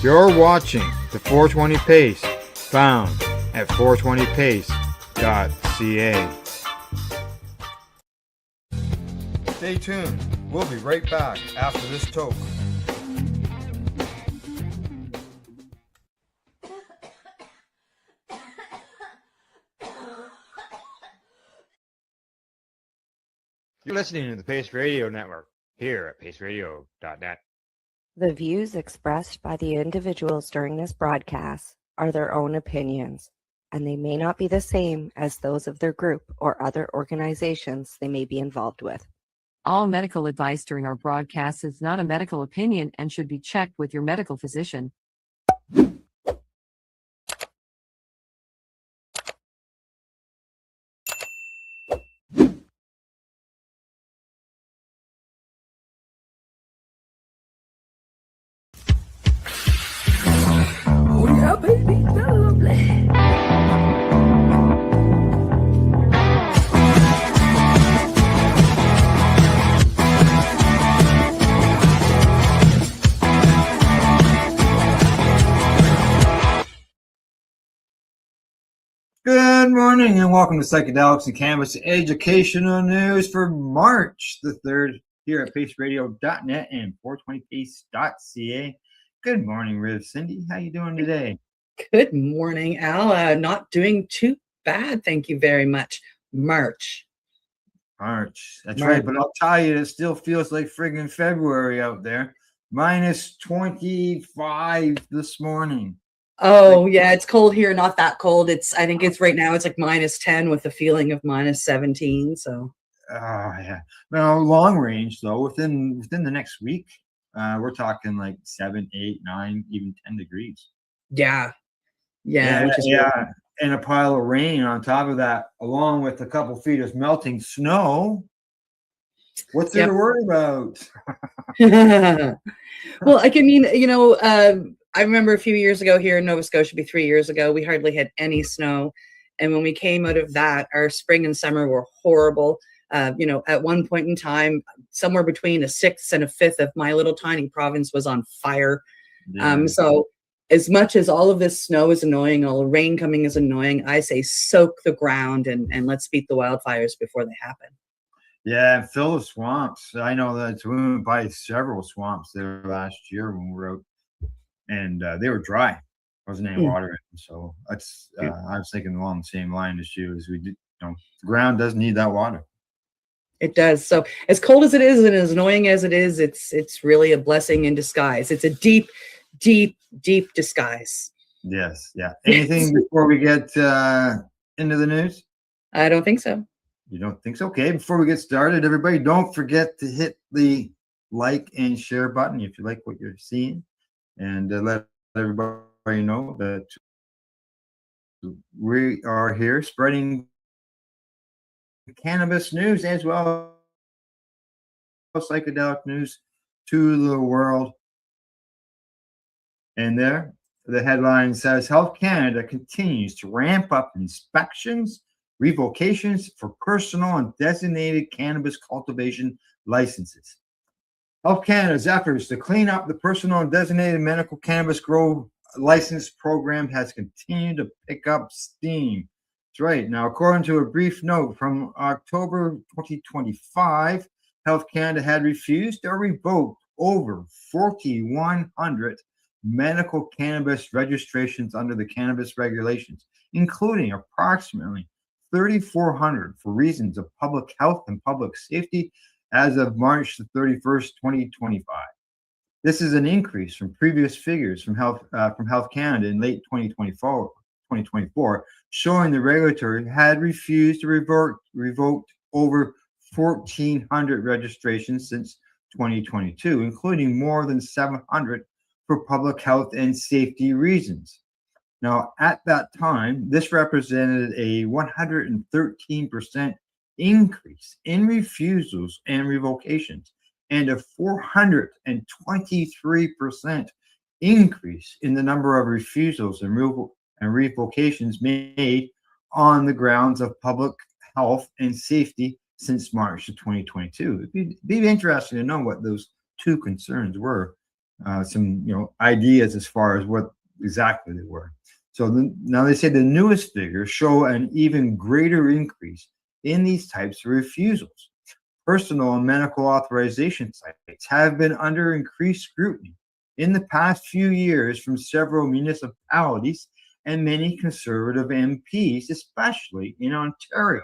You're watching the 420 Pace, found at 420pace.ca. Stay tuned. We'll be right back after this toke. You're listening to the Pace Radio Network here at paceradio.net. The views expressed by the individuals during this broadcast are their own opinions, and they may not be the same as those of their group or other organizations they may be involved with. All medical advice during our broadcast is not a medical opinion and should be checked with your medical physician. Oh yeah, baby, that's lovely. Good morning and welcome to Psychedelics and Cannabis Educational News for March the 3rd here at paceradio.net and 420pace.ca. Good morning, Riv. Cindy, how you doing today? Good morning, Al. Not doing too bad, thank you very much. March. That's right, but I'll tell you, it still feels like friggin' February out there. Minus 25 this morning. Oh yeah, it's cold here. Not that cold. I think it's right now. It's like minus 10 with the feeling of minus 17. So. Oh yeah. Well, long range though, within the next week, we're talking like 7, 8, 9, even 10 degrees. Yeah. And a pile of rain on top of that, along with a couple feet of melting snow. What's there to worry about? Well, I remember a few years ago here in Nova Scotia, 3 years ago, we hardly had any snow. And when we came out of that, our spring and summer were horrible. At one point in time, somewhere between a sixth and a fifth of my little tiny province was on fire. Yeah. So as much as all of this snow is annoying, all the rain coming is annoying, I say soak the ground and let's beat the wildfires before they happen. Yeah, and fill the swamps. I know that we went by several swamps there last year when we were out, and they were dry. There wasn't any water in them. So that's I was thinking along the same line as you, as we did. The ground does need that water. It does. So as cold as it is and as annoying as it is, it's really a blessing in disguise. It's a deep, deep, deep disguise. Yes. Yeah. Anything before we get into the news? I don't think so. You don't think so? Okay. Before we get started, everybody, don't forget to hit the like and share button if you like what you're seeing, and let everybody know that we are here spreading cannabis news as well as psychedelic news to the world. And there, the headline says, Health Canada continues to ramp up inspections, revocations for personal and designated cannabis cultivation licenses. Health Canada's efforts to clean up the personal and designated medical cannabis grow license program has continued to pick up steam. That's right. Now, according to a brief note from October 2025, Health Canada had refused or revoked over 4,100 medical cannabis registrations under the cannabis regulations, including approximately 3,400 for reasons of public health and public safety as of March the 31st, 2025. This is an increase from previous figures from Health Canada in late 2024, showing the regulator had refused to revoke over 1,400 registrations since 2022, including more than 700 for public health and safety reasons. Now, at that time, this represented a 113% increase in refusals and revocations, and a 423% increase in the number of refusals and revocations made on the grounds of public health and safety since March of 2022. It'd be interesting to know what those two concerns were. some ideas as far as what exactly they were. So now they say the newest figures show an even greater increase in these types of refusals. Personal and medical authorization sites have been under increased scrutiny in the past few years from several municipalities and many conservative MPs, especially in Ontario,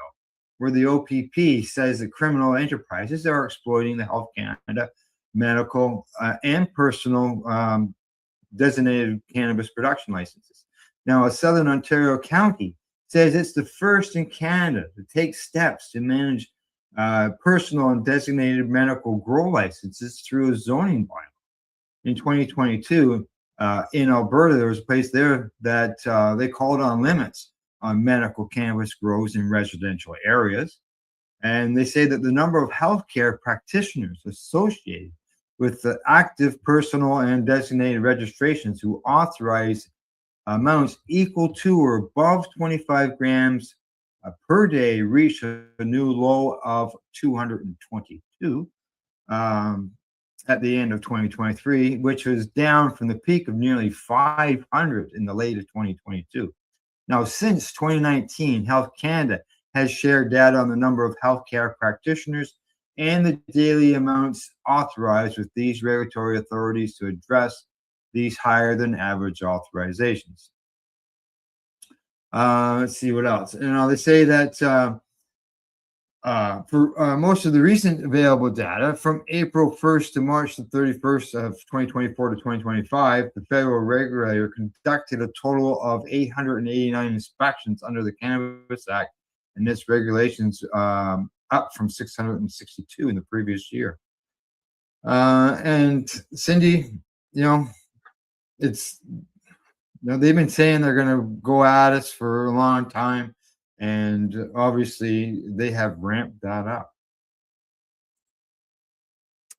where the OPP says that criminal enterprises are exploiting the Health Canada medical and personal designated cannabis production licenses. Now, a Southern Ontario county says it's the first in Canada to take steps to manage personal and designated medical grow licenses through a zoning bylaw. In 2022, in Alberta, there was a place there that they called on limits on medical cannabis grows in residential areas. And they say that the number of healthcare practitioners associated with the active personal and designated registrations who authorize amounts equal to or above 25 grams per day reached a new low of 222 at the end of 2023, which was down from the peak of nearly 500 in the late of 2022. Now, since 2019, Health Canada has shared data on the number of healthcare practitioners and the daily amounts authorized with these regulatory authorities to address these higher than average authorizations. Let's see what else. They say that for most of the recent available data from April 1st to March the 31st of 2024 to 2025, the federal regulator conducted a total of 889 inspections under the Cannabis Act, and this regulation's up from 662 in the previous year. And Cindy, it's they've been saying they're going to go at us for a long time, and obviously they have ramped that up.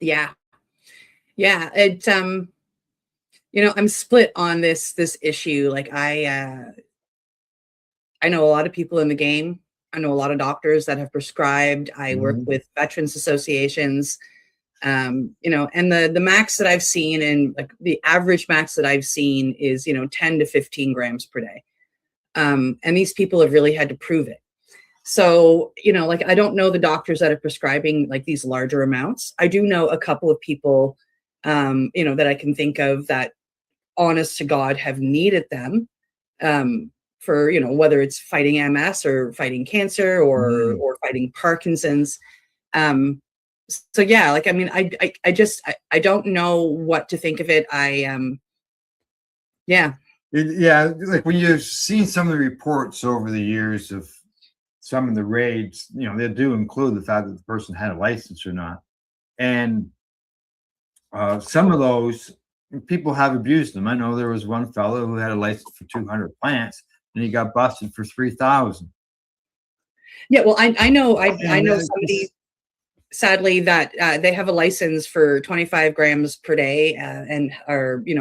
Yeah. It I'm split on this issue. Like I know a lot of people in the game. I know a lot of doctors that have prescribed. I work with veterans associations. And the max that I've seen, and like the average max that I've seen is 10 to 15 grams per day. And these people have really had to prove it. So, I don't know the doctors that are prescribing like these larger amounts. I do know a couple of people, that I can think of that honest to God have needed them, for, whether it's fighting MS or fighting cancer or fighting Parkinson's. So yeah, I don't know what to think of it. Like when you've seen some of the reports over the years of some of the raids, they do include the fact that the person had a license or not. And some of those people have abused them. I know there was one fellow who had a license for 200 plants and he got busted for 3,000. Yeah, well, I know somebody, sadly, that they have a license for 25 grams per day, and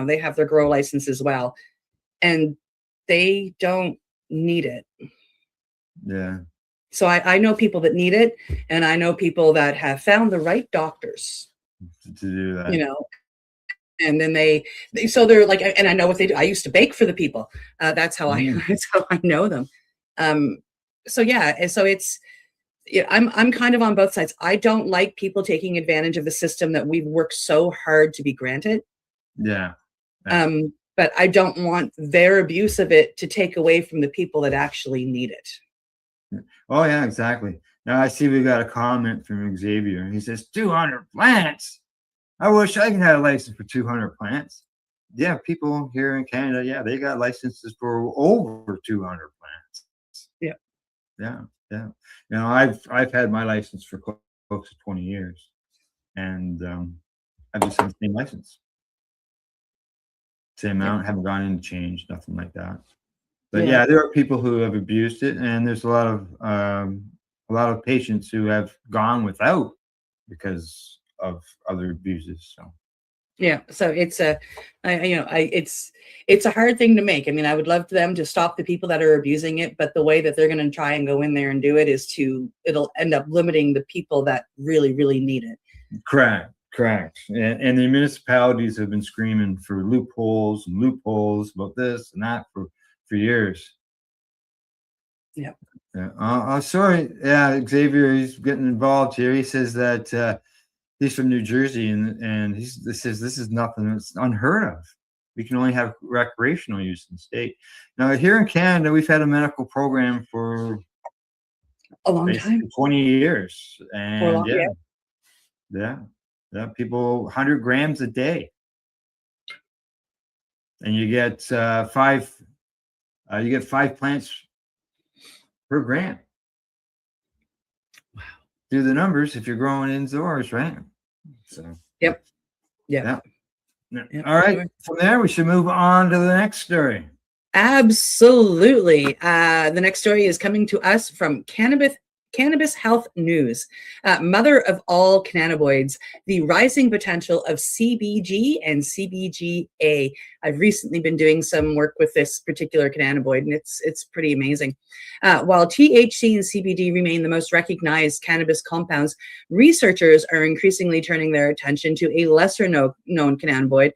they have their grow license as well, and they don't need it. Yeah. So I know people that need it, and I know people that have found the right doctors to do that. And then they're like, and I know what they do. I used to bake for the people. That's how that's how I know them. So it's. Yeah, I'm kind of on both sides. I don't like people taking advantage of the system that we've worked so hard to be granted. Yeah. But I don't want their abuse of it to take away from the people that actually need it. Oh yeah, exactly. Now I see we got a comment from Xavier. He says 200 plants. I wish I could have a license for 200 plants. Yeah, people here in Canada, they got licenses for over 200 plants. Yeah. I've had my license for close to 20 years, and I've just had the same license, same amount. Haven't gone in to change, nothing like that. But there are people who have abused it, and there's a lot of patients who have gone without because of other abuses. So. Yeah, so it's it's a hard thing to make. I mean, I would love them to stop the people that are abusing it, but the way that they're going to try and go in there and do it is it'll end up limiting the people that really, really need it. Correct. Correct. And the municipalities have been screaming for loopholes and loopholes about this and that for years. Yeah. Yeah. Sorry. Yeah, Xavier, he's getting involved here. He says that he's from New Jersey, and he says this is nothing that's unheard of. We can only have recreational use in the state. Now, here in Canada, we've had a medical program for A long time. 20 years. For a And long- yeah, people 100 grams a day. And you get five plants per gram. Wow. Do the numbers if you're growing indoors, right? So Yep. yeah. Yep, All right. sure. From there, we should move on to the next story. Absolutely. The next story is coming to us from Cannabis Health News. Mother of all cannabinoids, the rising potential of CBG and CBGA. I've recently been doing some work with this particular cannabinoid, and it's pretty amazing. While THC and CBD remain the most recognized cannabis compounds, researchers are increasingly turning their attention to a lesser known cannabinoid,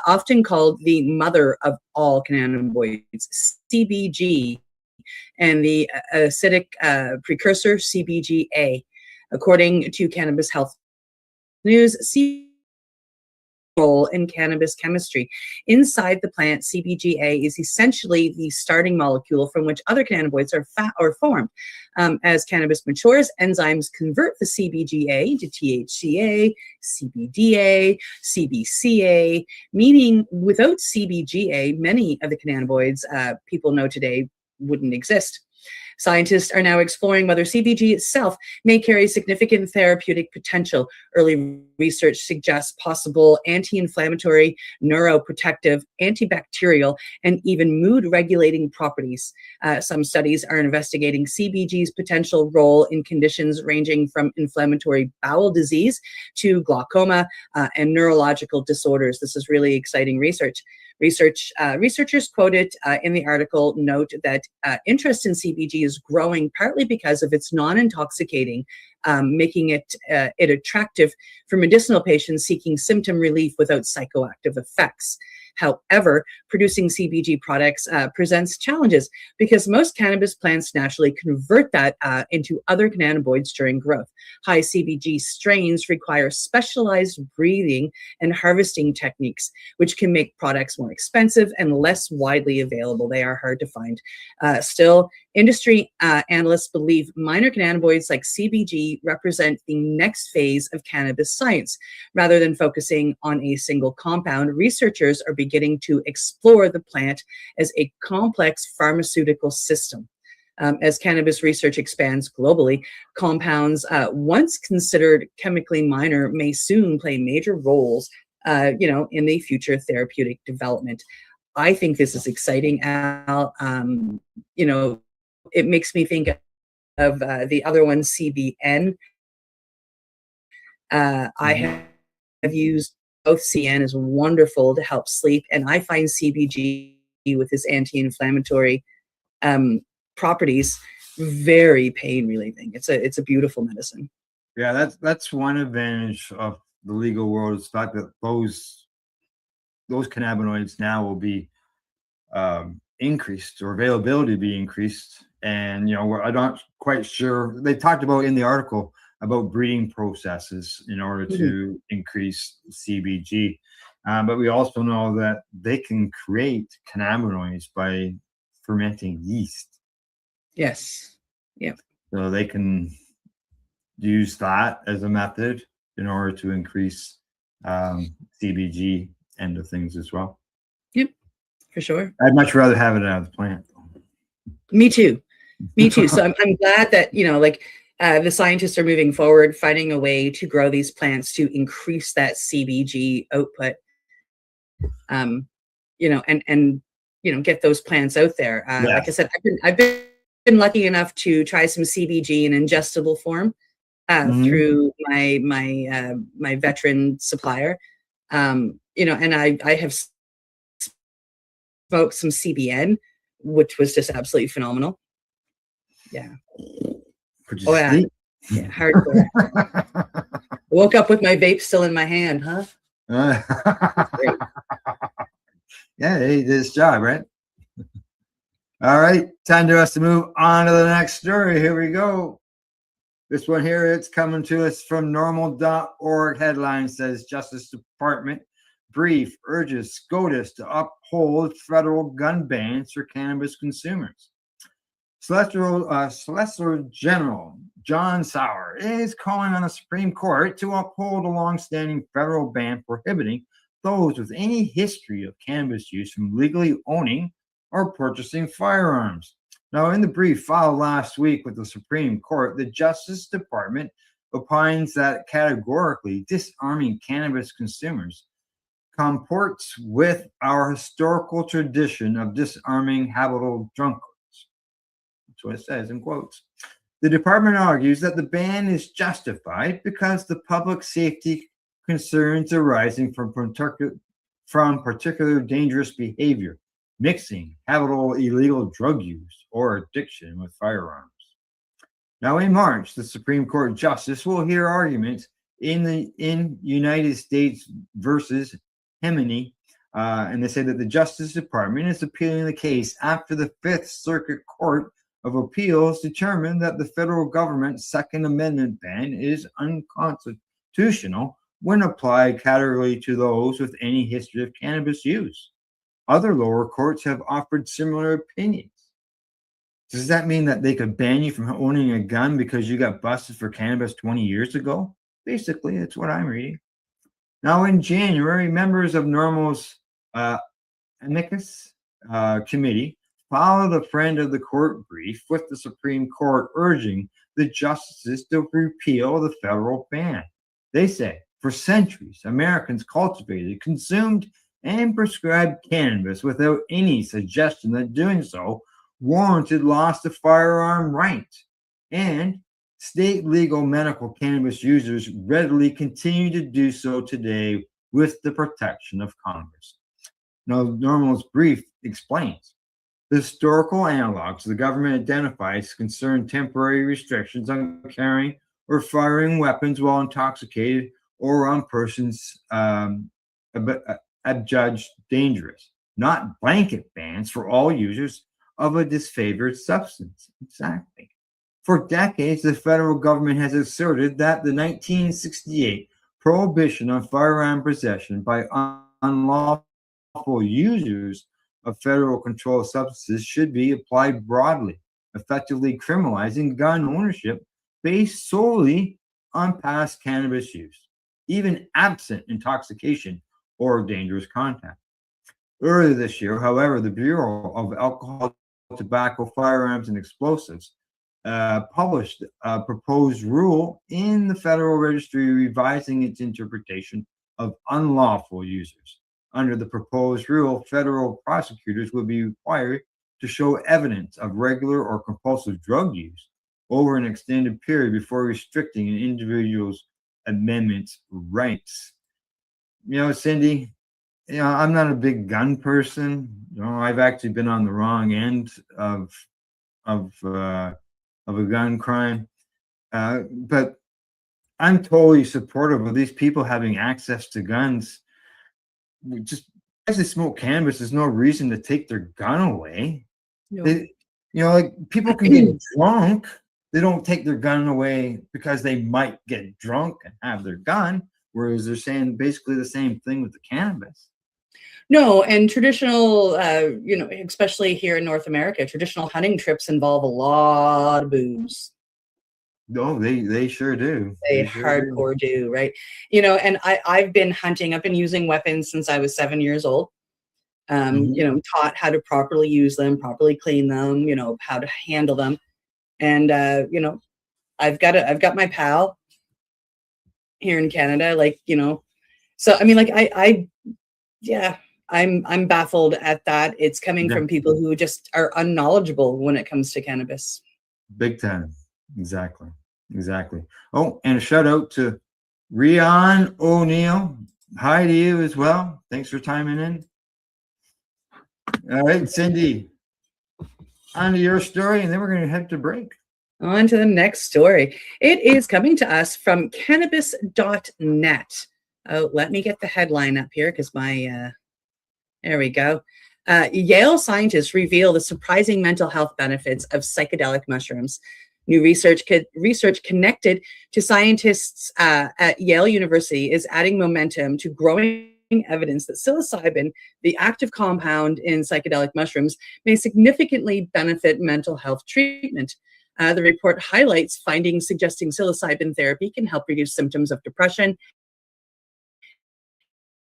often called the mother of all cannabinoids, CBG, and the acidic precursor CBGA. According to Cannabis Health News, role in cannabis chemistry. Inside the plant, CBGA is essentially the starting molecule from which other cannabinoids are formed. As cannabis matures, enzymes convert the CBGA to THCA, CBDA, CBCA, meaning without CBGA, many of the cannabinoids people know today wouldn't exist. Scientists are now exploring whether CBG itself may carry significant therapeutic potential. Early research suggests possible anti-inflammatory, neuroprotective, antibacterial, and even mood-regulating properties. Some studies are investigating CBG's potential role in conditions ranging from inflammatory bowel disease to glaucoma and neurological disorders. This is really exciting research. Researchers quoted in the article note that interest in CBG is growing partly because of its non-intoxicating, making it attractive for medicinal patients seeking symptom relief without psychoactive effects. However, producing CBG products presents challenges because most cannabis plants naturally convert that into other cannabinoids during growth. High CBG strains require specialized breeding and harvesting techniques, which can make products more expensive and less widely available. They are hard to find. Still, industry analysts believe minor cannabinoids like CBG represent the next phase of cannabis science. Rather than focusing on a single compound, researchers are beginning to explore the plant as a complex pharmaceutical system. As cannabis research expands globally, compounds once considered chemically minor may soon play major roles, in the future therapeutic development. I think this is exciting, Al. It makes me think of the other one, CBN. I have used both. CN is wonderful to help sleep, and I find CBG with its anti-inflammatory properties very pain relieving. It's a beautiful medicine. Yeah, that's one advantage of the legal world, is the fact that those cannabinoids now will be increased, or availability be increased. And I'm not quite sure. They talked about in the article about breeding processes in order to increase CBG, but we also know that they can create cannabinoids by fermenting yeast. Yes. Yeah. So they can use that as a method in order to increase CBG end of things as well. Yep, for sure. I'd much rather have it out of the plant. Me too. So I'm glad that the scientists are moving forward, finding a way to grow these plants to increase that CBG output. And get those plants out there. Like I said, I've been lucky enough to try some CBG in ingestible form through my veteran supplier. And I have smoked some CBN, which was just absolutely phenomenal. Yeah. Yeah, hardcore. woke up with my vape still in my hand, huh? Great. Yeah, he did his job, right? All right, time to us to move on to the next story. Here we go. This one here, it's coming to us from normal.org. Headline says Justice Department brief urges SCOTUS to uphold federal gun bans for cannabis consumers. Solicitor General John Sauer is calling on the Supreme Court to uphold a longstanding federal ban prohibiting those with any history of cannabis use from legally owning or purchasing firearms. Now, in the brief filed last week with the Supreme Court, the Justice Department opines that categorically disarming cannabis consumers comports with our historical tradition of disarming habitual drunkards. That's what it says in quotes. The department argues that the ban is justified because the public safety concerns arising from particular dangerous behavior, mixing habitual illegal drug use or addiction with firearms. Now, in March, the Supreme Court Justice will hear arguments in United States versus Hemeny, and they say that the Justice Department is appealing the case after the Fifth Circuit Court of Appeals determined that the federal government's Second Amendment ban is unconstitutional when applied categorically to those with any history of cannabis use. Other lower courts have offered similar opinions. Does that mean that they could ban you from owning a gun because you got busted for cannabis 20 years ago? Basically, that's what I'm reading. Now, in January, members of NORML's amicus committee filed a friend of the court brief with the Supreme Court urging the justices to repeal the federal ban. They say, for centuries, Americans cultivated, consumed, and prescribed cannabis without any suggestion that doing so warranted loss of firearm rights. And state legal medical cannabis users readily continue to do so today with the protection of Congress. Now, NORML's brief explains the historical analogs the government identifies concern temporary restrictions on carrying or firing weapons while intoxicated or on persons adjudged dangerous, not blanket bans for all users of a disfavored substance. Exactly. For decades, the federal government has asserted that the 1968 prohibition on firearm possession by unlawful users of federal controlled substances should be applied broadly, effectively criminalizing gun ownership based solely on past cannabis use, even absent intoxication or dangerous contact. Earlier this year, however, the Bureau of Alcohol, Tobacco, Firearms, and Explosives published a proposed rule in the Federal Registry revising its interpretation of unlawful users. Under the proposed rule, federal prosecutors would be required to show evidence of regular or compulsive drug use over an extended period before restricting an individual's amendment's rights. You know, Cindy, I'm not a big gun person. I've actually been on the wrong end of a gun crime, but I'm totally supportive of these people having access to guns. Just because they smoke cannabis, there's no reason to take their gun away. No. Like people can get drunk. They don't take their gun away because they might get drunk and have their gun. Whereas they're saying basically the same thing with the cannabis. No, and traditional, especially here in North America, traditional hunting trips involve a lot of booze. No, they sure do. They hardcore do, right? And I've been hunting. I've been using weapons since I was 7 years old. Taught how to properly use them, properly clean them, how to handle them. And I've got my pal here in Canada, so I mean, I'm baffled at that. It's coming from people who just are unknowledgeable when it comes to cannabis. Big time. Exactly. Oh, and a shout out to Rian O'Neill. Hi to you as well. Thanks for chiming in. All right, Cindy, on to your story, and then we're going to head to break. On to the next story. It is coming to us from cannabis.net. Oh, let me get the headline up here because there we go. Yale scientists reveal the surprising mental health benefits of psychedelic mushrooms. New research connected to scientists at Yale University is adding momentum to growing evidence that psilocybin, the active compound in psychedelic mushrooms, may significantly benefit mental health treatment. The report highlights findings suggesting psilocybin therapy can help reduce symptoms of depression,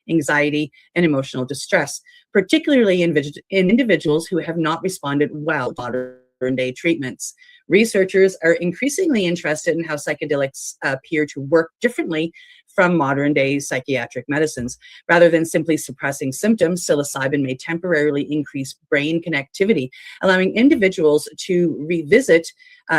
anxiety, and emotional distress, particularly in individuals who have not responded well to modern-day treatments. Researchers are increasingly interested in how psychedelics appear to work differently from modern-day psychiatric medicines. Rather than simply suppressing symptoms, psilocybin may temporarily increase brain connectivity, allowing individuals to revisit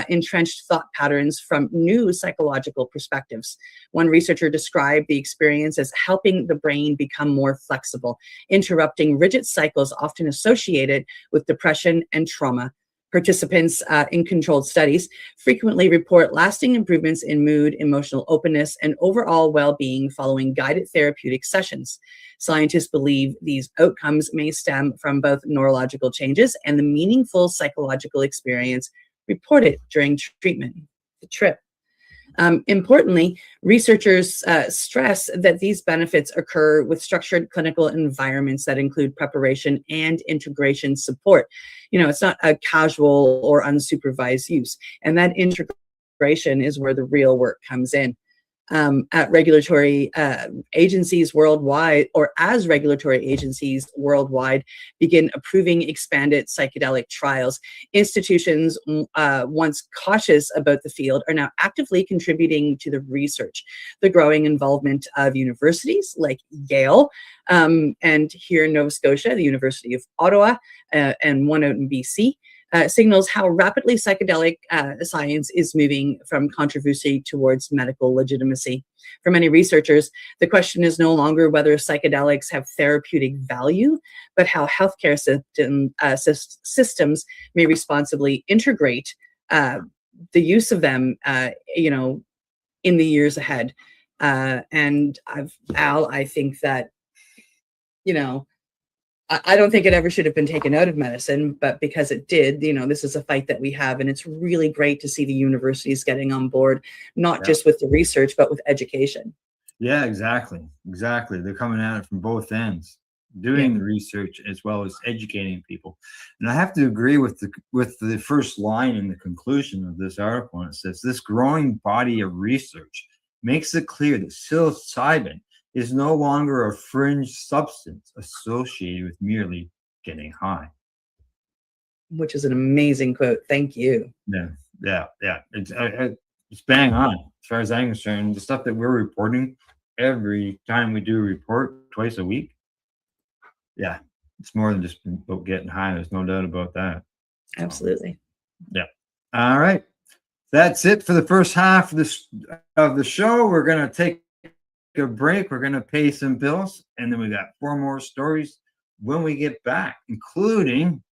entrenched thought patterns from new psychological perspectives. One researcher described the experience as helping the brain become more flexible, interrupting rigid cycles often associated with depression and trauma. Participants in controlled studies frequently report lasting improvements in mood, emotional openness, and overall well-being following guided therapeutic sessions. Scientists believe these outcomes may stem from both neurological changes and the meaningful psychological experience reported during treatment, the trip. Importantly, researchers stress that these benefits occur with structured clinical environments that include preparation and integration support. It's not a casual or unsupervised use, and that integration is where the real work comes in. At regulatory agencies worldwide, or as regulatory agencies worldwide begin approving expanded psychedelic trials, institutions once cautious about the field are now actively contributing to the research. The growing involvement of universities like Yale, and here in Nova Scotia, the University of Ottawa, and one out in BC, signals how rapidly psychedelic science is moving from controversy towards medical legitimacy. For many researchers, the question is no longer whether psychedelics have therapeutic value, but how healthcare systems may responsibly integrate the use of them, in the years ahead. And I think that, I don't think it ever should have been taken out of medicine, but because it did, this is a fight that we have, and it's really great to see the universities getting on board, not just with the research, but with education. Yeah, exactly. They're coming at it from both ends, doing the research as well as educating people. And I have to agree with the first line in the conclusion of this article. And it says, this growing body of research makes it clear that psilocybin is no longer a fringe substance associated with merely getting high. Which is an amazing quote. Thank you. Yeah. It's bang on as far as I'm concerned. The stuff that we're reporting every time we do a report twice a week. Yeah, it's more than just about getting high. There's no doubt about that. Absolutely. Yeah. All right. That's it for the first half of the show. We're going to take a break. We're going to pay some bills, and then we got 4 more stories when we get back, including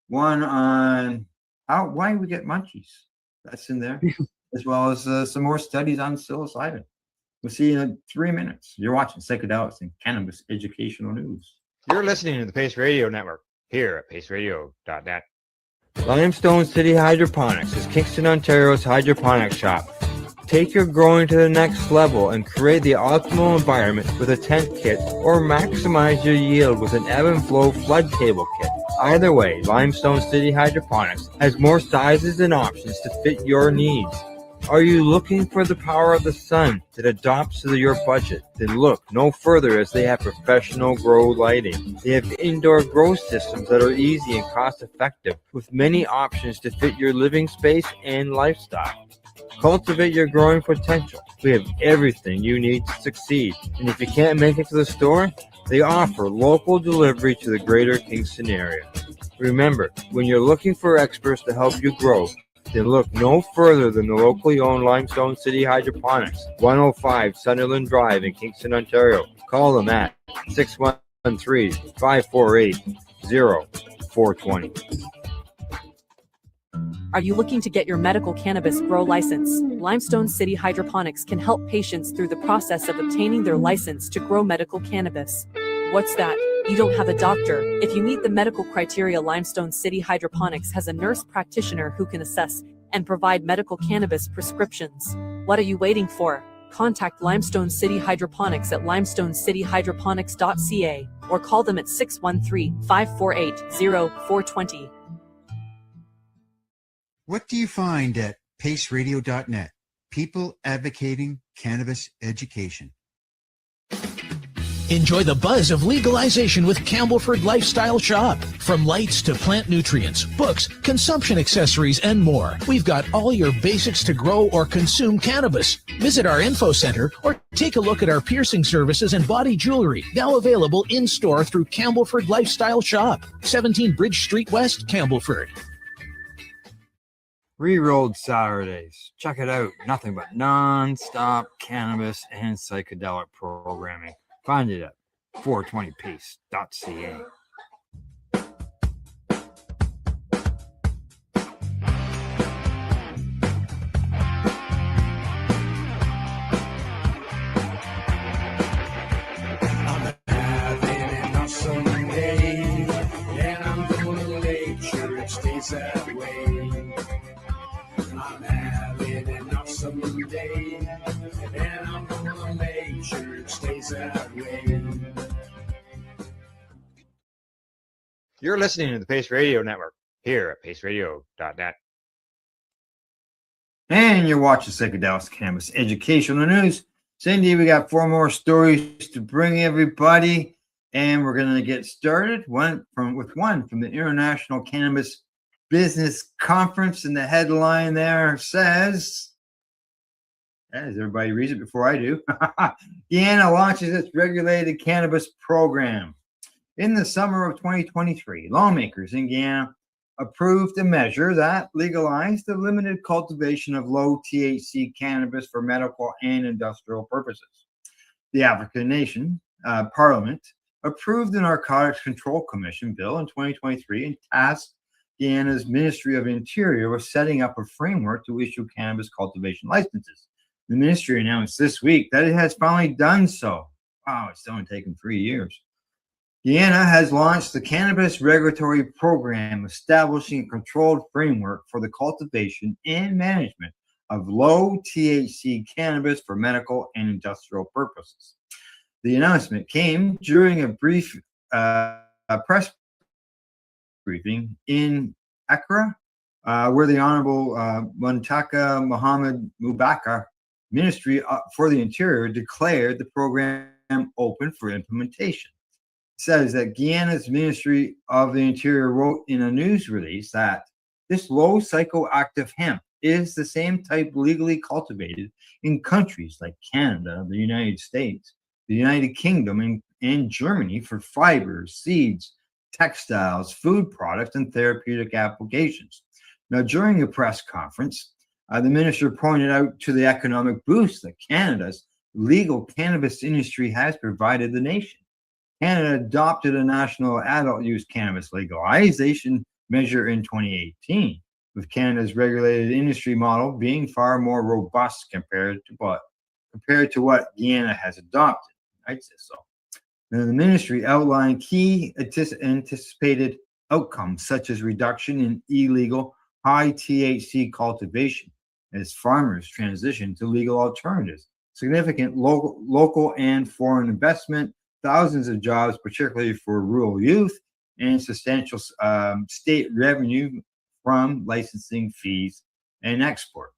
one on why we get munchies. That's in there, as well as some more studies on psilocybin. We'll see you in 3 minutes. You're watching Psychedelics and Cannabis Educational News. You're listening to the Pace Radio Network here at paceradio.net. Limestone City Hydroponics is Kingston, Ontario's hydroponics shop. Take your growing to the next level and create the optimal environment with a tent kit, or maximize your yield with an ebb and flow flood table kit. Either way, Limestone City Hydroponics has more sizes and options to fit your needs. Are you looking for the power of the sun that adapts to your budget? Then look no further, as they have professional grow lighting. They have indoor grow systems that are easy and cost effective, with many options to fit your living space and lifestyle. Cultivate your growing potential. We have everything you need to succeed. And if you can't make it to the store, they offer local delivery to the greater Kingston area. Remember, when you're looking for experts to help you grow, then look no further than the locally owned Limestone City Hydroponics, 105 Sunderland Drive in Kingston, Ontario. Call them at 613-548-0420. Are you looking to get your medical cannabis grow license? Limestone City Hydroponics can help patients through the process of obtaining their license to grow medical cannabis. What's that? You don't have a doctor. If you meet the medical criteria, Limestone City Hydroponics has a nurse practitioner who can assess and provide medical cannabis prescriptions. What are you waiting for? Contact Limestone City Hydroponics at limestonecityhydroponics.ca or call them at 613-548-0420. What do you find at paceradio.net? People advocating cannabis education. Enjoy the buzz of legalization with Campbellford Lifestyle Shop. From lights to plant nutrients, books, consumption accessories, and more, we've got all your basics to grow or consume cannabis. Visit our info center or take a look at our piercing services and body jewelry, now available in-store through Campbellford Lifestyle Shop, 17 Bridge Street West, Campbellford. Rerolled Saturdays. Check it out. Nothing but non-stop cannabis and psychedelic programming. Find it at 420pace.ca. I'm having an awesome day, and I'm gonna make sure it stays that way. I'm having an awesome day, and I'm gonna make sure it stays that way. You're listening to the Pace Radio Network here at paceradio.net. And you're watching Psychedelics Cannabis Educational News. Cindy, we got 4 more stories to bring everybody, and we're going to get started with one from the International Cannabis Business Conference, and the headline there says, as everybody reads it before I do, Guyana launches its regulated cannabis program. In the summer of 2023, lawmakers in Guyana approved a measure that legalized the limited cultivation of low THC cannabis for medical and industrial purposes. The African nation Parliament approved the Narcotics Control Commission bill in 2023 and tasked Guyana's Ministry of Interior with setting up a framework to issue cannabis cultivation licenses. The ministry announced this week that it has finally done so. Wow, it's only taken 3 years. Guyana has launched the Cannabis Regulatory Program, establishing a controlled framework for the cultivation and management of low THC cannabis for medical and industrial purposes. The announcement came during a brief press briefing in Accra, where the Honorable Muntaka Mohammed Mubakar, Ministry for the Interior, declared the program open for implementation. It says that Guyana's Ministry of the Interior wrote in a news release that this low psychoactive hemp is the same type legally cultivated in countries like Canada, the United States, the United Kingdom, and Germany for fibers, seeds, textiles, food products, and therapeutic applications. Now, during the press conference, the minister pointed out to the economic boost that Canada's legal cannabis industry has provided the nation. Canada adopted a national adult use cannabis legalization measure in 2018, with Canada's regulated industry model being far more robust compared to what Guyana has adopted. I'd say so. Now, the ministry outlined key anticipated outcomes, such as reduction in illegal high THC cultivation as farmers transition to legal alternatives, significant local and foreign investment, thousands of jobs, particularly for rural youth, and substantial state revenue from licensing fees and export.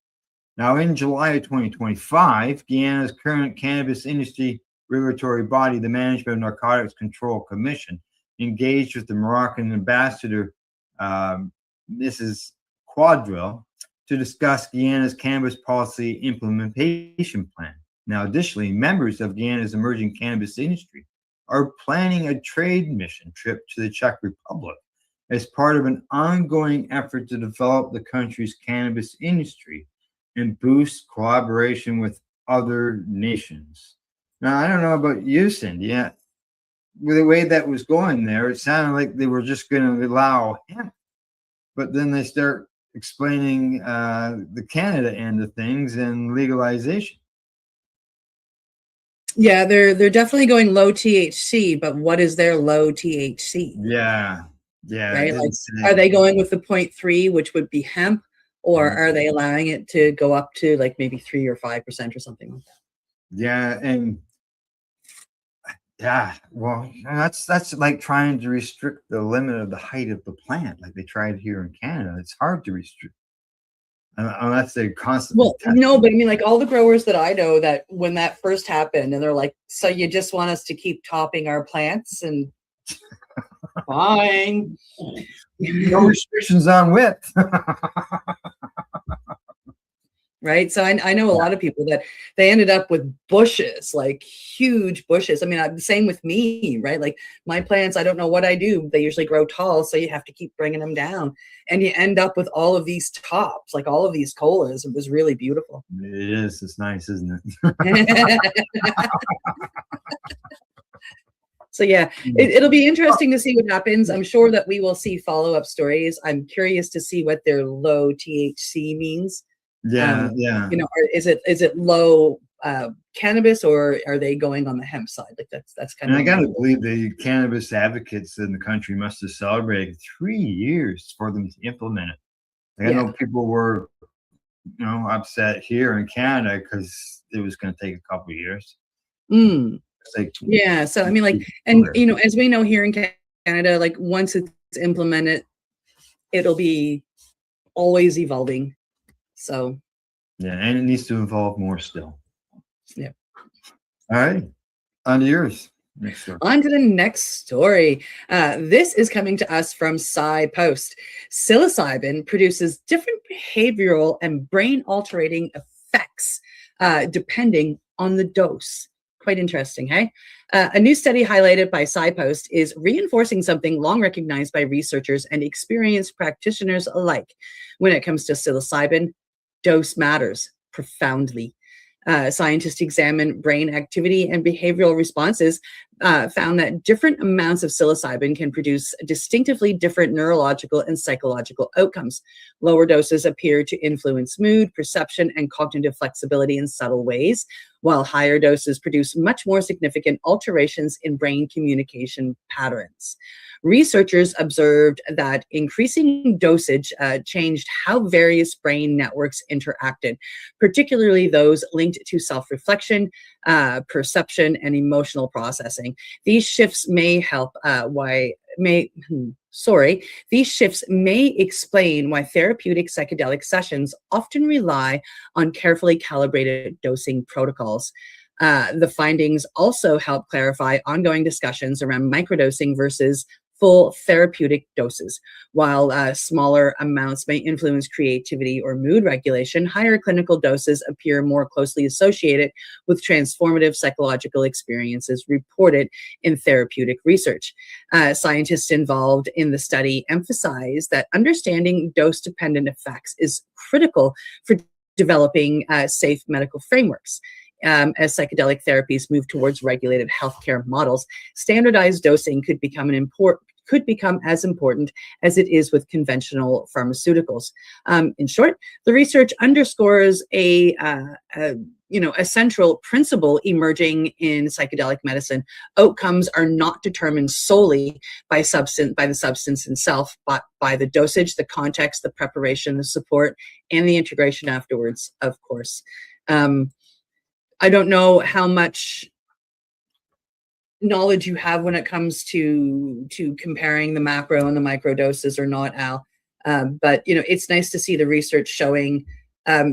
Now, in July of 2025, Guyana's current cannabis industry regulatory body, the Management of Narcotics Control Commission, engaged with the Moroccan ambassador, Mrs. Quadrille, to discuss Guyana's cannabis policy implementation plan. Now, additionally, members of Guyana's emerging cannabis industry are planning a trade mission trip to the Czech Republic as part of an ongoing effort to develop the country's cannabis industry and boost collaboration with other nations. Now, I don't know about you, Cindy. Yeah, with the way that was going there, it sounded like they were just going to allow hemp, but then they start explaining the Canada end of things and legalization. Yeah, they're definitely going low THC, but what is their low THC? Yeah, yeah. Right? Like, It's, are they going with the 0.3, which would be hemp, or Mhm. are they allowing it to go up to like maybe 3 or 5% or something like that? yeah, and yeah, well, that's like trying to restrict the limit of the height of the plant, like they tried here in Canada. It's hard to restrict unless they constantly Well, test no, it. but I mean, like all the growers that I know that when that first happened, and they're like, "So you just want us to keep topping our plants?" And fine. No restrictions on width. Right. So I know a lot of people that they ended up with bushes, like huge bushes. I mean, the same with me, right? Like my plants, I don't know what I do. They usually grow tall, so you have to keep bringing them down. And you end up with all of these tops, like all of these colas. It was really beautiful. It is. It's nice, isn't it? So yeah, it'll be interesting to see what happens. I'm sure that we will see follow-up stories. I'm curious to see what their low THC means. Yeah, yeah. You know, is it low cannabis, or are they going on the hemp side? Like that's kind And of. I gotta believe the cannabis advocates in the country must have celebrated 3 years for them to implement it. Like, I know people were, upset here in Canada because it was going to take a couple of years. Mm. It's like, Yeah. So I mean, like, and you know, as we know here in Canada, like once it's implemented, it'll be always evolving. So. yeah, and it needs to evolve more still. Yeah. All right, on to yours. Next story. On to the next story. This is coming to us from SciPost. Psilocybin produces different behavioral and brain-altering effects depending on the dose. Quite interesting, hey? A new study highlighted by SciPost is reinforcing something long recognized by researchers and experienced practitioners alike. When it comes to psilocybin, dose matters profoundly. Scientists examined brain activity and behavioral responses, found that different amounts of psilocybin can produce distinctively different neurological and psychological outcomes. Lower doses appear to influence mood, perception, and cognitive flexibility in subtle ways, while higher doses produce much more significant alterations in brain communication patterns. Researchers observed that increasing dosage changed how various brain networks interacted, particularly those linked to self-reflection, perception, and emotional processing. These shifts may help these shifts may explain why therapeutic psychedelic sessions often rely on carefully calibrated dosing protocols. The findings also help clarify ongoing discussions around microdosing versus full therapeutic doses. While smaller amounts may influence creativity or mood regulation, higher clinical doses appear more closely associated with transformative psychological experiences reported in therapeutic research. Scientists involved in the study emphasize that understanding dose-dependent effects is critical for developing safe medical frameworks. As psychedelic therapies move towards regulated healthcare models, standardized dosing could become as important as it is with conventional pharmaceuticals. In short, the research underscores a central principle emerging in psychedelic medicine. Outcomes are not determined solely by the substance itself, but by the dosage, the context, the preparation, the support, and the integration afterwards, of course. I don't know how much knowledge you have when it comes to comparing the macro and the micro doses or not, Al. But it's nice to see the research showing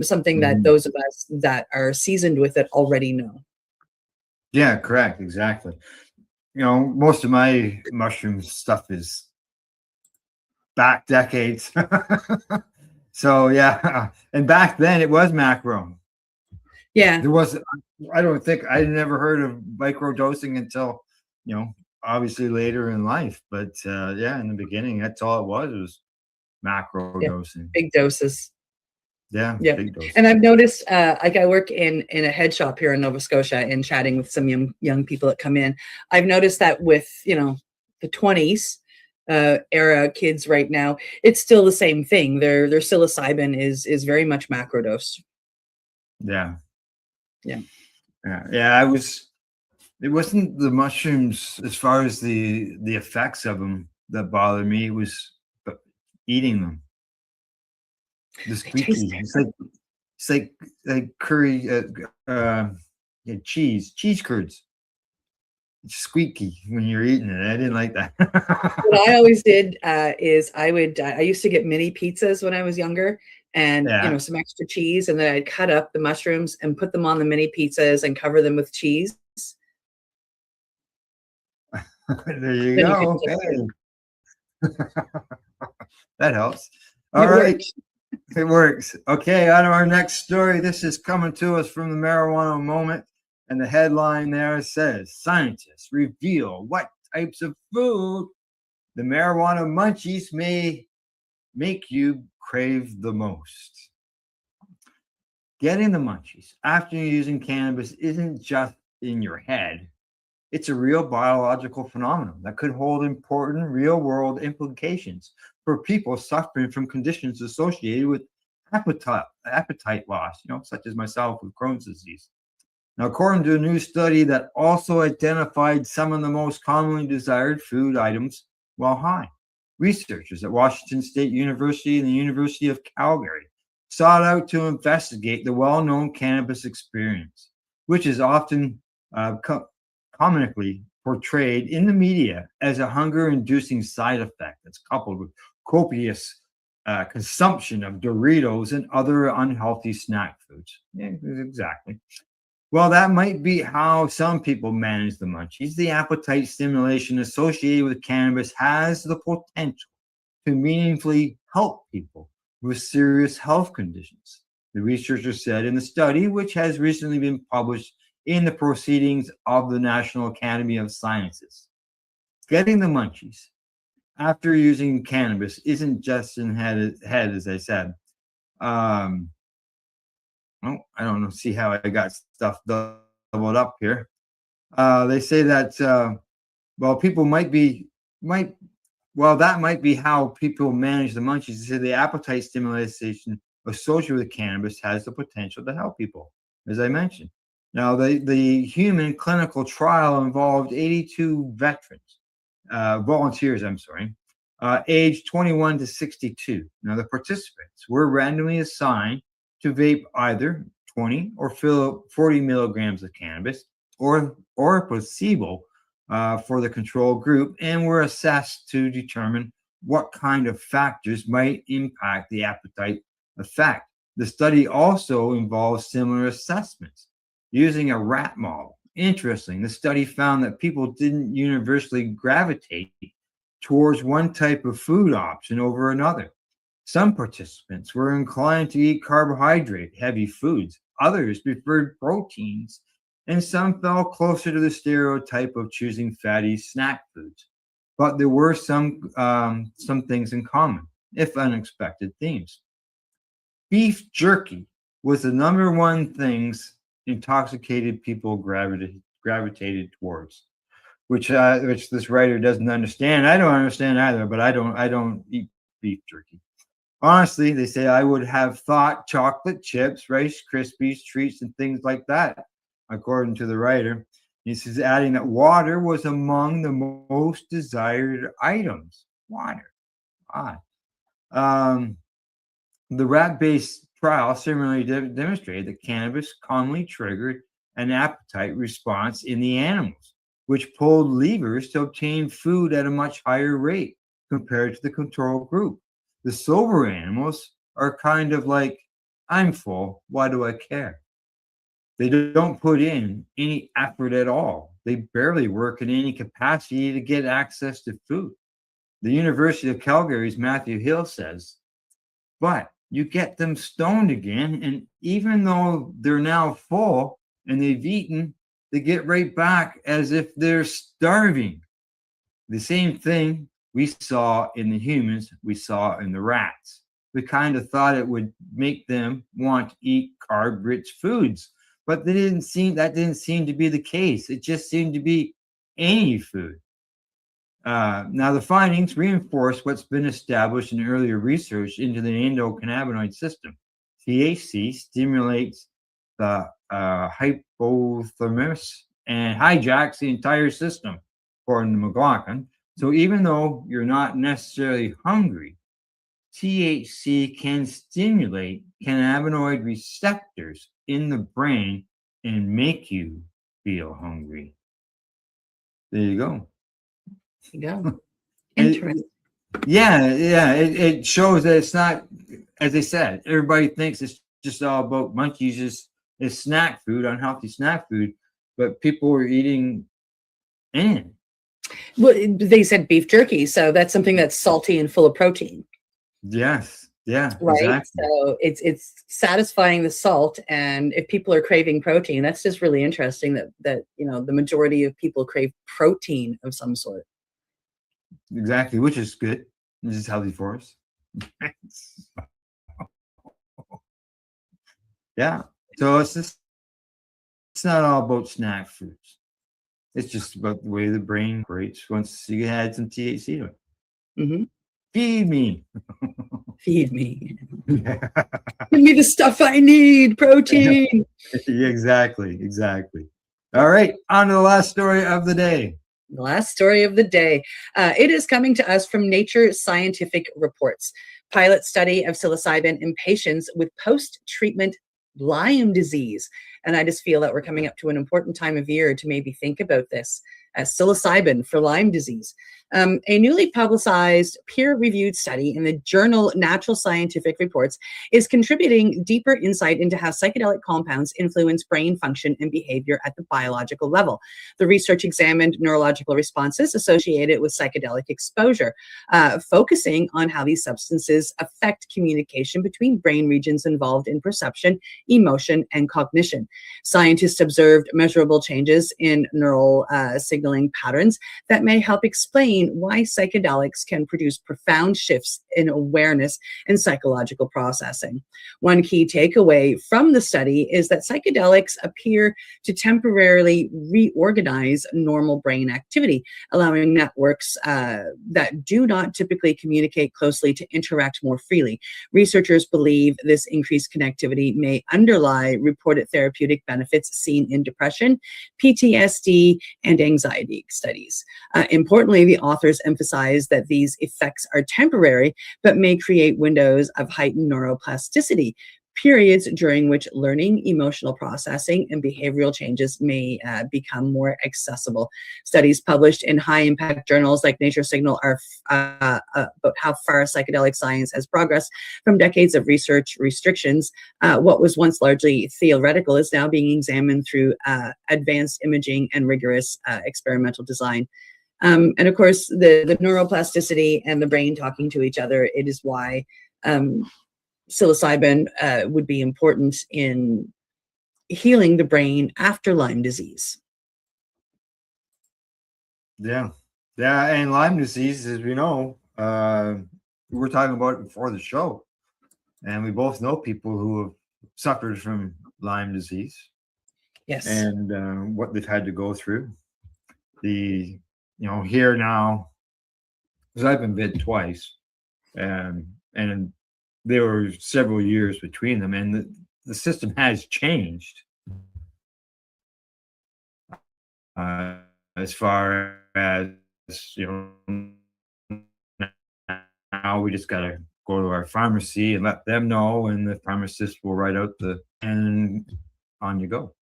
something that those of us that are seasoned with it already know. Yeah, correct. Exactly. Most of my mushroom stuff is back decades. So yeah, and back then it was macro. Yeah. There was, I never heard of micro dosing until, obviously later in life. But yeah, in the beginning, that's all it was macro dosing. Big doses. Yeah. Yeah. Big doses. And I've noticed, I work in a head shop here in Nova Scotia and chatting with some young people that come in. I've noticed that with, the 20s, era kids right now, it's still the same thing. Their psilocybin is very much macrodose. Yeah. Yeah. Yeah. It wasn't the mushrooms as far as the effects of them that bothered me. It was eating them. The squeaky. It's like curry, cheese curds. It's squeaky when you're eating it. I didn't like that. What I always did is I used to get mini pizzas when I was younger, and Yeah. some extra cheese, and then I'd cut up the mushrooms and put them on the mini pizzas and cover them with cheese. There you Then you go. can Hey. That helps. It All right. works. It works. Okay, on to our next story. This is coming to us from the Marijuana Moment. And the headline there says, scientists reveal what types of food the marijuana munchies may make you crave the most. Getting the munchies after using cannabis isn't just in your head. It's a real biological phenomenon that could hold important real-world implications for people suffering from conditions associated with appetite loss, such as myself with Crohn's disease. Now, according to a new study that also identified some of the most commonly desired food items while high, researchers at Washington State University and the University of Calgary sought out to investigate the well-known cannabis experience, which is often comically portrayed in the media as a hunger-inducing side effect that's coupled with copious consumption of Doritos and other unhealthy snack foods. Yeah, exactly. Well, that might be how some people manage the munchies. The appetite stimulation associated with cannabis has the potential to meaningfully help people with serious health conditions, the researchers said in the study, which has recently been published in the Proceedings of the National Academy of Sciences. Getting the munchies after using cannabis isn't just in head, as I said. I don't know. See how I got stuff doubled up here. They say that people that might be how people manage the munchies. They say the appetite stimulation associated with cannabis has the potential to help people, as I mentioned. Now, the human clinical trial involved 82 volunteers, aged 21 to 62. Now, the participants were randomly assigned to vape either 20 or 40 milligrams of cannabis or a placebo for the control group, and were assessed to determine what kind of factors might impact the appetite effect. The study also involves similar assessments using a rat model. Interesting, the study found that people didn't universally gravitate towards one type of food option over another. Some participants were inclined to eat carbohydrate-heavy foods. Others preferred proteins, and some fell closer to the stereotype of choosing fatty snack foods. But there were some things in common, if unexpected themes. Beef jerky was the number one things intoxicated people gravitated towards, which this writer doesn't understand. I don't understand either, but I don't eat beef jerky. Honestly, they say I would have thought chocolate chips, Rice Krispies, treats, and things like that, according to the writer. He says, adding that water was among the most desired items. Water. Odd. The rat-based trial similarly demonstrated that cannabis commonly triggered an appetite response in the animals, which pulled levers to obtain food at a much higher rate compared to the control group. The sober animals are kind of like, I'm full, why do I care? They don't put in any effort at all. They barely work in any capacity to get access to food. The University of Calgary's Matthew Hill says, but you get them stoned again, and even though they're now full and they've eaten, they get right back as if they're starving. The same thing we saw in the humans, we saw in the rats. We kind of thought it would make them want to eat carb-rich foods, but that didn't seem to be the case. It just seemed to be any food. Now, the findings reinforce what's been established in earlier research into the endocannabinoid system. THC stimulates the hypothalamus and hijacks the entire system, according to McLaughlin. So even though you're not necessarily hungry, THC can stimulate cannabinoid receptors in the brain and make you feel hungry. There you go. There you go. Interesting. It shows that it's not, as I said, everybody thinks it's just all about munchies. It's snack food, unhealthy snack food, but people are eating anything. Well, they said beef jerky, so that's something that's salty and full of protein. Yes. Yeah. Right. Exactly. So it's satisfying the salt, and if people are craving protein, that's just really interesting that the majority of people crave protein of some sort. Exactly, which is good. This is healthy for us. Yeah. So it's not all about snack foods. It's just about the way the brain operates once you add some THC to it. Mm-hmm. Feed me. Feed me. Give me the stuff I need, protein. Exactly. All right, on to the last story of the day. The last story of the day. It is coming to us from Nature Scientific Reports. Pilot study of psilocybin in patients with post-treatment Lyme disease. And I just feel that we're coming up to an important time of year to maybe think about this as psilocybin for Lyme disease. A newly publicized peer-reviewed study in the journal Natural Scientific Reports is contributing deeper insight into how psychedelic compounds influence brain function and behavior at the biological level. The research examined neurological responses associated with psychedelic exposure, focusing on how these substances affect communication between brain regions involved in perception, emotion, and cognition. Scientists observed measurable changes in neural signaling patterns that may help explain why psychedelics can produce profound shifts in awareness and psychological processing. One key takeaway from the study is that psychedelics appear to temporarily reorganize normal brain activity, allowing networks that do not typically communicate closely to interact more freely. Researchers believe this increased connectivity may underlie reported therapeutic benefits seen in depression, PTSD, and anxiety studies. Importantly, the authors emphasize that these effects are temporary, but may create windows of heightened neuroplasticity, periods during which learning, emotional processing, and behavioral changes may become more accessible. Studies published in high-impact journals like Nature Signal are about how far psychedelic science has progressed from decades of research restrictions. What was once largely theoretical is now being examined through advanced imaging and rigorous experimental design. And of course, the neuroplasticity and the brain talking to each other, it is why psilocybin would be important in healing the brain after Lyme disease. Yeah, and Lyme disease, as we know, we were talking about it before the show, and we both know people who have suffered from Lyme disease. Yes. And what they've had to go through. Here now, because I've been bit twice, and there were several years between them, and the system has changed as far as, now we just got to go to our pharmacy and let them know, and the pharmacist will write out and on you go.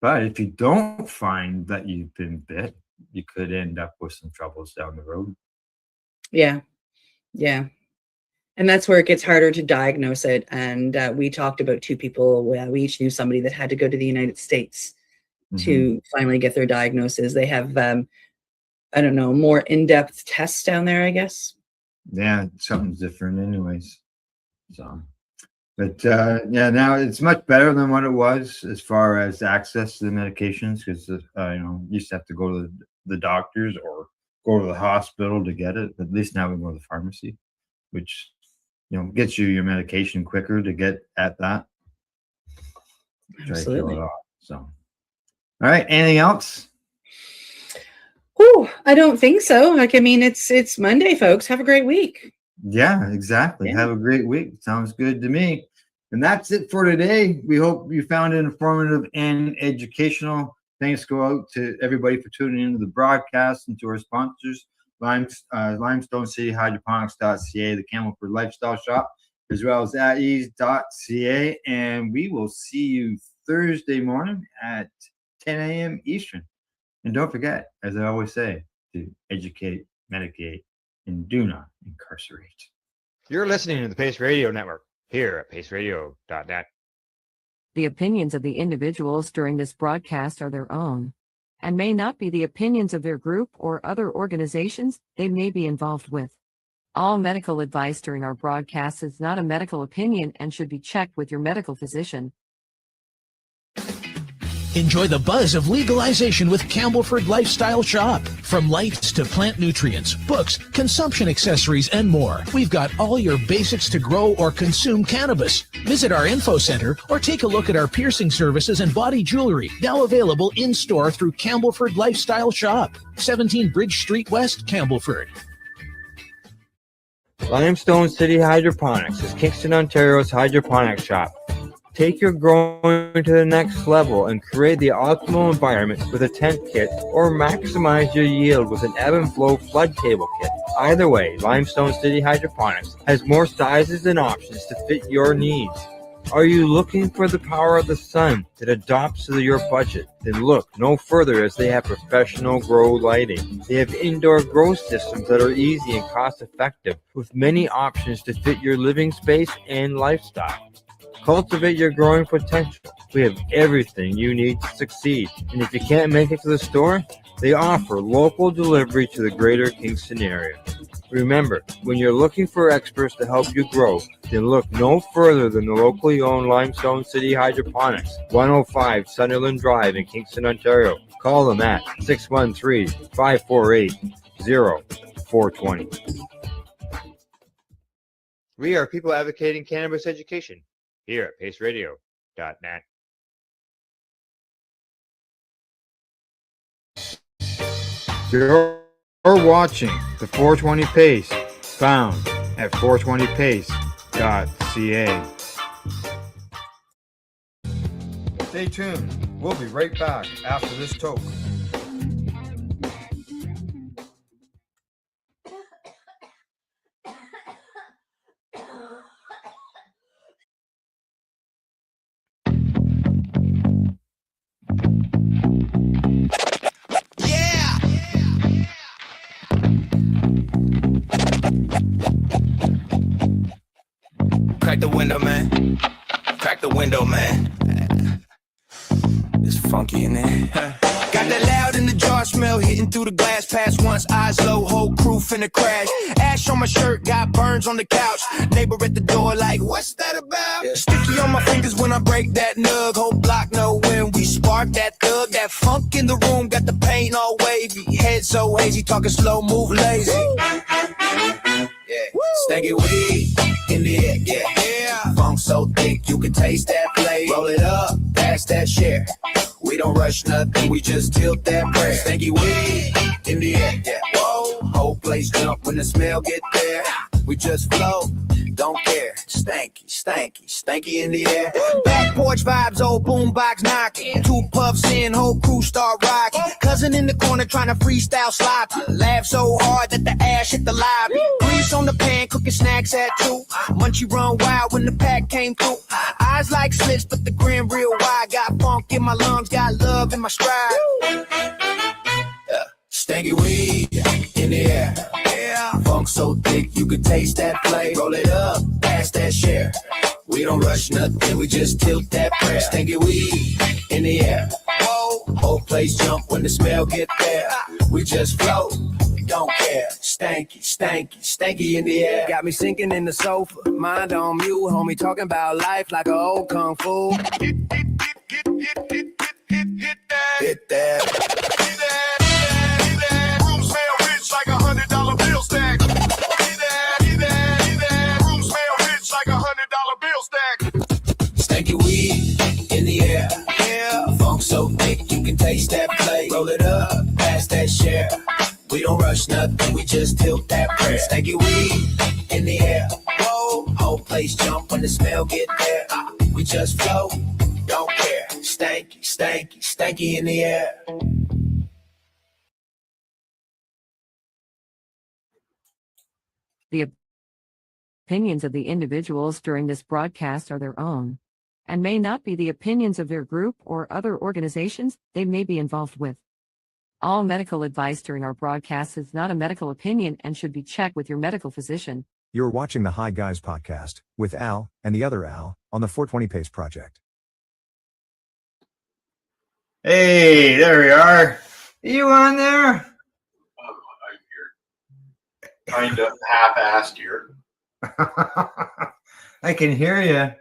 But if you don't find that you've been bit, you could end up with some troubles down the road. Yeah. And that's where it gets harder to diagnose it. And we talked about two people. We each knew somebody that had to go to the United States to finally get their diagnosis. They have, more in-depth tests down there, I guess. Yeah, something's different anyways. So, but now it's much better than what it was as far as access to the medications, because you used to have to go to the doctors or go to the hospital to get it. At least now we go to the pharmacy, which gets you your medication quicker to get at that. Absolutely. So, all right. Anything else? I don't think so. Like, I mean, it's Monday, folks. Have a great week. Yeah, exactly. Yeah. Have a great week. Sounds good to me. And that's it for today. We hope you found it informative and educational. Thanks go out to everybody for tuning into the broadcast and to our sponsors, Limestone City Hydroponics.ca, the Campbellford Lifestyle Shop, as well as at ease.ca. And we will see you Thursday morning at 10 a.m. Eastern. And don't forget, as I always say, to educate, medicate, and do not incarcerate. You're listening to the Pace Radio Network here at paceradio.net. The opinions of the individuals during this broadcast are their own and may not be the opinions of their group or other organizations they may be involved with. All medical advice during our broadcast is not a medical opinion and should be checked with your medical physician. Enjoy the buzz of legalization with Campbellford Lifestyle Shop. From lights to plant nutrients, books, consumption accessories, and more, we've got all your basics to grow or consume cannabis. Visit our info center or take a look at our piercing services and body jewelry, now available in-store through Campbellford Lifestyle Shop, 17 Bridge Street West, Campbellford. Limestone City Hydroponics is Kingston, Ontario's hydroponics shop. Take your growing to the next level and create the optimal environment with a tent kit or maximize your yield with an ebb and flow flood table kit. Either way, Limestone City Hydroponics has more sizes and options to fit your needs. Are you looking for the power of the sun that adapts to your budget? Then look no further, as they have professional grow lighting. They have indoor grow systems that are easy and cost effective with many options to fit your living space and lifestyle. Cultivate your growing potential. We have everything you need to succeed. And if you can't make it to the store, they offer local delivery to the greater Kingston area. Remember, when you're looking for experts to help you grow, then look no further than the locally owned Limestone City Hydroponics, 105 Sunderland Drive in Kingston, Ontario. Call them at 613-548-0420. We are people advocating cannabis education here at paceradio.net. You're watching the 420 Pace, found at 420pace.ca. Stay tuned. We'll be right back after this toke. Crack the window, man. Crack the window, man. It's funky in there. Got that loud in the jar smell hitting through the glass. Pass once, eyes low, whole crew finna crash. Ash on my shirt, got burns on the couch. Neighbor at the door like, what's that about? Sticky on my fingers when I break that nug. Whole block know when we spark that thug. That funk in the room, got the paint all wavy. Head so hazy, talking slow, move lazy. Yeah, stanky weed in the air, yeah. Funk so thick, you can taste that flavor. Roll it up, pass that share. We don't rush nothing, we just tilt that prayer. Stanky weed in the air, yeah. Whoa, whole place jump when the smell get there. We just flow, don't care. Stanky, stanky, stanky in the air. Back porch vibes, old boombox knocking. 2 puffs in, whole crew start rocking. Cousin in the corner trying to freestyle sloppy. Laugh so hard that the ash hit the lobby. Grease on the pan, cooking snacks at 2. Munchie run wild when the pack came through. Eyes like slits, but the grin real wide. Got funk in my lungs, got love in my stride. Stanky weed in the air. Yeah. Funk so thick you can taste that flavor. Roll it up, pass that share. We don't rush nothing, we just tilt that prayer. Stanky weed in the air. Whoa, whole place jump when the smell get there. We just float, don't care. Stanky, stanky, stanky in the air. Got me sinking in the sofa, mind on mute. Homie talking about life like an old kung fu. Hit that. Room smell rich like $100 bill stack. Room smell rich like $100 bill stack. Stanky weed in the air. Yeah. Funk so thick you can taste that flavor. Roll it up, pass that share. We don't rush nothing, we just tilt that press. Stanky weed in the air. Whoa, whole place jump when the smell get there. We just flow, don't care. Stanky, stanky, stanky in the air. The opinions of the individuals during this broadcast are their own and may not be the opinions of their group or other organizations they may be involved with. All medical advice during our broadcast is not a medical opinion and should be checked with your medical physician. You're watching the Hi Guys podcast with Al and the other Al on the 420 Pace Project. Hey, there we are. Are you on there? I'm here. Kind of half-assed here. I can hear you.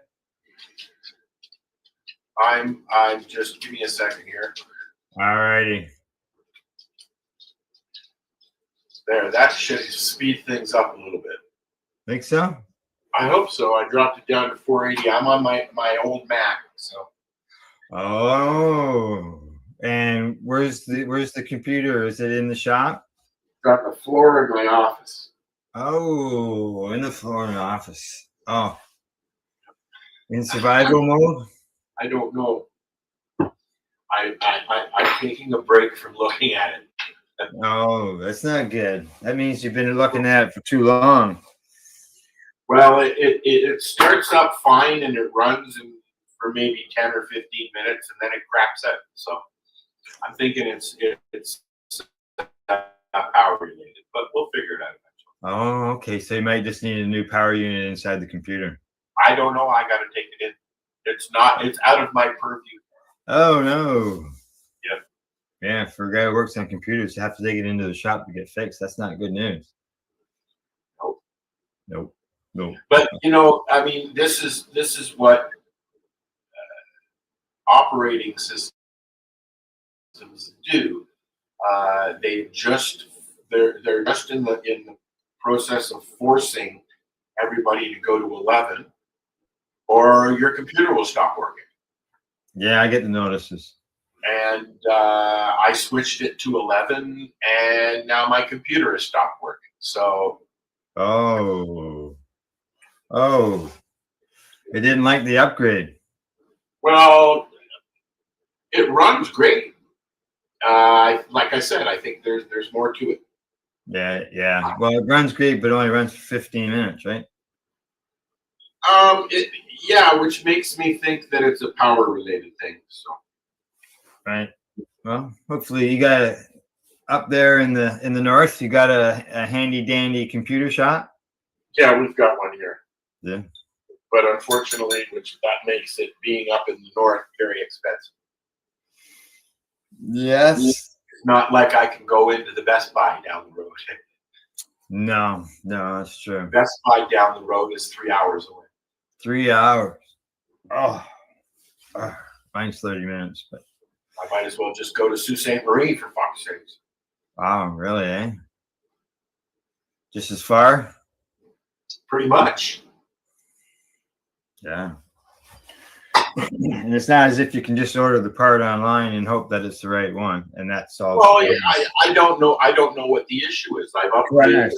I'm just give me a second here. All righty. There, that should speed things up a little bit. Think so? I hope so. I dropped it down to 480. I'm on my old Mac, so. Oh, and where's the computer? Is it in the shop? Got the floor in my office. Oh, in the floor in the office. Oh, in survival mode? I don't know. I'm taking a break from looking at it. Oh, that's not good. That means you've been looking at it for too long. Well, it starts up fine and it runs for maybe 10 or 15 minutes and then it craps out. So I'm thinking it's power related, but we'll figure it out eventually. Oh, okay. So you might just need a new power unit inside the computer. I don't know. I got to take it in. It's out of my purview. Oh, no. Yep. Yeah, for a guy who works on computers, you have to take it into the shop to get fixed. That's not good news. Nope. But I mean, this is what operating systems do. They're just in the process of forcing everybody to go to 11, or your computer will stop working. Yeah, I get the notices. And I switched it to 11, and now my computer has stopped working. So. Oh, it didn't like the upgrade. Well, it runs great. Like I said, I think there's more to it. Yeah. Well, it runs great, but only runs for 15 minutes, right? Which makes me think that it's a power related thing. So. Right. Well, hopefully you got it up there in the north. You got a handy dandy computer shop. Yeah, we've got one here. Yeah. But unfortunately, that makes it being up in the north very expensive. Yes. It's not like I can go into the Best Buy down the road. No, that's true. Best Buy down the road is 3 hours away. 3 hours. Oh, mine's 30 minutes, but I might as well just go to Sault Ste. Marie for fuck's sakes. Wow, really, eh? Just as far? Pretty much. Yeah. And it's not as if you can just order the part online and hope that it's the right one, and that's all. Well, yeah, I don't know. I don't know what the issue is. I've upgraded.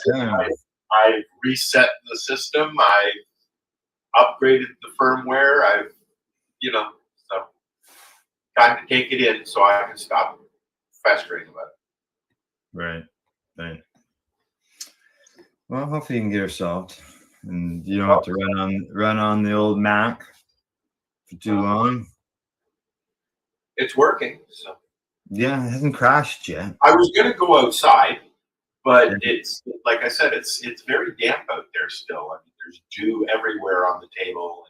I've reset the system. I've upgraded the firmware. So time to take it in so I can stop festering about it. Right. Well, hopefully you can get her solved, and you don't have to run on the old Mac for too long. It's working. So yeah, it hasn't crashed yet. I was going to go outside, but it's like I said, it's very damp out there still. I mean, there's dew everywhere on the table.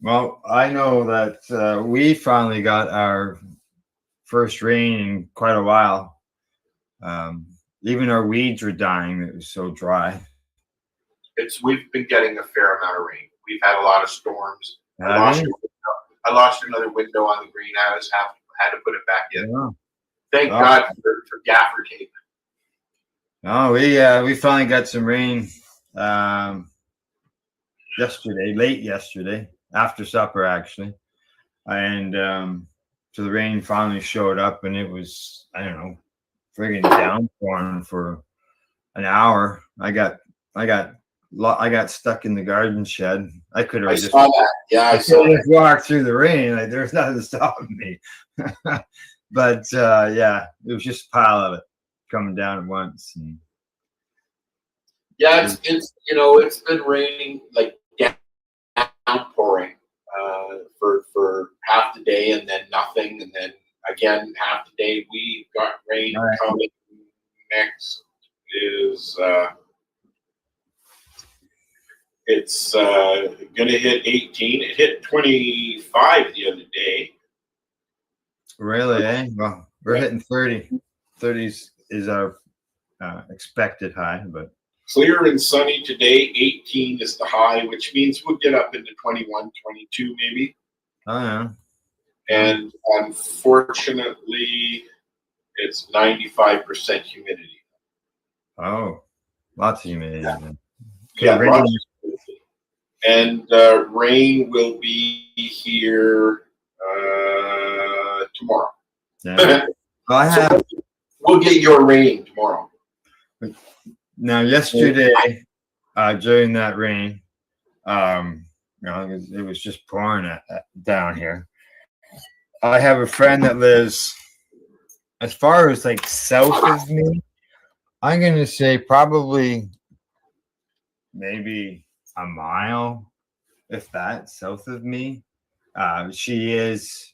Well, I know that we finally got our first rain in quite a while. Even our weeds were dying. It was so dry. We've been getting a fair amount of rain. We've had a lot of storms. I lost another window on the greenhouse. Had to put it back in. Yeah. Thank God for gaffer tape. Oh, we finally got some rain late yesterday, after supper actually, and so the rain finally showed up, and it was, I don't know, friggin' downpouring for an hour. I got stuck in the garden shed. I could have I just saw that. Yeah, I saw that. walked through the rain. Like, there's nothing stopping me. But yeah, it was just a pile of it coming down at once. And Yeah, it's been raining, like downpouring for half the day, and then nothing, and then again half the day. We got rain coming. Next is it's gonna hit 18. It hit 25 the other day. really, eh? Well, we're hitting 30. 30s is our expected high, but Clear and sunny today. 18 is the high, which means we'll get up into 21, 22 maybe. oh yeah. And unfortunately, it's 95% humidity. Oh, lots of humidity. Yeah. Okay, Yeah, rain. lots of humidity. And rain will be here tomorrow. Yeah. Well, I have. We'll get your rain tomorrow. Now, yesterday, during that rain, it was just pouring down here. I have a friend that lives as far as like south of me. I'm going to say probably maybe a mile, if that, south of me. She is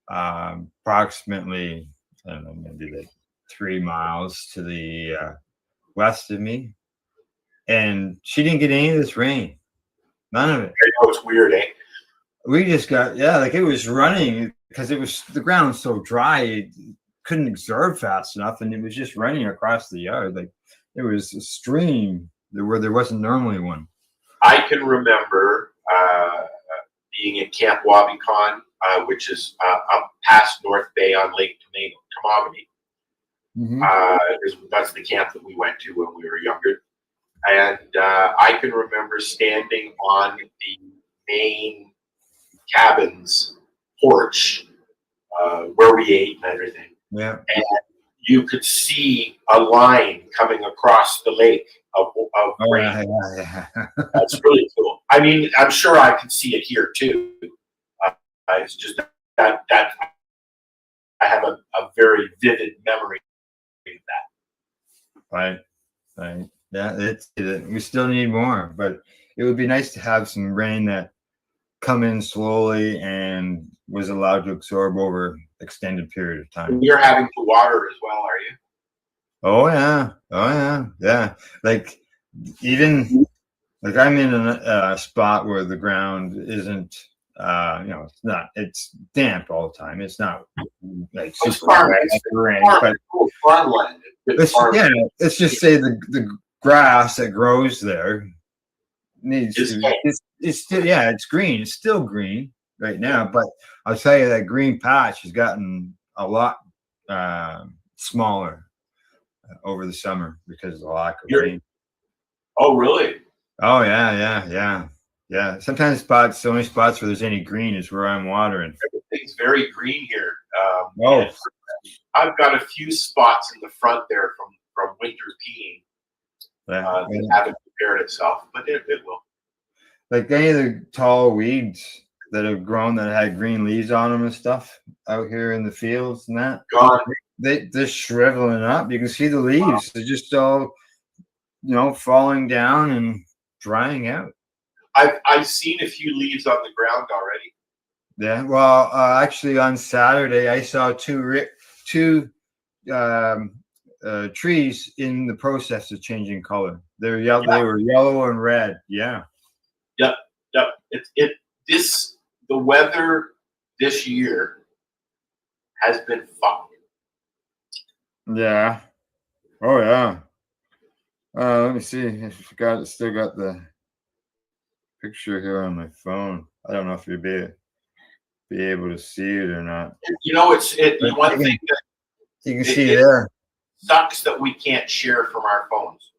approximately, I don't know, maybe like 3 miles to the west of me, and she didn't get any of this rain. None of it. I know it's weird, eh? We just got, like it was running because the ground was so dry, it couldn't absorb fast enough, and it was just running across the yard. Like it was a stream where there wasn't normally one. I can remember being at Camp Wabican, which is up past North Bay on Lake Tomogamy. That's the camp that we went to when we were younger. And I can remember standing on the main cabin's porch where we ate and everything. Yeah. And you could see a line coming across the lake of rain. Yeah. That's really cool. I mean, I'm sure I can see it here too. It's just that I have a very vivid memory of that. Right. Yeah, we still need more, but it would be nice to have some rain that come in slowly and was allowed to absorb over extended period of time. You're having to water as well, are you? Oh yeah. Like even like I'm in a spot where the ground isn't, it's damp all the time. It's not like super rain, but farmland. Let's just say the grass that grows there needs it's green. It's still green right now, but I'll tell you that green patch has gotten a lot smaller over the summer because of the lack of rain. Oh, really? Oh yeah. Sometimes the only spots where there's any green is where I'm watering. Everything's very green here. I've got a few spots in the front there from winter peeing. That haven't prepared itself, but it will. Like any of the tall weeds that have grown that had green leaves on them and stuff out here in the fields and that. Gone. They're shriveling up. You can see the leaves. Wow. They're just all, falling down and drying out. I've seen a few leaves on the ground already. Yeah. Well, actually on Saturday I saw two trees in the process of changing color. They're yellow. Yeah. They were yellow and red. Yeah. Yep. The weather this year has been fucked. Yeah. Oh yeah. Let me see. I forgot. Still got the picture here on my phone. I don't know if you'll be able to see it or not. One thing that you can see there. Sucks that we can't share from our phones.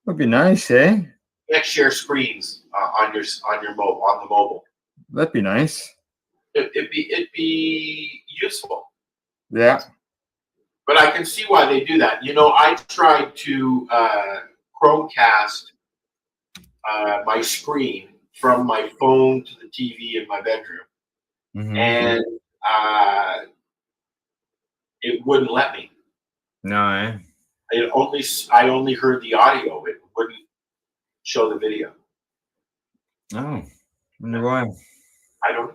Would be nice, eh? You can't share screens on the mobile. That'd be nice. It'd be useful. Yeah. But I can see why they do that. You know, I tried to Chromecast my screen from my phone to the TV in my bedroom, and it wouldn't let me. No, eh? I only heard the audio. It wouldn't show the video. Oh, wonder why. I don't.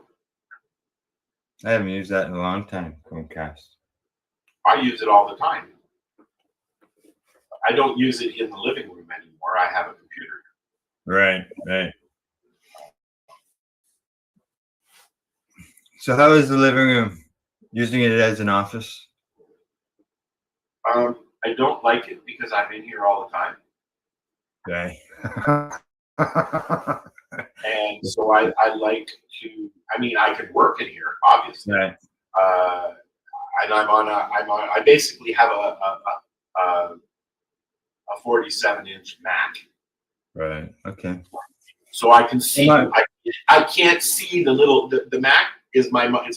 I haven't used that in a long time. Chromecast. I use it all the time. I don't use it in the living room anymore. I have a computer. Right, right. So how is the living room? Using it as an office? I don't like it because I'm in here all the time. Okay. And so I like to, I mean, I can work in here, obviously. Right. And I basically have a 47-inch Mac. Right. Okay. So I can see, I can't see the Mac is it's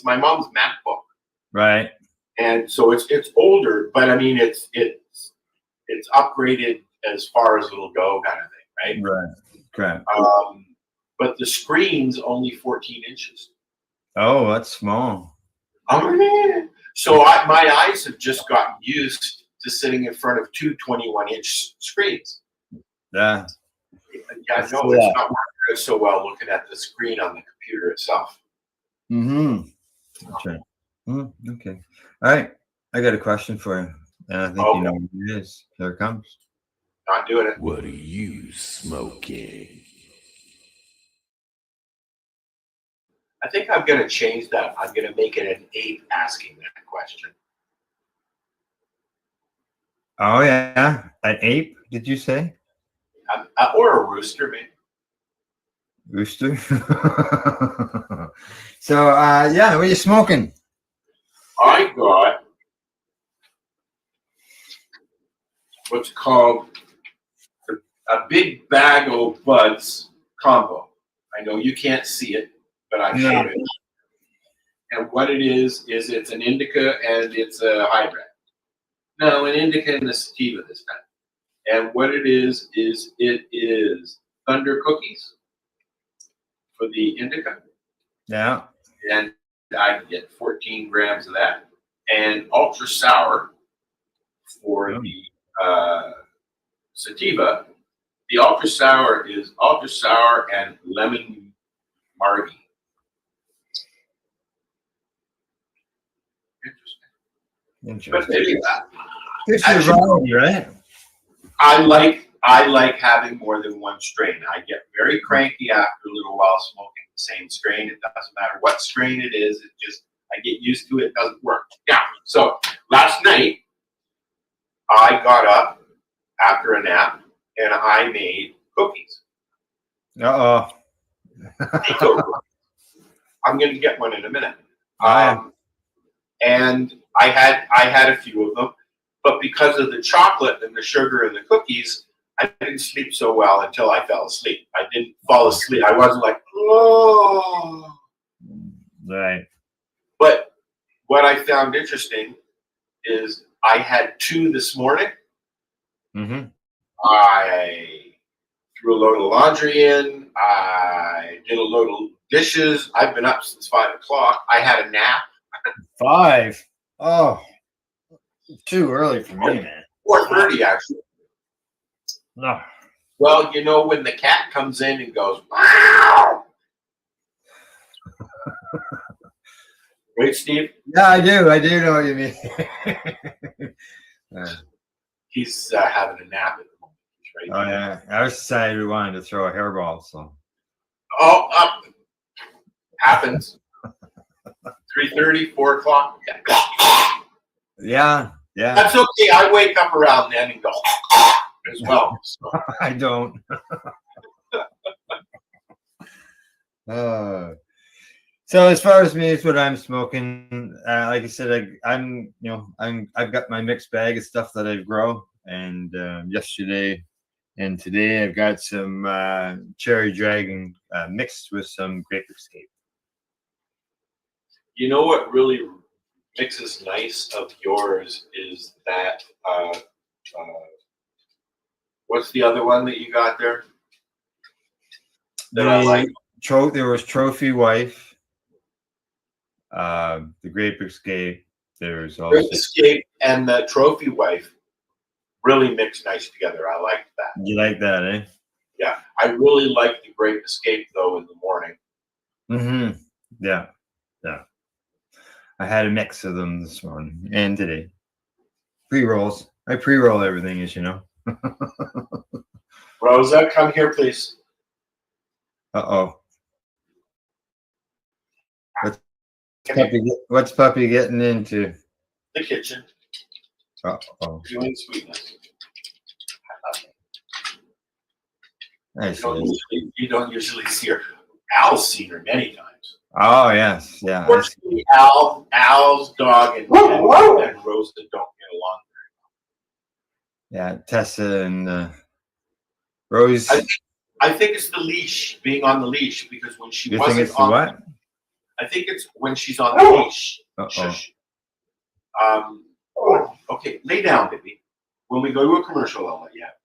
my mom's MacBook. Right. And so it's older, but I mean, it's upgraded as far as it'll go kind of thing. Right. Right. Okay. But the screen's only 14 inches. Oh, that's small. So my eyes have just gotten used to sitting in front of two 21-inch screens. Yeah. Yeah, no, it's not working so well looking at the screen on the computer itself. Mm-hmm. Okay. Okay. All right. I got a question for you. And I think you know what it is. Here it comes. Not doing it. What are you smoking? I think I'm going to change that. I'm going to make it an ape asking that question. Oh, yeah. An ape, did you say? Or a rooster, maybe. Rooster? So, yeah, what are you smoking? I got what's called a big bag of buds combo. I know you can't see it, but I showed it. And what it is it's an indica and it's a hybrid. No, an indica and a sativa this time. And what it is it is Thunder cookies for the indica. Yeah. And I can get 14 grams of that. And ultra sour for the sativa. The ultra sour is ultra sour and lemon margie. Interesting. But maybe right? I like having more than one strain. I get very cranky after a little while smoking the same strain. It doesn't matter what strain it is. It just I get used to it. It doesn't work. Yeah. So last night I got up after a nap and I made cookies. Uh-oh. I'm going to get one in a minute. And I had a few of them, but because of the chocolate and the sugar and the cookies, I didn't sleep so well until I fell asleep. I didn't fall asleep. I wasn't like, oh. Right. But what I found interesting is I had 2 this morning. Mm-hmm. I threw a load of laundry in. I did a load of dishes. I've been up since 5 o'clock. I had a nap. 5. Oh, too early for me, man. 4:30 actually. No. Well, you know when the cat comes in and goes, wow. Right, Steve? Yeah, I do. I do know what you mean. He's having a nap at the moment. Right? Oh yeah, I was decided we wanted to throw a hairball. So. Oh, happens. 3:30, 4 o'clock. Yeah. That's okay. I wake up around then and go as well. So. I don't. So as far as me, it's what I'm smoking. Like I said, I've got my mixed bag of stuff that I grow, and yesterday and today I've got some cherry dragon mixed with some grape escape. You know what really mixes nice of yours is that what's the other one that you got there? That I like. There was Trophy Wife, the Grape Escape. There's also Grape Escape and the Trophy Wife really mix nice together. I like that. You like that, eh? Yeah, I really like the Grape Escape though in the morning. Mm-hmm. Yeah, yeah. I had a mix of them this morning and today. Pre-rolls. I pre-roll everything, as you know. Rosa, come here, please. Uh-oh. What's Puppy getting into? The kitchen. Uh-oh. Doing sweetness. Nice. You don't usually see her. Al's seen her many times. Oh, yes. Yeah. Unfortunately, Al's dog and Rosa don't get along. Yeah, Tessa and Rose. I think it's the leash, being on the leash, because when she You wasn't think it's the on what? I think it's when she's on the leash. Shush. Okay, lay down, baby. When we go to a commercial, I'll let you have it.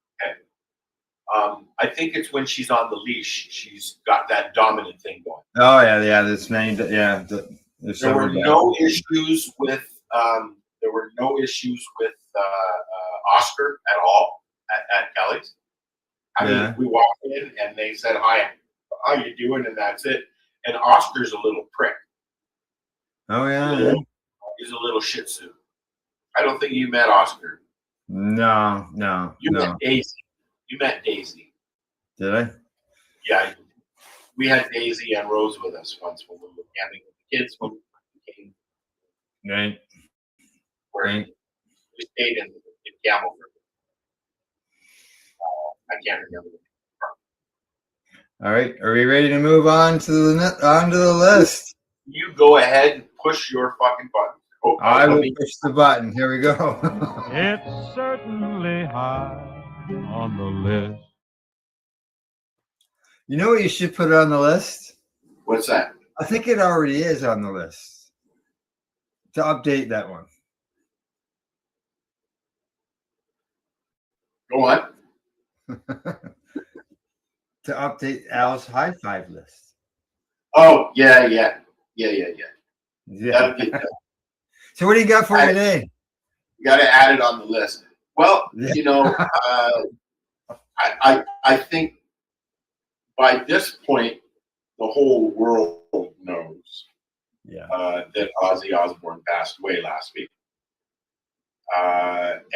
Okay. I think it's when she's on the leash, she's got that dominant thing going. Oh yeah, yeah. There's many. Yeah, there were no issues with Oscar at all at Kelly's. I mean, we walked in and they said, "Hi, how you doing?" and that's it. And Oscar's a little prick. Oh yeah. He's a little Shih Tzu. I don't think you met Oscar. No. You met Daisy. You met Daisy. Did I? Yeah. We had Daisy and Rose with us once when we were camping with the kids when we came. Right. We stayed in Camelford. I can't remember. All right. Are we ready to move on to the list? You go ahead and push your fucking button. Oh, I will push the button. Here we go. It's certainly high on the list. You know what you should put on the list? What's that? I think it already is on the list. To update that one. Go on. To update Al's high five list. Oh, yeah. So what do you got for today? You got to add it on the list. Well, you know, I think by this point, the whole world knows that Ozzy Osbourne passed away last week.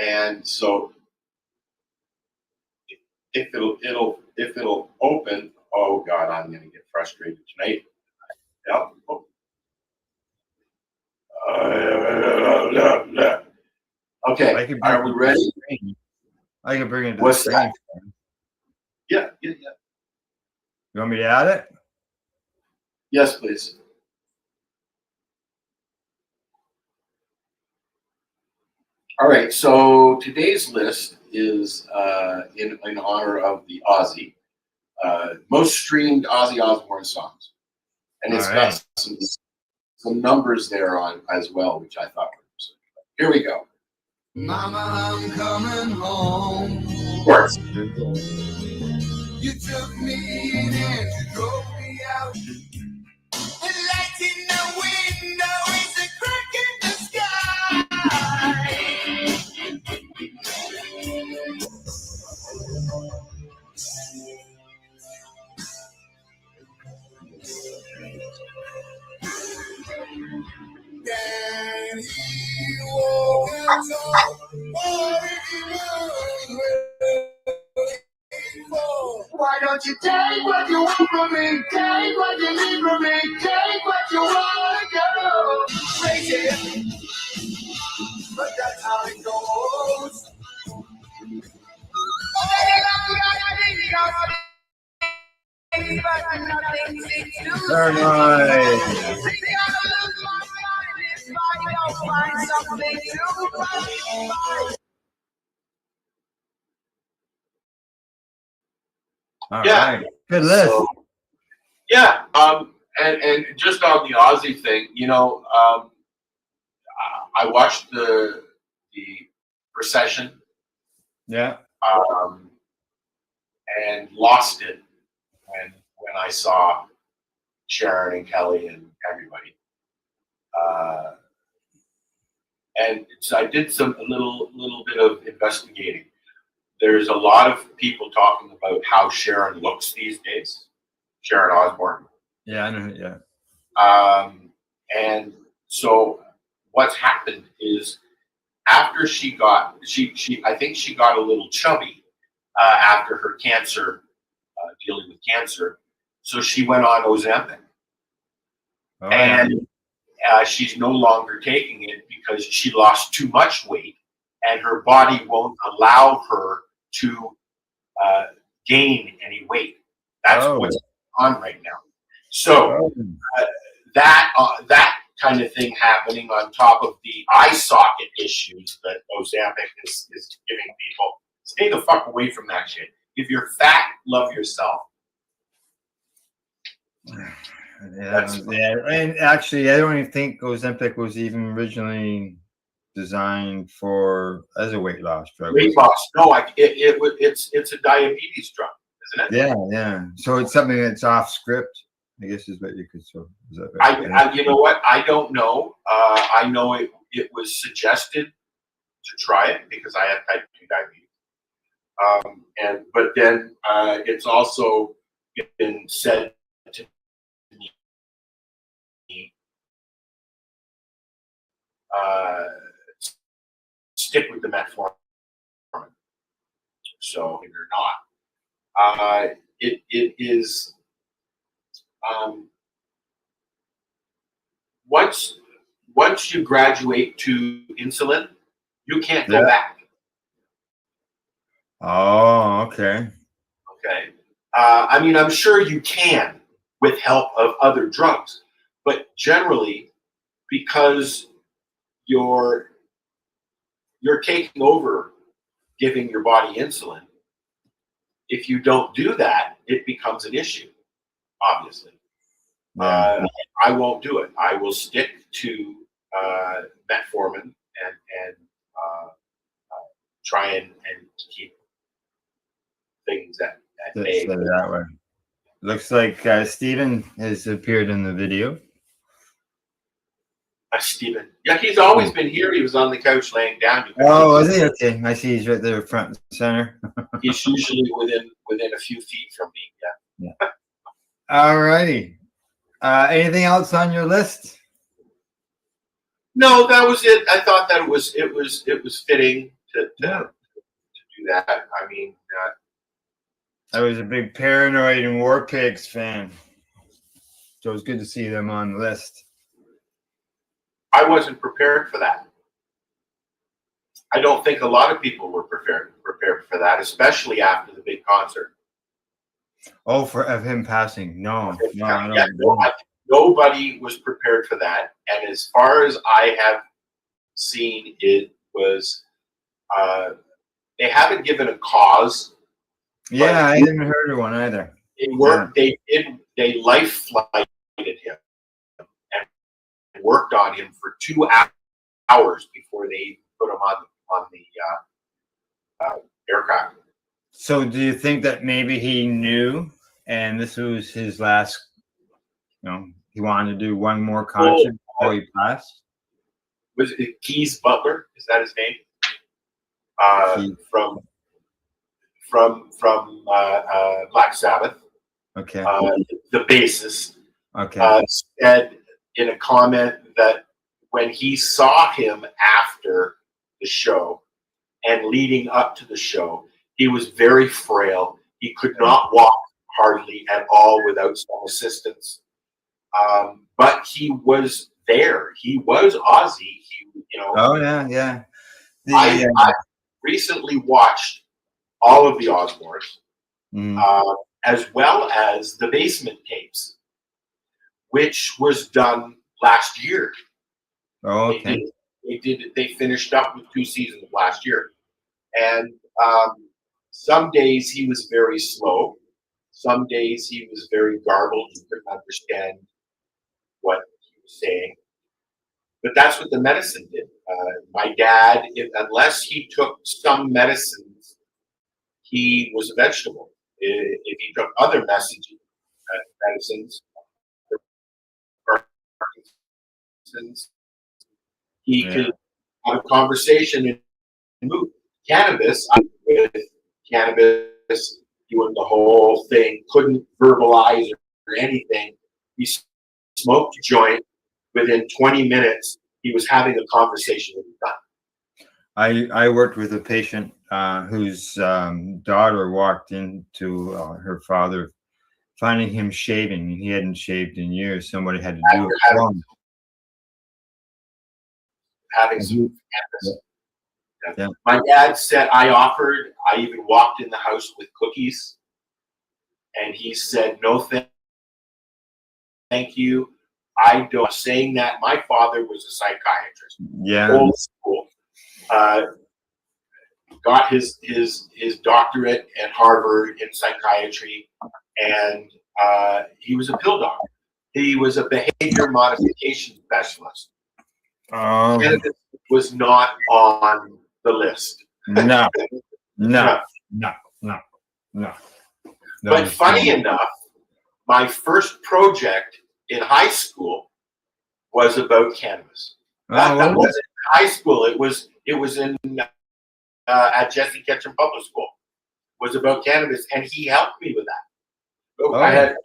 And so if it'll open, oh God, I'm going to get frustrated tonight. Yep. Okay, are we ready? I can bring it to What's the that? screen. Yeah. You want me to add it? Yes, please. All right, so today's list is in honor of the Ozzy, most streamed Ozzy Osbourne songs. And it's got some numbers there on as well, which I thought were interesting. Here we go. Mama, I'm coming home. Of course. You took me in and you drove me out. The light in the window is a crack in the sky. Can he walk and talk, or if he runs, why don't you take what you want from me? Take what you need from me. Take what you want to go. Crazy, but that's how it goes. Very nice. All right. Good list. So, and just on the Ozzy thing, you know, I watched the procession. Yeah. And lost it when I saw Sharon and Kelly and everybody. And so I did a little bit of investigating. There's a lot of people talking about how Sharon looks these days, Sharon Osbourne. Yeah, I know. Yeah. And so what's happened is after she I think she got a little chubby after her cancer, dealing with cancer. So she went on Ozempic. Oh, And she's no longer taking it because she lost too much weight and her body won't allow her to gain any weight. That's what's on right now. So that kind of thing happening on top of the eye socket issues that Ozempic is giving people. Stay the fuck away from that shit. If you're fat, love yourself. Yeah, and actually, I don't even think Ozempic was even originally designed as a weight loss drug. Weight loss? No, it's a diabetes drug, isn't it? Yeah, yeah. So it's something that's off script, I guess, is what you could. So is that right? You know what? I don't know. I know it was suggested to try it because I have type 2 diabetes. But then it's also been said to me stick with the metformin. So if you're not, it is once you graduate to insulin, you can't go back. Oh, okay. Okay. I mean, I'm sure you can with help of other drugs, but generally, because you're taking over giving your body insulin, if you don't do that, it becomes an issue, obviously. I won't do it. I will stick to metformin and try and keep things at bay. That way. Looks like Stephen has appeared in the video. Stephen. Yeah, he's always been here. He was on the couch laying down. Oh, is he? Okay. I see he's right there front and center. He's usually within a few feet from me. Yeah. All righty. Anything else on your list? No, that was it. I thought that it was fitting to do that. I mean, I was a big Paranoid and War Pigs fan, so it was good to see them on the list. I wasn't prepared for that. I don't think a lot of people were prepared for that, especially after the big concert. Oh, of him passing? No, nobody was prepared for that. And as far as I have seen, it was they haven't given a cause. Yeah, I haven't heard of one either. They life flighted him and worked on him for 2 hours before they put him on the aircraft. So do you think that maybe he knew and this was his last, he wanted to do one more concert before he passed? Was it Keys Butler? Is that his name? From Black Sabbath. Okay. The bassist. Okay. Said in a comment that when he saw him after the show and leading up to the show, he was very frail. He could not walk hardly at all without some assistance. But he was there. He was Ozzy. Oh yeah. I recently watched all of the Osbournes, as well as the Basement tapes, which was done last year. Oh, okay. They finished up with 2 seasons last year. And some days he was very slow. Some days he was very garbled. You couldn't understand what he was saying. But that's what the medicine did. My dad, unless he took some medicines, he was a vegetable. If he took other medicines, he could have a conversation and move. Cannabis, with cannabis, doing the whole thing, couldn't verbalize or anything. He smoked a joint. Within 20 minutes, he was having a conversation with his son. I worked with a patient whose daughter walked into her father, finding him shaving. He hadn't shaved in years. Somebody had to do it for him. Having some cannabis. Yeah. My dad said, I even walked in the house with cookies, and he said, no, thank you. I don't. Saying that, my father was a psychiatrist. Yeah. Old school. Got his doctorate at Harvard in psychiatry, and he was a pill doctor. He was a behavior modification specialist. Cannabis was not on the list. No. But funny enough, my first project in high school was about cannabis. That wasn't in high school. It was in at Jesse Ketchum Public School. Was about cannabis, and he helped me with that. I had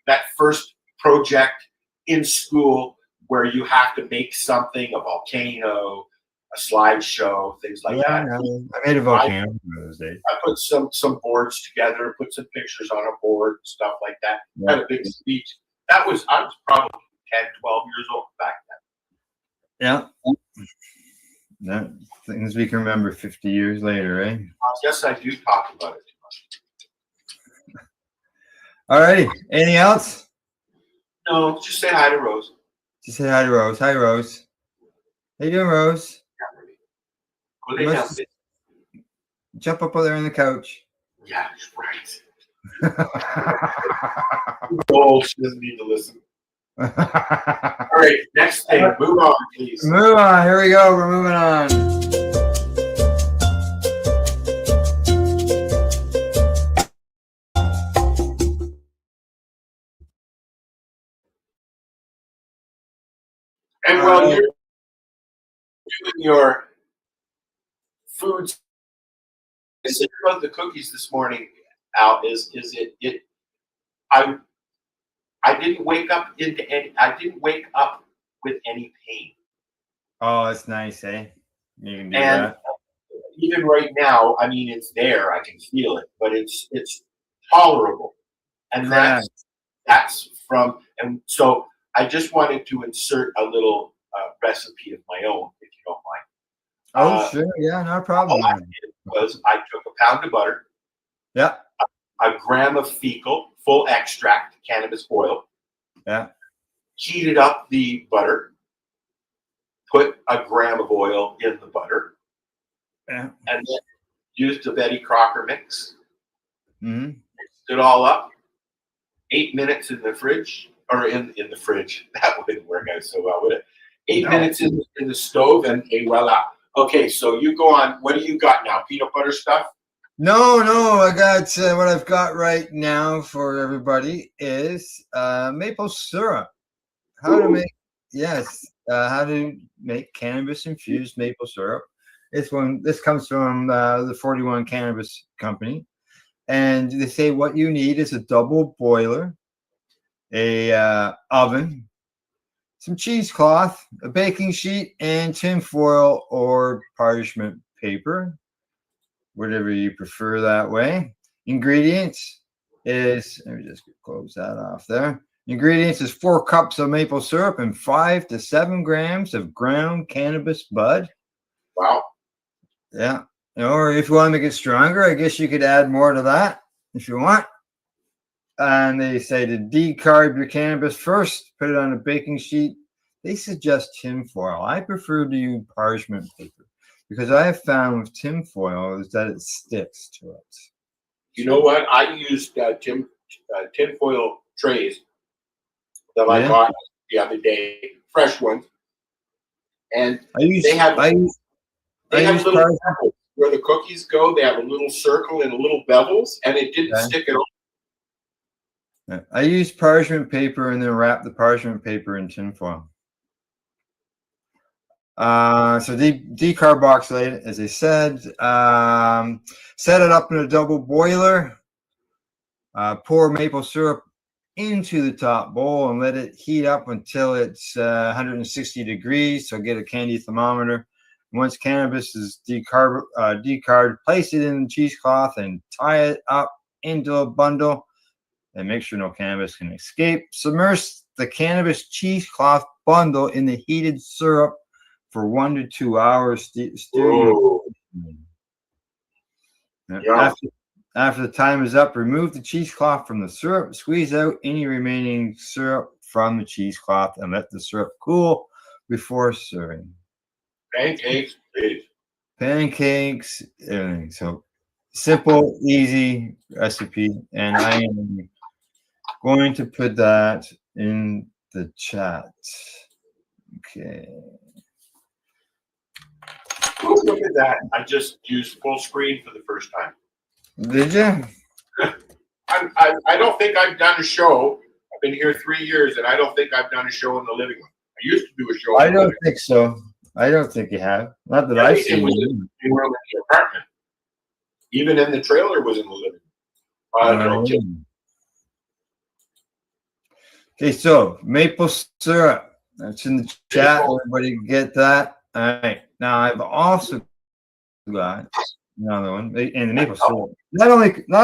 that first project in school where you have to make something, a volcano, a slideshow, things like that. I made a volcano in those days. I put some boards together, put some pictures on a board, stuff like that. Yeah. Had a big speech. I was probably 10, 12 years old back then. Yeah. Things we can remember 50 years later, eh? Yes, I do talk about it too much. All righty. Anything else? No, just say hi to Rose. Just say hi to Rose. Hi, Rose. How you doing, Rose? Go lay down, please. Jump up there on the couch. Yeah, right. Oh, she doesn't need to listen. All right, next thing. Move on, please. Move on. Here we go. We're moving on. And while you're doing your foods, I said about the cookies this morning, Al, I didn't wake up with any pain. Oh, that's nice, eh? You can do And that. even right now, I mean, it's there. I can feel it, but it's tolerable, and that's from. And so I just wanted to insert a little recipe of my own, if you don't mind. Oh, sure. Yeah, no problem. All I did was I took a pound of butter. Yeah. A gram of fecal, full extract cannabis oil. Yeah. Heated up the butter. Put a gram of oil in the butter. Yeah. And then used the Betty Crocker mix. Mm-hmm. Mixed it all up. 8 minutes in the fridge, or in the fridge. That wouldn't work out so well, would it? 8 minutes in the stove, and voila. Okay, so you go on. What do you got now? Peanut butter stuff? No, I got what I've got right now for everybody is maple syrup. How to make cannabis infused maple syrup. This comes from the 41 Cannabis Company, and they say what you need is a double boiler, a oven, some cheesecloth, a baking sheet, and tin foil or parchment paper, whatever you prefer that way. Ingredients is, let me just close that off there. Ingredients is 4 cups of maple syrup and 5 to 7 grams of ground cannabis bud. Wow. Yeah. Or if you want to make it stronger, I guess you could add more to that if you want. And they say to decarb your cannabis first, put it on a baking sheet. They suggest tinfoil. I prefer to use parchment paper because I have found with tinfoil is that it sticks to it. You know what? I used tinfoil trays that I got the other day, fresh ones, and I use they have little parchment. bevels where the cookies go. They have a little circle and little bevels, and it didn't Okay. stick at all. I use parchment paper and then wrap the parchment paper in tinfoil. So decarboxylate it, as I said. Set it up in a double boiler. Pour maple syrup into the top bowl and let it heat up until it's 160 degrees. So get a candy thermometer. Once cannabis is decarbed, place it in the cheesecloth and tie it up into a bundle and make sure no cannabis can escape. Submerge the cannabis cheesecloth bundle in the heated syrup for 1 to 2 hours. After the time is up, remove the cheesecloth from the syrup, squeeze out any remaining syrup from the cheesecloth, and let the syrup cool before serving. Pancakes, please. Pancakes, everything. So simple, easy recipe, and I am going to put that in the chat. Okay. Look at that. I just used full screen for the first time. Did you? I don't think I've done a show. I've been here 3 years, and I don't think I've done a show in the living room. I used to do a show. I don't think so. I don't think you have. Not that I've seen. It was in the room in the apartment. Even in the trailer was in the living room. Okay, so maple syrup. That's in the chat. Everybody get that? All right. Now I've also got another one, and the maple syrup. Not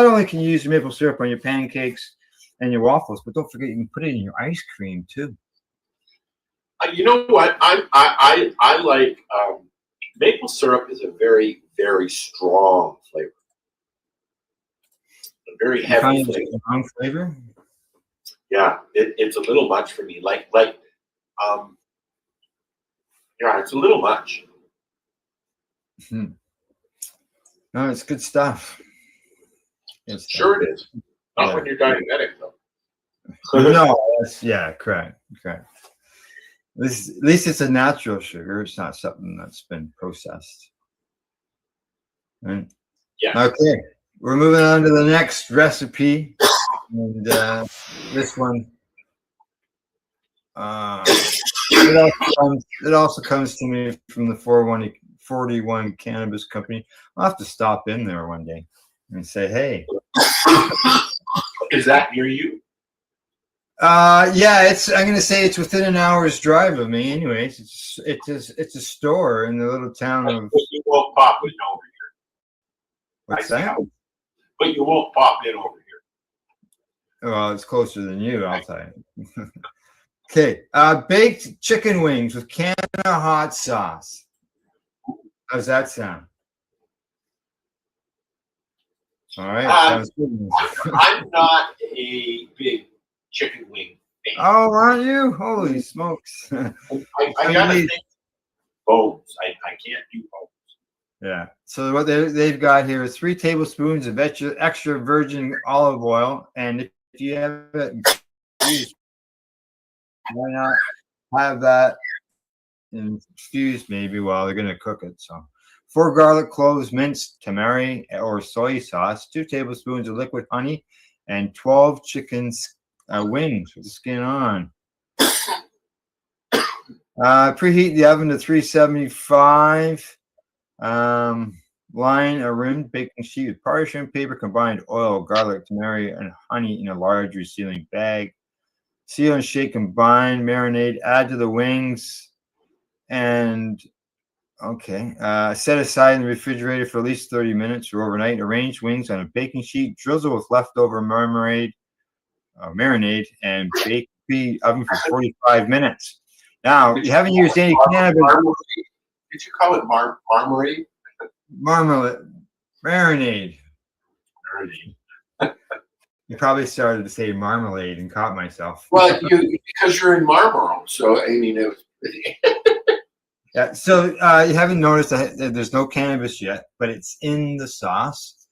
only can you use maple syrup on your pancakes and your waffles, but don't forget you can put it in your ice cream too. You know what? I like maple syrup is a very, very strong flavor. A very heavy flavor. Strong flavor? Yeah, it's a little much for me. Yeah, it's a little much. Hmm. No, it's good stuff. Sure it is. Not when you're diabetic, though. No, yeah, correct. At least it's a natural sugar. It's not something that's been processed. Right? Yeah. Okay, we're moving on to the next recipe, and this one. It also comes to me from the 41 Cannabis Company. I'll have to stop in there one day and say, hey. Is that near you? Yeah, I'm gonna say it's within an hour's drive of me. Anyways, it's a store in the little town of. But you won't pop in over here. What's that? But you won't pop in over here. Well, it's closer than you, I'll tell you. Okay, baked chicken wings with Canada hot sauce. How's that sound? All right. Sounds good. I'm not a big chicken wing fan. Oh, aren't you? Holy smokes. I gotta think bones. I can't do bones. Yeah. So what they've got here is 3 tablespoons of extra virgin olive oil. And if you have it, why not have that infused maybe while they're going to cook it. So 4 garlic cloves minced, tamari or soy sauce, 2 tablespoons of liquid honey, and 12 chicken wings with the skin on. Preheat the oven to 375. Line a rimmed baking sheet with parchment paper, combined oil, garlic, tamari, and honey in a large resealing bag. Seal and shake, combine, marinade, add to the wings, and set aside in the refrigerator for at least 30 minutes or overnight. Arrange wings on a baking sheet, drizzle with leftover marinade, and bake the oven for 45 minutes. Now, you haven't used any cannabis. Did you call it marmalade? Marmalade. Marinade. You probably started to say marmalade and caught myself. Well, because you're in Marlboro, so I mean, it was. Yeah. So you haven't noticed that there's no cannabis yet, but it's in the sauce.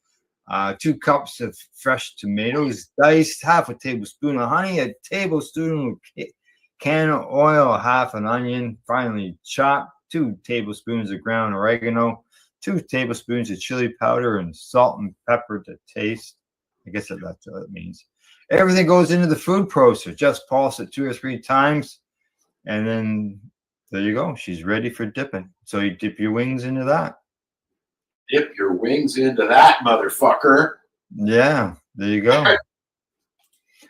2 cups of fresh tomatoes diced, half a tablespoon of honey, a tablespoon of can of oil, half an onion, finely chopped, 2 tablespoons of ground oregano, 2 tablespoons of chili powder, and salt and pepper to taste. I guess that's what it means. Everything goes into the food processor. Just pulse it 2 or 3 times, and then there you go. She's ready for dipping. So you dip your wings into that. Dip your wings into that, motherfucker. Yeah, there you go.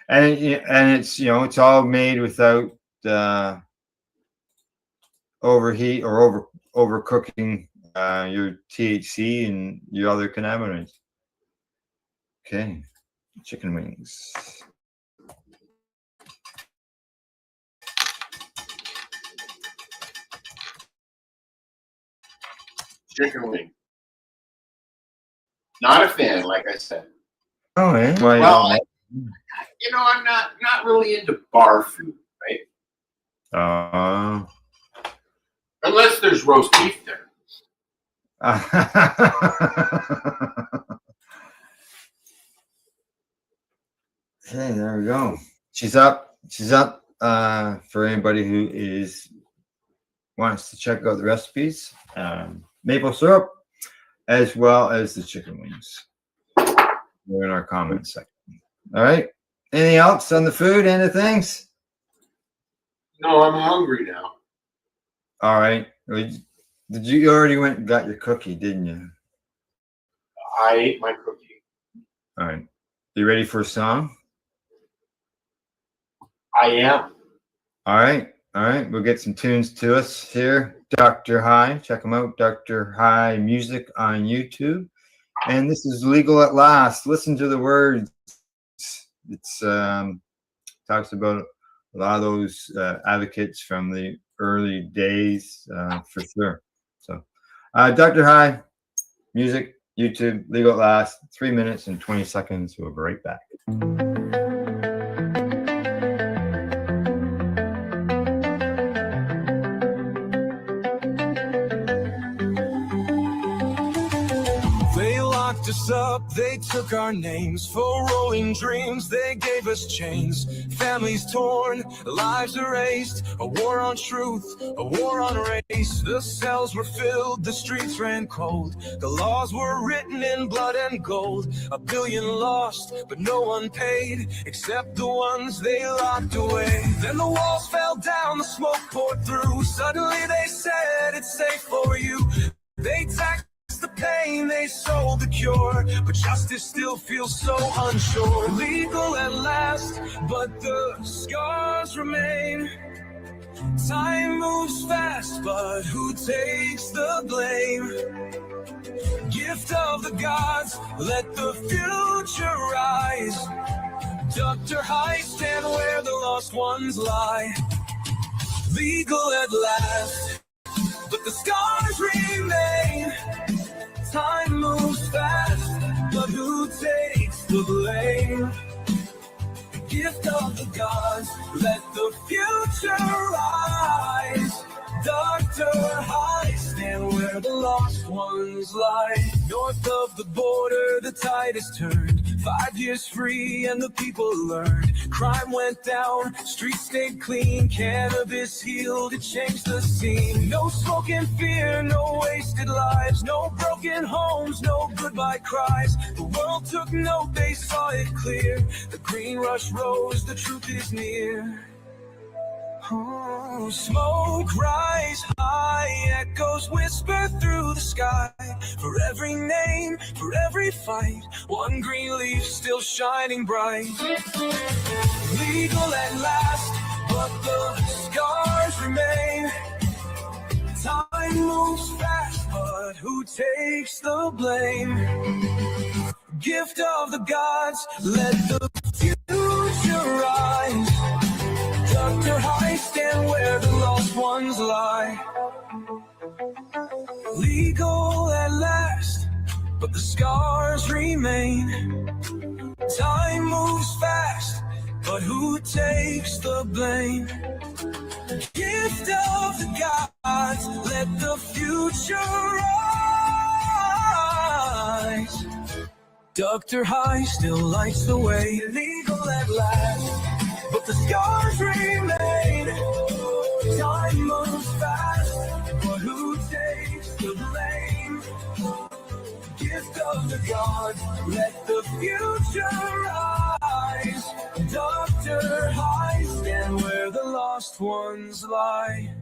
And it's it's all made without overheat or overcooking your THC and your other cannabinoids. Okay, chicken wings. Chicken wing. Not a fan, like I said. Oh, yeah. Well, I'm not really into bar food, right? Unless there's roast beef there. Okay, there we go. She's up. She's up. For anybody who wants to check out the recipes, maple syrup, as well as the chicken wings. They're in our comments section. All right. Anything else on the food end of things? No, I'm hungry now. All right. You already went and got your cookie, didn't you? I ate my cookie. All right. You ready for a song? I am. All right. All right. We'll get some tunes to us here. Dr. High. Check them out. Dr. High Music on YouTube. And this is Legal at Last. Listen to the words. It's talks about a lot of those advocates from the early days, for sure. So, Dr. High Music, YouTube, Legal at Last, 3 minutes and 20 seconds. We'll be right back. Us up, they took our names for rolling dreams. They gave us chains, families torn, lives erased. A war on truth, a war on race. The cells were filled, the streets ran cold. The laws were written in blood and gold. 1 billion lost, but no one paid, except the ones they locked away. Then the walls fell down, the smoke poured through. Suddenly they said it's safe for you. They taxed the pain, they sold the cure, but justice still feels so unsure. Legal at last, but the scars remain. Time moves fast, but who takes the blame? Gift of the gods, let the future rise. Dr. High, stand where the lost ones lie. Legal at last, but the scars remain. Time moves fast, but who takes the blame? Gift of the gods, let the future rise. Dr. High, stand where the lost ones lie. North of the border, the tide is turned. 5 years free and the people learned. Crime went down, streets stayed clean. Cannabis healed, it changed the scene. No smoke and fear, no wasted lives. No broken homes, no goodbye cries. The world took note, they saw it clear. The green rush rose, the truth is near. Oh, smoke rise high, echoes whisper through the sky. For every name, for every fight, one green leaf still shining bright. Legal at last, but the scars remain. Time moves fast, but who takes the blame? Gift of the gods, let the future rise. Dr. High, stand where the lost ones lie. Legal at last, but the scars remain. Time moves fast, but who takes the blame? Gift of the gods, let the future rise. Dr. High still lights the way. Legal at last, but the scars remain. Time moves fast, but who takes the blame? Gift of the gods, let the future rise. Dr. High, stand where the lost ones lie.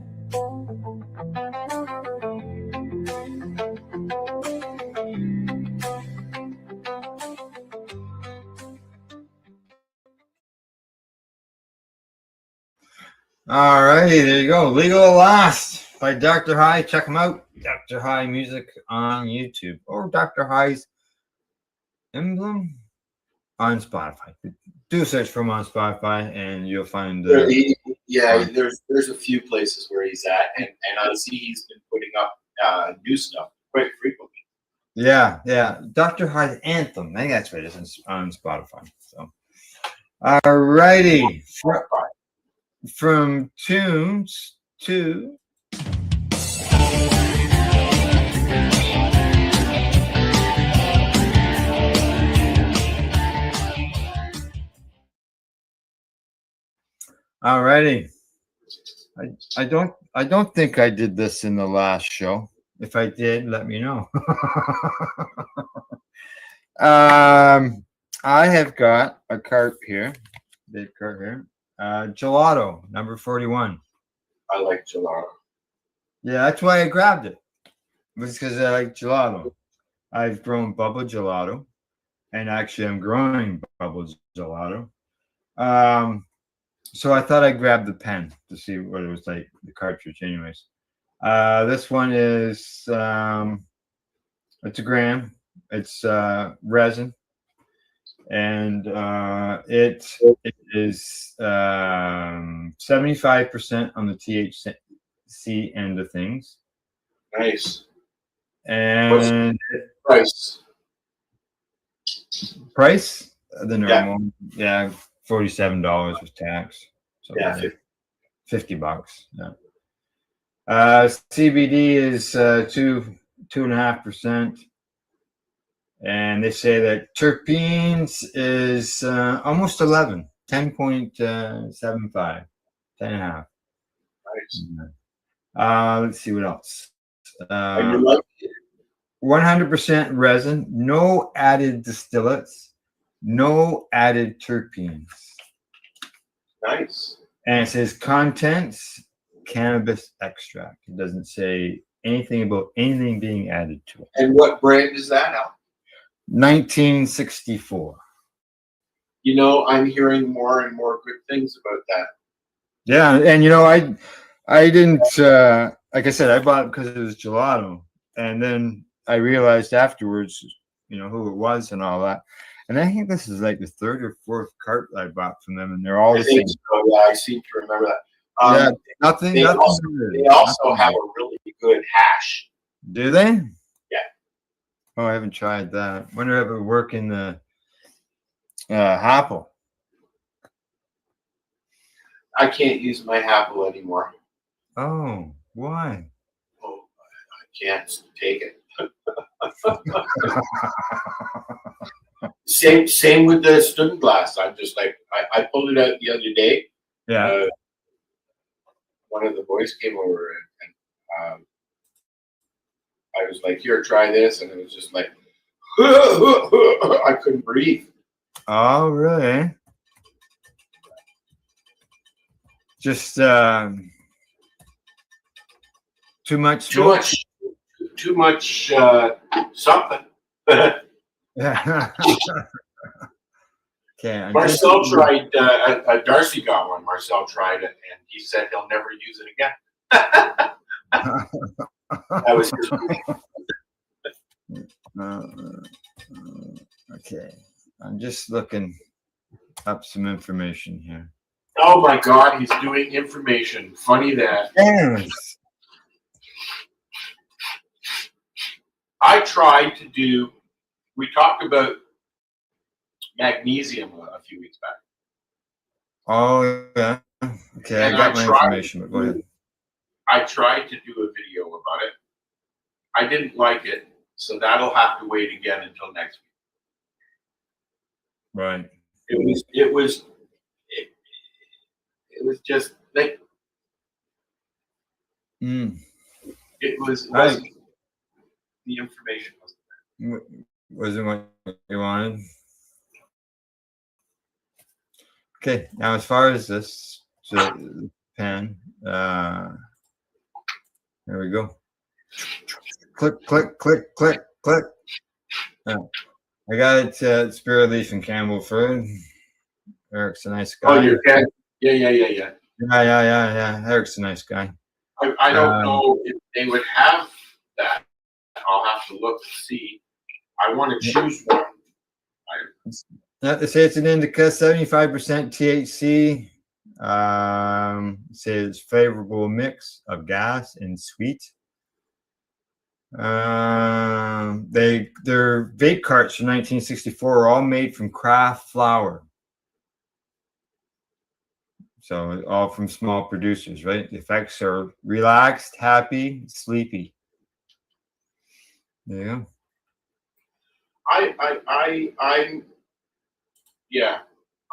All righty, there you go. Legal Lost by Dr. High. Check him out. Dr. High Music on YouTube or Dr. High's emblem on Spotify. Do a search for him on Spotify and you'll find. There's a few places where he's at, and I see he's been putting up new stuff quite frequently. Yeah. Dr. High's Anthem. I think that's what it is on Spotify. So, all righty. From tunes to alrighty. I don't think I did this in the last show. If I did, let me know. I have got a cart here. Big cart here. Gelato, number 41. I like gelato. Yeah, that's why I grabbed it. It was because I like gelato. I've grown bubble gelato, and actually I'm growing bubble gelato. So I thought I'd grab the pen to see what it was like, the cartridge anyways. This one is, it's a gram. It's resin. And it is 75% on the THC end of things. Nice. And price? Price? The normal. Yeah, $47 with tax. So yeah, $50. Yeah. CBD is 2.5%. And they say that terpenes is almost 11, 10.75, 10.5. Nice. Let's see what else. 100% resin, no added distillates, no added terpenes. Nice. And it says contents, cannabis extract. It doesn't say anything about anything being added to it. And what brand is that out? 1964. You know, I'm hearing more and more good things about that. Yeah, and you know, I didn't like I said, I bought it because it was gelato, and then I realized afterwards, you know, who it was and all that. And I think this is like the third or fourth cart I bought from them, and they're all the same. So, yeah, I seem to remember that. Nothing. They also have a really good hash. Do they? Yeah. Oh, I haven't tried that. Wonder if it would work in the Happle. I can't use my Happle anymore. Oh, why? Oh, I can't take it. Same with the student glass. I'm just like, I pulled it out the other day. Yeah. One of the boys came over and I was like, here, try this. And it was just like, I couldn't breathe. Oh, really? Just too much smoke? Too much something. Yeah. Okay. Marcel tried, Darcy got one. Marcel tried it, and he said he'll never use it again. That was his okay. I'm just looking up some information here. Oh my God, he's doing information. Funny that. Yes. I tried to do, we talked about magnesium a few weeks back. Oh, yeah. Okay, I got my information, but go ahead. I tried to do a video about it. I didn't like it, so that'll have to wait again until next week. Right. It was just like Mm. it was. It Right. wasn't, the information wasn't Wasn't what you wanted. Okay, now as far as this pen, there we go. Click, click, click, click, click. I got it to Spirit Leaf and Campbellford. Eric's a nice guy. Oh, you can. Yeah. Yeah. Eric's a nice guy. I don't know if they would have that. I'll have to look to see. I want to choose one. They say it's an indica, 75% THC. Say it's favorable mix of gas and sweet. Their vape carts from 1964 are all made from craft flower. So all from small producers, right? The effects are relaxed, happy, sleepy. There you go.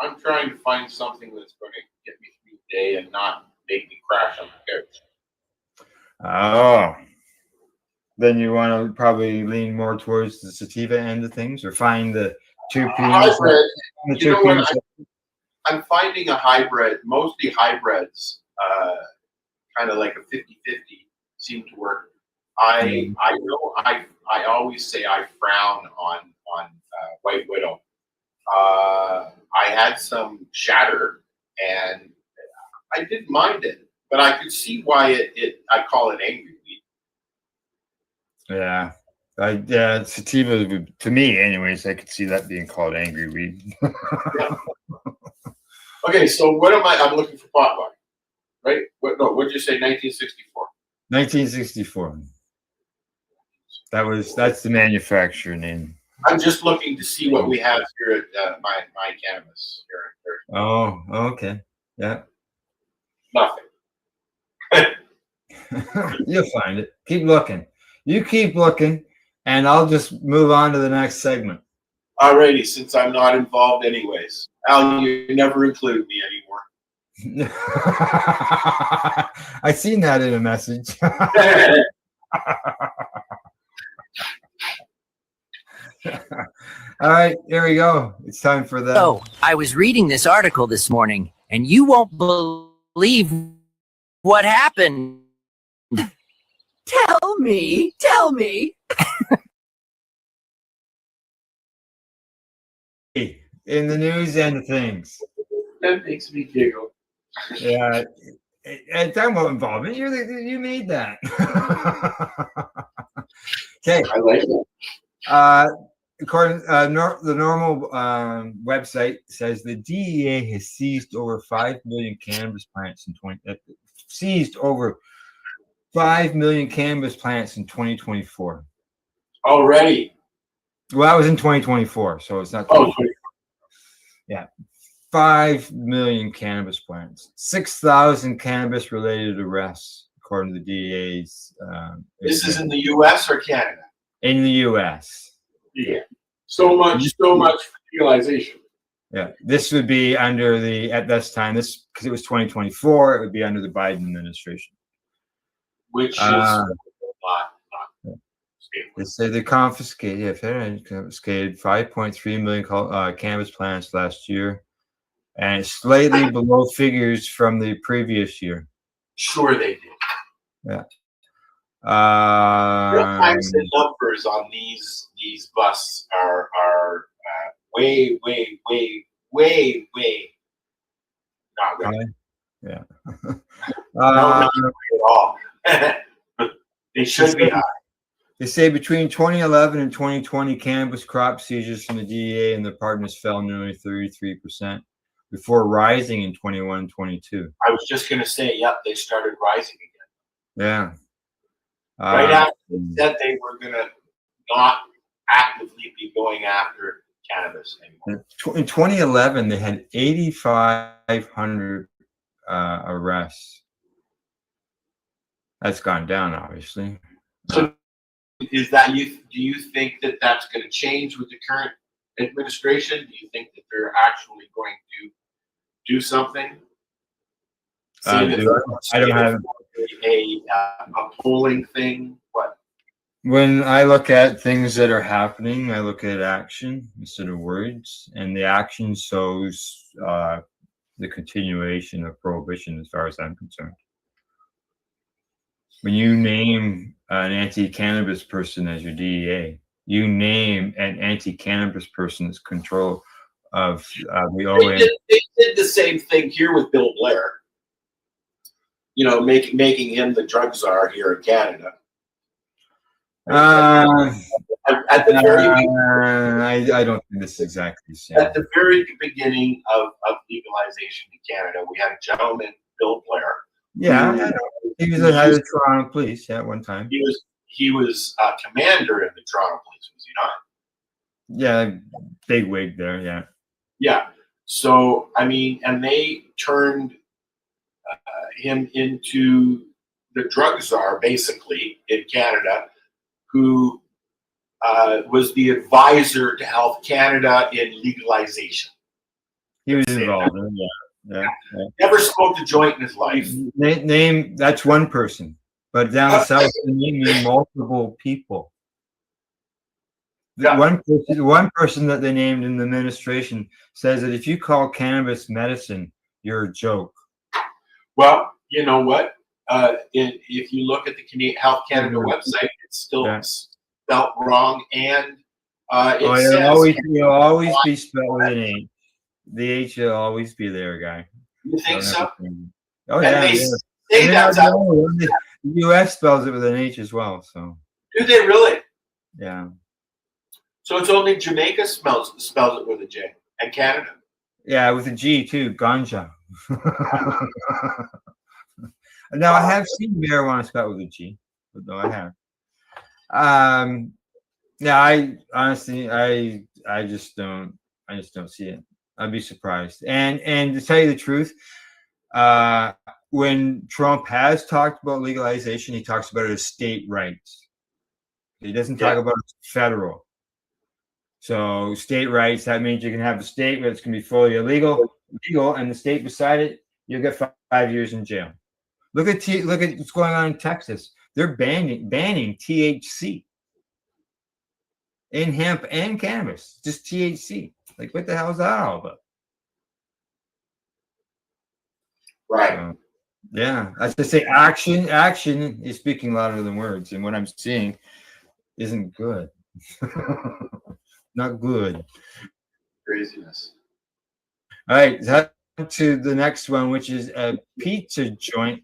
I'm trying to find something that's going to get me through the day and not make me crash on the couch. Oh, then you want to probably lean more towards the sativa end of things, or find the hybrid. You know what? I'm finding a hybrid, mostly hybrids, kind of like a 50-50 seem to work. I know I always say I frown on White Widow. I had some shatter and I didn't mind it, but I could see why I call it angry weed. Yeah. Sativa, to me anyways, I could see that being called angry weed. Yeah. Okay, so what am I'm looking for pot line, right? What did you say, 1964? 1964. That's the manufacturer name. I'm just looking to see what we have here at my cannabis here. Oh, okay. Yeah. Nothing. You'll find it. Keep looking. You keep looking, and I'll just move on to the next segment. Alrighty, since I'm not involved anyways. Al, you never include me anymore. I seen that in a message. All right, here we go. It's time for that. So, I was reading this article this morning, and you won't believe what happened. Tell me. In the news end of things. That makes me giggle. Yeah. And talking about involvement, you made that. Okay. I like it. According the normal website says the DEA has seized over 5 million cannabis plants in 2024. Already. Well, that was in 2024, so it's not. Yeah, 5 million cannabis plants, 6,000 cannabis-related arrests, according to the DEA's. This is in the U.S. or Canada? In the U.S. Yeah. So much legalization. Yeah, this would be under at this time, because it was 2024, it would be under the Biden administration. Which is not. They say they confiscated 5.3 million cannabis plants last year, and it's slightly below figures from the previous year. Sure, they did. Yeah. Sometimes the numbers on these busts are way not right. Yeah. Not at all. They should be high. They say between 2011 and 2020, cannabis crop seizures from the DEA and their partners fell nearly 33%, before rising in 21 and 22. I was just going to say, yep, they started rising again. Yeah. Right after they said they were going to not actively be going after cannabis anymore. In 2011, they had 8,500 arrests. That's gone down, obviously. So is that do you think that that's going to change with the current administration? Do you think that they're actually going to do something? Seeing if I don't have. a polling thing. What? When I look at things that are happening, I look at action instead of words, and the action shows the continuation of prohibition as far as I'm concerned. When you name an anti-cannabis person as your DEA, you name an anti-cannabis person as control of the OA. They did the same thing here with Bill Blair. You know, making him the drug czar here in Canada. At the very I don't think this is exactly the same. At the very beginning of legalization in Canada, we had a gentleman, Bill Blair. Yeah, he was the head of the Toronto Police at one time. He was commander in the Toronto Police, was he not? Yeah, big wig there. Yeah. Yeah. So I mean, and they turned him into the drug czar, basically, in Canada, who was the advisor to Health Canada in legalization. He was involved. Yeah. Never smoked a joint in his life. Name that's one person, but down south, naming multiple people. One person that they named in the administration says that if you call cannabis medicine, you're a joke. Well, you know what? If you look at the Health Canada website, it's still spelled wrong, and it'll always be spelled with an H. The H will always be there, guy. You think so? Oh yeah. And they say that's the U.S. spells it with an H as well. So. Do they really? Yeah. So it's only Jamaica spells it with a J, and Canada. Yeah, with a G too, ganja. Now I have seen marijuana spelled with a G, but no, I have. Yeah, I honestly, I just don't see it. I'd be surprised. And to tell you the truth, when Trump has talked about legalization, he talks about it as state rights. He doesn't talk about it as federal. So state rights, that means you can have a state where it's going to be fully legal, and the state beside it, you'll get 5 years in jail. Look at what's going on in Texas. They're banning THC in hemp and cannabis, just THC. Like, what the hell is that all about? Right. Yeah, as I say, action is speaking louder than words, and what I'm seeing isn't good. Not good. Craziness. All right, that to the next one, which is a pizza joint.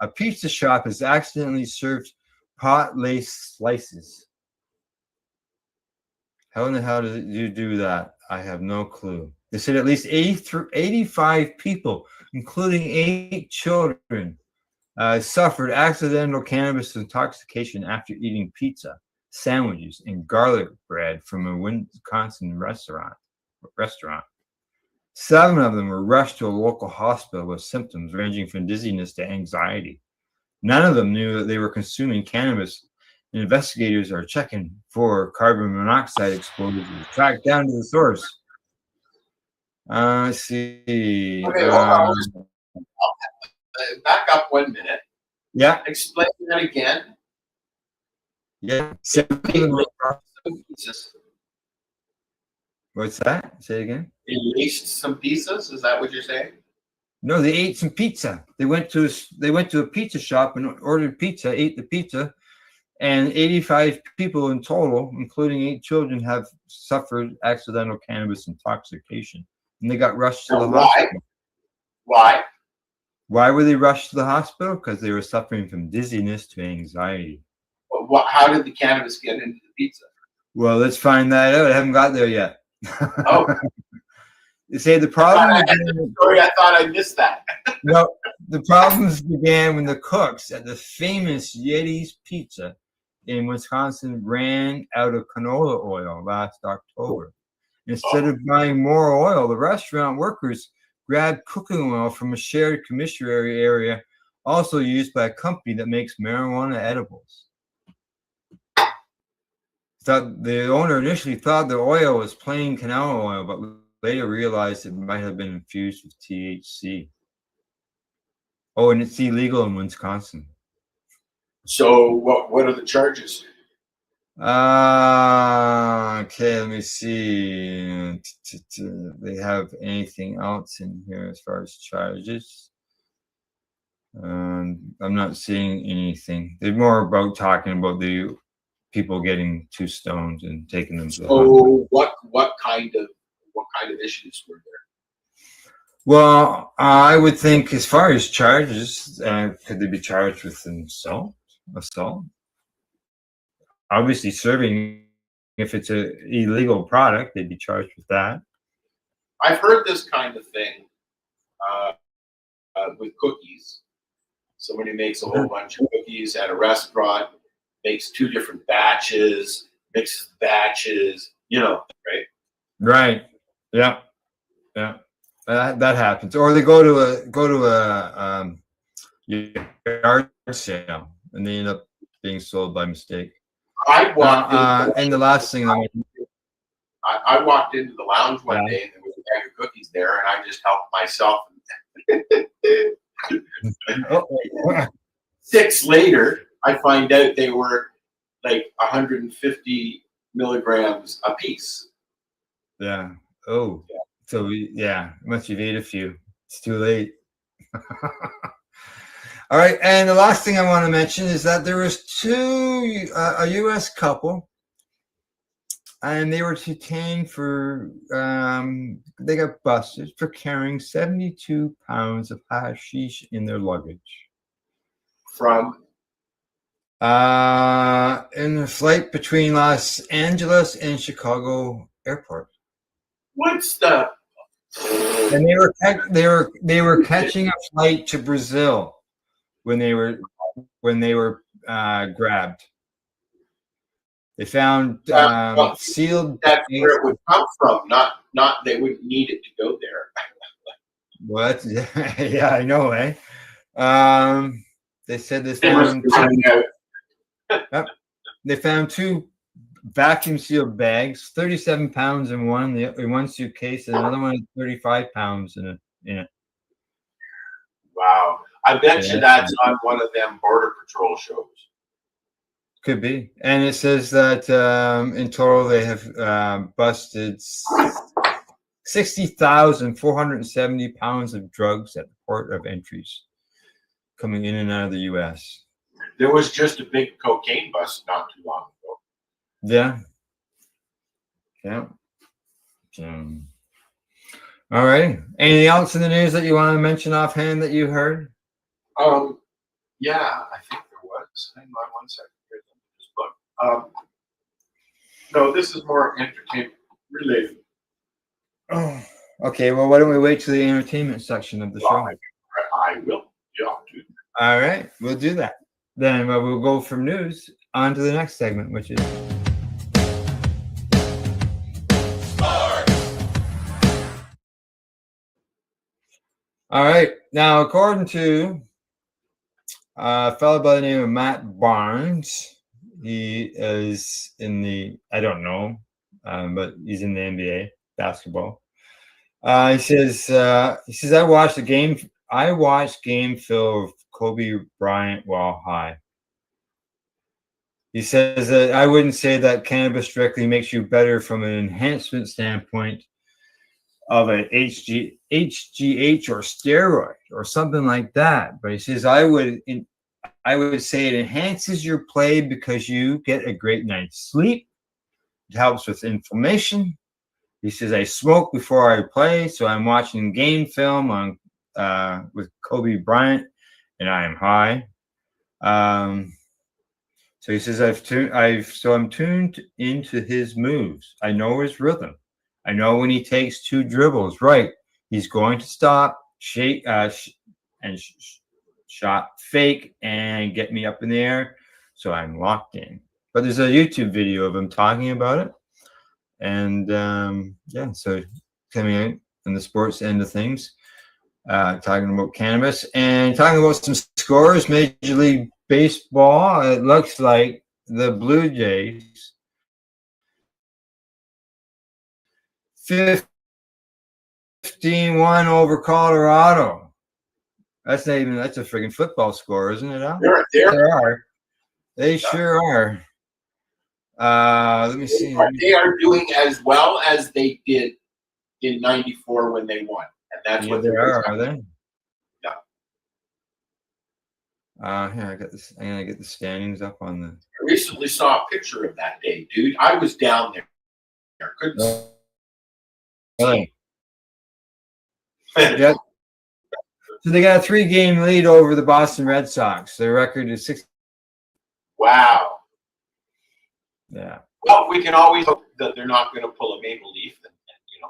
A pizza shop has accidentally served pot lace slices. How in the hell did you do that? I have no clue. They said at least 85 people, including 8 children, suffered accidental cannabis intoxication after eating pizza, sandwiches, and garlic bread from a Wisconsin restaurant. 7 of them were rushed to a local hospital with symptoms ranging from dizziness to anxiety. None of them knew that they were consuming cannabis. Investigators are checking for carbon monoxide exposure to track down to the source. Let's see. Okay, hold on. Back up 1 minute. Yeah. Explain that again. Yeah. What's that? Say it again. They laced some pizzas. Is that what you're saying? No, they ate some pizza. They went to a pizza shop and ordered pizza, ate the pizza, and 85 people in total, including 8 children, have suffered accidental cannabis intoxication, and they got rushed to the hospital. Why? Why were they rushed to the hospital? Because they were suffering from dizziness to anxiety. How did the cannabis get into the pizza? Well, let's find that out. I haven't got there yet. Oh. They say the problem. I thought I missed that. No, the problems began when the cooks at the famous Yeti's Pizza in Wisconsin ran out of canola oil last October. Instead of buying more oil, the restaurant workers grabbed cooking oil from a shared commissary area, also used by a company that makes marijuana edibles. The owner initially thought the oil was plain canola oil, but later realized it might have been infused with THC. Oh, and it's illegal in Wisconsin. So what are the charges? Okay, let me see. They have anything else in here as far as charges? I'm not seeing anything. They're more about talking about the people getting too stoned and taking them to the hospital. So what kind of issues were there? Well, I would think as far as charges, could they be charged with assault? Obviously, serving, if it's a illegal product, they'd be charged with that. I've heard this kind of thing with cookies. Somebody makes a whole bunch of cookies at a restaurant, makes 2 different batches, mixes batches, right? Right. Yeah. Yeah. That happens. Or they go to a yard sale and they end up being sold by mistake. I walked and the last thing I walked into the lounge one day and there was a bag of cookies there, and I just helped myself. 6 later, I find out they were like 150 milligrams a piece. Yeah. Oh. Yeah. So once you've ate a few, it's too late. All right, and the last thing I want to mention is that there was a U.S. couple, and they were detained for, they got busted for carrying 72 pounds of hashish in their luggage. From? In the flight between Los Angeles and Chicago airport. What's the? And they were catching a flight to Brazil when they were grabbed. They found sealed. That's where it would come from. Not they wouldn't need it to go there. What? Yeah, I know, eh? They said they found. Yep. They found 2 vacuum sealed bags, 37 pounds in one suitcase, and another one 35 pounds in it. Wow. I bet you that's on one of them Border Patrol shows. Could be. And it says that in total they have busted 60,470 pounds of drugs at the port of entries coming in and out of the U.S. There was just a big cocaine bust not too long ago. Yeah. All right. Anything else in the news that you want to mention offhand that you heard? Yeah, I think there was. Hang on one second. Here's this book. No, this is more entertainment related. Oh, okay. Well, why don't we wait till the entertainment section of the show? I will. Yeah, dude. All right, we'll do that. Then we'll go from news on to the next segment, which is all right. Now, according to a fellow by the name of Matt Barnes, he is in the, I don't know, but he's in the NBA basketball. He says, I watched game film of Kobe Bryant while high. He says that I wouldn't say that cannabis directly makes you better from an enhancement standpoint of an HGH or steroid or something like that. But he says I would say it enhances your play because you get a great night's sleep. It helps with inflammation. He says I smoke before I play, so I'm watching game film on with Kobe Bryant, and I am high. So he says I'm tuned into his moves. I know his rhythm. I know when he takes 2 dribbles, right? He's going to stop, shake, shot, fake, and get me up in the air. So I'm locked in. But there's a YouTube video of him talking about it. And so coming out in the sports end of things, talking about cannabis and talking about some scores. Major League Baseball, it looks like the Blue Jays 15-1 over Colorado. That's not even, that's a friggin' football score, isn't it, Al? They are. They sure are. Let me see. They are doing as well as they did in '94 when they won, and that's what they are talking. they? Yeah. Here I got this. I'm gonna get the standings up on the. I recently saw a picture of that day, dude. I was down there. Couldn't see. Yeah. So they got a 3-game lead over the Boston Red Sox. Their record is 6. Wow. Yeah. Well, we can always hope that they're not going to pull a maple leaf and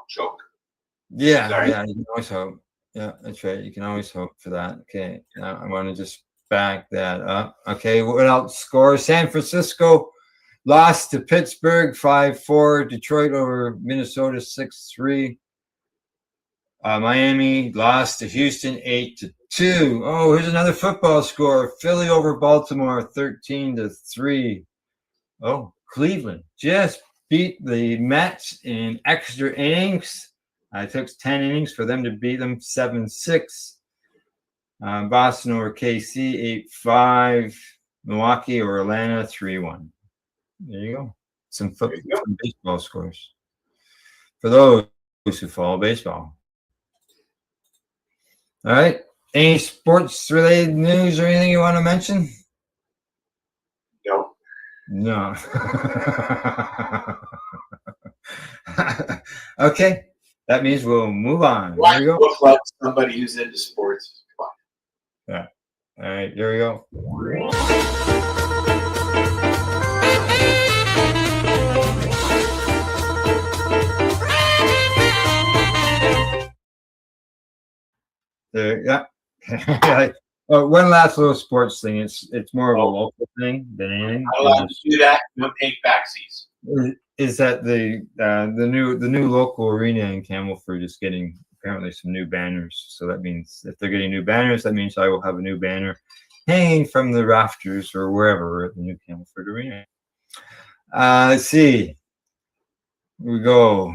choke. Yeah, Sorry. yeah, you can always hope. Yeah, that's right. You can always hope for that. Okay, now I want to just back that up. Okay, what else? Score: San Francisco lost to Pittsburgh 5-4. Detroit over Minnesota 6-3. Miami lost to Houston 8-2. Oh, here's another football score: Philly over Baltimore 13-3. Oh, Cleveland just beat the Mets in extra innings. It took 10 innings for them to beat them 7-6. Boston over KC 8-5. Milwaukee over Atlanta 3-1. There you go. Some baseball scores for those who follow baseball. All right. Any sports related news or anything you want to mention? No. Okay. That means we'll move on. Why There we go. look like somebody who's into sports? Yeah. All right. There we go. There, yeah. One last little sports thing. It's more of a local thing than anything. Not allowed to do that. Don't take backsies. Is that the new local arena in Campbellford is getting apparently some new banners. So that means if they're getting new banners, that means I will have a new banner hanging from the rafters or wherever at the new Campbellford arena. Let's see. Here we go.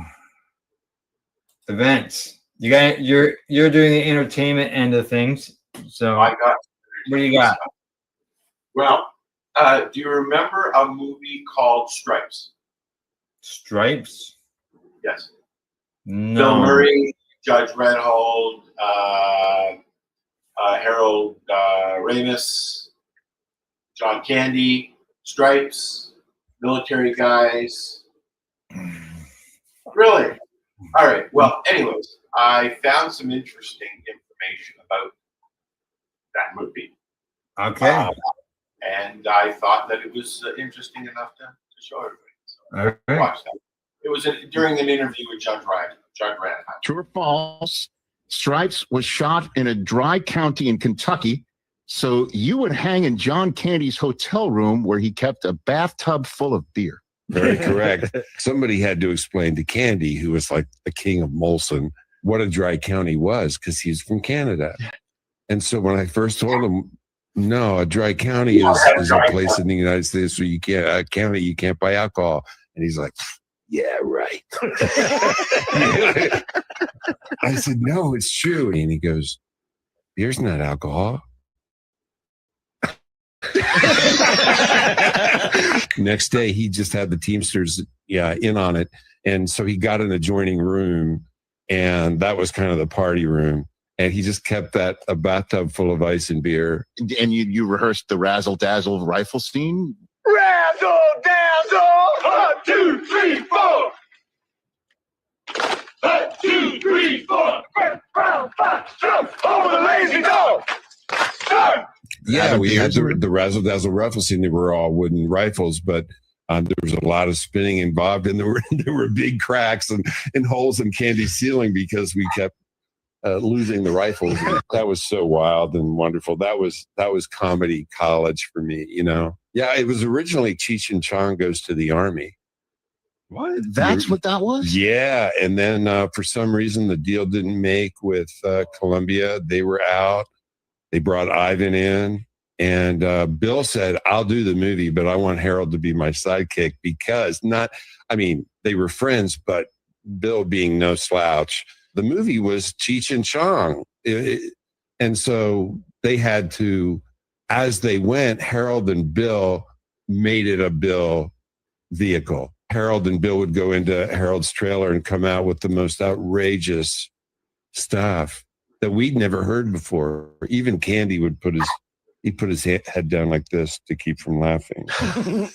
Events. You're doing the entertainment end of things. So I got. What do you got? Well, do you remember a movie called Stripes? Stripes? Yes. No. Bill Murray, Judge Reinhold, Harold Ramis, John Candy, Stripes, military guys. Really? All right. Well, anyways, I found some interesting information about that movie. Okay. And I thought that it was interesting enough to show everybody. So All right. watch that. It was during an interview with Judge Reinhold. True or false? Stripes was shot in a dry county in Kentucky, so you would hang in John Candy's hotel room where he kept a bathtub full of beer. Very correct. Somebody had to explain to Candy, who was like the king of Molson, what a dry county was, because he's from Canada. And so when I first told him, no, a dry county is a place in the United States where you can't, a county you can't buy alcohol. And he's like, yeah, right. I said, no, it's true. And he goes, beer's not alcohol. Next day, he just had the Teamsters in on it. And so he got an adjoining room, and that was kind of the party room. And he just kept a bathtub full of ice and beer. And you rehearsed the razzle dazzle rifle scene? Razzle dazzle! 1, 2, 3, 4. 1, 2, 3, 4. Red, brown, fox, jump over the lazy dog. Start. Yeah, we had the razzle dazzle rifle scene. They were all wooden rifles, but there was a lot of spinning involved, and there were big cracks and holes in Candy's ceiling because we kept losing the rifles. And that was so wild and wonderful. That was comedy college for me, you know. Yeah, it was originally Cheech and Chong Goes to the Army. What? That's what that was? Yeah, and then for some reason the deal didn't make with Columbia. They were out. They brought Ivan in, and Bill said, I'll do the movie, but I want Harold to be my sidekick because they were friends, but Bill being no slouch. The movie was Cheech and Chong. And so they had to, as they went, Harold and Bill made it a Bill vehicle. Harold and Bill would go into Harold's trailer and come out with the most outrageous stuff that we'd never heard before. Even Candy would put his head down like this to keep from laughing.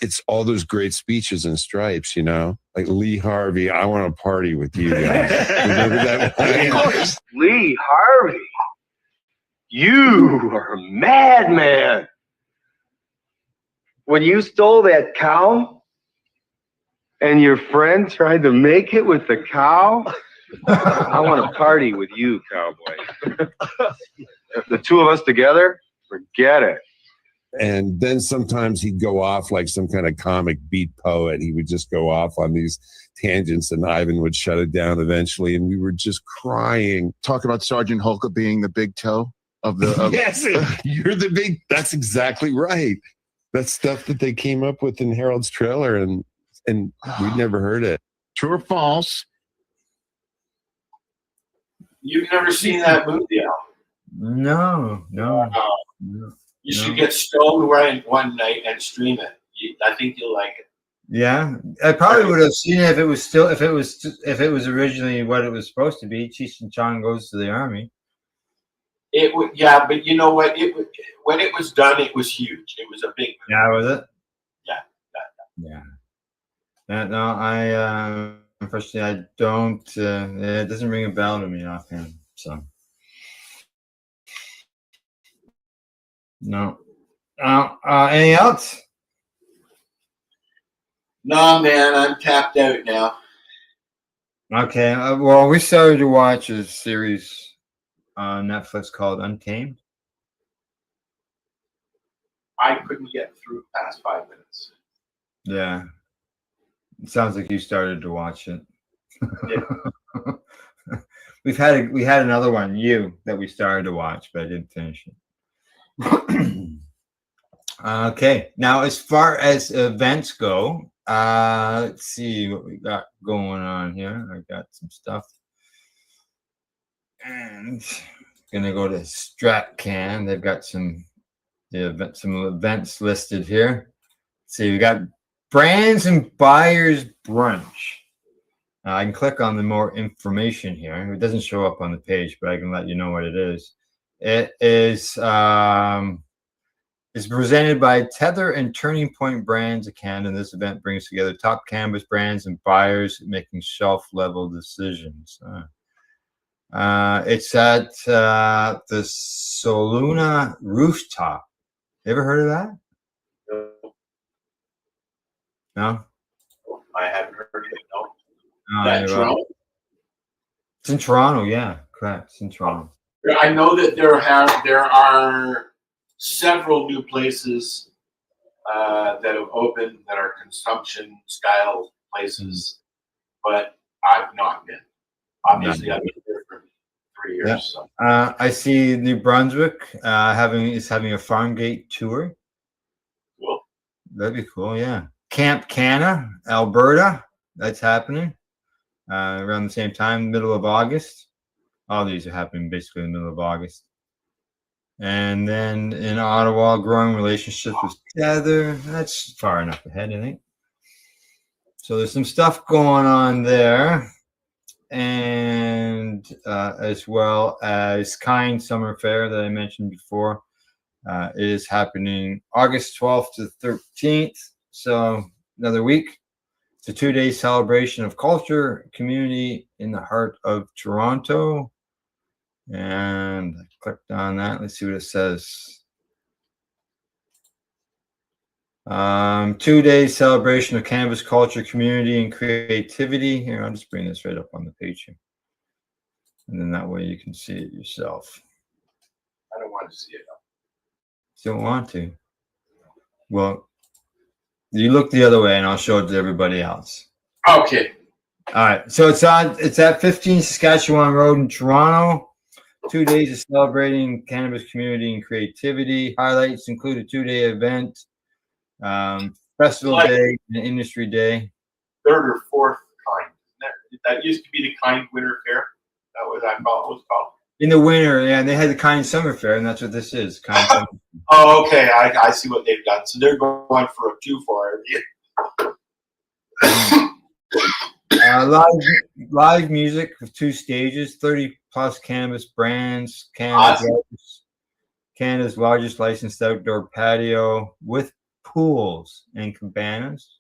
It's all those great speeches and Stripes, you know, like Lee Harvey. I want to party with you guys. Remember that one? Lee Harvey, you are a madman. When you stole that cow and your friend tried to make it with the cow, I want to party with you, cowboy. The two of us together, forget it. And then sometimes he'd go off like some kind of comic beat poet. He would just go off on these tangents and Ivan would shut it down eventually. And we were just crying. Talk about Sergeant Holka being the big toe of the. Yes, you're the big. That's exactly right. That's stuff that they came up with in Harold's trailer, and we'd never heard it. True or false? You've never seen that movie, Al? No. You should get stoned one night and stream it. I think you'll like it. Yeah, I probably would have seen it if it was originally what it was supposed to be. Cheech and Chong Goes to the Army. It would, yeah, but you know what? When it was done, it was huge. It was a big movie. Yeah, was it? Yeah. No, I unfortunately I don't. It doesn't ring a bell to me offhand. So no. Anything else? No, man, I'm tapped out now. Okay. Well, we started to watch a series on Netflix called Untamed. I couldn't get through past 5 minutes. Yeah. It sounds like you started to watch it. Yeah. we had another one, that we started to watch, but I didn't finish it. Okay. Now, as far as events go, let's see what we got going on here. I got some stuff. And gonna go to StratCan. They've got some events listed here. Let's see, we got Brands and Buyers Brunch. I can click on the more information here. It doesn't show up on the page, but I can let you know what it is. It is it's presented by Tether and Turning Point Brands of Canada. And this event brings together top cannabis brands and buyers making shelf-level decisions. It's at the Soluna Rooftop. You ever heard of that? No? I haven't heard of it. No. No, Toronto? It's in Toronto, yeah. Correct. It's in Toronto. I know that there are several new places that have opened that are consumption style places, but I've not been. Obviously, I've been there for 3 years. Yeah. So. I see New Brunswick having a farm gate tour. Cool. That'd be cool, yeah. Camp Canna, Alberta, that's happening around the same time, middle of August. All these are happening basically in the middle of August. And then in Ottawa, growing relationships with Tether. That's far enough ahead, I think. So there's some stuff going on there. And as well as Kind Summer Fair that I mentioned before is happening August 12th to 13th. So another week. It's a 2-day celebration of culture, community in the heart of Toronto. And I clicked on that. Let's see what it says. 2-day celebration of cannabis culture, community, and creativity. Here, I'll just bring this right up on the page here. And then that way you can see it yourself. I don't want to see it. Don't want to. Well, you look the other way and I'll show it to everybody else. Okay. All right. So it's at 15 Saskatchewan Road in Toronto. 2 days of celebrating cannabis community and creativity. Highlights include a 2-day event, festival day, and industry day. 3rd or 4th Kind. That used to be the Kind Winter Fair. That was what it was called. In the winter, yeah, and they had the Kind Summer Fair, and that's what this is. Kind Summer. Oh, okay. I see what they've done. So they're going for a 2-for Live music with 2 stages, 30 plus cannabis brands, Canada's largest licensed outdoor patio with pools and cabanas.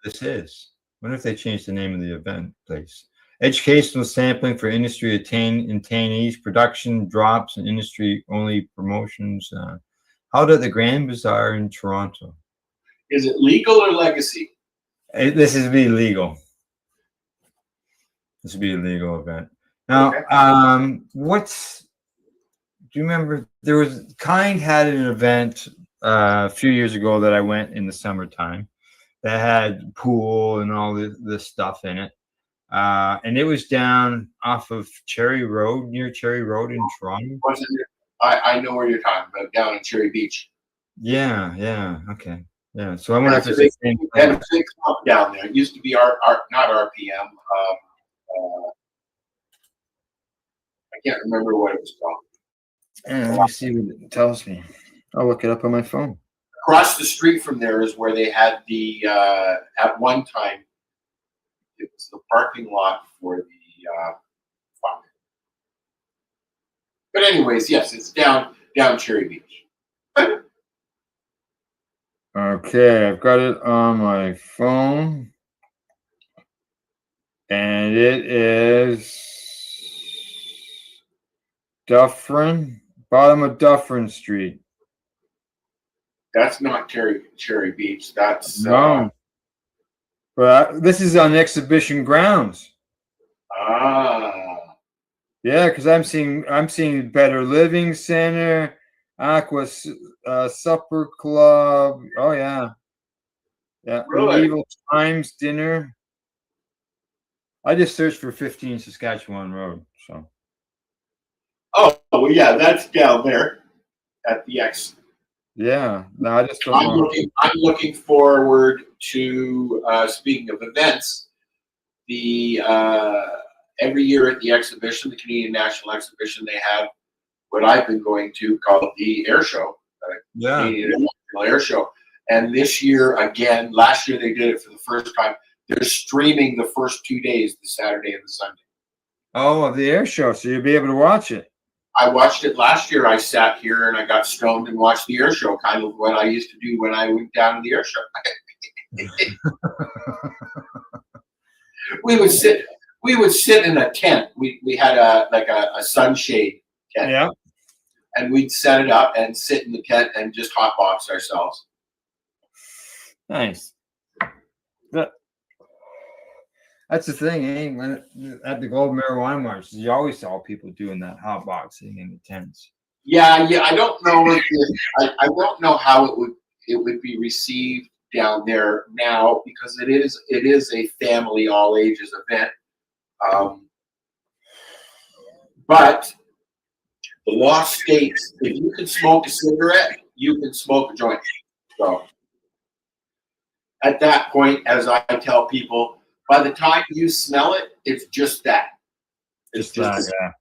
This is. Wonder if they changed the name of the event place. Educational sampling for industry attendees, production drops, and industry-only promotions. Held at the Grand Bazaar in Toronto. Is it legal or legacy? This is be legal. This would be a legal event. Now, do you remember there was Kind had an event a few years ago that I went in the summertime that had pool and all this stuff in it. And it was down off of Cherry Road, near Cherry Road in Toronto. I know where you're talking about, down in Cherry Beach. Yeah, okay. Yeah, so I wonder if it's big, the same they had a big club down there. It used to be not RPM. I can't remember what it was called. Let me see what it tells me. I'll look it up on my phone. Across the street from there is where they had the at one time it was the parking lot for the fund. But anyways, yes, it's down Cherry Beach. Okay, I've got it on my phone. And it is Dufferin, bottom of Dufferin Street. That's not Cherry Beach. That's no. But this is on exhibition grounds. Yeah, because I'm seeing Better Living Center, Aqua Supper Club. Oh yeah. Really? Medieval Times Dinner. I just searched for 15 Saskatchewan Road. So. Oh well, yeah, that's down there at the X. Yeah, no, I just don't know. I'm looking forward to speaking of events. The every year at the exhibition, the Canadian National Exhibition, they have what I've been going to called the Air Show. Canadian National Air Show. And this year again, last year they did it for the first time. They're streaming the first 2 days, the Saturday and the Sunday. Oh, the Air Show, so you'll be able to watch it. I watched it last year. I sat here and I got stoned and watched the Air Show, kind of what I used to do when I went down to the Air Show. We would sit in a tent. We had a sunshade tent. Yeah. And we'd set it up and sit in the tent and just hotbox ourselves. Nice. That's the thing, eh? At the Gold Marijuana March, you always saw people doing that hot boxing in the tents. Yeah. I don't know I don't know how it would be received down there now, because it is a family all ages event. But the law states if you can smoke a cigarette, you can smoke a joint. So at that point, as I tell people, by the time you smell it, it's just that. Just that,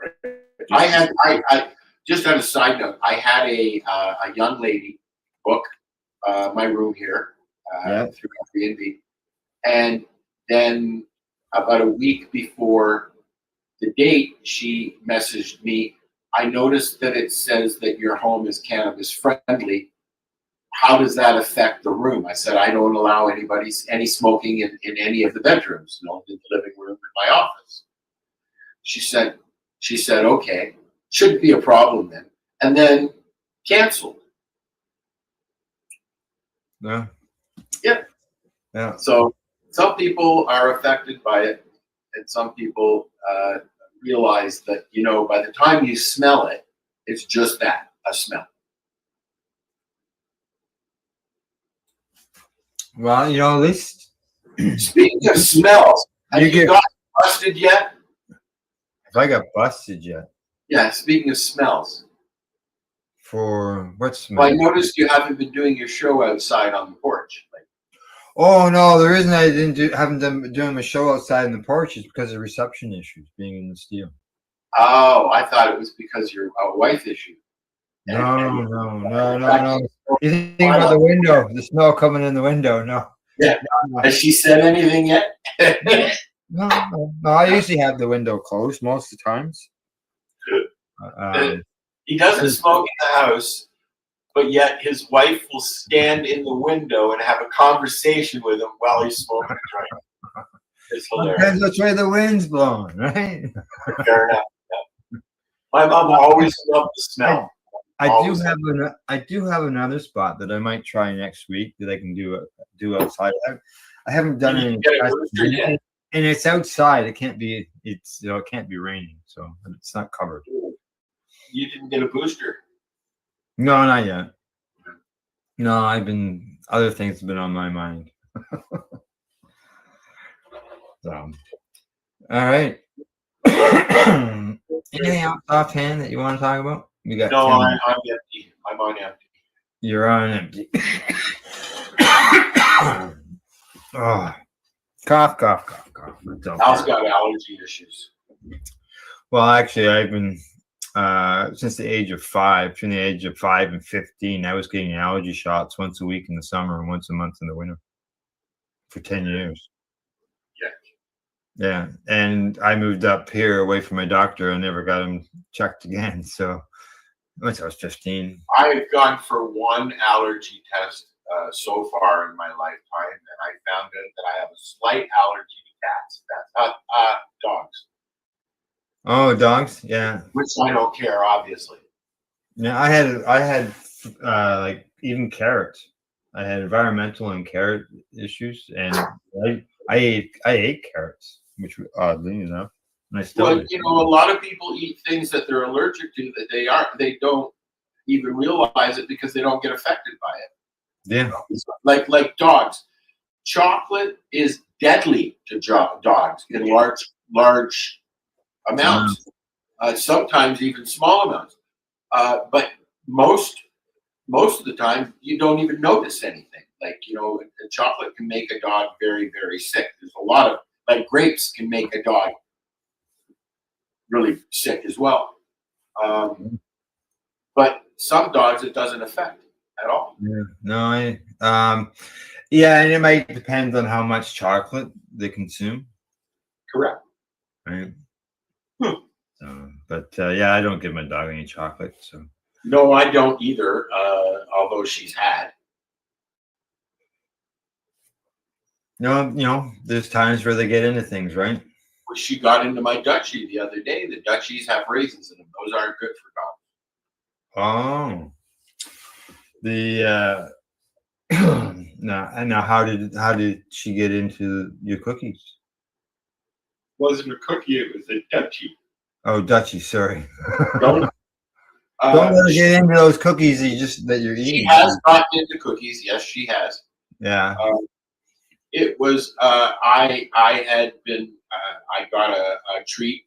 yeah. I just on a side note, I had a young lady book my room here through Airbnb, and then about a week before the date, she messaged me. I noticed that it says that your home is cannabis friendly. How does that affect the room? I said, I don't allow any smoking in any of the bedrooms, in the living room, in my office. She said, okay, shouldn't be a problem then. And then canceled. No. Yeah. So some people are affected by it, and some people realize that, by the time you smell it, it's just that, a smell. Well, at least. Speaking of smells, have you got busted yet? Have I got busted yet? Yeah, speaking of smells. For what smell? Well, I noticed you haven't been doing your show outside on the porch. Oh no, the reason I haven't done doing my show outside in the porch is because of reception issues being in the steel. Oh, I thought it was because you're a wife issue. No. You think about the window, the smell coming in the window? No. Yeah. Has she said anything yet? No. I usually have the window closed most of the times. He doesn't smoke in the house, but yet his wife will stand in the window and have a conversation with him while he's smoking a joint. It's hilarious. Depends which way the wind's blowing, right? Fair enough. Yeah. My mom always loved the smell. I do have another spot that I might try next week that I can do outside. I haven't done any, and it's outside. It can't be. It can't be raining, so it's not covered. You didn't get a booster? No, not yet. No, other things have been on my mind. So, all right. Anything else offhand that you want to talk about? We got. No, I'm empty. I'm on empty. You're on empty. Oh, cough. Al's got allergy issues. Well, actually, I've been since the age of 5. Between the age of 5 and 15, I was getting allergy shots once a week in the summer and once a month in the winter for 10 years. Yeah, and I moved up here away from my doctor. I never got him checked again. So once I was 15, I've gone for one allergy test so far in my lifetime, and I found out that I have a slight allergy to cats. That's dogs. Oh, dogs, yeah. Which I don't care, obviously. Yeah, I had like even carrots. I had environmental and carrot issues, and I ate carrots, which oddly enough, and I still. Well, a lot of people eat things that they're allergic to that they don't even realize it because they don't get affected by it. Yeah. Like dogs. Chocolate is deadly to dogs in large amounts. Sometimes even small amounts. But most of the time you don't even notice anything. Like, chocolate can make a dog very, very sick. There's a lot of, like, grapes can make a dog really sick as well. But some dogs it doesn't affect at all. Yeah. No, yeah, and it might depend on how much chocolate they consume. Correct. Right. But yeah, I don't give my dog any chocolate. So. No, I don't either. Although she's had. No, there's times where they get into things, right? Well, she got into my Dutchie the other day. The Dutchies have raisins in them. Those aren't good for dogs. Oh. The now how did she get into your cookies? Wasn't a cookie, it was a Dutchie. Oh, Dutchie, sorry. Don't let her get into those cookies that you're eating. She has gotten into cookies. Yes, she has. Yeah. It was I had been I got a treat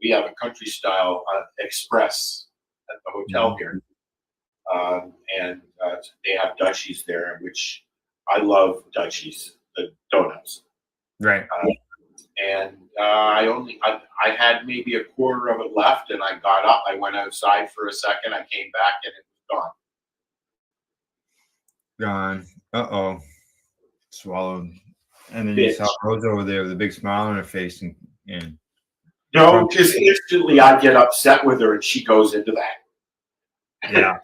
we have a country style express at the hotel here, and they have Dutchies there, which I love Dutchies, the donuts. Right. And I had maybe a quarter of it left, and I got up. I went outside for a second. I came back, and it was gone. Uh-oh. Swallowed. And then you saw Rose over there with a big smile on her face. And no, because instantly I get upset with her, and she goes into that. Yeah.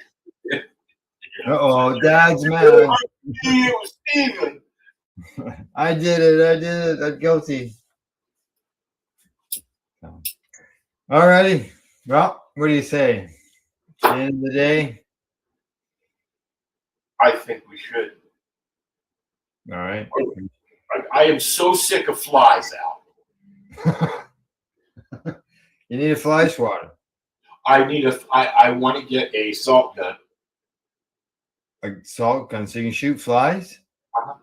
Uh-oh, Dad's mad. It was Steven. I did it. I'm guilty. All righty. Well, what do you say? At the end of the day? I think we should. All right. I am so sick of flies, Al. You need a fly swatter. I want to get a salt gun. A salt gun so you can shoot flies? Uh-huh.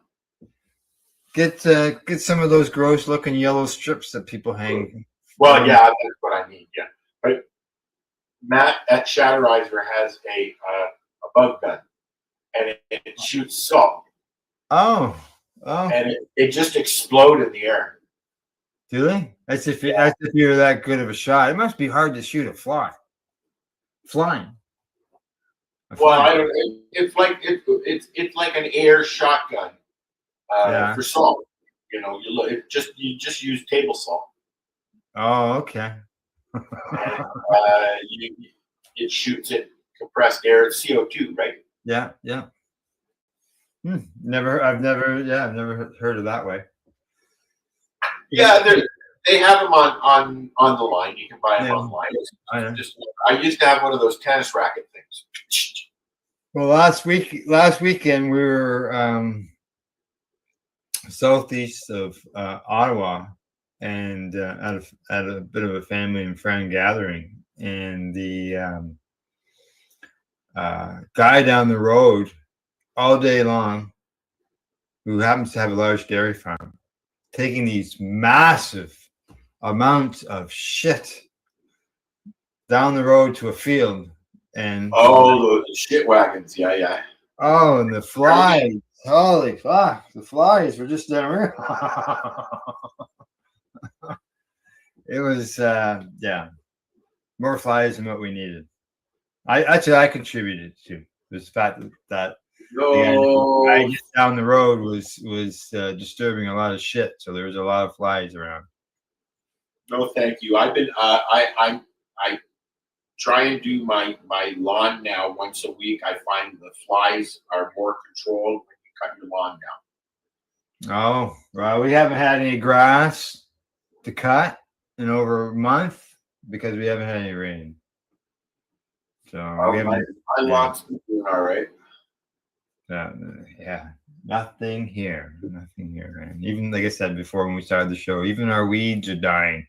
Get some of those gross looking yellow strips that people hang. Well, yeah, that's what I need. Yeah, but Matt at Shatterizer has a bug gun, and it shoots salt. Oh, Oh. and it just explode in the air. Do they? That's if you're that good of a shot. It must be hard to shoot a fly. Flying. Well, I don't. It's like an air shotgun for salt. You know, you just use table salt. Oh, okay. It shoots it compressed air. It's CO2, right? Yeah. I've never heard of that way. Yeah, they have them on the line. You can buy them online. I used to have one of those tennis racket things. Well, last weekend we were southeast of Ottawa, and at a bit of a family and friend gathering, and the guy down the road all day long, who happens to have a large dairy farm, taking these massive amounts of shit down the road to a field. And the shit wagons, yeah. Oh, and the flies! Holy fuck! The flies were just down here. It was more flies than what we needed. I contributed to this fact that the guy just down the road was disturbing a lot of shit, so there was a lot of flies around. No, thank you. I've been I try and do my lawn now once a week. I find the flies are more controlled when you cut your lawn down. Oh, well, we haven't had any grass to cut in over a month because we haven't had any rain. So my lawn's been doing all right. Yeah, nothing here, man. Even like I said before when we started the show, even our weeds are dying,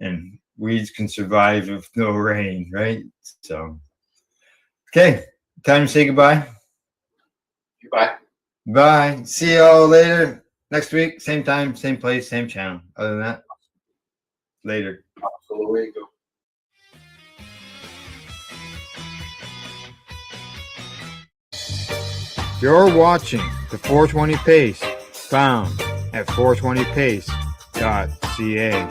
and weeds can survive with no rain, right? So, okay, time to say goodbye. Goodbye. Bye. See you all later next week, same time, same place, same channel. Other than that, later. Absolutely. You're watching the 420 Pace, found at 420pace.ca.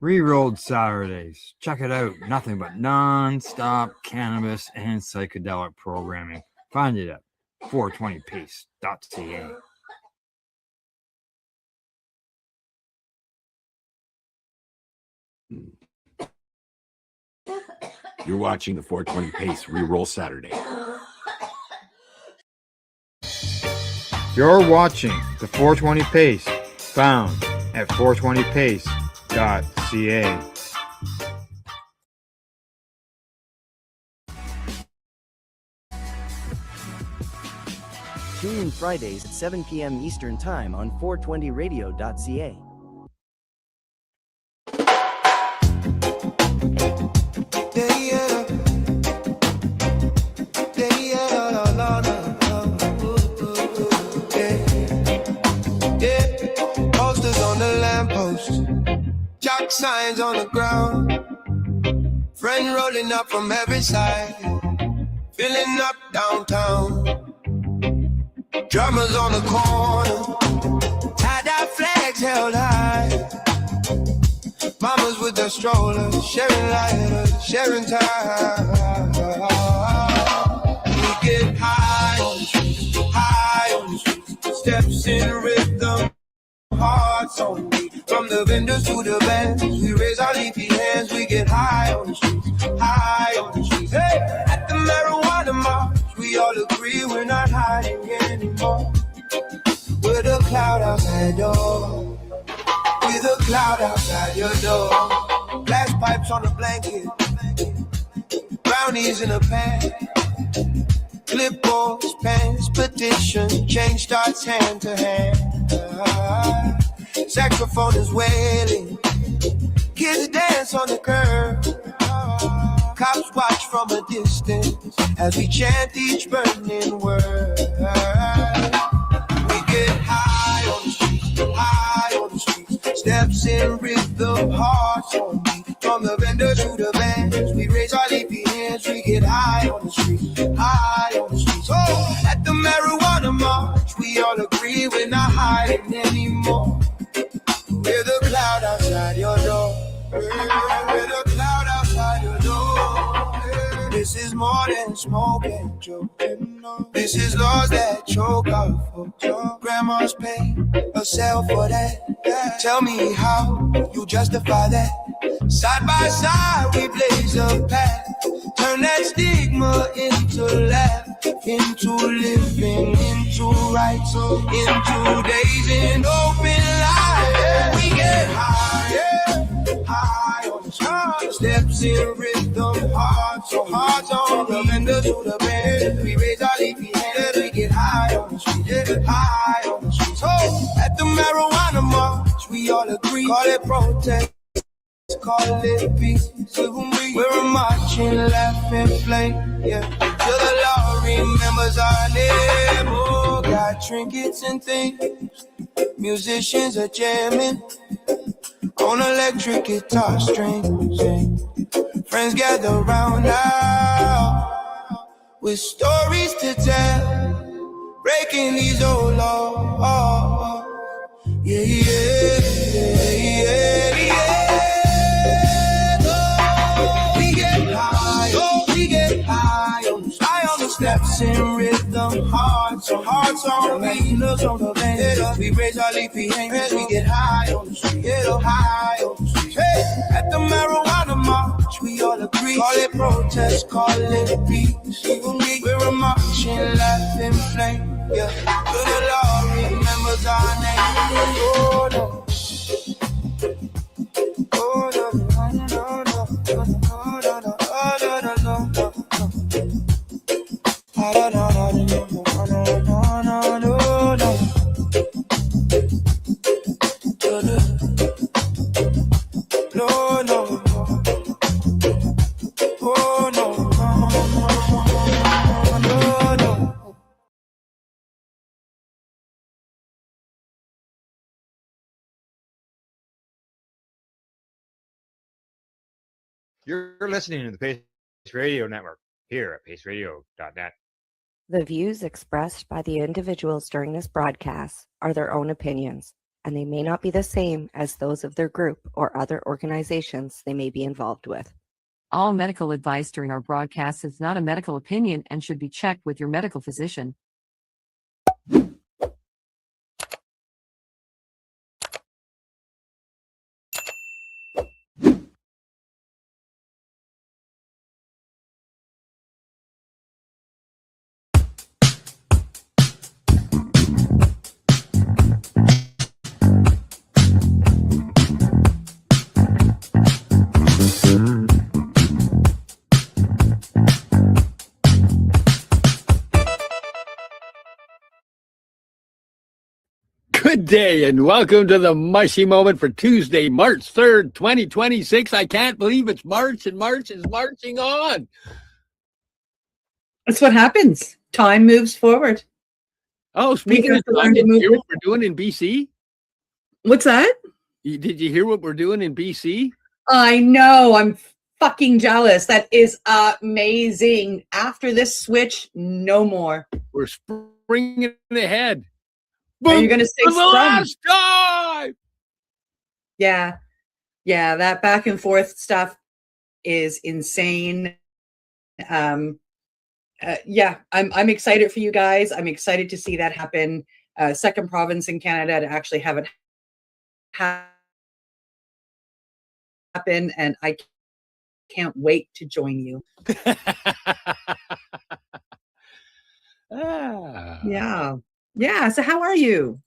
Rerolled Saturdays. Check it out. Nothing but non-stop cannabis and psychedelic programming. Find it at 420pace.ca. You're watching the 420 Pace Reroll Saturday. You're watching the 420 Pace, found at 420pace.ca. Tune in Fridays at 7 p.m. Eastern Time on 420radio.ca. Jack signs on the ground, friend rolling up from every side, filling up downtown. Drummers on the corner, tie-dye flags held high. Mamas with their strollers, sharing lighters, sharing time. We get high on the streets, steps in rhythm, hearts on beat. From the vendors to the bands, we raise our leafy hands. We get high on the streets, high on the streets. Hey, at the marijuana march, we all agree we're not hiding anymore. We're the cloud outside door. We're the cloud outside your door. Glass pipes on a blanket, brownies in a pan. Clipboards, pens, petition, change starts hand to hand. Saxophone is wailing, kids dance on the curb. Cops watch from a distance as we chant each burning word. We get high on the streets, high on the streets. Steps in rhythm, hearts on beat. From the vendor to the bands, we raise our leafy hands. We get high on the streets, high on the streets. Oh, at the marijuana all agree we're not hiding anymore. We're the cloud outside your door. We're the cloud outside your door. This is more than smoke and joke. This is laws that choke out folks. Grandma's paid herself for that. Tell me how you justify that. Side by side we blaze a path. Turn that stigma into laugh, into living, into rights, into days in open life. We get high, high on the stars. Steps in rhythm, hearts on the window to the bed. We raise our leafy hands, we get high on the street, high on the street. So at the marijuana march, we all agree, call it protest. Call it peace. We're a marching, laughing flame. Yeah, till the law remembers our name. Oh, got trinkets and things. Musicians are jamming on electric guitar strings. Friends gather round now with stories to tell, breaking these old laws. Yeah, yeah, yeah, yeah, yeah. High on the steps in rhythm, hearts on the windows on the bend. We raise our leafy hands, we get high on the street, high on the street. Hey, at the marijuana march, we all agree, call it protest, call it peace. We're a marching, laughing flame. Yeah, till the law remembers our name. Oh no, oh no, no, no, no, no, no, no, no, no, no. You're listening to the Pace Radio Network here at paceradio.net. The views expressed by the individuals during this broadcast are their own opinions, and they may not be the same as those of their group or other organizations they may be involved with. All medical advice during our broadcast is not a medical opinion and should be checked with your medical physician. Good day and welcome to the Mushy Moment for Tuesday, March 3rd, 2026. I can't believe it's March and March is marching on. That's what happens. Time moves forward. Oh, speaking of time, did you hear what we're doing in BC? What's that? Did you hear what we're doing in BC? I know. I'm fucking jealous. That is amazing. After this switch, no more. We're springing ahead. Are you going to say for the last time? Yeah. Yeah, that back and forth stuff is insane. Yeah, I'm excited for you guys. I'm excited to see that happen. Second province in Canada to actually have it happen, and I can't wait to join you. Yeah. Yeah. So how are you?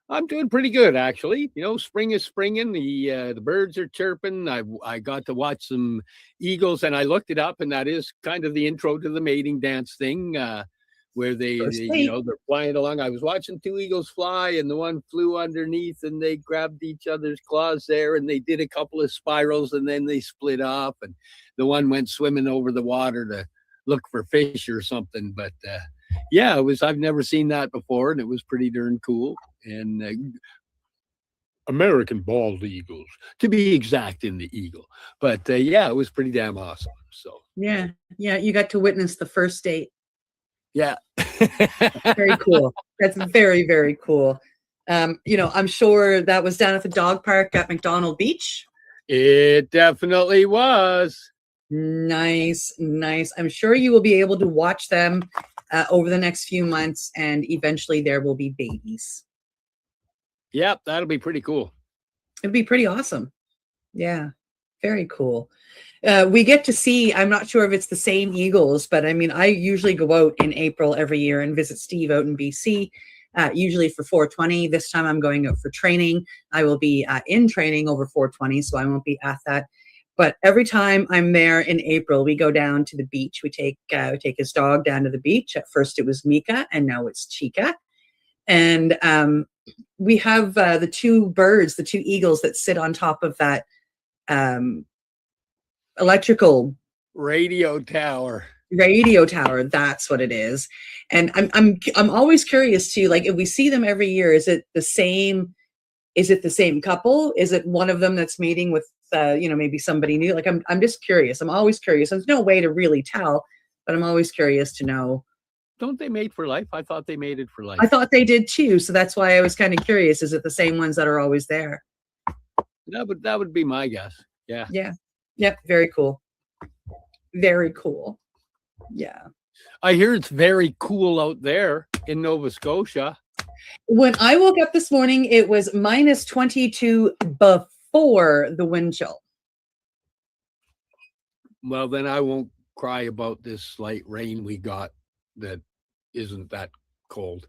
I'm doing pretty good, actually. You know, spring is springing. The birds are chirping. I got to watch some eagles, and I looked it up, and that is kind of the intro to the mating dance thing, where they you know, they're flying along. I was watching two eagles fly, and the one flew underneath, and they grabbed each other's claws there, and they did a couple of spirals, and then they split off, and the one went swimming over the water to look for fish or something. But yeah, I've never seen that before, and it was pretty darn cool. And American bald eagles, to be exact, in the eagle. But yeah, it was pretty damn awesome. So yeah, you got to witness the first date. Yeah. Very cool. That's very, very cool. I'm sure that was down at the dog park at McDonald Beach. It definitely was. Nice, nice. I'm sure you will be able to watch them over the next few months, and eventually there will be babies. Yep, that'll be pretty cool. It'd be pretty awesome. Yeah, very cool. We get to see, I'm not sure if it's the same eagles, but I mean, I usually go out in April every year and visit Steve out in BC, usually for 420. This time I'm going out for training. I will be in training over 420, so I won't be at that. But every time I'm there in April, we go down to the beach. We take his dog down to the beach. At first it was Mika, and now it's Chica. And we have the two birds, the two eagles that sit on top of that electrical radio tower. That's what it is. And I'm always curious too, like if we see them every year, is it the same couple? Is it one of them that's mating with maybe somebody new? Like I'm just curious. I'm always curious. There's no way to really tell, but I'm always curious to know. Don't they mate for life? I thought they mated for life. I thought they did too, so that's why I was kind of curious. Is it the same ones that are always there? That would be my guess. Yeah. Yeah. Yep. Very cool. Very cool. Yeah. I hear it's very cool out there in Nova Scotia. When I woke up this morning, it was minus 22 before the wind chill. Well, then I won't cry about this light rain we got that isn't that cold.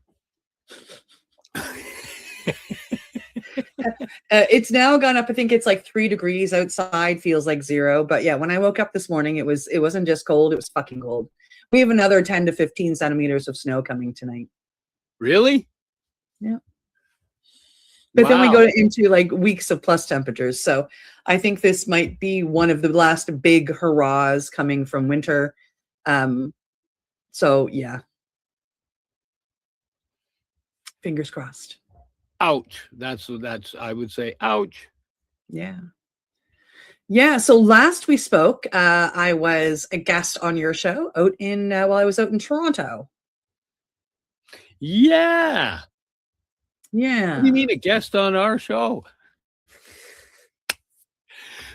It's now gone up. I think it's like 3 degrees outside, feels like 0. But yeah, when I woke up this morning, it wasn't just cold, it was fucking cold. We have another 10 to 15 centimeters of snow coming tonight. Really? Yeah. But then we go into like weeks of plus temperatures. So I think this might be one of the last big hurrahs coming from winter. So yeah. Fingers crossed. Ouch. That's I would say ouch. Yeah. Yeah. So last we spoke, I was a guest on your show out in while I was out in Toronto. Yeah. Yeah. What do you mean a guest on our show?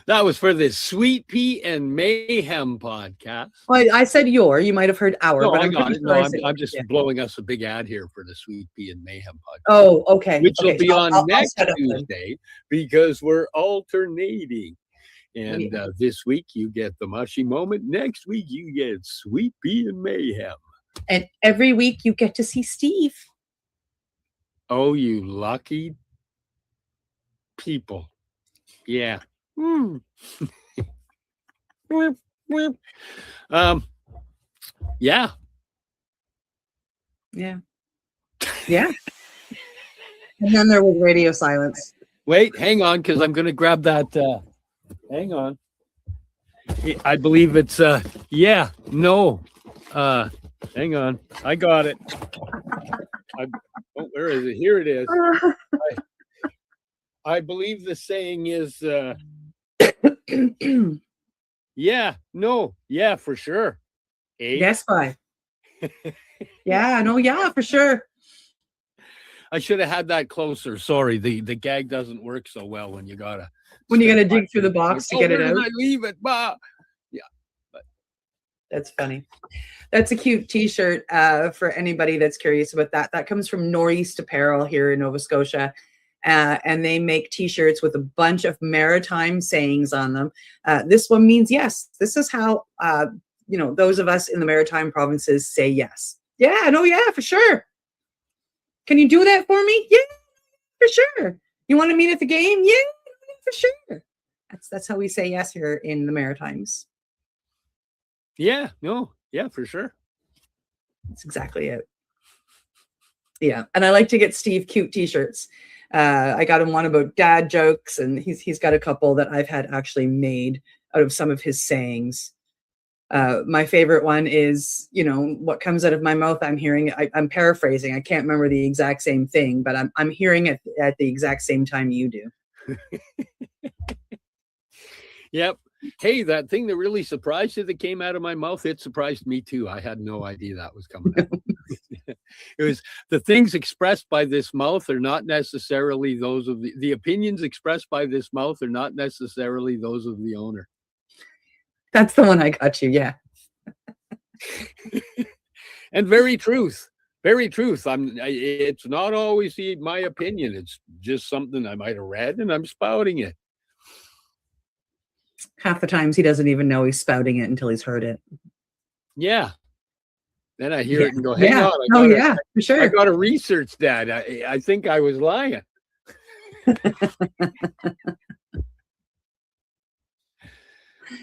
That was for the Sweet Pea and Mayhem podcast. Well, I said your. You might have heard our. No, but I got it. No, I'm just yeah. blowing us a big ad here for the Sweet Pea and Mayhem podcast. Oh, okay. Which will be on I'll next set up Tuesday because we're alternating. And this week you get the mushy moment. Next week you get Sweet Pea and Mayhem. And every week you get to see Steve. Oh, you lucky people. Yeah. Yeah. Yeah. Yeah. And then there was radio silence. Wait, hang on, because I'm going to grab that. Hang on. I believe it's, yeah, no. Hang on. I got it. Where is it? Here it is. I believe the saying is, yeah, no, yeah, for sure. Yes, bye. Yeah, no, yeah, for sure. I should have had that closer. Sorry, the gag doesn't work so well when you gotta dig through the box to get it out. I leave it, bah. Yeah, but that's funny. That's a cute T-shirt for anybody that's curious about that. That comes from Northeast Apparel here in Nova Scotia. And they make T-shirts with a bunch of maritime sayings on them. This one means yes. This is how, those of us in the maritime provinces say yes. Yeah, no, yeah, for sure. Can you do that for me? Yeah, for sure. You want to meet at the game? Yeah, for sure. That's how we say yes here in the Maritimes. Yeah, no, yeah, for sure. That's exactly it. Yeah, and I like to get Steve cute T-shirts. I got him one about dad jokes, and he's got a couple that I've had actually made out of some of his sayings. My favorite one is, what comes out of my mouth, I'm hearing. I'm paraphrasing. I can't remember the exact same thing, but I'm hearing it at the exact same time you do. Yep. Hey, that thing that really surprised you that came out of my mouth, it surprised me too. I had no idea that was coming out. It was the things expressed by this mouth are not necessarily those of the opinions expressed by this mouth are not necessarily those of the owner. That's the one I got you. Yeah. And very truth. It's not always my opinion. It's just something I might have read and I'm spouting it. Half the times he doesn't even know he's spouting it until he's heard it. Yeah. Then I hear Yeah. it and go, hang Yeah. on. Oh, yeah, for sure. I got to research that. I think I was lying.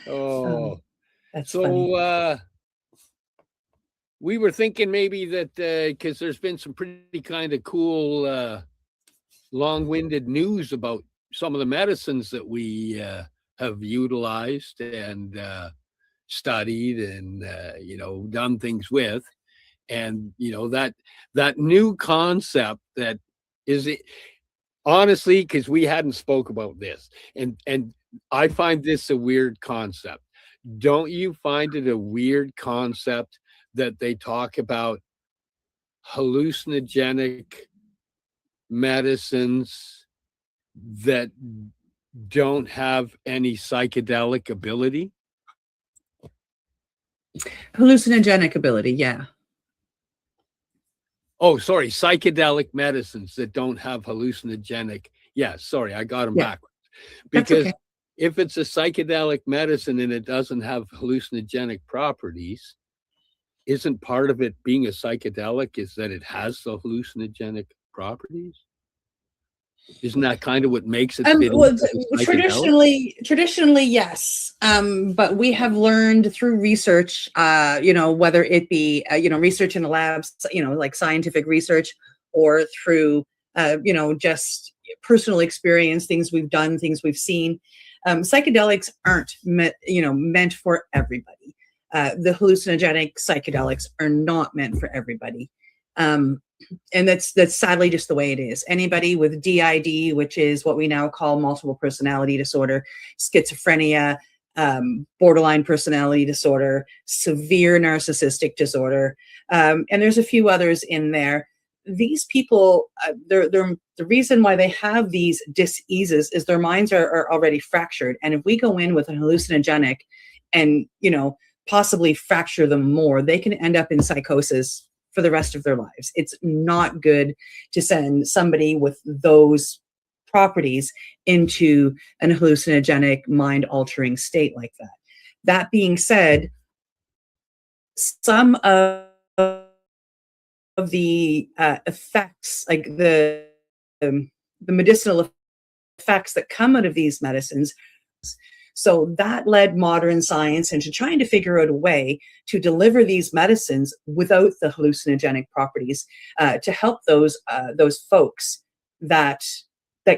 Oh, that's so funny. We were thinking maybe that because there's been some pretty kind of cool long-winded news about some of the medicines that we have utilized and studied and done things with, and that new concept that is honestly, because we hadn't spoke about this, and I find this a weird concept. Don't you find it a weird concept that they talk about hallucinogenic medicines that don't have any psychedelic ability? Hallucinogenic ability, yeah. Oh, sorry, psychedelic medicines that don't have hallucinogenic. Yeah, sorry, I got them backwards. Because if it's a psychedelic medicine and it doesn't have hallucinogenic properties, isn't part of it being a psychedelic is that it has the hallucinogenic properties? Isn't that kind of what makes it fit Well, into the psychedelic? traditionally, yes. But we have learned through research, whether it be, research in the labs, like scientific research, or through, just personal experience, things we've done, things we've seen. Psychedelics aren't meant for everybody. The hallucinogenic psychedelics are not meant for everybody. And that's sadly just the way it is. Anybody with DID, which is what we now call multiple personality disorder, schizophrenia, borderline personality disorder, severe narcissistic disorder, and there's a few others in there. These people, the reason why they have these diseases is their minds are already fractured. And if we go in with a hallucinogenic and, possibly fracture them more, they can end up in psychosis for the rest of their lives. It's not good to send somebody with those properties into an hallucinogenic, mind-altering state like that. That being said, some of the effects, like the medicinal effects that come out of these medicines, so that led modern science into trying to figure out a way to deliver these medicines without the hallucinogenic properties to help those folks that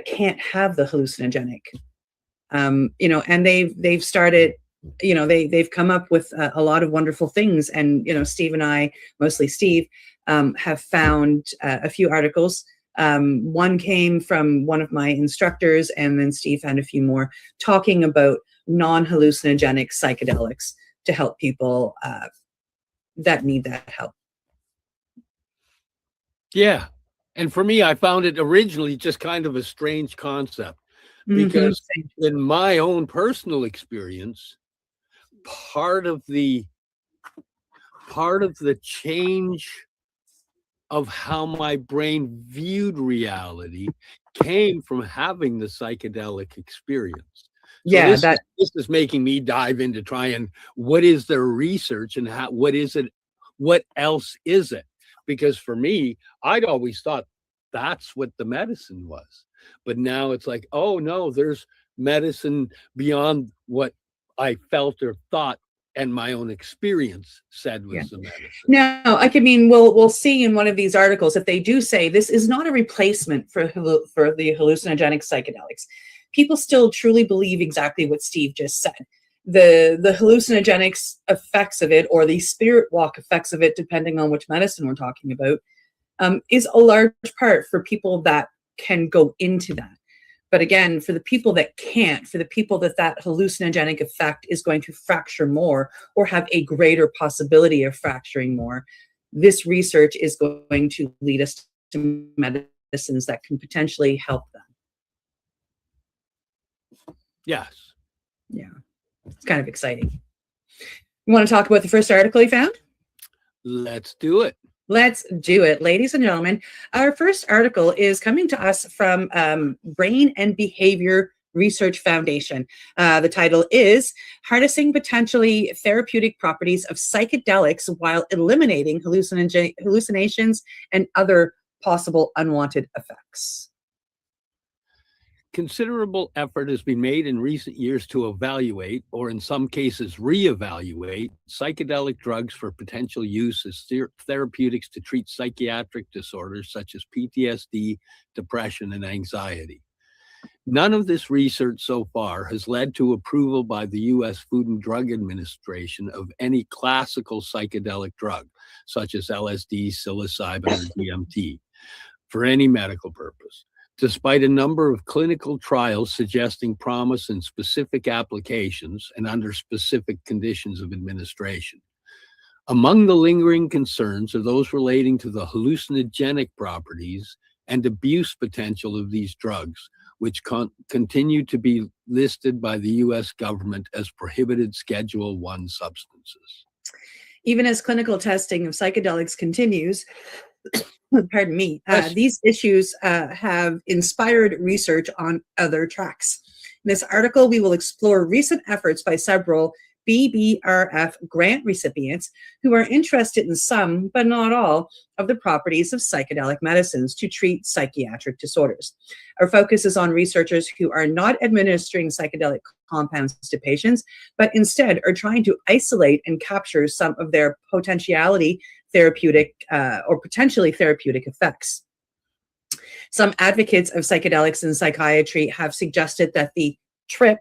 can't have the hallucinogenic. And they've started, they've come up with a lot of wonderful things. And Steve and I, mostly Steve, have found a few articles. One came from one of my instructors, and then Steve found a few more talking about non-hallucinogenic psychedelics to help people that need that help. Yeah. And for me, I found it originally just kind of a strange concept because in my own personal experience, part of the change of how my brain viewed reality came from having the psychedelic experience. So this is making me dive into trying what is their research and what else is it? Because for me, I'd always thought that's what the medicine was. But now it's like, oh no, there's medicine beyond what I felt or thought and my own experience said was the medicine. Now, we'll see in one of these articles if they do say this is not a replacement for the hallucinogenic psychedelics. People still truly believe exactly what Steve just said. The hallucinogenic effects of it, or the spirit walk effects of it, depending on which medicine we're talking about, is a large part for people that can go into that. But again, for the people that can't, for the people that hallucinogenic effect is going to fracture more or have a greater possibility of fracturing more, this research is going to lead us to medicines that can potentially help them. Yes. Yeah, it's kind of exciting. You want to talk about the first article you found? Let's do it. Let's do it. Ladies and gentlemen, our first article is coming to us from Brain and Behavior Research Foundation. The title is Harnessing Potentially Therapeutic Properties of Psychedelics While Eliminating Hallucinations and Other Possible Unwanted Effects. Considerable effort has been made in recent years to evaluate, or in some cases reevaluate, psychedelic drugs for potential use as therapeutics to treat psychiatric disorders such as PTSD, depression, and anxiety. None of this research so far has led to approval by the U.S. Food and Drug Administration of any classical psychedelic drug, such as LSD, psilocybin, or DMT, for any medical purpose, despite a number of clinical trials suggesting promise in specific applications and under specific conditions of administration. Among the lingering concerns are those relating to the hallucinogenic properties and abuse potential of these drugs, which continue to be listed by the U.S. government as prohibited Schedule I substances. Even as clinical testing of psychedelics continues, pardon me, these issues have inspired research on other tracks. In this article, we will explore recent efforts by several BBRF grant recipients who are interested in some, but not all, of the properties of psychedelic medicines to treat psychiatric disorders. Our focus is on researchers who are not administering psychedelic compounds to patients, but instead are trying to isolate and capture some of their potentially therapeutic effects. Some advocates of psychedelics in psychiatry have suggested that the trip,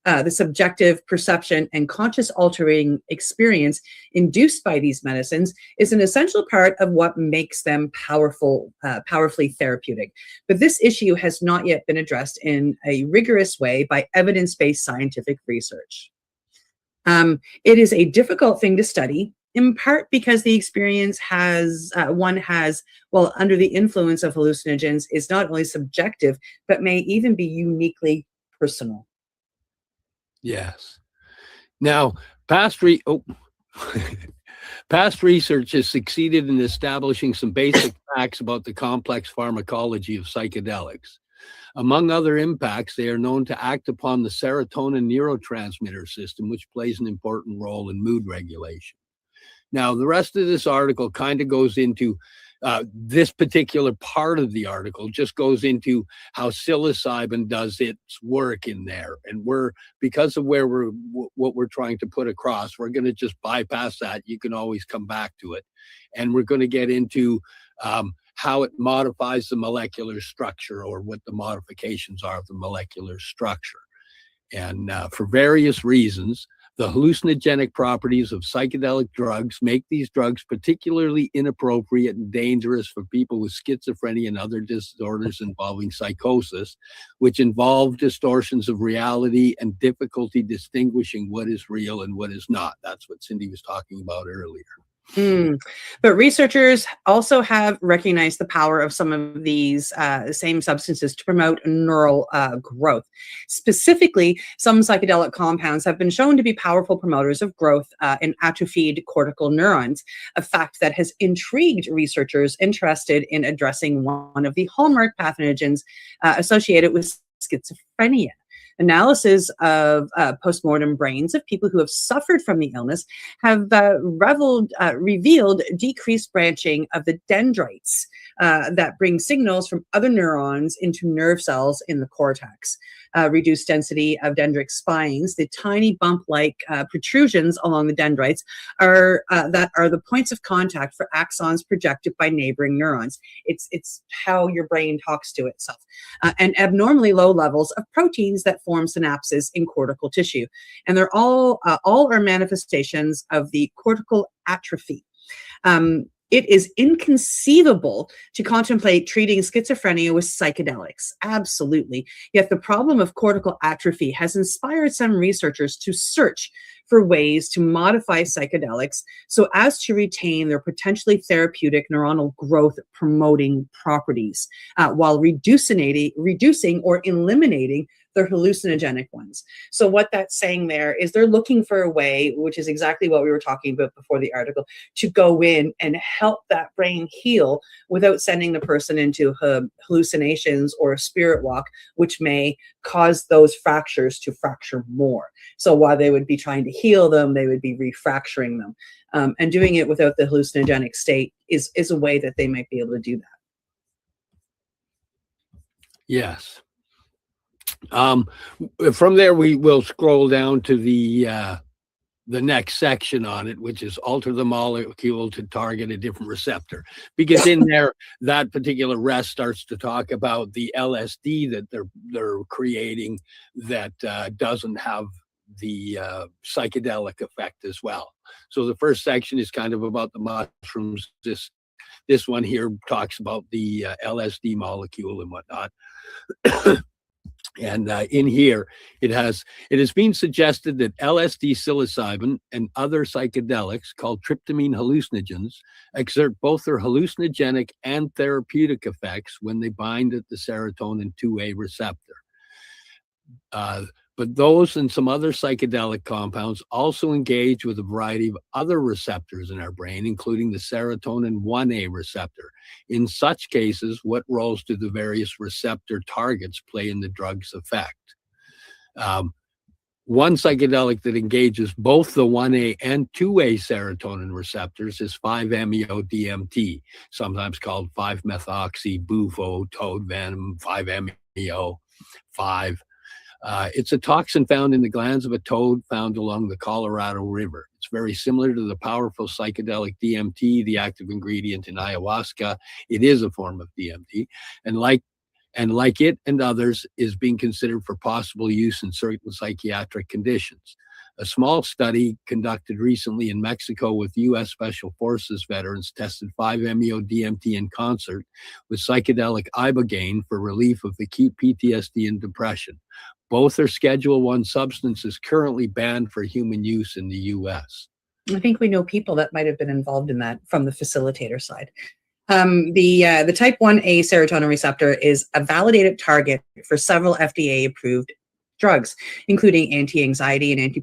the subjective perception and conscious altering experience induced by these medicines is an essential part of what makes them powerfully therapeutic. But this issue has not yet been addressed in a rigorous way by evidence-based scientific research. It is a difficult thing to study, in part because the experience under the influence of hallucinogens is not only subjective, but may even be uniquely personal. Yes. Now, past research has succeeded in establishing some basic facts about the complex pharmacology of psychedelics. Among other impacts, they are known to act upon the serotonin neurotransmitter system, which plays an important role in mood regulation. Now, the rest of this article kind of goes into this particular part of the article just goes into how psilocybin does its work in there. And because of what we're trying to put across, we're going to just bypass that. You can always come back to it. And we're going to get into how it modifies the molecular structure, or what the modifications are of the molecular structure. And for various reasons, the hallucinogenic properties of psychedelic drugs make these drugs particularly inappropriate and dangerous for people with schizophrenia and other disorders involving psychosis, which involve distortions of reality and difficulty distinguishing what is real and what is not. That's what Cindy was talking about earlier. But researchers also have recognized the power of some of these same substances to promote neural growth. Specifically, some psychedelic compounds have been shown to be powerful promoters of growth in atrophied cortical neurons, a fact that has intrigued researchers interested in addressing one of the hallmark pathogens associated with schizophrenia. Analysis of postmortem brains of people who have suffered from the illness have revealed decreased branching of the dendrites that bring signals from other neurons into nerve cells in the cortex. Reduced density of dendritic spines, the tiny bump-like protrusions along the dendrites are the points of contact for axons projected by neighboring neurons. It's how your brain talks to itself. And abnormally low levels of proteins that form synapses in cortical tissue. And they're all are manifestations of the cortical atrophy. It is inconceivable to contemplate treating schizophrenia with psychedelics. Absolutely. Yet the problem of cortical atrophy has inspired some researchers to search for ways to modify psychedelics so as to retain their potentially therapeutic neuronal growth promoting properties, while reducing or eliminating their hallucinogenic ones. So what that's saying there is they're looking for a way, which is exactly what we were talking about before the article, to go in and help that brain heal without sending the person into hallucinations or a spirit walk, which may cause those fractures to fracture more. So while they would be trying to heal them, they would be refracturing them. And doing it without the hallucinogenic state is a way that they might be able to do that. Yes. From there, we will scroll down to the next section on it, which is alter the molecule to target a different receptor. Because in there, that particular rest starts to talk about the LSD that they're creating that doesn't have the psychedelic effect as well. So the first section is kind of about the mushrooms. This one here talks about the LSD molecule and whatnot. And in here, it has been suggested that LSD, psilocybin, and other psychedelics called tryptamine hallucinogens exert both their hallucinogenic and therapeutic effects when they bind at the serotonin 2A receptor. But those and some other psychedelic compounds also engage with a variety of other receptors in our brain, including the serotonin 1A receptor. In such cases, what roles do the various receptor targets play in the drug's effect? One psychedelic that engages both the 1A and 2A serotonin receptors is 5-MeO-DMT, sometimes called 5-methoxy-bufo-toad venom, 5-MeO-5. It's a toxin found in the glands of a toad found along the Colorado River. It's very similar to the powerful psychedelic DMT, the active ingredient in ayahuasca. It is a form of DMT, and like it and others, is being considered for possible use in certain psychiatric conditions. A small study conducted recently in Mexico with U.S. Special Forces veterans tested 5-MeO-DMT in concert with psychedelic ibogaine for relief of acute PTSD and depression. Both are Schedule I substances currently banned for human use in the U.S. I think we know people that might have been involved in that from the facilitator side. The type 1A serotonin receptor is a validated target for several FDA-approved drugs, including anti-anxiety and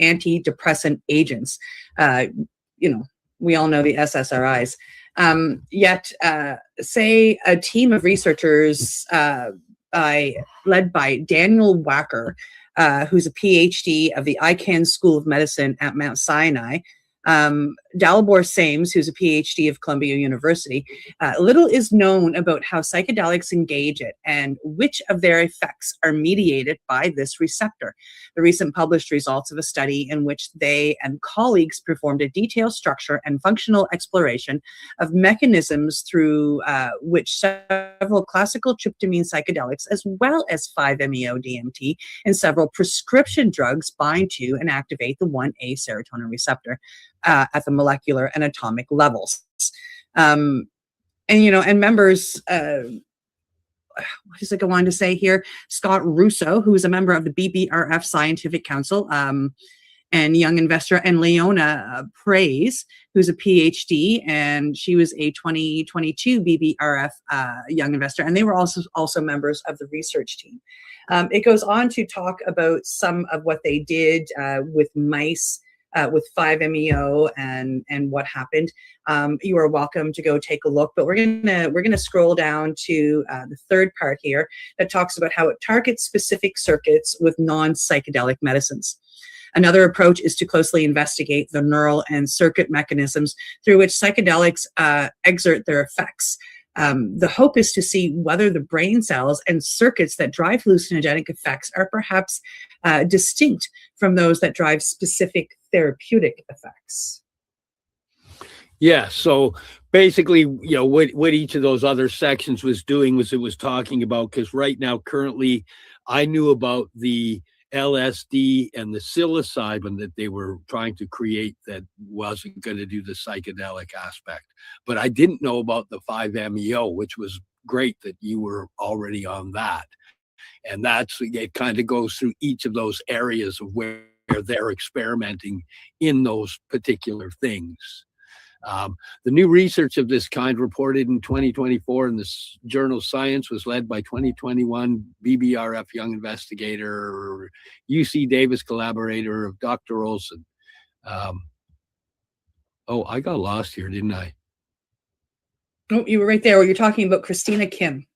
antidepressant agents. We all know the SSRIs. Yet, say a team of researchers led by Daniel Wacker, who's a PhD of the Icahn School of Medicine at Mount Sinai, Dalibor Sames, who's a PhD of Columbia University. Little is known about how psychedelics engage it and which of their effects are mediated by this receptor. The recent published results of a study in which they and colleagues performed a detailed structure and functional exploration of mechanisms through which several classical tryptamine psychedelics, as well as 5-MeO-DMT and several prescription drugs, bind to and activate the 1A serotonin receptor at the molecular and atomic levels. And members, what does it go on to say here? Scott Russo, who is a member of the BBRF Scientific Council, and young investor, and Leona Praise, who's a PhD, and she was a 2022 BBRF young investor, and they were also members of the research team. It goes on to talk about some of what they did with mice, with 5-MeO and what happened. You are welcome to go take a look, but we're gonna scroll down to the third part here that talks about how it targets specific circuits with non-psychedelic medicines. Another approach is to closely investigate the neural and circuit mechanisms through which psychedelics exert their effects. The hope is to see whether the brain cells and circuits that drive hallucinogenic effects are perhaps distinct from those that drive specific therapeutic effects. Yeah, so basically, what each of those other sections was doing was it was talking about, because right now, currently, I knew about the LSD and the psilocybin that they were trying to create that wasn't going to do the psychedelic aspect. But I didn't know about the 5-MeO, which was great that you were already on that. And it kind of goes through each of those areas of where where they're experimenting in those particular things. The new research of this kind reported in 2024 in the journal Science was led by 2021 BBRF young investigator, UC Davis collaborator of Dr. Olson. I got lost here, didn't I? Oh, you were right there. You're talking about Christina Kim.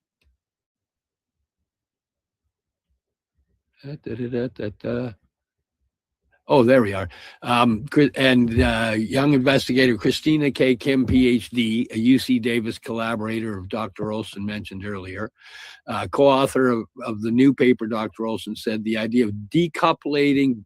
Oh, there we are. And young investigator Christina K. Kim, PhD, a UC Davis collaborator of Dr. Olson mentioned earlier, co-author of the new paper. Dr. Olson said the idea of decoupling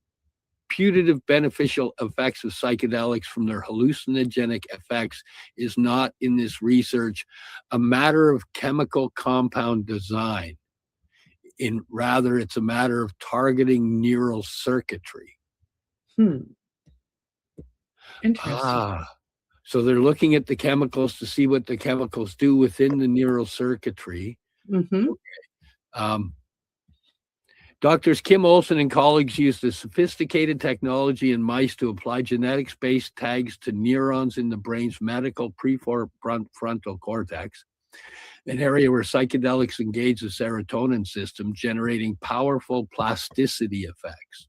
putative beneficial effects of psychedelics from their hallucinogenic effects is not in this research a matter of chemical compound design. Rather, it's a matter of targeting neural circuitry. Interesting. So they're looking at the chemicals to see what the chemicals do within the neural circuitry. Doctors Kim Olson and colleagues used a sophisticated technology in mice to apply genetics-based tags to neurons in the brain's medial prefrontal cortex, an area where psychedelics engage the serotonin system, generating powerful plasticity effects.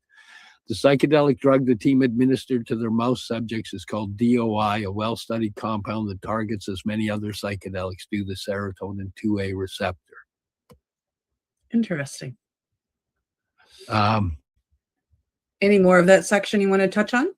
The psychedelic drug the team administered to their mouse subjects is called DOI, a well-studied compound that targets, as many other psychedelics do, the serotonin 2A receptor. Interesting. Um, Any more of that section you want to touch on?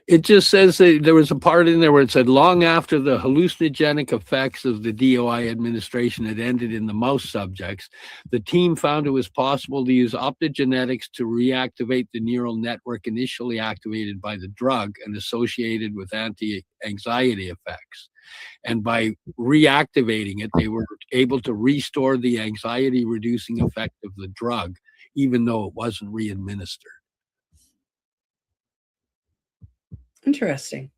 It just says that there was a part in there where it said, long after the hallucinogenic effects of the DOI administration had ended in the mouse subjects, the team found it was possible to use optogenetics to reactivate the neural network initially activated by the drug and associated with anti-anxiety effects. And by reactivating it, they were able to restore the anxiety-reducing effect of the drug, even though it wasn't re-administered. Interesting.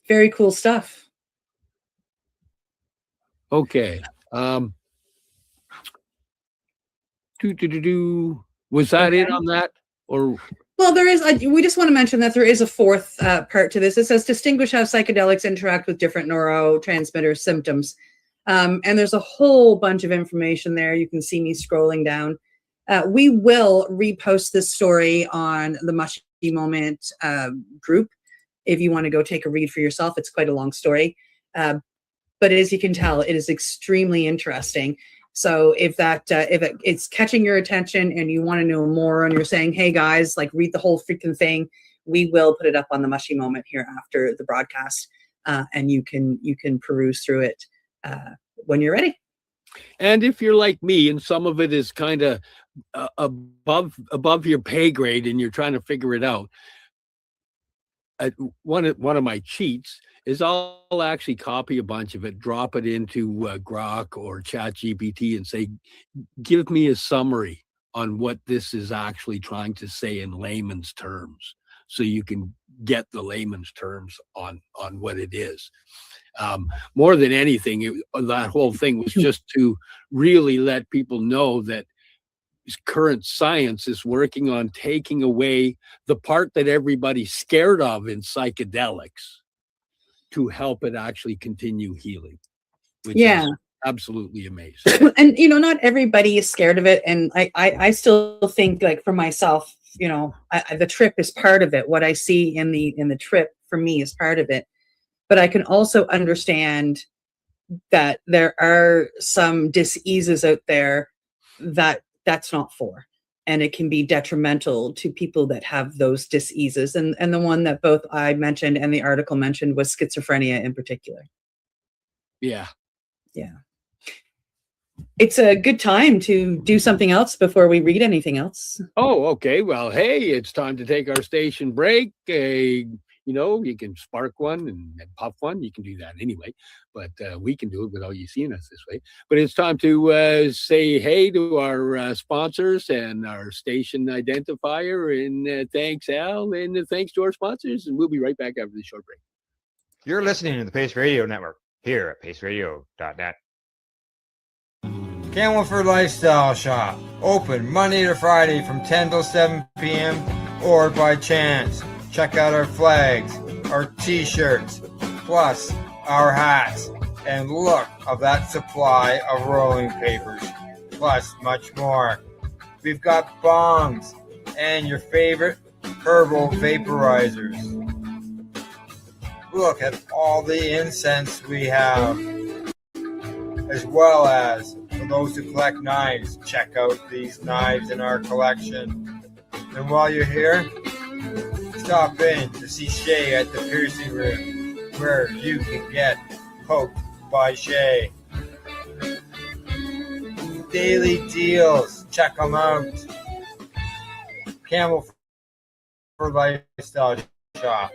Very cool stuff. Okay. Was that it on that? Or well, there is. We just want to mention that there is a fourth part to this. It says distinguish how psychedelics interact with different neurotransmitter symptoms, and there's a whole bunch of information there. You can see me scrolling down. We will repost this story on the Mushy Moment group if you want to go take a read for yourself. It's quite a long story, but as you can tell, it is extremely interesting. So if it's catching your attention and you want to know more and you're saying, hey guys, like read the whole freaking thing, we will put it up on the Mushy Moment here after the broadcast, and you can peruse through it when you're ready. And if you're like me and some of it is kind of above your pay grade and you're trying to figure it out, one of my cheats is I'll actually copy a bunch of it, drop it into Grok or ChatGPT and say, give me a summary on what this is actually trying to say in layman's terms, so you can get the layman's terms on what it is. More than anything, that whole thing was just to really let people know that current science is working on taking away the part that everybody's scared of in psychedelics to help it actually continue healing, which is absolutely amazing. And not everybody is scared of it, and I still think, like, for myself, the trip is part of it. What I see in the trip for me is part of it, but I can also understand that there are some diseases out there that's not for, and it can be detrimental to people that have those diseases. And the one that both I mentioned and the article mentioned was schizophrenia in particular. Yeah. It's a good time to do something else before we read anything else. Oh, okay. Well, hey, it's time to take our station break. You can spark one and puff one. You can do that anyway, but we can do it without you seeing us this way. But it's time to say hey to our sponsors and our station identifier. And thanks, Al, and thanks to our sponsors. And we'll be right back after this short break. You're listening to the Pace Radio Network here at paceradio.net. Camelford Lifestyle Shop. Open Monday to Friday from 10 till 7 p.m. or by chance. Check out our flags, our t-shirts, plus our hats, and look of that supply of rolling papers, plus much more. We've got bongs and your favorite herbal vaporizers. Look at all the incense we have, as well as for those who collect knives, check out these knives in our collection. And while you're here, stop in to see Shay at the piercing room, where you can get poked by Shay. Daily deals, check them out. Camel for Lifestyle Shop,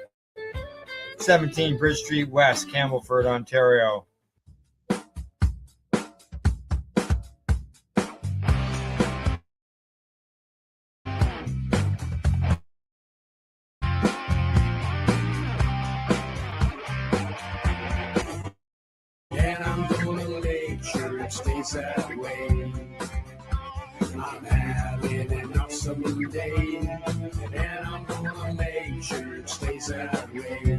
17 Bridge Street West, Camelford, Ontario. And I'm gonna make sure it stays that way. I'm having an awesome day, and I'm gonna make sure it stays that way.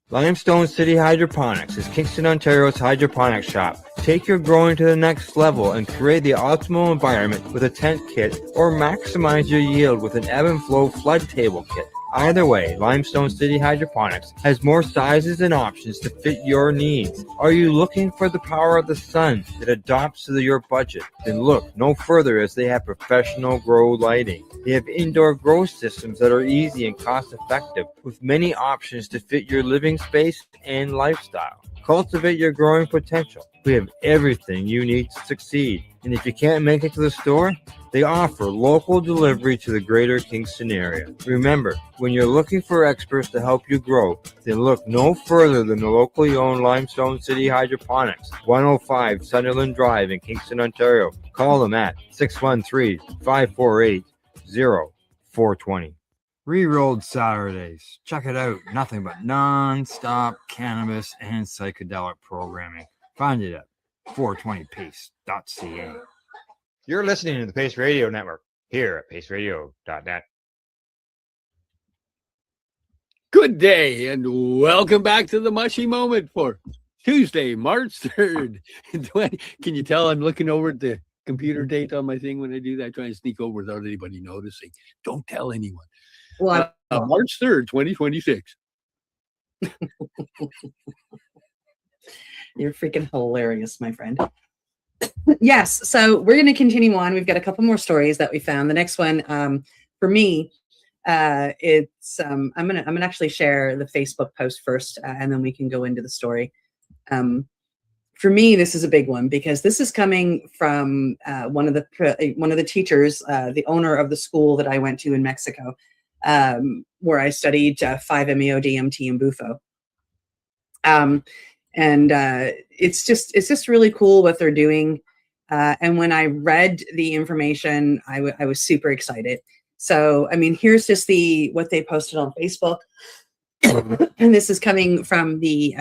Limestone City Hydroponics is Kingston, Ontario's hydroponics shop. Take your growing to the next level and create the optimal environment with a tent kit, or maximize your yield with an ebb and flow flood table kit. Either way, Limestone City Hydroponics has more sizes and options to fit your needs. Are you looking for the power of the sun that adapts to your budget? Then look no further, as they have professional grow lighting. They have indoor grow systems that are easy and cost effective, with many options to fit your living space and lifestyle. Cultivate your growing potential. We have everything you need to succeed. And if you can't make it to the store, they offer local delivery to the greater Kingston area. Remember, when you're looking for experts to help you grow, then look no further than the locally owned Limestone City Hydroponics, 105 Sunderland Drive in Kingston, Ontario. Call them at 613-548-0420. Re-rolled Saturdays. Check it out. Nothing but non-stop cannabis and psychedelic programming. Find it at 420pace.ca. You're listening to the Pace Radio Network here at paceradio.net. Good day and welcome back to the Mushy Moment for Tuesday, March 3rd. Can you tell I'm looking over at the computer date on my thing when I do that? I try and sneak over without anybody noticing. Don't tell anyone. Well, March 3rd, 2026. You're freaking hilarious, my friend. Yes, so we're going to continue on. We've got a couple more stories that we found. The next one, for me, it's I'm gonna actually share the Facebook post first, and then we can go into the story. For me, this is a big one because this is coming from one of the teachers, the owner of the school that I went to in Mexico, where I studied 5-MeO, DMT, and Bufo. And it's just really cool what they're doing. And when I read the information, I was super excited. So, I mean, here's just what they posted on Facebook. And this is coming from the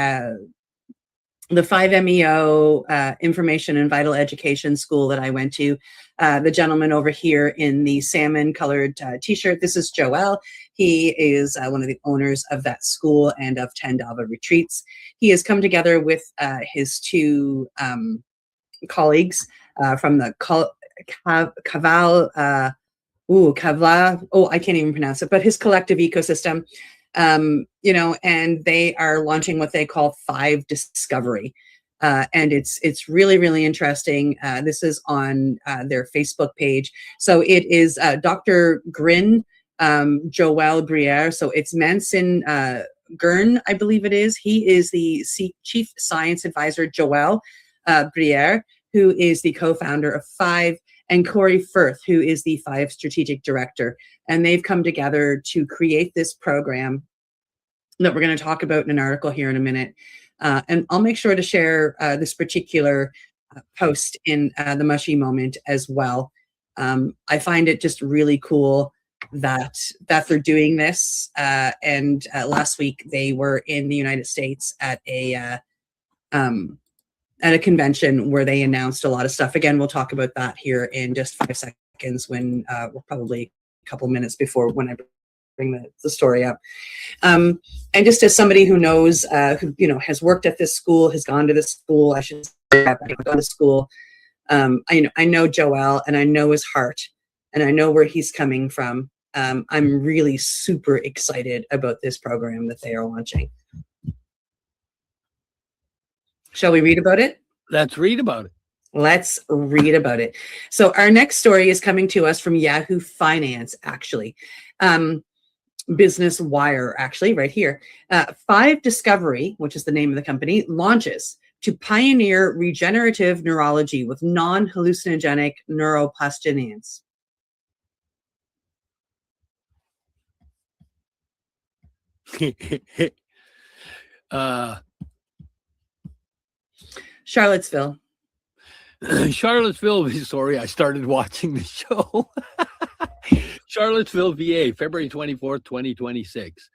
5-MeO Information and Vital Education School that I went to. The gentleman over here in the salmon colored t-shirt, this is Joel. He is one of the owners of that school and of Tandava Retreats. He has come together with his two colleagues from the Kaval, I can't even pronounce it, but his collective ecosystem, and they are launching what they call 5 Discovery. And it's really, really interesting. This is on their Facebook page. So it is Dr. Grin, Joel Briere. So it's Manson Gurn, I believe it is. He is the Chief Science Advisor, Joel Briere, who is the co-founder of 5, and Corey Firth, who is the 5 Strategic Director. And they've come together to create this program that we're going to talk about in an article here in a minute. And I'll make sure to share this particular post in the Mushy Moment as well. I find it just really cool that they're doing this. And last week they were in the United States at a at a convention where they announced a lot of stuff. Again, we'll talk about that here in just 5 seconds when we're probably a couple minutes before when I bring the story up. And just as somebody who knows, who has worked at this school, has gone to this school, I should say, gone to school. I know Joel, and I know his heart, and I know where he's coming from. I'm really super excited about this program that they are launching. Shall we read about it? Let's read about it. Let's read about it. So our next story is coming to us from Yahoo Finance, actually. Business Wire, actually, right here. 5 Discovery, which is the name of the company, launches to pioneer regenerative neurology with non-hallucinogenic neuroplasticians. Charlottesville. Charlottesville, sorry, I started watching the show. Charlottesville, VA, February 24th, 2026.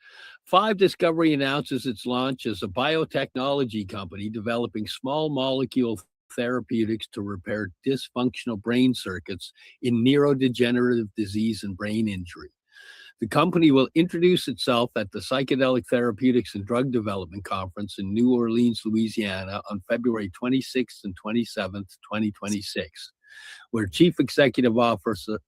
5 Discovery announces its launch as a biotechnology company developing small molecule therapeutics to repair dysfunctional brain circuits in neurodegenerative disease and brain injury. The company will introduce itself at the Psychedelic Therapeutics and Drug Development Conference in New Orleans, Louisiana on February 26th and 27th, 2026, where Chief Executive Officer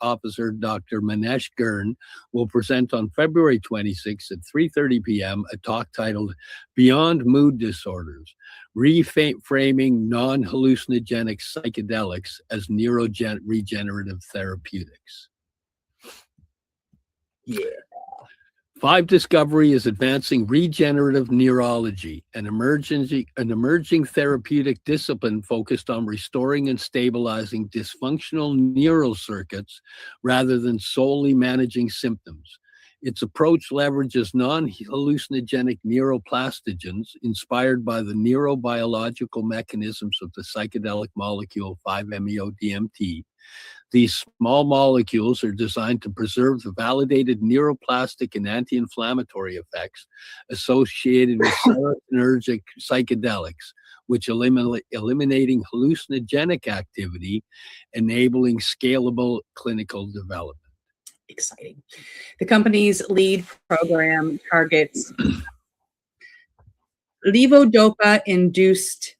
Dr. Manesh Gurn will present on February 26th at 3:30 p.m. a talk titled Beyond Mood Disorders, Reframing Non-Hallucinogenic Psychedelics as Neuroregenerative Therapeutics. Yeah. 5 Discovery is advancing regenerative neurology, an emerging therapeutic discipline focused on restoring and stabilizing dysfunctional neural circuits rather than solely managing symptoms. Its approach leverages non-hallucinogenic neuroplastogens inspired by the neurobiological mechanisms of the psychedelic molecule 5-MeO-DMT. These small molecules are designed to preserve the validated neuroplastic and anti-inflammatory effects associated with serotonergic psychedelics, which eliminating hallucinogenic activity, enabling scalable clinical development. Exciting. The company's lead program targets levodopa-induced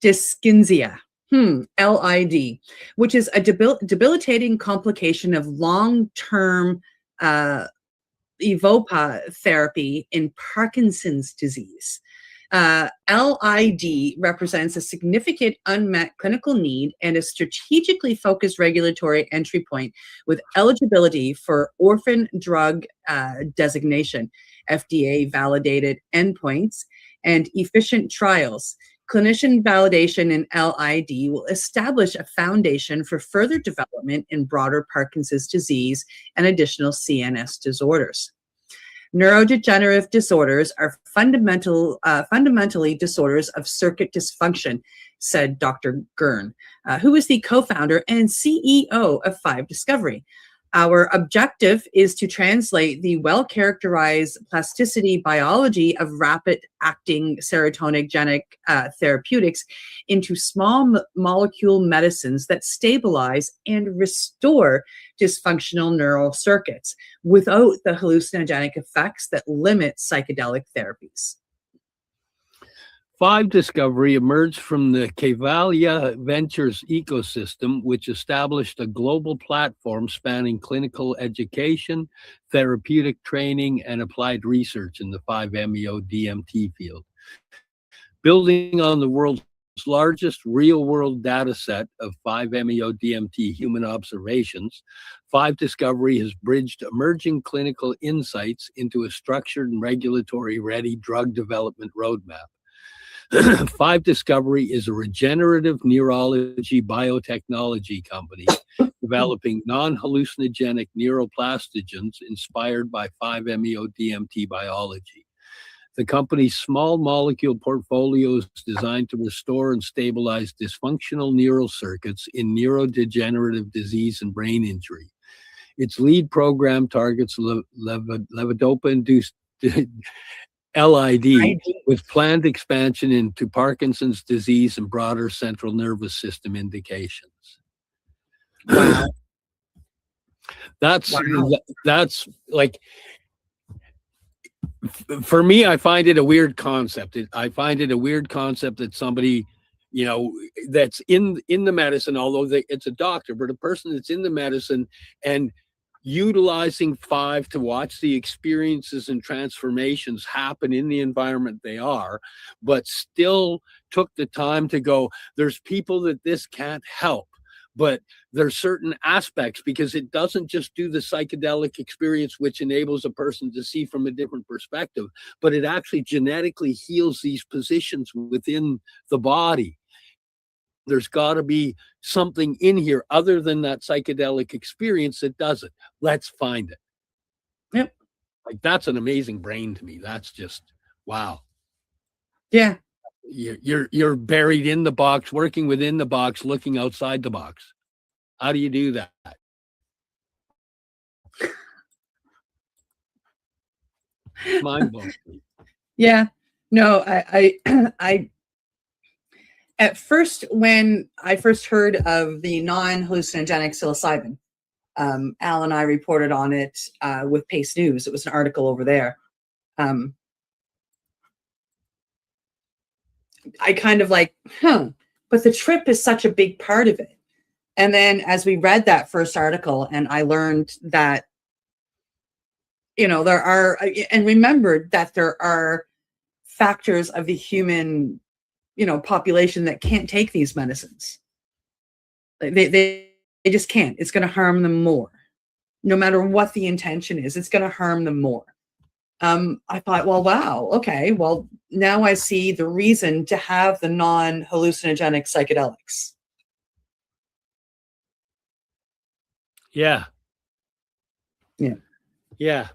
dyskinesia. LID, which is a debilitating complication of long-term EVOPA therapy in Parkinson's disease. LID represents a significant unmet clinical need and a strategically focused regulatory entry point with eligibility for orphan drug designation, FDA-validated endpoints, and efficient trials. Clinician validation in LID will establish a foundation for further development in broader Parkinson's disease and additional CNS disorders. Neurodegenerative disorders are fundamentally disorders of circuit dysfunction, said Dr. Gurn, who is the co-founder and CEO of 5 Discovery. Our objective is to translate the well-characterized plasticity biology of rapid-acting serotonergic therapeutics into small molecule medicines that stabilize and restore dysfunctional neural circuits without the hallucinogenic effects that limit psychedelic therapies. 5 Discovery emerged from the Cavalia Ventures ecosystem, which established a global platform spanning clinical education, therapeutic training, and applied research in the 5-MeO-DMT field. Building on the world's largest real-world data set of 5-MeO-DMT human observations, 5 Discovery has bridged emerging clinical insights into a structured and regulatory-ready drug development roadmap. 5 Discovery is a regenerative neurology biotechnology company developing non-hallucinogenic neuroplastogens inspired by 5-MeO-DMT biology. The company's small molecule portfolio is designed to restore and stabilize dysfunctional neural circuits in neurodegenerative disease and brain injury. Its lead program targets levodopa-induced LID, with planned expansion into Parkinson's disease and broader central nervous system indications. Wow. That's like, for me, I find it a weird concept. I find it a weird concept that somebody, you know, that's in the medicine, although it's a doctor, but a person that's in the medicine and utilizing 5 to watch the experiences and transformations happen in the environment they are, but still took the time to go, there's people that this can't help, but there's certain aspects, because it doesn't just do the psychedelic experience, which enables a person to see from a different perspective, but it actually genetically heals these positions within the body. There's got to be something in here other than that psychedelic experience that does it. Let's find it. Yep. Like, that's an amazing brain to me. That's just, wow. Yeah. You're buried in the box, working within the box, looking outside the box. How do you do that? Mind blowing. Yeah. No, I at first, when I first heard of the non-hallucinogenic psilocybin, Al and I reported on it with Pace News. It was an article over there. I kind of like, but the trip is such a big part of it. And then as we read that first article, and I learned that, you know, there are, and remembered that there are factors of the human, you know, population that can't take these medicines. They just can't. It's going to harm them more. No matter what the intention is, it's going to harm them more. I thought, well, wow, okay, well, now I see the reason to have the non-hallucinogenic psychedelics. Yeah. Yeah. Yeah.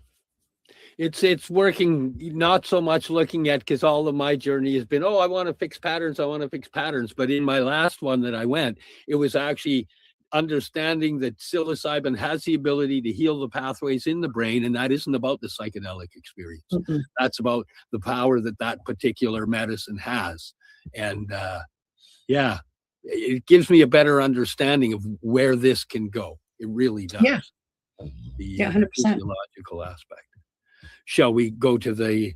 It's working, not so much looking at, because all of my journey has been, I want to fix patterns. I want to fix patterns. But in my last one that I went, it was actually understanding that psilocybin has the ability to heal the pathways in the brain. And that isn't about the psychedelic experience. Mm-mm. That's about the power that particular medicine has. And yeah, it gives me a better understanding of where this can go. It really does. Yeah. The 100%. physiological aspect. Shall we go to the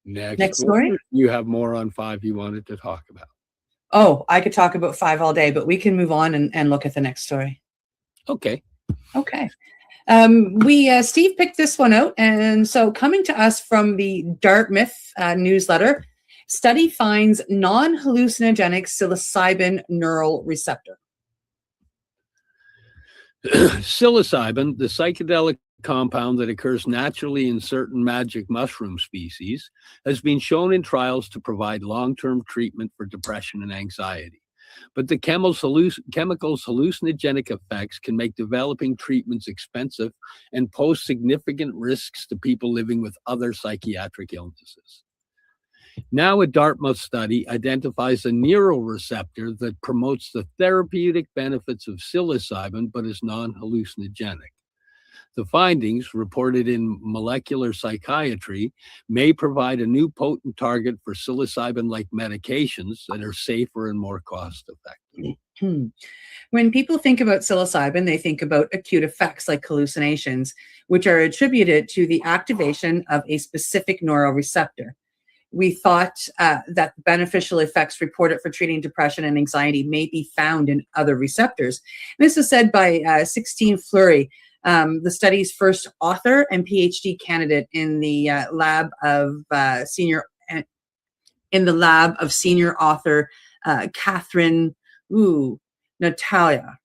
next story? one? You have more on 5 you wanted to talk about. Oh, I could talk about 5 all day, but we can move on and look at the next story. Okay. Okay. Steve picked this one out. And so, coming to us from the Dartmouth newsletter, study finds non-hallucinogenic psilocybin neural receptor. Psilocybin, the psychedelic compound that occurs naturally in certain magic mushroom species, has been shown in trials to provide long-term treatment for depression and anxiety. But the chemicals' hallucinogenic effects can make developing treatments expensive and pose significant risks to people living with other psychiatric illnesses. Now, a Dartmouth study identifies a neural receptor that promotes the therapeutic benefits of psilocybin but is non-hallucinogenic. The findings, reported in Molecular Psychiatry, may provide a new potent target for psilocybin-like medications that are safer and more cost-effective. When people think about psilocybin, they think about acute effects like hallucinations, which are attributed to the activation of a specific neural receptor. We thought that beneficial effects reported for treating depression and anxiety may be found in other receptors. And this is said by 16 Fleury, the study's first author and PhD candidate in the lab of senior author Catherine Natalia,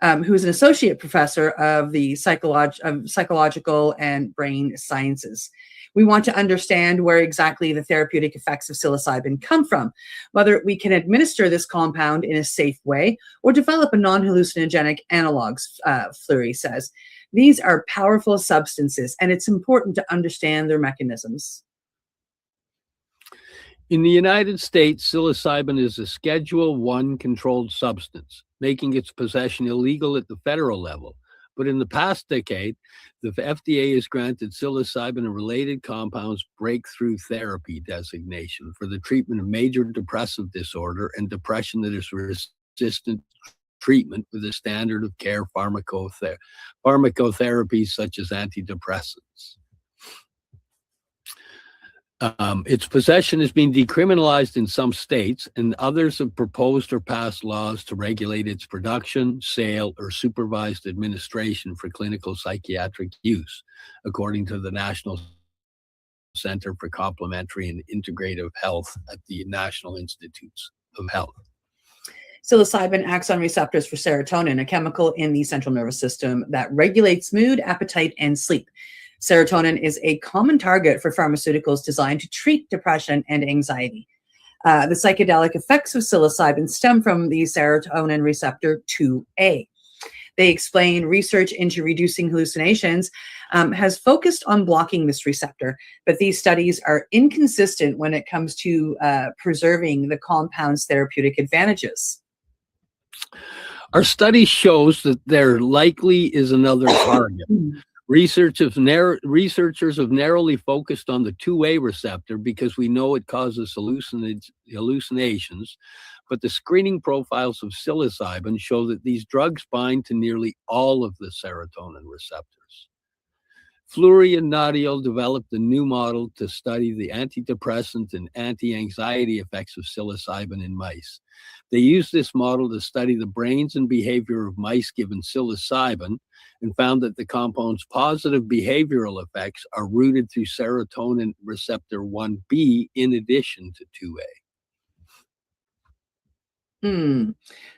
who's an associate professor of the psychological and brain sciences. We want to understand where exactly the therapeutic effects of psilocybin come from, whether we can administer this compound in a safe way or develop a non-hallucinogenic analogs, Fleury says. These are powerful substances, and it's important to understand their mechanisms. In the United States, psilocybin is a Schedule I controlled substance, making its possession illegal at the federal level, But in the past decade, the FDA has granted psilocybin and related compounds breakthrough therapy designation for the treatment of major depressive disorder and depression that is resistant to treatment with a standard of care pharmacotherapy such as antidepressants. Its possession has been decriminalized in some states, and others have proposed or passed laws to regulate its production, sale, or supervised administration for clinical psychiatric use, according to the National Center for Complementary and Integrative Health at the National Institutes of Health. Psilocybin acts on receptors for serotonin, a chemical in the central nervous system that regulates mood, appetite, and sleep. Serotonin is a common target for pharmaceuticals designed to treat depression and anxiety. The psychedelic effects of psilocybin stem from the serotonin receptor 2A. They explain research into reducing hallucinations has focused on blocking this receptor, but these studies are inconsistent when it comes to preserving the compound's therapeutic advantages. Our study shows that there likely is another target. Researchers have narrowly focused on the 2A receptor because we know it causes hallucinations, but the screening profiles of psilocybin show that these drugs bind to nearly all of the serotonin receptors. Fleury and Nadiel developed a new model to study the antidepressant and anti-anxiety effects of psilocybin in mice. They used this model to study the brains and behavior of mice given psilocybin and found that the compound's positive behavioral effects are rooted through serotonin receptor 1B in addition to 2A.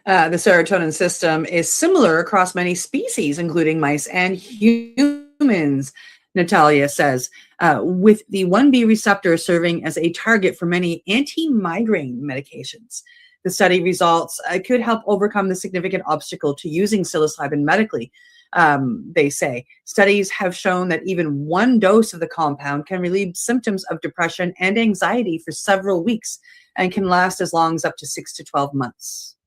The serotonin system is similar across many species, including mice and humans, Natalia says, with the 1B receptor serving as a target for many anti-migraine medications. The study results could help overcome the significant obstacle to using psilocybin medically. They say studies have shown that even one dose of the compound can relieve symptoms of depression and anxiety for several weeks and can last as long as up to 6 to 12 months.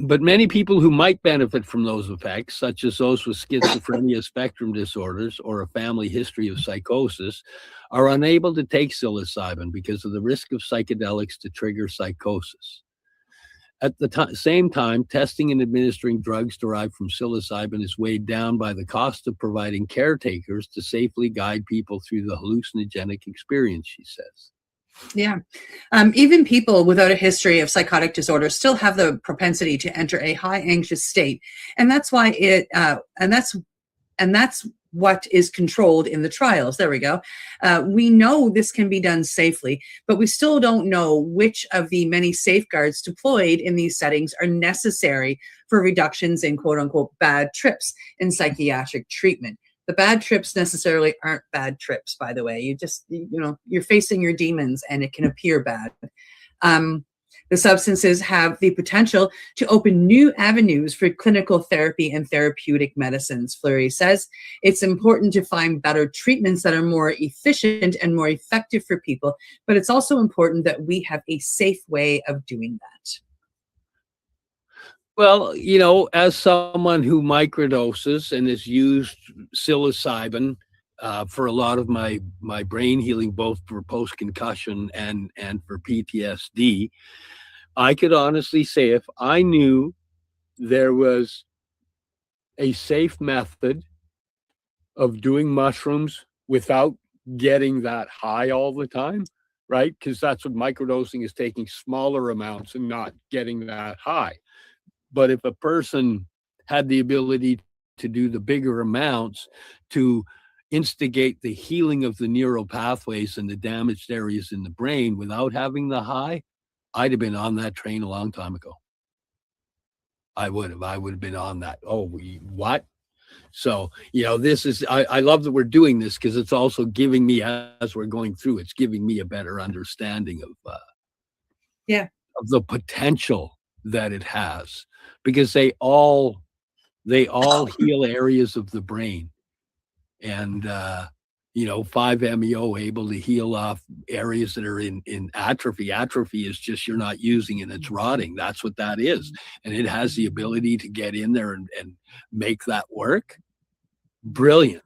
But many people who might benefit from those effects, such as those with schizophrenia spectrum disorders or a family history of psychosis, are unable to take psilocybin because of the risk of psychedelics to trigger psychosis. At the same time, testing and administering drugs derived from psilocybin is weighed down by the cost of providing caretakers to safely guide people through the hallucinogenic experience, she says. Yeah. Even people without a history of psychotic disorder still have the propensity to enter a high anxious state. And that's why that's what is controlled in the trials. There we go. We know this can be done safely, but we still don't know which of the many safeguards deployed in these settings are necessary for reductions in quote unquote bad trips in psychiatric treatment. The bad trips necessarily aren't bad trips, by the way. You're facing your demons and it can appear bad. The substances have the potential to open new avenues for clinical therapy and therapeutic medicines, Fleury says. It's important to find better treatments that are more efficient and more effective for people, but it's also important that we have a safe way of doing that. Well, as someone who microdoses and has used psilocybin for a lot of my brain healing, both for post-concussion and for PTSD, I could honestly say if I knew there was a safe method of doing mushrooms without getting that high all the time, right? Because that's what microdosing is, taking smaller amounts and not getting that high. But if a person had the ability to do the bigger amounts to instigate the healing of the neural pathways and the damaged areas in the brain without having the high, I'd have been on that train a long time ago. I would have been on that. Oh, what? So, this is, I love that we're doing this because it's also giving me, as we're going through, it's giving me a better understanding of the potential that it has, because they all heal areas of the brain. And 5-MeO able to heal off areas that are in atrophy. Atrophy is just you're not using it, it's rotting. That's what that is. And it has the ability to get in there and make that work. Brilliant.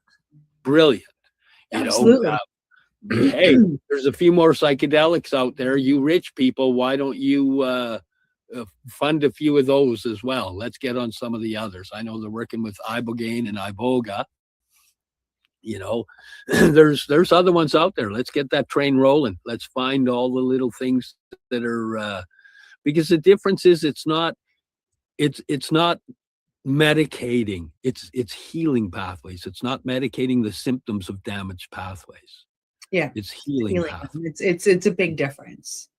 Absolutely. Hey, there's a few more psychedelics out there. You rich people, why don't you fund a few of those as well? Let's get on some of the others. I know they're working with ibogaine and iboga. There's other ones out there. Let's get that train rolling. Let's find all the little things that are because the difference is it's not medicating. It's healing pathways. It's not medicating the symptoms of damaged pathways. Yeah, it's healing pathways. It's a big difference.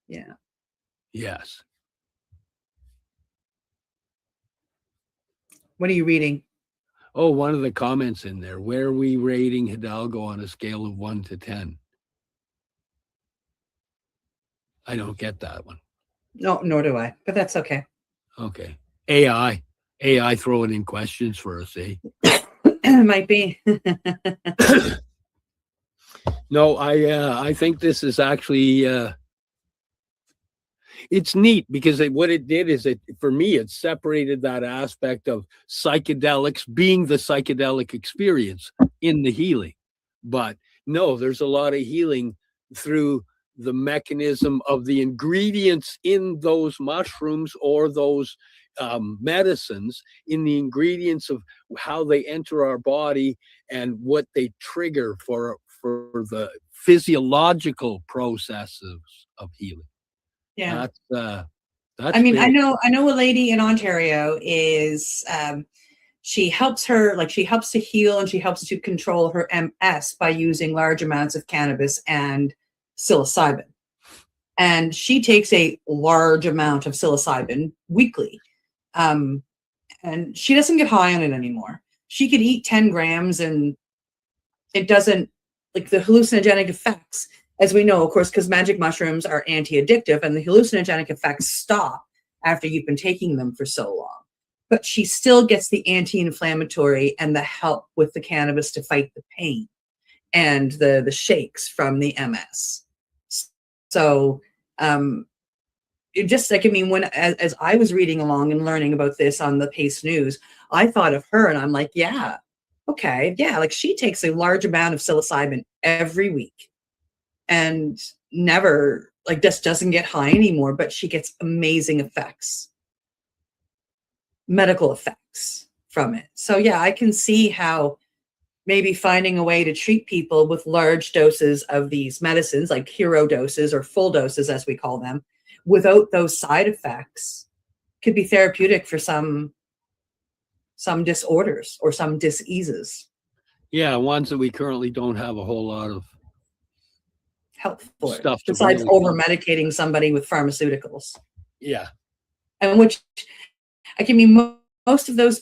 Yeah. Yes. What are you reading? Oh, one of the comments in there. Where are we rating Hidalgo on a scale of 1 to 10? I don't get that one. No, nor do I, but that's okay. Okay. AI throwing in questions for us, eh? Might be. No, I think this is actually it's neat because what it did is for me, it separated that aspect of psychedelics being the psychedelic experience in the healing. But no, there's a lot of healing through the mechanism of the ingredients in those mushrooms or those medicines, in the ingredients of how they enter our body and what they trigger for the physiological processes of healing. Yeah. That's I mean, big. I know a lady in Ontario is she helps to heal and she helps to control her MS by using large amounts of cannabis and psilocybin. And she takes a large amount of psilocybin weekly. And she doesn't get high on it anymore. She could eat 10 grams and it doesn't, like, the hallucinogenic effects, as we know, of course, because magic mushrooms are anti-addictive and the hallucinogenic effects stop after you've been taking them for so long. But she still gets the anti-inflammatory and the help with the cannabis to fight the pain and the shakes from the MS. So it just, like, I mean, as I was reading along and learning about this on the Pace News, I thought of her and I'm like, yeah, okay, yeah, like she takes a large amount of psilocybin every week and never, like, just doesn't get high anymore, but she gets amazing effects, medical effects from it. So yeah, I can see how maybe finding a way to treat people with large doses of these medicines, like hero doses or full doses, as we call them, without those side effects could be therapeutic for some disorders or some diseases. Yeah, ones that we currently don't have a whole lot of help for stuff it, besides over medicating somebody with pharmaceuticals. Yeah. And which, like, I mean, most of those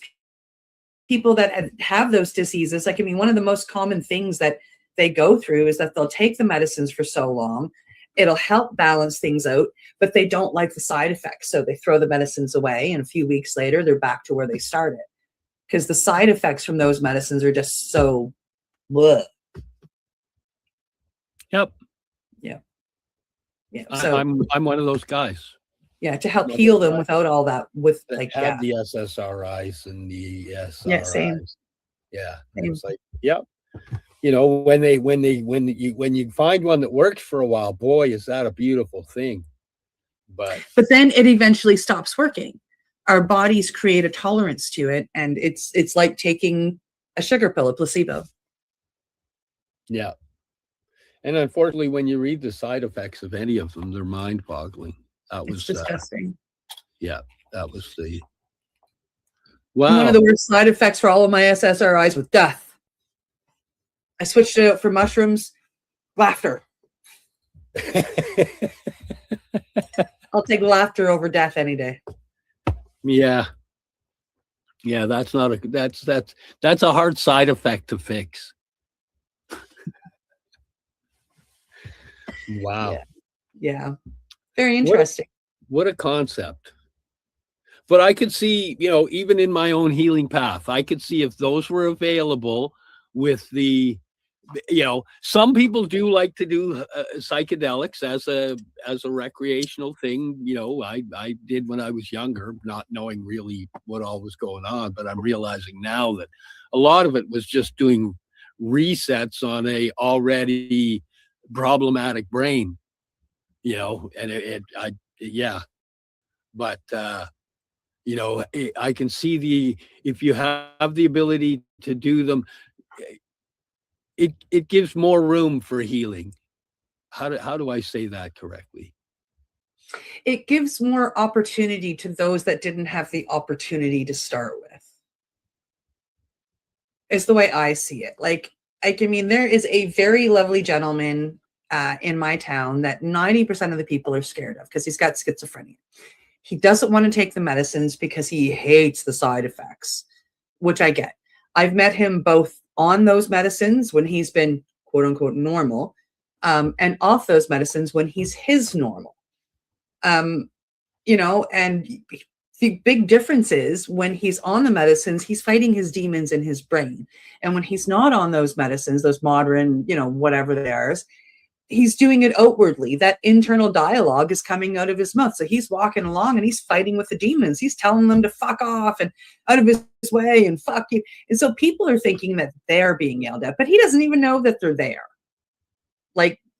people that have those diseases, like, I mean, one of the most common things that they go through is that they'll take the medicines for so long, it'll help balance things out, but they don't like the side effects. So they throw the medicines away and a few weeks later, they're back to where they started. Because the side effects from those medicines are just so bleh. Yep. Yeah. Yeah. So I'm one of those guys. Yeah, to help heal them without all that, with that like had the SSRIs and the SRIs. Yeah, same. Yeah. Same. It's like, yep. You know, when you find one that works for a while, boy, is that a beautiful thing. But then it eventually stops working. Our bodies create a tolerance to it, and it's like taking a sugar pill, a placebo. Yeah. And unfortunately, when you read the side effects of any of them, they're mind-boggling. That was disgusting. Yeah, that was the One of the worst side effects for all of my SSRIs was death. I switched it out for mushrooms, laughter. I'll take laughter over death any day. Yeah. Yeah, that's a hard side effect to fix. Wow. Yeah. Very interesting. What a concept. But I could see, you know, even in my own healing path, I could see if those were available with the some people do like to do psychedelics as a recreational thing. I did when I was younger, not knowing really what all was going on, but I'm realizing now that a lot of it was just doing resets on a already problematic brain, and but I can see if you have the ability to do them, it gives more room for healing. How do I say that correctly? It gives more opportunity to those that didn't have the opportunity to start with. Is the way I see it. There is a very lovely gentleman in my town that 90% of the people are scared of because he's got schizophrenia. He doesn't want to take the medicines because he hates the side effects, which I get. I've met him both on those medicines when he's been quote unquote normal, and off those medicines when he's his normal. And the big difference is when he's on the medicines, he's fighting his demons in his brain. And when he's not on those medicines, those modern, whatever they are, he's doing it outwardly. That internal dialogue is coming out of his mouth. So he's walking along and he's fighting with the demons. He's telling them to fuck off and out of his way and fuck you. And so people are thinking that they're being yelled at, but he doesn't even know that they're there.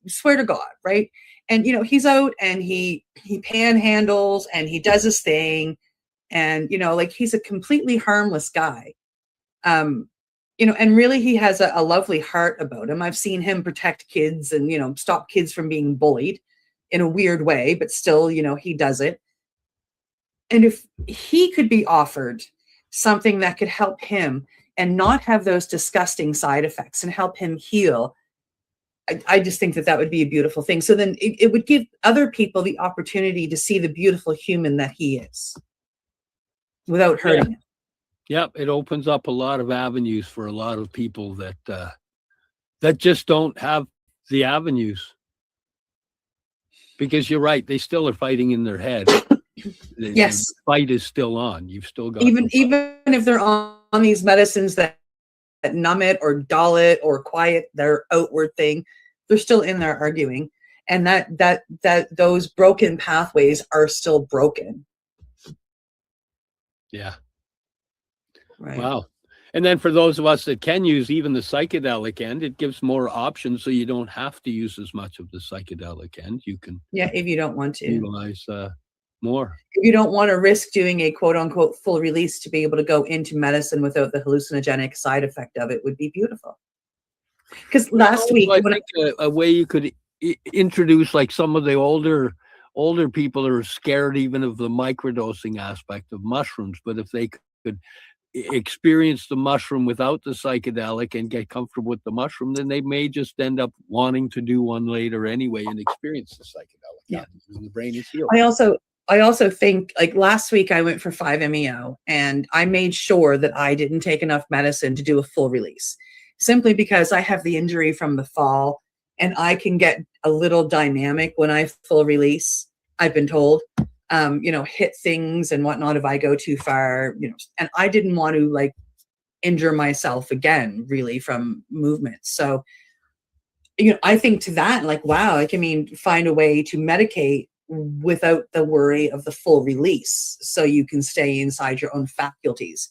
Swear to God, right? And, he's out and he panhandles and he does his thing. And, he's a completely harmless guy. And really he has a lovely heart about him. I've seen him protect kids and, stop kids from being bullied in a weird way, but still, he does it. And if he could be offered something that could help him and not have those disgusting side effects and help him heal, I just think that would be a beautiful thing. So then it would give other people the opportunity to see the beautiful human that he is without hurting him. Yep, it opens up a lot of avenues for a lot of people that just don't have the avenues. Because you're right, they still are fighting in their head. Yes, the fight is still on. You've still got even if they're on these medicines that numb it or dull it or quiet their outward thing, they're still in there arguing, and that those broken pathways are still broken. Yeah. Right. Wow. And then for those of us that can use even the psychedelic end, it gives more options, so you don't have to use as much of the psychedelic end. You can, if you don't want to utilize more. If you don't want to risk doing a quote unquote full release to be able to go into medicine without the hallucinogenic side effect of it would be beautiful. Because last week, I think a way you could introduce, like, some of the older people are scared even of the microdosing aspect of mushrooms, but if they could experience the mushroom without the psychedelic and get comfortable with the mushroom, then they may just end up wanting to do one later anyway and experience the psychedelic. Yeah. And the brain is healed. I also think, like, last week I went for 5-MeO and I made sure that I didn't take enough medicine to do a full release, simply because I have the injury from the fall and I can get a little dynamic when I full release, I've been told, hit things and whatnot if I go too far, and I didn't want to injure myself again really from movement. So, I think to that, wow, find a way to medicate without the worry of the full release, so you can stay inside your own faculties,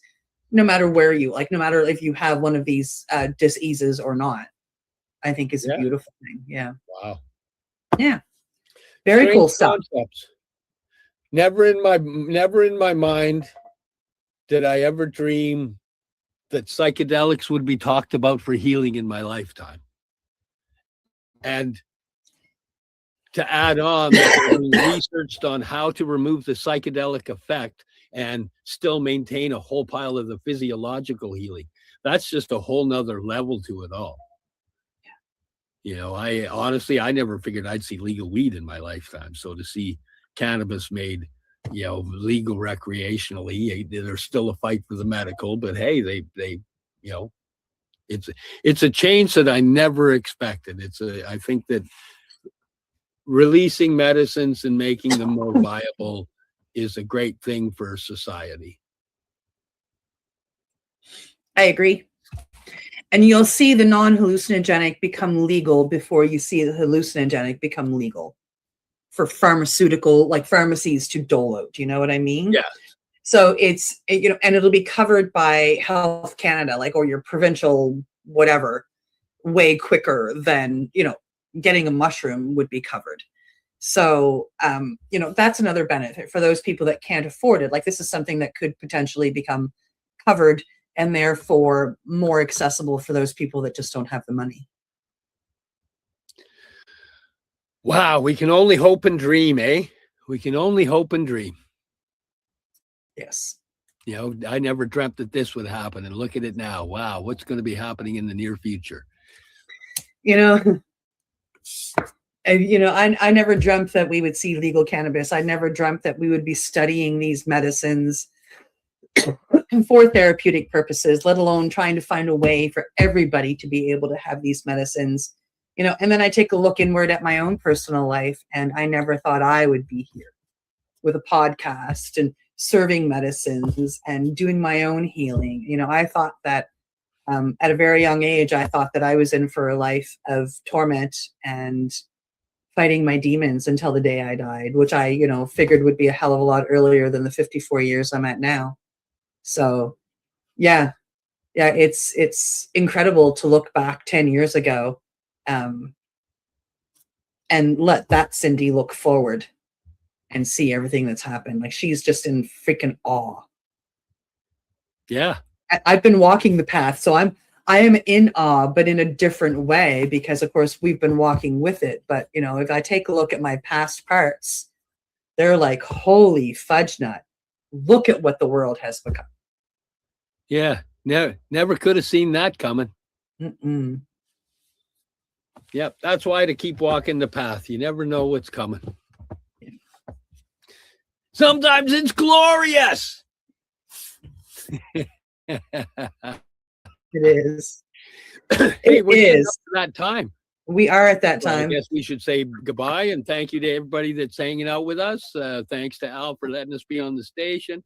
no matter where no matter if you have one of these diseases or not. I think is a beautiful thing. Yeah. Wow. Yeah. Very cool stuff. Concepts. Never in my mind did I ever dream that psychedelics would be talked about for healing in my lifetime. And to add on, that we researched on how to remove the psychedelic effect and still maintain a whole pile of the physiological healing. That's just a whole nother level to it all. I honestly, I never figured I'd see legal weed in my lifetime. So to see cannabis made, legal recreationally, there's still a fight for the medical, but hey, they it's a change that I never expected. I think that releasing medicines and making them more viable is a great thing for society. I agree. And you'll see the non-hallucinogenic become legal before you see the hallucinogenic become legal for pharmaceutical, like pharmacies to dole out. Do you know what I mean? Yeah. So and it'll be covered by Health Canada, like, or your provincial whatever, way quicker than, getting a mushroom would be covered. So, that's another benefit for those people that can't afford it. Like, this is something that could potentially become covered and therefore more accessible for those people that just don't have the money. Wow, we can only hope and dream, eh? We can only hope and dream. Yes. I never dreamt that this would happen, and look at it now. Wow, what's going to be happening in the near future? I never dreamt that we would see legal cannabis. I never dreamt that we would be studying these medicines for therapeutic purposes, let alone trying to find a way for everybody to be able to have these medicines. And then I take a look inward at my own personal life, and I never thought I would be here with a podcast and serving medicines and doing my own healing. I thought that at a very young age, I thought that I was in for a life of torment and fighting my demons until the day I died, which I, figured would be a hell of a lot earlier than the 54 years I'm at now. So, yeah, it's incredible to look back 10 years ago and let that Cindy look forward and see everything that's happened. Like, she's just in freaking awe. Yeah. I've been walking the path, so I am in awe, but in a different way, because of course we've been walking with it. But if I take a look at my past parts, they're like, holy fudge nut, look at what the world has become. Yeah, never could have seen that coming. Mm-mm. Yep, that's why to keep walking the path. You never know what's coming. Sometimes it's glorious. It is. Hey, we're up to that time. We are at that time. I guess we should say goodbye and thank you to everybody that's hanging out with us. Thanks to Al for letting us be on the station.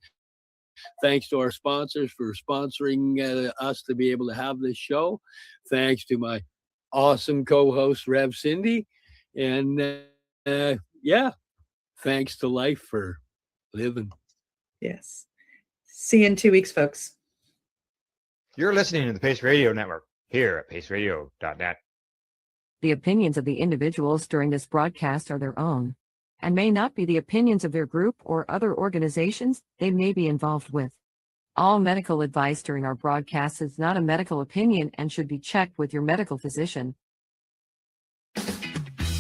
Thanks to our sponsors for sponsoring us to be able to have this show. Thanks to my awesome co-host, Rev Cindy. And thanks to life for living. Yes. See you in 2 weeks, folks. You're listening to the Pace Radio Network here at paceradio.net. The opinions of the individuals during this broadcast are their own and may not be the opinions of their group or other organizations they may be involved with. All medical advice during our broadcast is not a medical opinion and should be checked with your medical physician.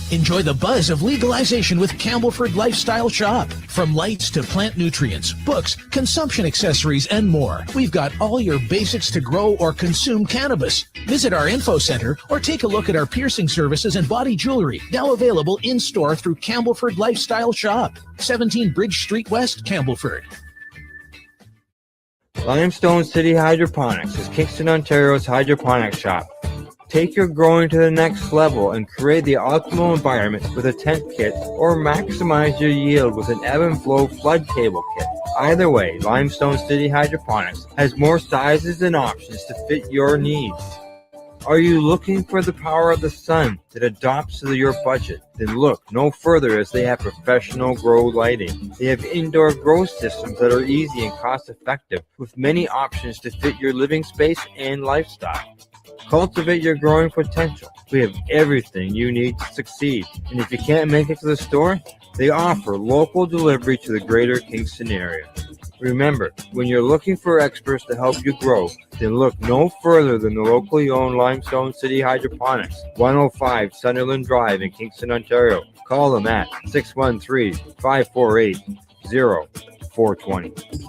Enjoy the buzz of legalization with Campbellford Lifestyle Shop. From lights to plant nutrients, books, consumption accessories, and more, we've got all your basics to grow or consume cannabis. Visit our info center or take a look at our piercing services and body jewelry, now available in-store through Campbellford Lifestyle Shop, 17 Bridge Street West, Campbellford. Limestone City Hydroponics is Kingston, Ontario's hydroponics shop. Take your growing to the next level and create the optimal environment with a tent kit, or maximize your yield with an ebb and flow flood table kit. Either way, Limestone City Hydroponics has more sizes and options to fit your needs. Are you looking for the power of the sun that adapts to your budget? Then look no further, as they have professional grow lighting. They have indoor grow systems that are easy and cost effective, with many options to fit your living space and lifestyle. Cultivate your growing potential. We have everything you need to succeed. And if you can't make it to the store, they offer local delivery to the greater Kingston area. Remember, when you're looking for experts to help you grow, then look no further than the locally owned Limestone City Hydroponics, 105 Sunderland Drive in Kingston, Ontario. Call them at 613-548-0420.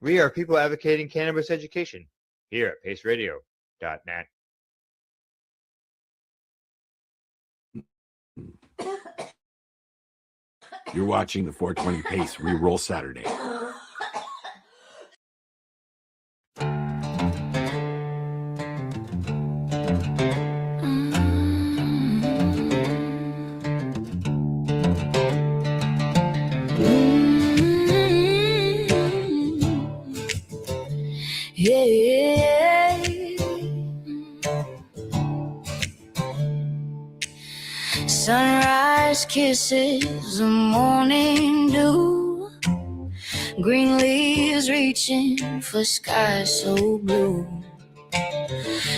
We are people advocating cannabis education here at paceradio.net. You're watching the 420 Pace Reroll Saturday. Yeah. Sunrise kisses the morning dew. Green leaves reaching for sky so blue.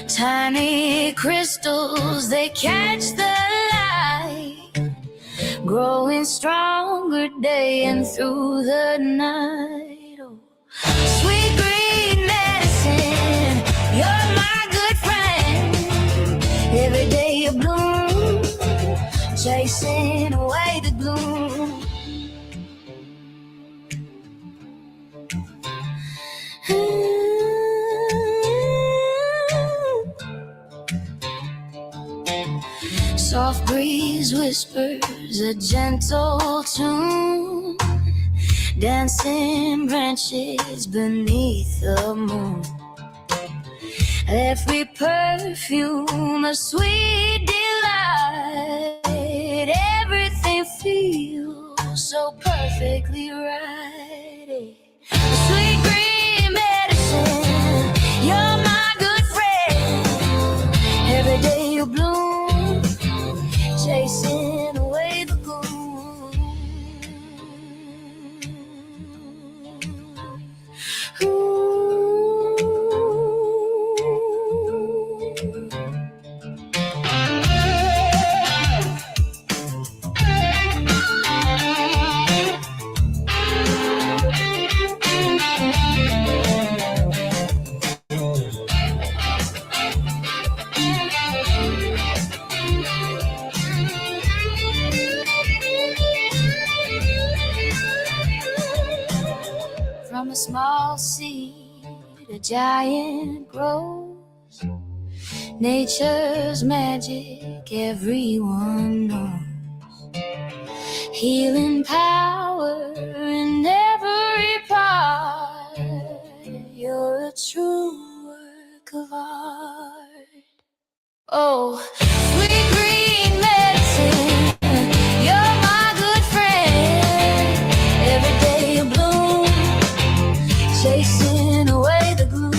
Tiny crystals, they catch the light, growing stronger day and through the night. Oh, sweet green medicine, you're my good friend. Every day you bloom, chasing away the gloom. Soft breeze whispers a gentle tune, dancing branches beneath the moon. Every perfume a sweet delight. Everything feels so perfectly right. Sweet green medicine, you're my good friend. Every day you bloom, chasing away the gloom. From a small seed, a giant grows. Nature's magic, everyone knows. Healing power in every part. You're a true work of art. Oh, sweet green medicine, you're my good friend. Every day you bloom, chasing away the gloom.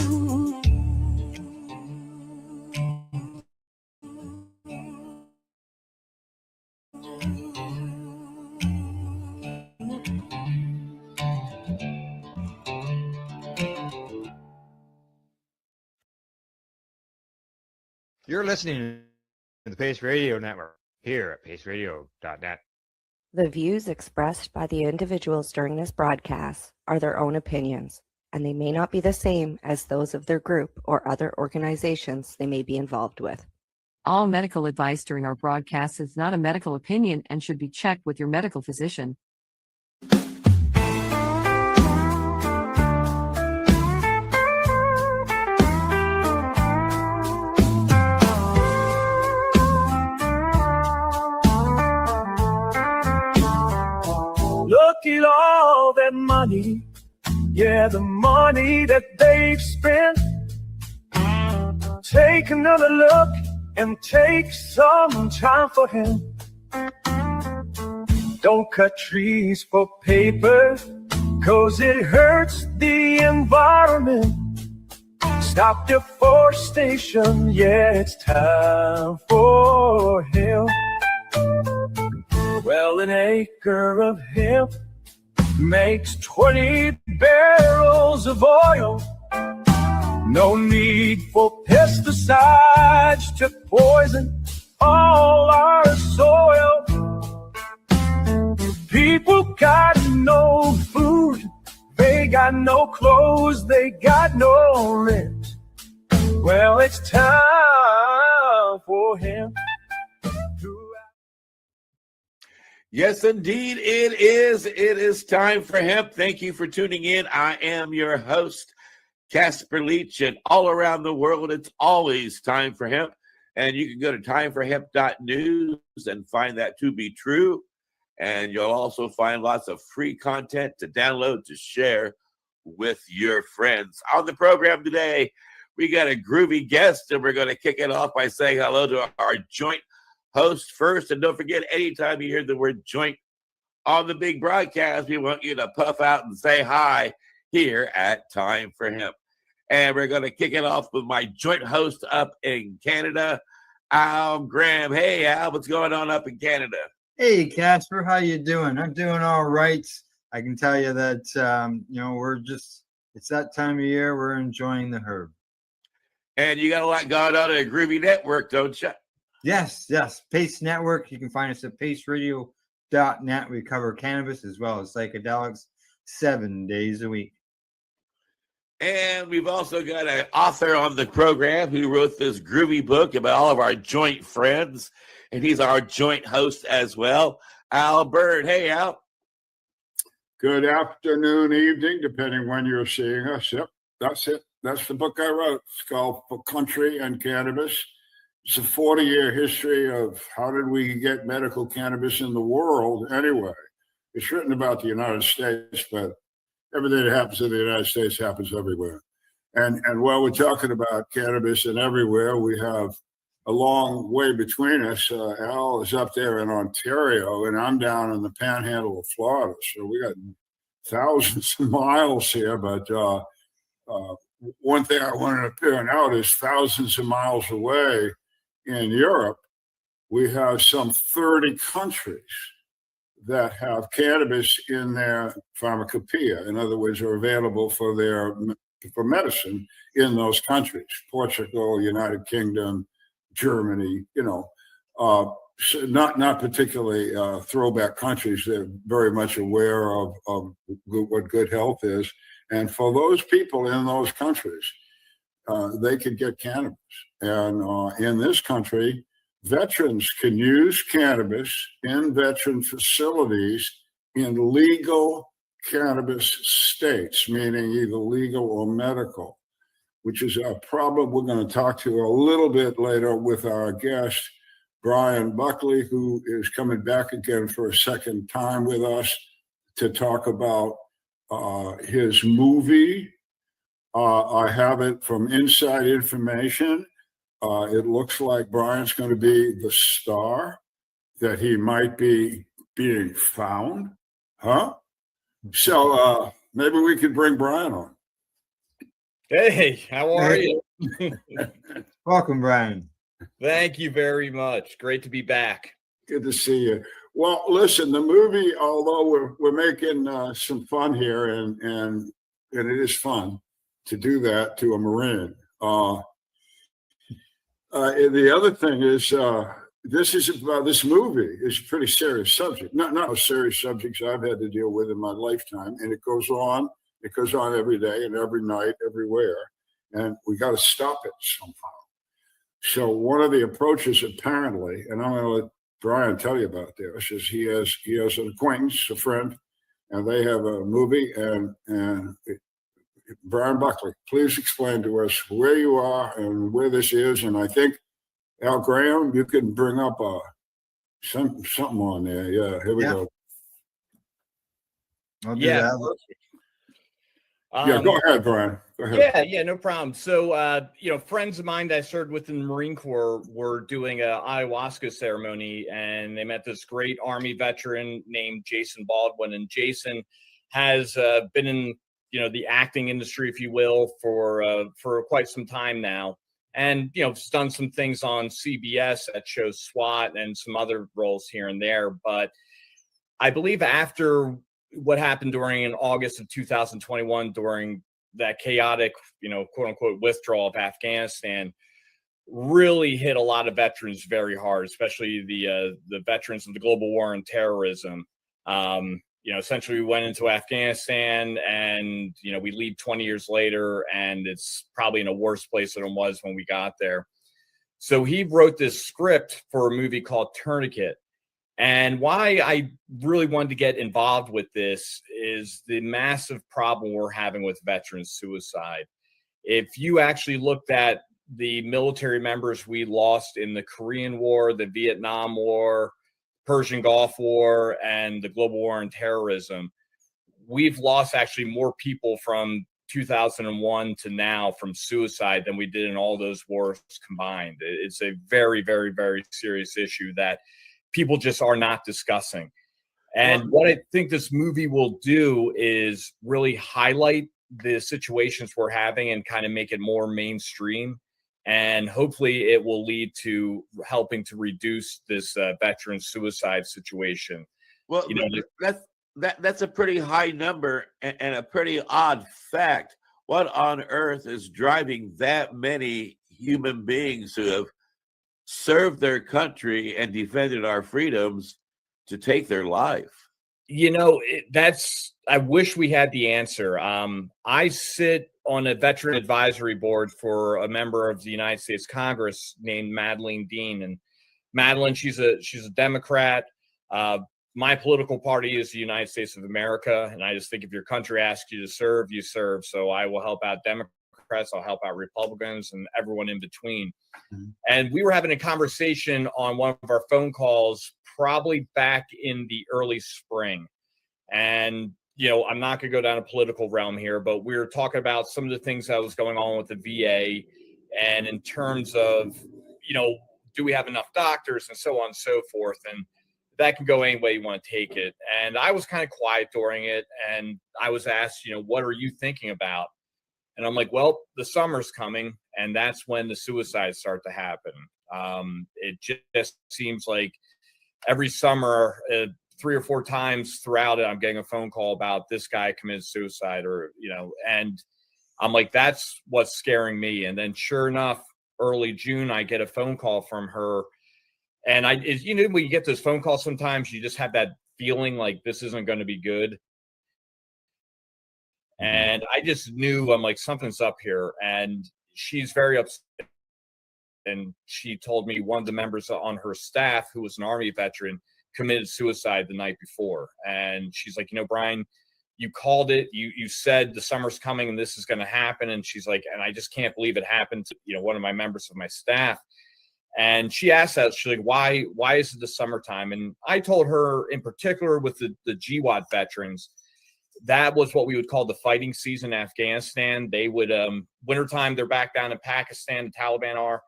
You're listening to the Pace Radio Network here at paceradio.net. The views expressed by the individuals during this broadcast are their own opinions, and they may not be the same as those of their group or other organizations they may be involved with. All medical advice during our broadcast is not a medical opinion and should be checked with your medical physician. Look at all that money, yeah, the money that they've spent. Take another look and take some time for him. Don't cut trees for paper, 'cause it hurts the environment. Stop deforestation, yeah, it's time for hemp. Well, an acre of hemp makes 20 barrels of oil. No need for pesticides to poison all our soil. People got no food, they got no clothes, they got no rent. Well, it's time for him. Yes, indeed, it is. It is time for hemp. Thank you for tuning in. I am your host, Casper Leach, and all around the world, it's always time for hemp. And you can go to timeforhemp.news and find that to be true. And you'll also find lots of free content to download, to share with your friends. On the program today, we got a groovy guest, and we're going to kick it off by saying hello to our joint host first. And don't forget, anytime you hear the word joint on the big broadcast, we want you to puff out and say hi here at Time for Hemp. And we're going to kick it off with my joint host up in Canada. Al Graham. Hey, Al, what's going on up in Canada? Hey, Casper, how you doing? I'm doing all right. I can tell you that, it's that time of year. We're enjoying the herb. And you got a lot going on at Groovy Network, don't you? Yes. Pace Network. You can find us at paceradio.net. We cover cannabis as well as psychedelics 7 days a week. And we've also got an author on the program who wrote this groovy book about all of our joint friends. And he's our joint host as well, Al Bird. Hey, Al. Good afternoon, evening, depending when you're seeing us. Yep, that's it. That's the book I wrote. It's called For Country and Cannabis. It's a 40-year history of how did we get medical cannabis in the world anyway. It's written about the United States, but everything that happens in the United States happens everywhere. And while we're talking about cannabis and everywhere, we have a long way between us. Al is up there in Ontario, and I'm down in the panhandle of Florida. So we got thousands of miles here. But one thing I wanted to point out is thousands of miles away in Europe, we have some 30 countries that have cannabis in their pharmacopoeia. In other words, are available for medicine in those countries. Portugal, United Kingdom, Germany, so not particularly throwback countries. They're very much aware of what good health is. And for those people in those countries, they can get cannabis. And in this country, veterans can use cannabis in veteran facilities in legal cannabis states, meaning either legal or medical, which is a problem we're going to talk to a little bit later with our guest, Brian Buckley, who is coming back again for a second time with us to talk about his movie. I have it from Inside Information. It looks like Brian's going to be the star, that he might be being found. Huh? So maybe we could bring Brian on. Hey, how are you? Welcome, Brian. Thank you very much. Great to be back. Good to see you. Well, listen, the movie, although we're making some fun here, and it is fun to do that to a Marine. The other thing is, this movie is a pretty serious subject. Not as serious subjects I've had to deal with in my lifetime, and it goes on every day and every night, everywhere, and we got to stop it somehow. So one of the approaches, apparently, and I'm going to let Brian tell you about this, is he has an acquaintance, a friend, and they have a movie. And Brian Buckley, please explain to us where you are and where this is. And I think Al Graham, you can bring up something on there. Yeah, here we go. I'll do that. Yeah, go ahead, Brian. Go ahead. Yeah, no problem. So, friends of mine that I served with in the Marine Corps were doing an ayahuasca ceremony, and they met this great Army veteran named Jason Baldwin. And Jason has been in, the acting industry, if you will, for quite some time now. And, has done some things on CBS that shows SWAT and some other roles here and there. But I believe after what happened during August of 2021, during that chaotic, quote unquote, withdrawal of Afghanistan, really hit a lot of veterans very hard, especially the veterans of the global war on terrorism. Essentially we went into Afghanistan and, we leave 20 years later and it's probably in a worse place than it was when we got there. So he wrote this script for a movie called Tourniquet. And why I really wanted to get involved with this is the massive problem we're having with veteran suicide. If you actually looked at the military members we lost in the Korean War, the Vietnam War, Persian Gulf War, and the global war on terrorism, we've lost actually more people from 2001 to now from suicide than we did in all those wars combined. It's a very, very, very serious issue that people just are not discussing. And what I think this movie will do is really highlight the situations we're having and kind of make it more mainstream. and hopefully it will lead to helping to reduce this veteran suicide situation. Well, that's a pretty high number and a pretty odd fact. What on earth is driving that many human beings who have served their country and defended our freedoms to take their life? I wish we had the answer. I sit on a veteran advisory board for a member of the United States Congress named Madeleine Dean. And Madeline, she's a Democrat. My political party is the United States of America. And I just think if your country asks you to serve, you serve. So I will help out Democrats, I'll help out Republicans, and everyone in between. Mm-hmm. And we were having a conversation on one of our phone calls probably back in the early spring. And, I'm not going to go down a political realm here, but we were talking about some of the things that was going on with the VA, and in terms of, do we have enough doctors and so on and so forth. And that can go any way you want to take it. And I was kind of quiet during it. And I was asked, what are you thinking about? And I'm like, well, the summer's coming, and that's when the suicides start to happen. It just seems like every summer, 3 or 4 times throughout it, I'm getting a phone call about this guy committed suicide, or, and I'm like, that's what's scaring me. And then sure enough, early June, I get a phone call from her. And when you get those phone calls, sometimes you just have that feeling like this isn't going to be good. And I just knew, I'm like, something's up here. And she's very upset. And she told me one of the members on her staff, who was an Army veteran, committed suicide the night before. And she's like, Brian, you called it. You said the summer's coming and this is going to happen. And she's like, and I just can't believe it happened to, one of my members of my staff. And she asked that, she's like, why is it the summertime? And I told her, in particular with the GWAT veterans, that was what we would call the fighting season in Afghanistan. They would, wintertime, they're back down in Pakistan, the Taliban are.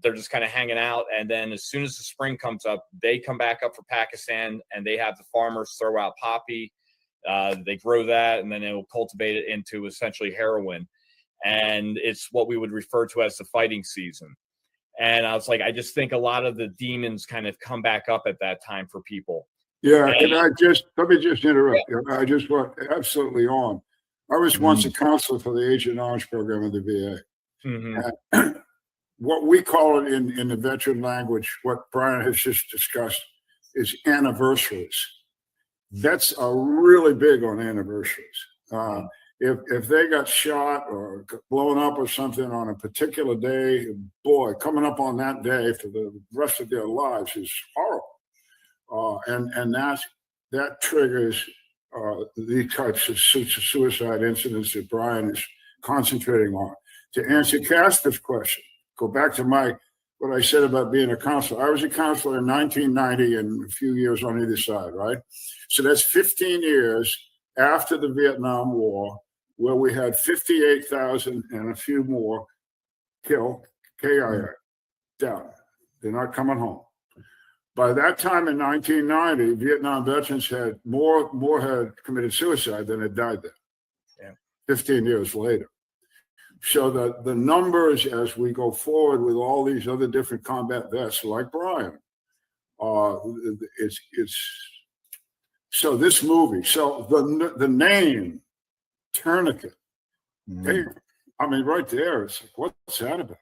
They're just kind of hanging out. And then as soon as the spring comes up, they come back up for Pakistan, and they have the farmers throw out poppy. They grow that, and then they will cultivate it into essentially heroin. And it's what we would refer to as the fighting season. And I was like, I just think a lot of the demons kind of come back up at that time for people. Yeah, and let me just interrupt you. I just want absolutely on. I was once a counselor for the Agent Orange program of the VA. Mm-hmm. What we call it in the veteran language, what Brian has just discussed, is anniversaries. Vets are really big on anniversaries. If they got shot or blown up or something on a particular day, boy, coming up on that day for the rest of their lives is horrible. And that triggers these types of suicide incidents that Brian is concentrating on. To answer Casper's question, go back to what I said about being a counselor. I was a counselor in 1990 and a few years on either side, right? So that's 15 years after the Vietnam War, where we had 58,000 and a few more killed, KIA, down. They're not coming home. By that time in 1990, Vietnam veterans had more had committed suicide than had died there. Yeah. 15 years later. So the numbers as we go forward with all these other different combat vets like Brian, it's so this movie. So the name Tourniquet. Hey, I mean, right there, it's like, what's that about?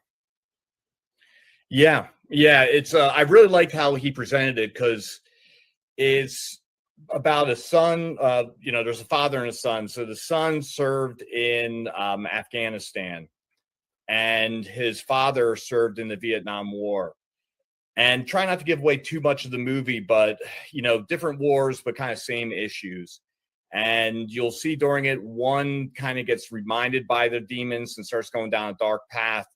Yeah, it's I really liked how he presented it, because it's about a son. There's a father and a son. So the son served in Afghanistan, and his father served in the Vietnam War. And try not to give away too much of the movie, but different wars, but kind of same issues. And you'll see during it, one kind of gets reminded by the demons and starts going down a dark path,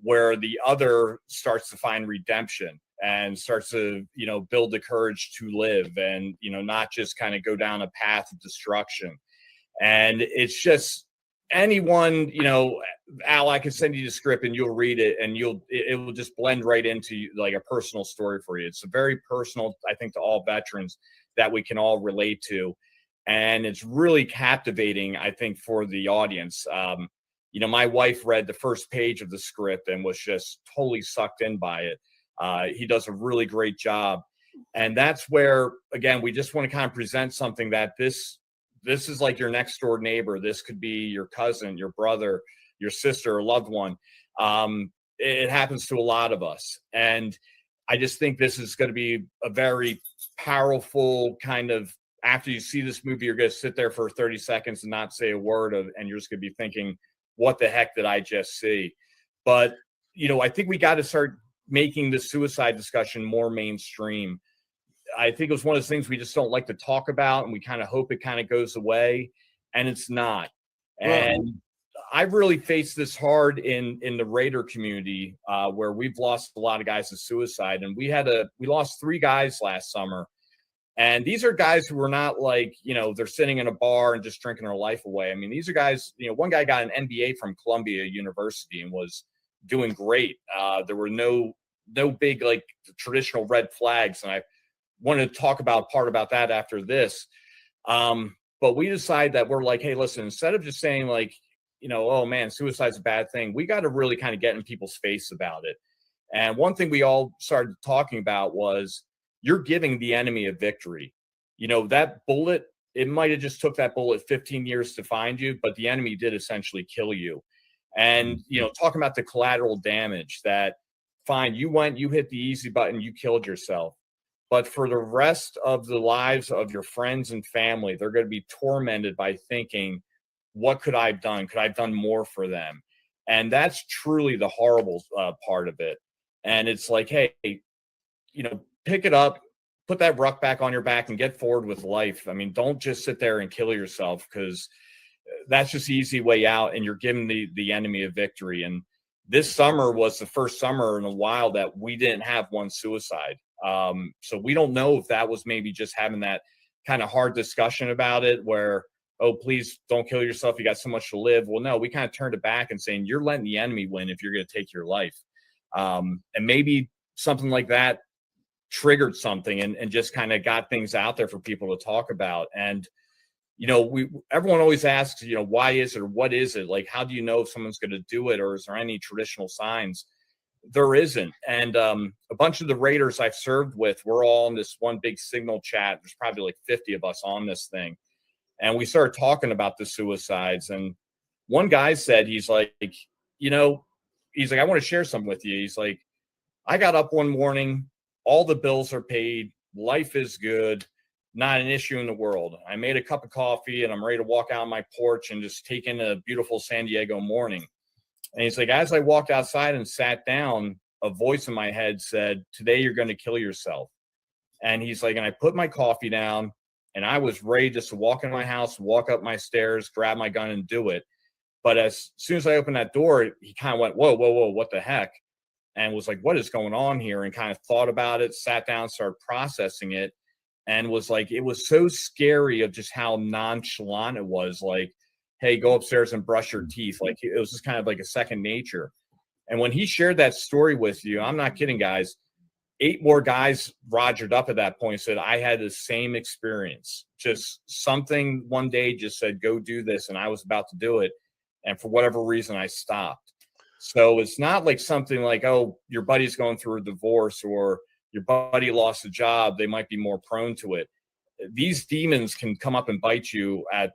where the other starts to find redemption and starts to, build the courage to live and, not just kind of go down a path of destruction. And it's just anyone, Al, I can send you the script and you'll read it, and it will just blend right into like a personal story for you. It's a very personal, I think, to all veterans that we can all relate to. And it's really captivating, I think, for the audience. My wife read the first page of the script and was just totally sucked in by it. He does a really great job. And that's where, again, we just want to kind of present something that this is like your next door neighbor. This could be your cousin, your brother, your sister, or loved one. It happens to a lot of us. And I just think this is going to be a very powerful kind of, after you see this movie, you're going to sit there for 30 seconds and not say a word and you're just going to be thinking, what the heck did I just see? But, I think we got to start making the suicide discussion more mainstream. I think it was one of those things we just don't like to talk about, and we kind of hope it kind of goes away, and it's not. And I've really faced this hard in the Raider community, where we've lost a lot of guys to suicide, and we lost 3 guys last summer. And these are guys who were not like, they're sitting in a bar and just drinking their life away. I mean, these are guys, one guy got an MBA from Columbia University and was doing great. There were no big, like, traditional red flags. And I wanted to talk about that after this. But we decided that we're like, hey, listen, instead of just saying like, oh man, suicide's a bad thing, we got to really kind of get in people's face about it. And one thing we all started talking about was, you're giving the enemy a victory. That bullet, it might have just took that bullet 15 years to find you, but the enemy did essentially kill you. And, talking about the collateral damage, that fine, you hit the easy button, you killed yourself. But for the rest of the lives of your friends and family, they're going to be tormented by thinking, what could I have done? Could I have done more for them? And that's truly the horrible part of it. And it's like, hey, pick it up, put that ruck back on your back and get forward with life. I mean, don't just sit there and kill yourself, because that's just the easy way out, and you're giving the enemy a victory. And this summer was the first summer in a while that we didn't have one suicide. So we don't know if that was maybe just having that kind of hard discussion about it where, oh, please don't kill yourself, you got so much to live. Well, no, we kind of turned it back and saying, you're letting the enemy win if you're going to take your life. And maybe something like that triggered something and just kind of got things out there for people to talk about. And, everyone always asks, why is it, or what is it? Like, how do you know if someone's going to do it, or is there any traditional signs? There isn't. And a bunch of the Raiders I've served with, we're all in this one big Signal chat. There's probably like 50 of us on this thing. And we started talking about the suicides. And one guy said, he's like, I want to share something with you. He's like, I got up one morning, all the bills are paid, life is good, not an issue in the world. I made a cup of coffee and I'm ready to walk out on my porch and just take in a beautiful San Diego morning. And he's like, as I walked outside and sat down, a voice in my head said, today you're going to kill yourself. And he's like, and I put my coffee down and I was ready just to walk in my house, walk up my stairs, grab my gun and do it. But as soon as I opened that door, he kind of went, whoa, what the heck? And was like, what is going on here? And kind of thought about it, sat down, started processing it, and was like, it was so scary of just how nonchalant it was. Like, hey, go upstairs and brush your teeth. Like, it was just kind of like a second nature. And when he shared that story with you, I'm not kidding, guys, 8 more guys rogered up at that point and said, I had the same experience. Just something one day just said, go do this. And I was about to do it. And for whatever reason, I stopped. So it's not like something like, oh, your buddy's going through a divorce or your buddy lost a job. They might be more prone to it. These demons can come up and bite you at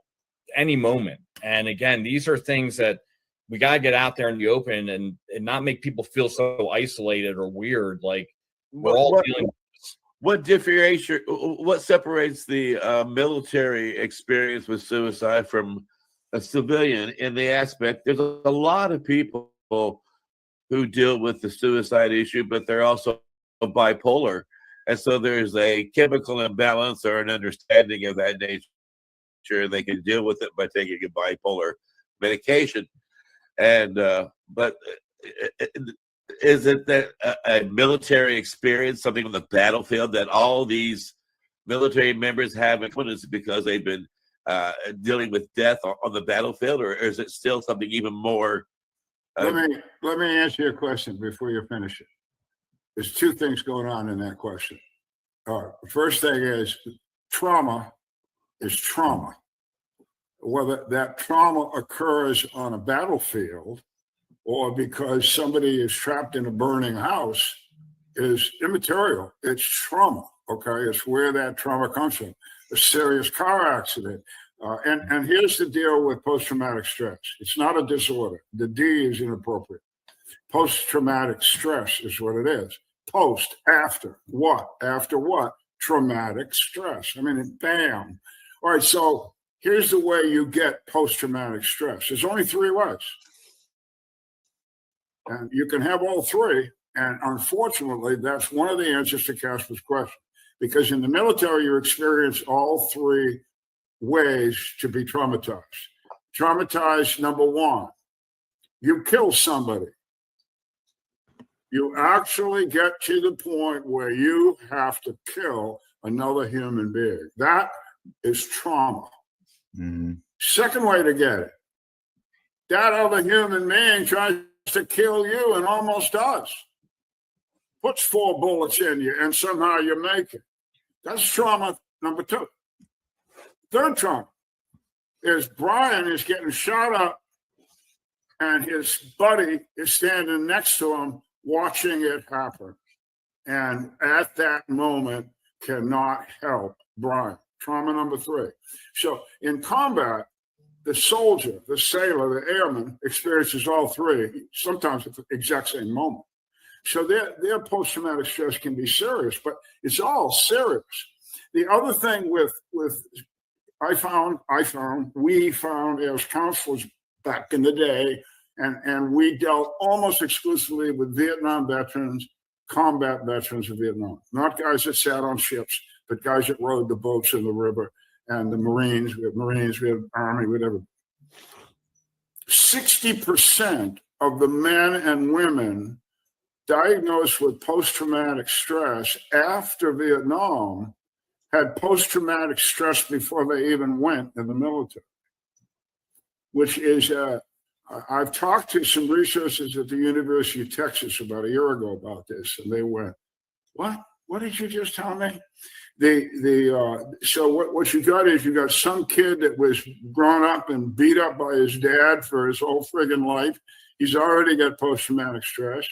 any moment. And again, these are things that we got to get out there in the open and not make people feel so isolated or weird. Like, we're all dealing with this. What separates the military experience with suicide from a civilian in the aspect? There's a lot of people who deal with the suicide issue, but they're also bipolar. And so there's a chemical imbalance or an understanding of that nature. They can deal with it by taking a bipolar medication. And, but is it that a military experience, something on the battlefield that all these military members have in common? Is it because they've been dealing with death on the battlefield, or is it still something even more? Let me answer your question before you finish it. There's 2 things going on in that question. The first thing is trauma is trauma. whether that trauma occurs on a battlefield or because somebody is trapped in a burning house, is immaterial. It's trauma, okay? It's where that trauma comes from. A serious car accident. And here's the deal with post-traumatic stress. It's not a disorder. The D is inappropriate. Post-traumatic stress is what it is. Post, after, what? After what? Traumatic stress. I mean, bam. All right, so here's the way you get post-traumatic stress. There's only 3 ways. And you can have all 3. And unfortunately, that's one of the answers to Casper's question. Because in the military, you experience all 3 ways to be traumatized. Traumatized, number 1, you kill somebody. You actually get to the point where you have to kill another human being. That is trauma. Second way to get it, that other human being tries to kill you and almost does. Puts 4 bullets in you and somehow you make it. That's trauma number 2. Third trauma is Brian is getting shot up and his buddy is standing next to him watching it happen. And at that moment cannot help Brian. Trauma number 3. So in combat, the soldier, the sailor, the airman experiences all 3, sometimes at the exact same moment. So their post-traumatic stress can be serious, but it's all serious. The other thing we found as counselors back in the day, and we dealt almost exclusively with Vietnam veterans, combat veterans of Vietnam, not guys that sat on ships, but guys that rode the boats in the river, and the Marines, we have Army, whatever. 60% of the men and women diagnosed with post-traumatic stress after Vietnam had post-traumatic stress before they even went in the military, which is, I've talked to some researchers at the University of Texas about a year ago about this, and they went, what? What did you just tell me? So what you got is you got some kid that was grown up and beat up by his dad for his whole friggin' life. He's already got post-traumatic stress.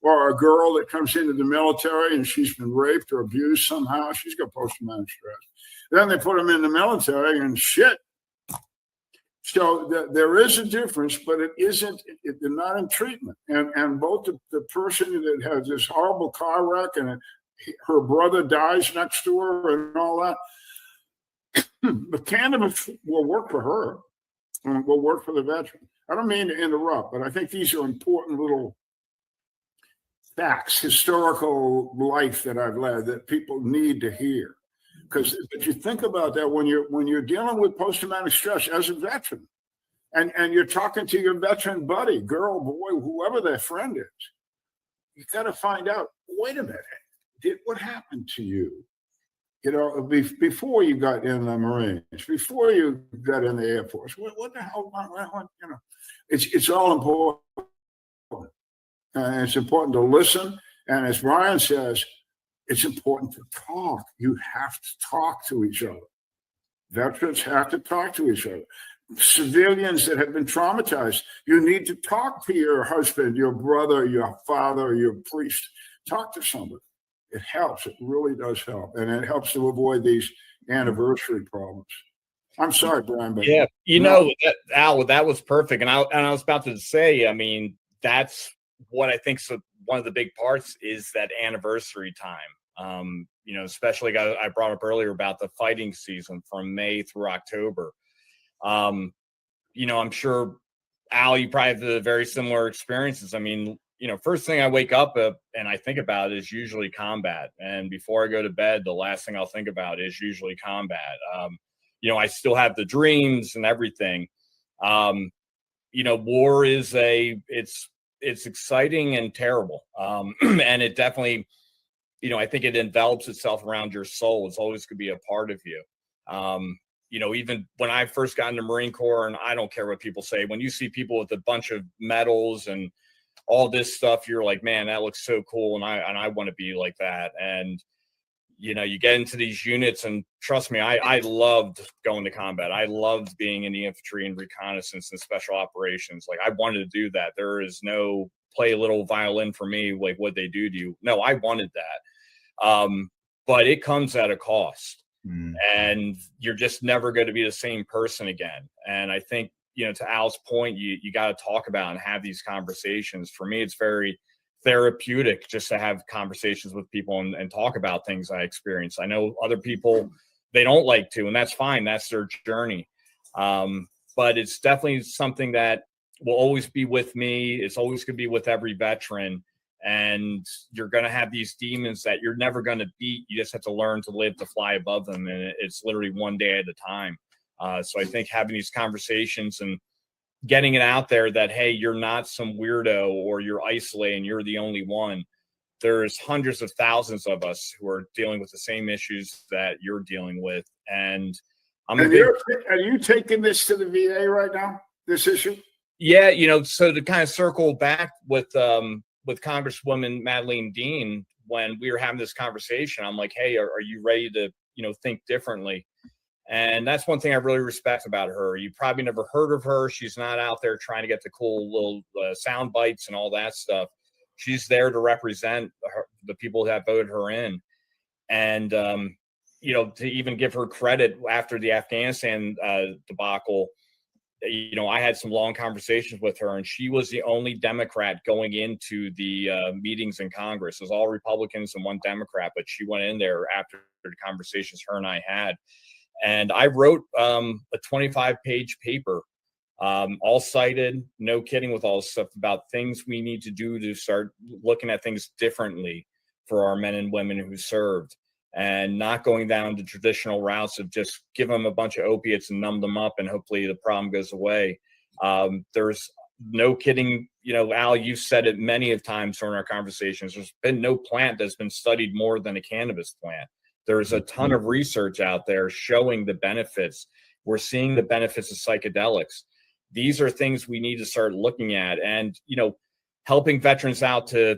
Or a girl that comes into the military and she's been raped or abused somehow, she's got post-traumatic stress. Then they put them in the military and shit. So there is a difference, but it isn't, they're not in treatment. And both the person that has this horrible car wreck and her brother dies next to her and all that, the cannabis will work for her and will work for the veteran. I don't mean to interrupt, but I think these are important little facts, historical life that I've led that people need to hear. Because if you think about that, when you're dealing with post-traumatic stress as a veteran, and you're talking to your veteran buddy, girl, boy, whoever their friend is, you got to find out, wait a minute, what happened to you? You know, before you got in the Marines, before you got in the Air Force, what the hell, you know, it's all important. And it's important to listen. And as Brian says, it's important to talk. You have to talk to each other. Veterans have to talk to each other. Civilians that have been traumatized, you need to talk to your husband, your brother, your father, your priest. Talk to somebody. It helps. It really does help. And it helps to avoid these anniversary problems. I'm sorry, Brian. But yeah, you know, Al, that was perfect. And I was about to say, I mean, that's what I think one of the big parts is that anniversary time. You know, especially I brought up earlier about the fighting season from May through October. You know, I'm sure, Al, you probably have the very similar experiences. I mean, you know, first thing I wake up and I think about is usually combat. And before I go to bed, the last thing I'll think about is usually combat. You know, I still have the dreams and everything. You know, war is it's exciting and terrible. And it definitely, you know, I think it envelops itself around your soul. It's always going to be a part of you. You know, even when I first got into Marine Corps, and I don't care what people say, when you see people with a bunch of medals and all this stuff, you're like, man, that looks so cool. And I want to be like that. And, you get into these units, and trust me, I loved going to combat. I loved being in the infantry and reconnaissance and special operations. Like, I wanted to do that. There is no play a little violin for me, like what they do to you. No, I wanted that. But it comes at a cost, and you're just never going to be the same person again. And I think, to Al's point, you got to talk about and have these conversations. For me, it's very therapeutic just to have conversations with people and talk about things I experience. I know other people, they don't like to, and that's fine. That's their journey. But it's definitely something that will always be with me. It's always going to be with every veteran. And you're going to have these demons that you're never going to beat. You just have to learn to live, to fly above them. And it's literally one day at a time. So I think having these conversations and getting it out there that, hey, you're not some weirdo or you're isolated and you're the only one. There's hundreds of thousands of us who are dealing with the same issues that you're dealing with. And are you taking this to the VA right now, this issue? Yeah, so to kind of circle back with Congresswoman Madeleine Dean, when we were having this conversation, I'm like, hey, are you ready to, think differently? And that's one thing I really respect about her. You probably never heard of her. She's not out there trying to get the cool little sound bites and all that stuff. She's there to represent the people that voted her in. And, to even give her credit after the Afghanistan debacle, I had some long conversations with her, and she was the only Democrat going into the meetings in Congress. It was all Republicans and one Democrat, but she went in there after the conversations her and I had. And I wrote a 25-page paper, all cited, no kidding, with all this stuff about things we need to do to start looking at things differently for our men and women who served, and not going down the traditional routes of just give them a bunch of opiates and numb them up and hopefully the problem goes away. There's no kidding, Al, you've said it many of times during our conversations. There's been no plant that's been studied more than a cannabis plant. There's a ton of research out there showing the benefits. We're seeing the benefits of psychedelics. These are things we need to start looking at, and, helping veterans out to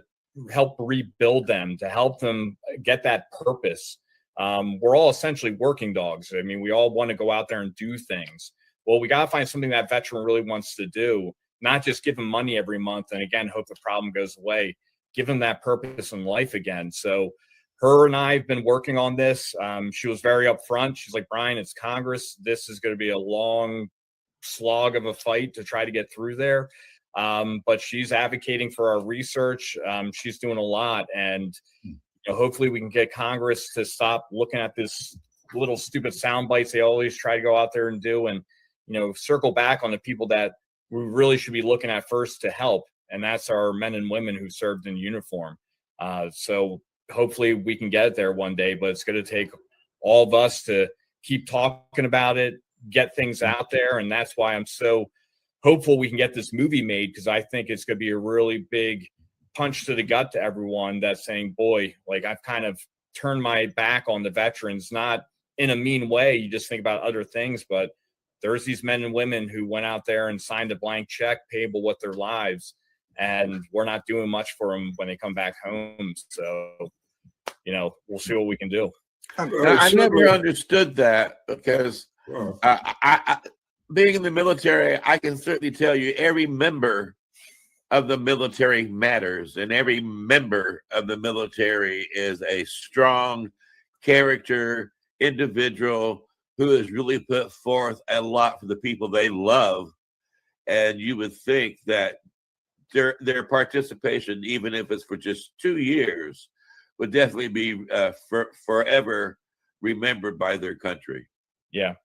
help rebuild them, to help them get that purpose. We're all essentially working dogs. I mean, we all want to go out there and do things. Well, we got to find something that veteran really wants to do, not just give them money every month and again, hope the problem goes away. Give them that purpose in life again. So her and I have been working on this. She was very upfront. She's like, Brian, it's Congress. This is going to be a long slog of a fight to try to get through there. But she's advocating for our research. She's doing a lot. And hopefully we can get Congress to stop looking at this little stupid sound bites they always try to go out there and do, and, circle back on the people that we really should be looking at first to help. And that's our men and women who served in uniform. So hopefully we can get it there one day, but it's going to take all of us to keep talking about it, get things out there. And that's why I'm so hopeful we can get this movie made, because I think it's going to be a really big punch to the gut to everyone that's saying, boy, like, I've kind of turned my back on the veterans, not in a mean way. You just think about other things, but there's these men and women who went out there and signed a blank check payable with their lives, and we're not doing much for them when they come back home. So, we'll see what we can do. I never understood that, because I being in the military, I can certainly tell you every member of the military matters, and every member of the military is a strong character individual who has really put forth a lot for the people they love. And you would think that their participation, even if it's for just 2 years, would definitely be forever remembered by their country. Yeah.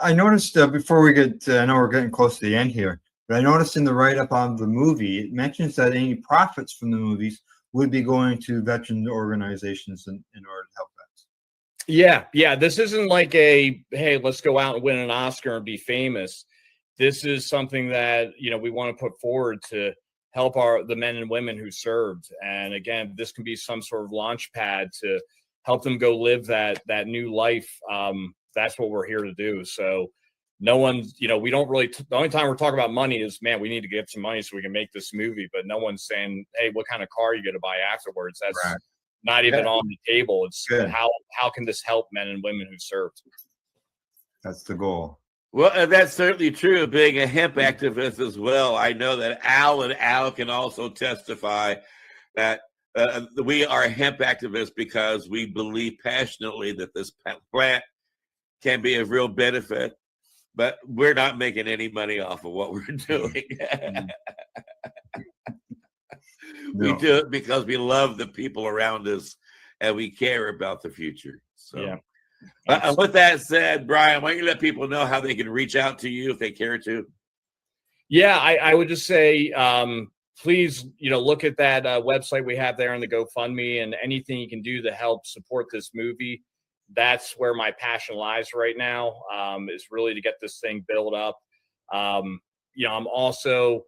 I noticed before we get, I know we're getting close to the end here, but I noticed in the write-up on the movie, it mentions that any profits from the movies would be going to veteran organizations in order to help vets. Yeah. This isn't like hey, let's go out and win an Oscar and be famous. This is something that, we want to put forward to help the men and women who served. And again, this can be some sort of launch pad to help them go live that new life. That's what we're here to do. So no one, we don't really, the only time we're talking about money is, man, we need to get some money so we can make this movie. But no one's saying, hey, what kind of car are you going to buy afterwards? That's right. not even on the table. It's Good. how can this help men and women who served? That's the goal. Well, and that's certainly true of being a hemp activist as well. I know that Al can also testify that we are hemp activists because we believe passionately that this plant can be of real benefit, but we're not making any money off of what we're doing. We do it because we love the people around us and we care about the future. So, Yeah. With that said, Brian, why don't you let people know how they can reach out to you if they care to? Yeah, I would just say, please, look at that website we have there on the GoFundMe, and anything you can do to help support this movie. That's where my passion lies right now, is really to get this thing built up. I'm also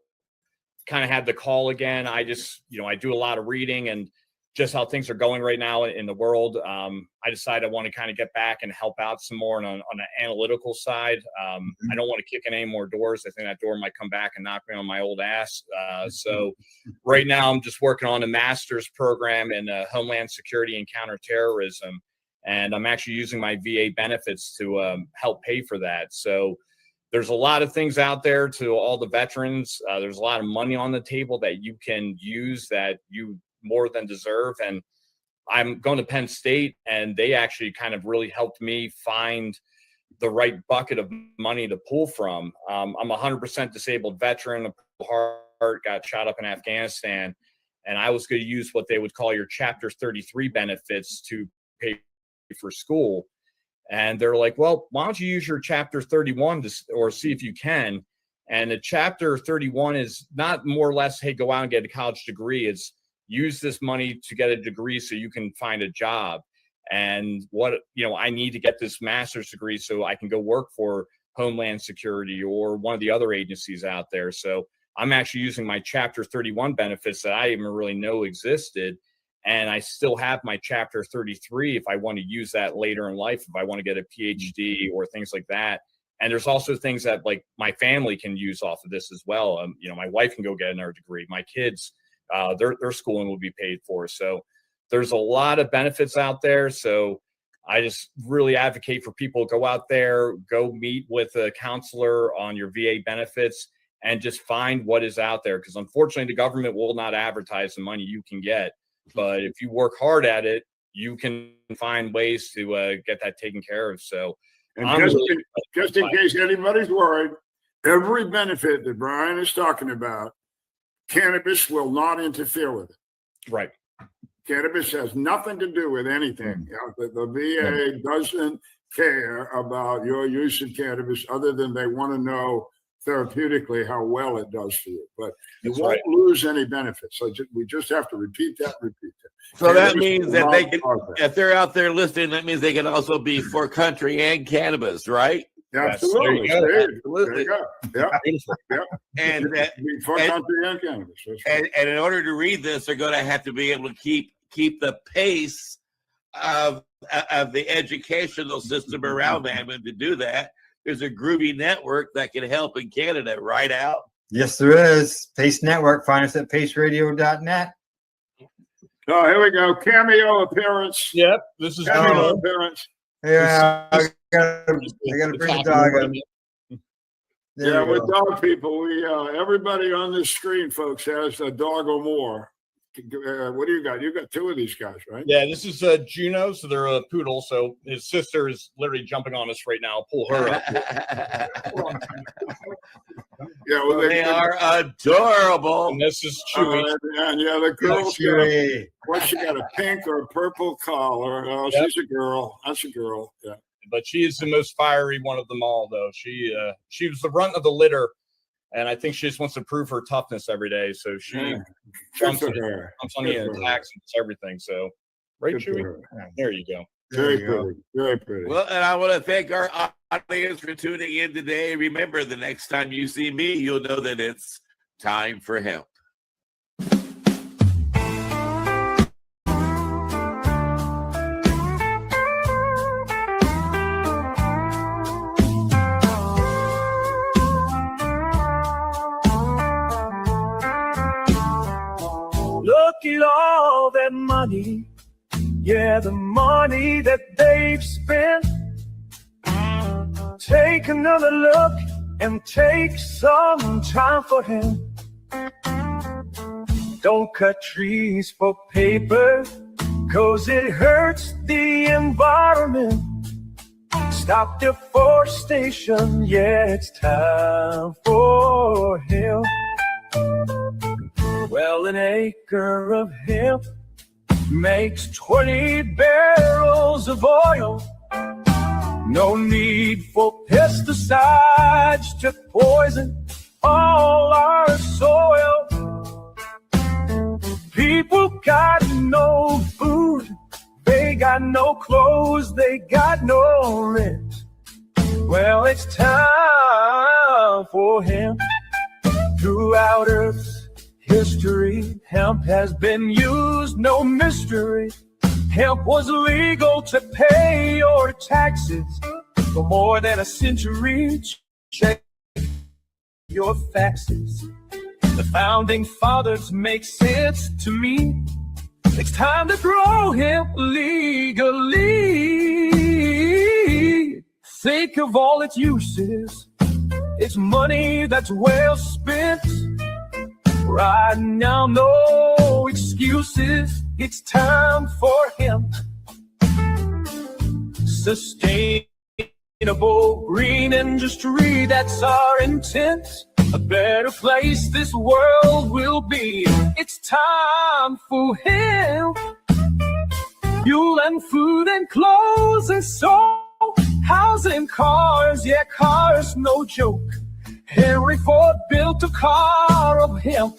kind of had the call again. I just, I do a lot of reading and just how things are going right now in the world. I decided I want to kind of get back and help out some more on an analytical side. I don't want to kick in any more doors. I think that door might come back and knock me on my old ass. So right now I'm just working on a master's program in Homeland Security and Counterterrorism. And I'm actually using my VA benefits to help pay for that. So there's a lot of things out there to all the veterans. There's a lot of money on the table that you can use that you more than deserve. And I'm going to Penn State, and they actually kind of really helped me find the right bucket of money to pull from. I'm a 100% disabled veteran, a heart, got shot up in Afghanistan, and I was going to use what they would call your Chapter 33 benefits to pay for school. And they're like, well, why don't you use your Chapter 31 or see if you can. And the Chapter 31 is not more or less, hey, go out and get a college degree. It's use this money to get a degree so you can find a job. And what, I need to get this master's degree so I can go work for Homeland Security or one of the other agencies out there. So I'm actually using my Chapter 31 benefits that I didn't really know existed. And I still have my Chapter 33 if I want to use that later in life, if I want to get a PhD or things like that. And there's also things that like my family can use off of this as well. My wife can go get another degree. My kids, their schooling will be paid for. So there's a lot of benefits out there. So I just really advocate for people to go out there, go meet with a counselor on your VA benefits and just find what is out there. Because unfortunately, the government will not advertise the money you can get. But if you work hard at it, you can find ways to get that taken care of. So and just in case anybody's worried, every benefit that Brian is talking about, cannabis will not interfere with it. Right. Cannabis has nothing to do with anything. The VA doesn't care about your use of cannabis other than they want to know therapeutically how well it does for you. But you won't lose any benefits. So we just have to repeat that. So that means that they can, if they're out there listening, that means they can also be for country and cannabis, right? Absolutely. There you go. Yeah. And for country and cannabis. And in order to read this, they're going to have to be able to keep the pace of the educational system around them. And to do that, there's a groovy network that can help in Canada, right, Al? Yes, there is. Pace Network. Find us at paceradio.net. Oh, here we go. Cameo appearance. Yep. This is cameo appearance. Yeah, I gotta bring the dog in. Yeah, with dog people, we everybody on this screen, folks, has a dog or more. What do you got? You got two of these guys, right? Yeah, this is Juno, so they're a poodle. So his sister is literally jumping on us right now. I'll pull her up. Yeah, well, they are adorable. And this is Chewy. And the girl's got, what, she got a pink or a purple collar. Oh, Yep. She's a girl. That's a girl. Yeah. But she is the most fiery one of them all, though. She was the runt of the litter, and I think she just wants to prove her toughness every day. So she jumps on the attacks and everything. So, right, Chewy? There you go. Very pretty. Very pretty. Well, and I want to thank our audience for tuning in today. Remember, the next time you see me, you'll know that it's time for hemp. Look at all that money Yeah, the money that they've spent. Take another look and take some time for him. Don't cut trees for paper, 'cause it hurts the environment. Stop deforestation, yeah, it's time for hemp. Well, an acre of hemp makes 20 barrels of oil. No need for pesticides to poison all our soil. People got no food, they got no clothes, they got no rent. Well, it's time for hemp. Throughout Earth's history, hemp has been used, no mystery. Hemp was legal to pay your taxes for more than a century. Check your faxes. The founding fathers make sense to me. It's time to grow hemp legally. Think of all its uses. It's money that's well spent. Right now, no excuses. It's time for hemp. Sustainable green industry, that's our intent. A better place this world will be. It's time for hemp. Fuel and food and clothes and so housing, cars, yeah, cars, no joke. Henry Ford built a car of hemp.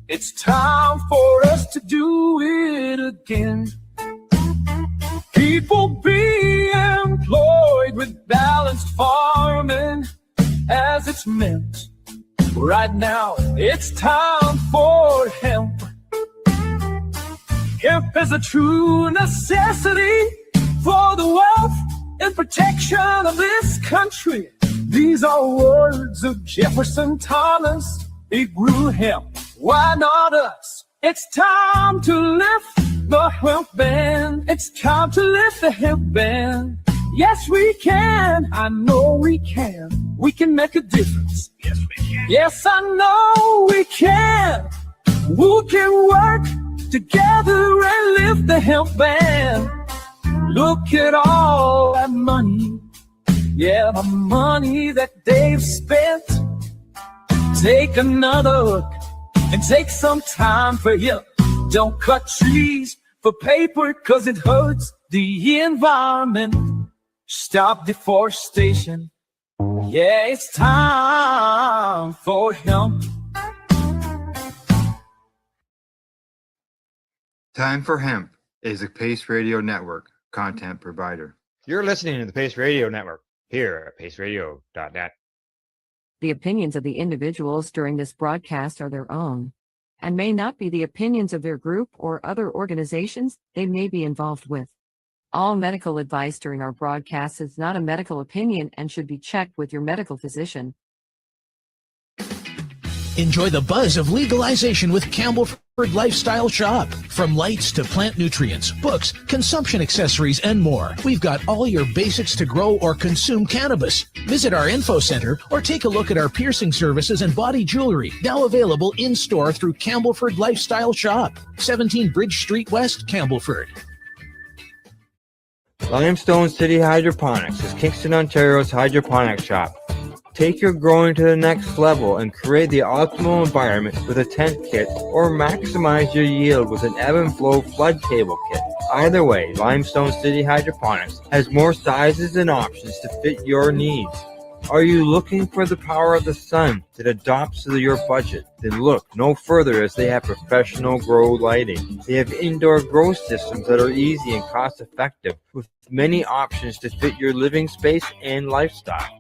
It's time for us to do it again. People be employed with balanced farming as it's meant. Right now, it's time for hemp. Hemp is a true necessity for the wealth and protection of this country. These are words of Jefferson Thomas. He grew hemp. Why not us? It's time to lift the hemp ban. It's time to lift the hemp ban. Yes, we can. I know we can. We can make a difference. Yes, we can. Yes, I know we can. We can work together and lift the hemp ban. Look at all that money. Yeah, the money that they've spent. Take another look and take some time for you. Don't cut trees for paper, 'cause it hurts the environment. Stop deforestation. Yeah, it's time for hemp. Time for Hemp is a Pace Radio Network content provider. You're listening to the Pace Radio Network here at paceradio.net. The opinions of the individuals during this broadcast are their own and may not be the opinions of their group or other organizations they may be involved with. All medical advice during our broadcast is not a medical opinion and should be checked with your medical physician. Enjoy the buzz of legalization with Campbellford Lifestyle Shop. From lights to plant nutrients, books, consumption accessories, and more, we've got all your basics to grow or consume cannabis. Visit our info center or take a look at our piercing services and body jewelry, now available in-store through Campbellford Lifestyle Shop, 17 Bridge Street West, Campbellford. Limestone City Hydroponics is Kingston, Ontario's hydroponic shop. Take your growing to the next level and create the optimal environment with a tent kit, or maximize your yield with an ebb and flow flood table kit. Either way, Limestone City Hydroponics has more sizes and options to fit your needs. Are you looking for the power of the sun that adapts to your budget? Then look no further, as they have professional grow lighting. They have indoor grow systems that are easy and cost effective, with many options to fit your living space and lifestyle.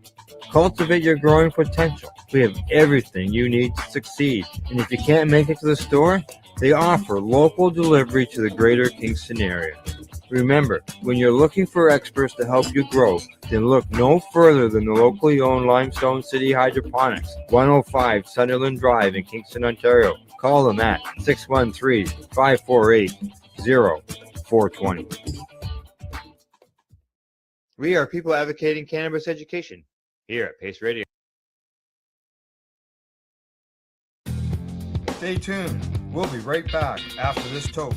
Cultivate your growing potential. We have everything you need to succeed. And if you can't make it to the store, they offer local delivery to the greater Kingston area. Remember, when you're looking for experts to help you grow, then look no further than the locally owned Limestone City Hydroponics, 105 Sunderland Drive in Kingston, Ontario. Call them at 613-548-05 420. We are people advocating cannabis education here at Pace Radio. Stay tuned. We'll be right back after this toke.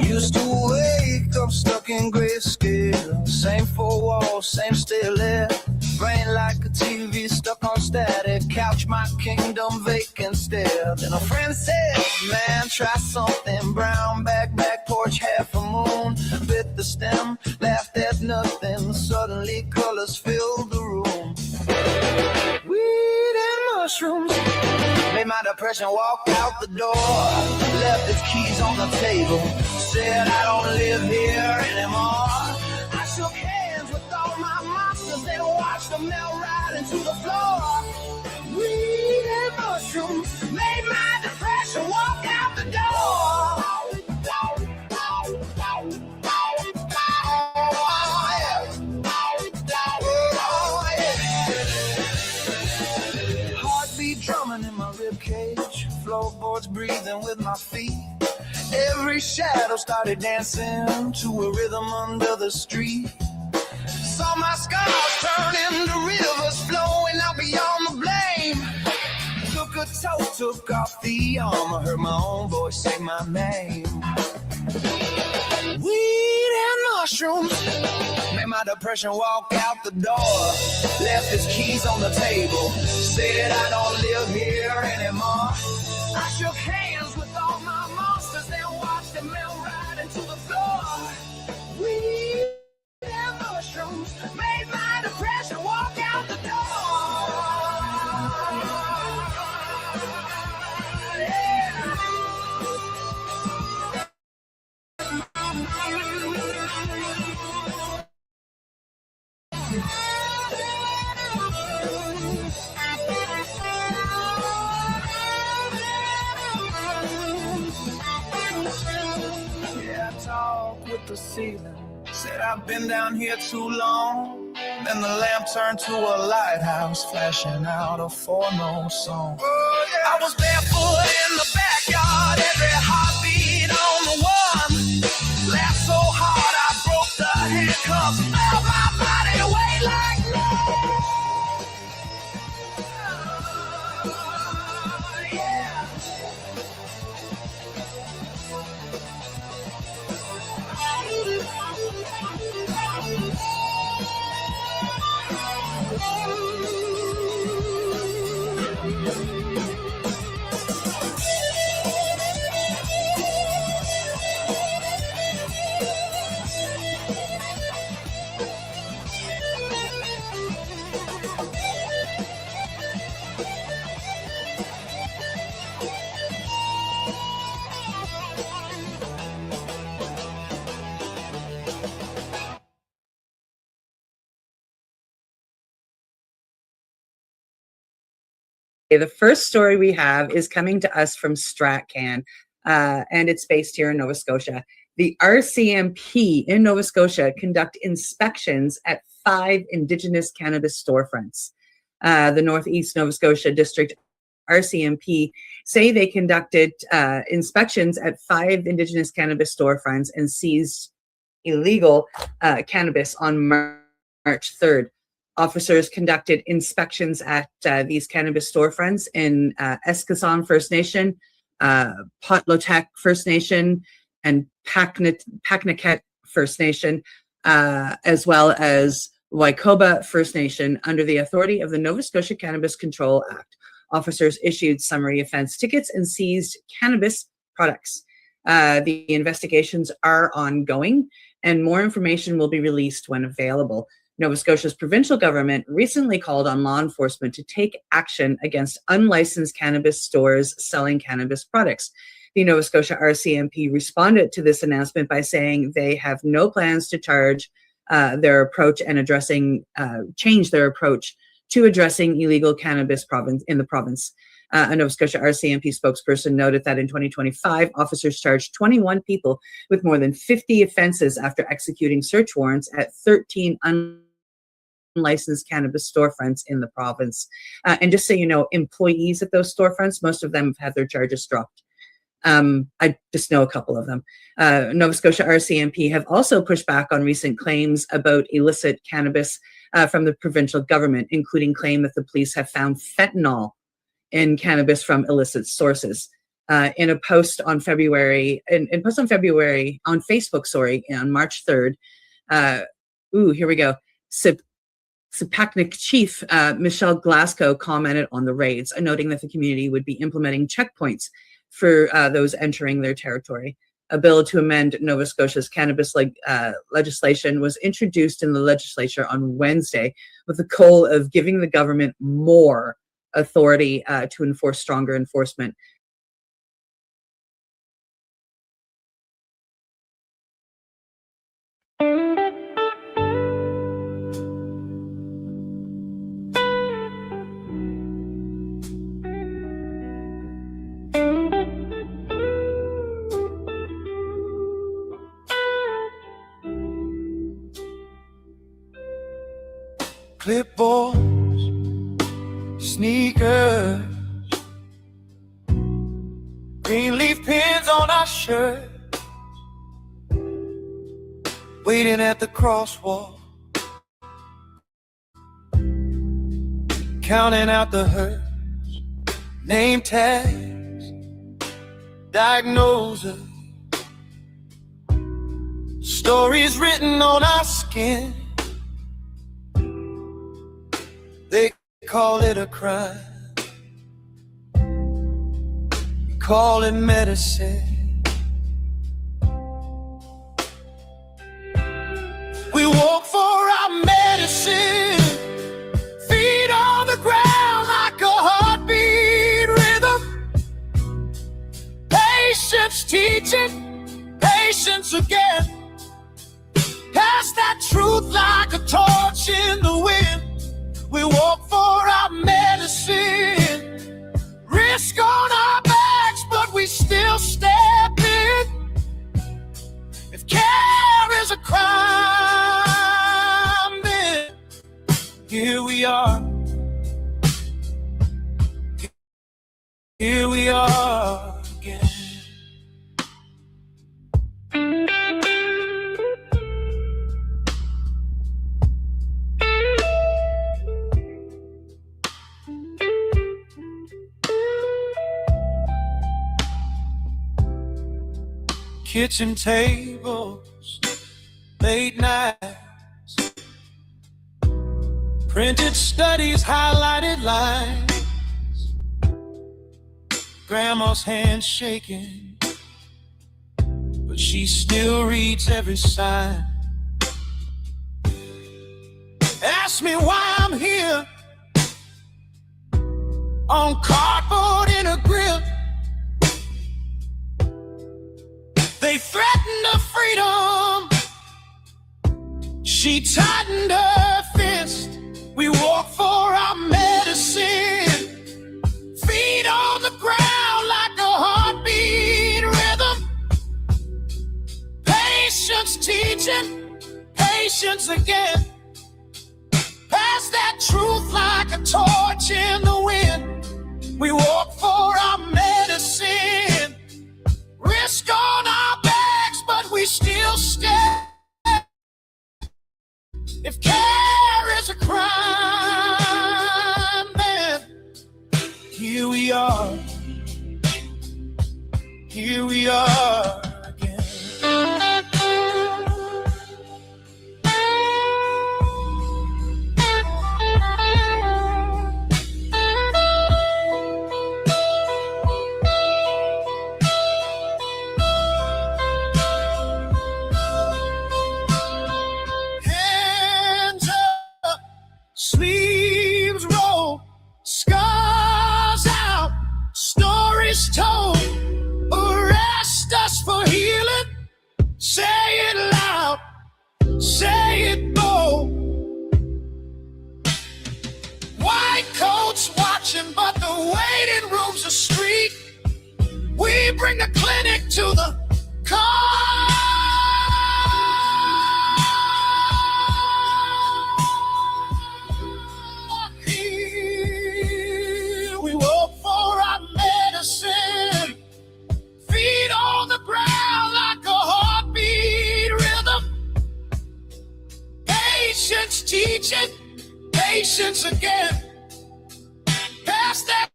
Used to wake up stuck in grayscale. Same four walls, same still air. Brain like a TV stuck on static. Couch my kingdom vacant stare. Then a friend said, man, try something. Brown back porch, half a moon. Bit the stem, laughed at nothing. Suddenly colors filled the room. Weed and mushrooms made my depression walk out the door. Left its keys on the table. Said I don't live here anymore. I shook hands with all my monsters and watched them melt right into the floor. Weed and mushrooms made my depression walk out the door. Heartbeat drumming in my ribcage. Floorboards breathing with my feet. Every shadow started dancing to a rhythm under the street. Saw my scars turn into rivers flowing out beyond the blame. Took a toe, took off the armor, heard my own voice say my name. Weed and mushrooms made my depression walk out the door. Left his keys on the table, said I don't live here anymore. I shook hands with all my monsters and watched them melt right into the floor. Weed and mushrooms made my depression walk out the door. Yeah, I talk with the ceiling. Said I've been down here too long. Then the lamp turned to a lighthouse, flashing out a four-note song. Oh, yeah. I was barefoot in the backyard, every heartbeat on the one. Laughed so hard I broke the handcuffs, felt my body weight like lead. The first story we have is coming to us from StratCan, and it's based here in Nova Scotia. The RCMP in Nova Scotia conduct inspections at 5 Indigenous cannabis storefronts. The Northeast Nova Scotia District RCMP say they conducted inspections at 5 Indigenous cannabis storefronts and seized illegal cannabis on March 3rd. Officers conducted inspections at these cannabis storefronts in Eskasson First Nation, Potlotek First Nation, and Paknaket First Nation, as well as Waikoba First Nation under the authority of the Nova Scotia Cannabis Control Act. Officers issued summary offense tickets and seized cannabis products. The investigations are ongoing, and more information will be released when available. Nova Scotia's provincial government recently called on law enforcement to take action against unlicensed cannabis stores selling cannabis products. The Nova Scotia RCMP responded to this announcement by saying they have no plans to change their approach to addressing illegal cannabis in the province. A Nova Scotia RCMP spokesperson noted that in 2025, officers charged 21 people with more than 50 offenses after executing search warrants at 13 unlicensed cannabis storefronts in the province. And just so you know, employees at those storefronts, most of them have had their charges dropped. I just know a couple of them. Nova Scotia RCMP have also pushed back on recent claims about illicit cannabis from the provincial government, including claim that the police have found fentanyl in cannabis from illicit sources. In a post on Facebook, on March 3rd, here we go. SIPACNIC chief Michelle Glasgow commented on the raids, noting that the community would be implementing checkpoints for those entering their territory. A bill to amend Nova Scotia's cannabis legislation was introduced in the legislature on Wednesday with the goal of giving the government more authority to enforce stronger enforcement. Clipboards, sneakers, green leaf pins on our shirt, waiting at the crosswalk, counting out the hurts, name tags, diagnosis, stories written on our skin. They call it a crime, call it medicine. We walk for our medicine, feet on the ground like a heartbeat rhythm. Patience teaching, patience again. Pass that truth like a torch in the wind. We walk for our medicine, risk on our backs, but we still step in. If care is a crime, then here we are. Here we are again. Kitchen tables, late nights, printed studies, highlighted lines, grandma's hand shaking, but she still reads every sign. Ask me why I'm here on cardboard in a grip. They threatened her freedom. She tightened her fist. We walk for our medicine. Feet on the ground like a heartbeat rhythm. Patience teaching, patience again. Pass that truth like a torch in the wind. We walk for our medicine. Risk on our backs, but we still step. If care is a crime, then here we are. Here we are again. Hands say it bold. White coats watching, but the waiting room's a street. We bring the clinic to the car. Here we work for our medicine. Feet on the ground like a heartbeat rhythm. Patience teaching, patience again. Pass that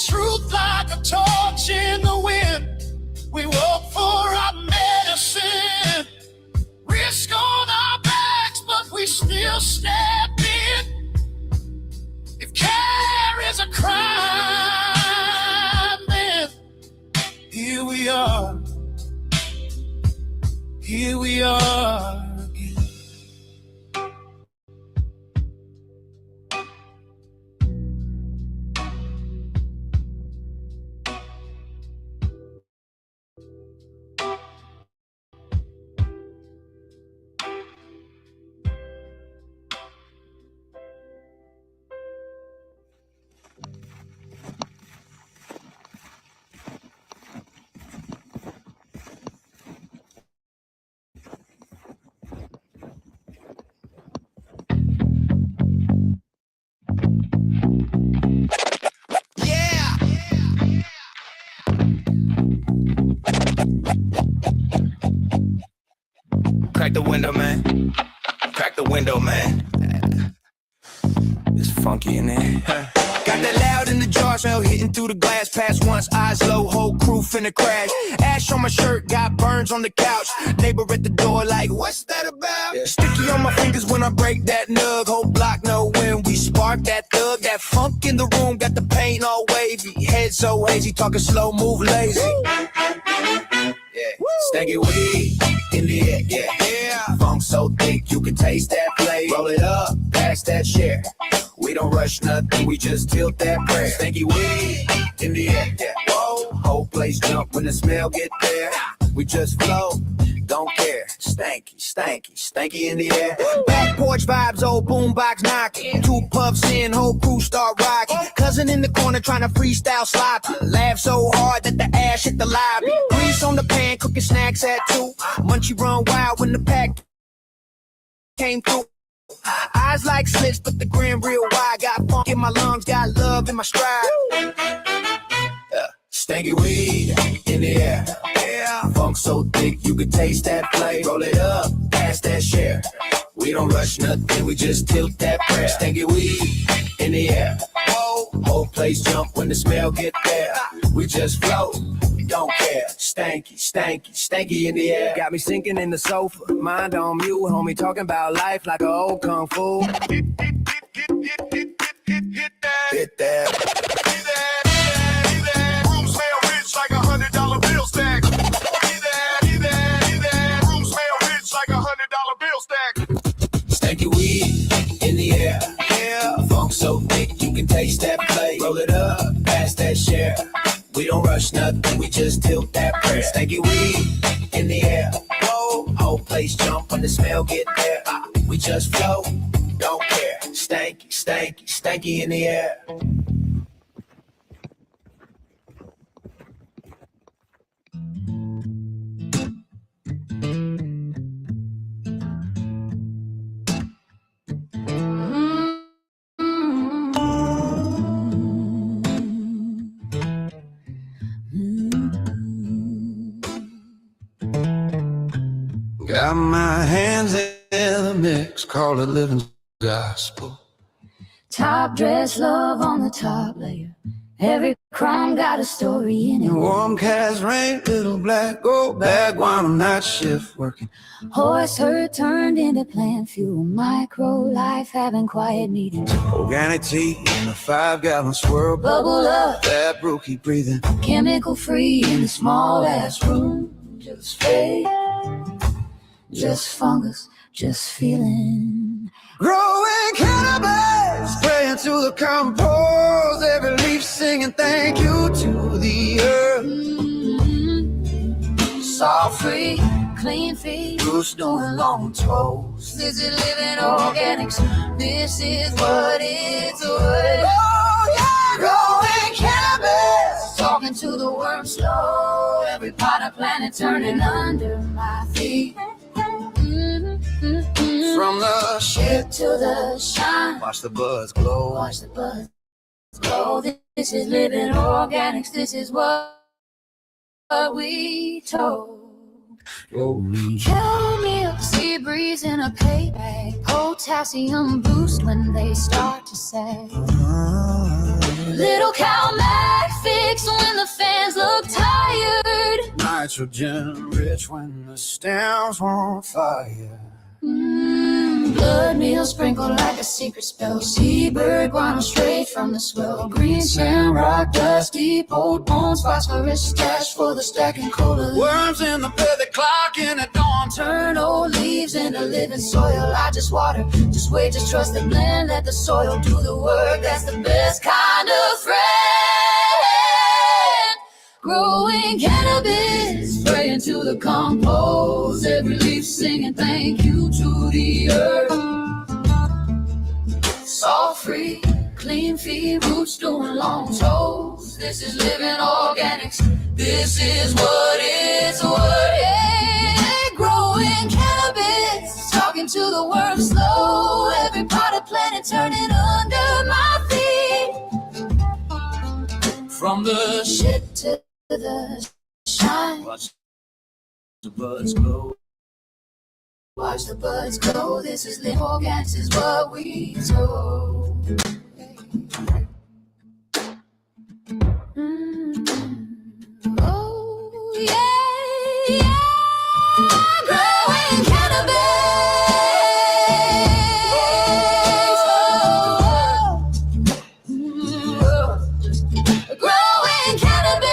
truth like a torch in the wind. We work for our medicine. Risk on our backs, but we still step in. If care is a crime, then here we are. Here we are. Crack the window, man. Crack the window, man. It's funky in there. Got that loud in the jar, smell hitting through the glass. Pass once, eyes low, whole crew finna crash. Ash on my shirt, got burns on the couch. Neighbor at the door like, what's that about? Sticky on my fingers when I break that nug. Whole block know when we spark that thug. That funk in the room, got the paint all wavy. Head so hazy, talking slow, move lazy. Yeah, stanky weed in the air, yeah. Funk so thick you can taste that play. Roll it up, pass that share. We don't rush nothing, we just tilt that prayer. Stanky weed in the air, yeah. Whoa, whole place jump when the smell get there. We just flow, don't care. Stanky, stanky, stanky in the air. Back porch vibes, old boombox knocking. 2 puffs in, whole crew start rocking. Cousin in the corner trying to freestyle sloppy. Laugh so hard that the ash hit the lobby. Grease on the pan, cooking snacks at 2. Munchie run wild when the pack came through. Eyes like slits, but the grin real wide. Got funk in my lungs, got love in my stride. Stanky weed in the air, yeah. Funk so thick you can taste that play. Roll it up, pass that share. We don't rush nothing, we just tilt that prayer. Stanky weed in the air, whoa. Whole place jump when the smell get there. We just float, don't care. Stanky, stanky, stanky in the air. Got me sinking in the sofa, mind on mute. Homie talking about life like a old kung fu. Hit that. Room smell rich like $100 bill stack. Room smell rich like $100 bill stack. Stanky weed in the air, yeah. Funk so thick you can taste that play. Roll it up, pass that share. We don't rush nothing, we just tilt that prayer. Stanky weed in the air, whoa. Whole place jump when the smell get there. We just flow, don't care. Stanky, stanky, stanky in the air. Got my hands in the mix, call it living gospel. Top dress love on the top layer. Every crime got a story in it. Warm cast rain, little black gold bag while I'm night shift working. Horse herd turned into plant fuel. Micro life having quiet meetings. Organic tea in a 5-gallon swirl. Bubble up. That brew keep breathing. Chemical free in a small ass room. Just fade. Just fungus. Just feeling. Growing cannabis, praying to the compost. Every leaf singing thank you to the earth. Salt free, clean feet, roots doing long toes. This is living organics. This is what it's worth. Oh yeah, growing cannabis, talking to the worm slow. Every pot of planet turning under my feet. From the shit to the shine, watch the buds glow. Watch the buds glow. This is living organics. This is what we told. Cow milk, sea breeze in a pay bag. Potassium boost when they start to say. Little cow mag fix when the fans look tired. Nitrogen rich when the stems want fire. Blood meal sprinkled like a secret spell. Seabird guano straight from the swell. Green sand, rock dust, deep old bones. Phosphorus stash for the stacking cola. Worms in the bed, they clocking at dawn. Turn old leaves into living soil. I just water, just wait, just trust the blend. Let the soil do the work. That's the best kind of friend. Growing cannabis, praying to the compost. Every leaf singing thank you to the earth. Salt free, clean feed, roots doing long toes. This is living organics. This is what it's worth. Yeah, growing cannabis, talking to the worm slow. Every part of planet turning under my feet. From the shit to the shine, watch the buds glow. Watch the buds glow. This is living organics. This is what we told. Oh yeah, yeah. Growing cannabis. Growing cannabis.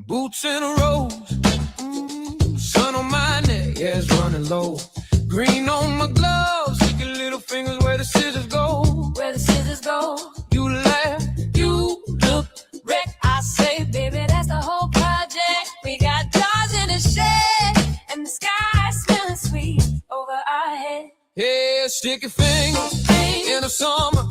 Boots in a rose, sun on my neck, yeah, it's running low. Green on my gloves, sticky little fingers where the scissors go. Where the scissors go. You laugh, you look Wreck, I say, baby, that's the whole project. We got jars in the shed, and the sky smelling sweet over our head. yeah, sticky fingers in the summer.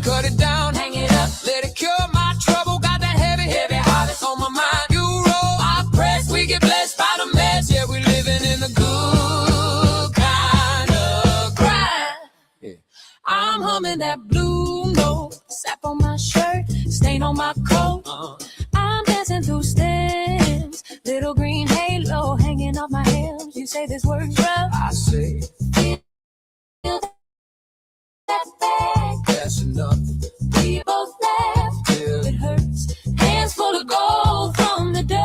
Cut it down, hang it up, let it cure my trouble. Got that heavy harvest on my mind. You roll, I press, we get blessed by the mess. Yeah, we living in the good kind of grind. Yeah. I'm humming that blue note, sap on my shirt, stain on my coat. I'm dancing through stems, little green halo hanging off my hems. You say this works rough, I say feel that bag. that's enough. We both laugh till it hurts. Hands full of gold from the dirt.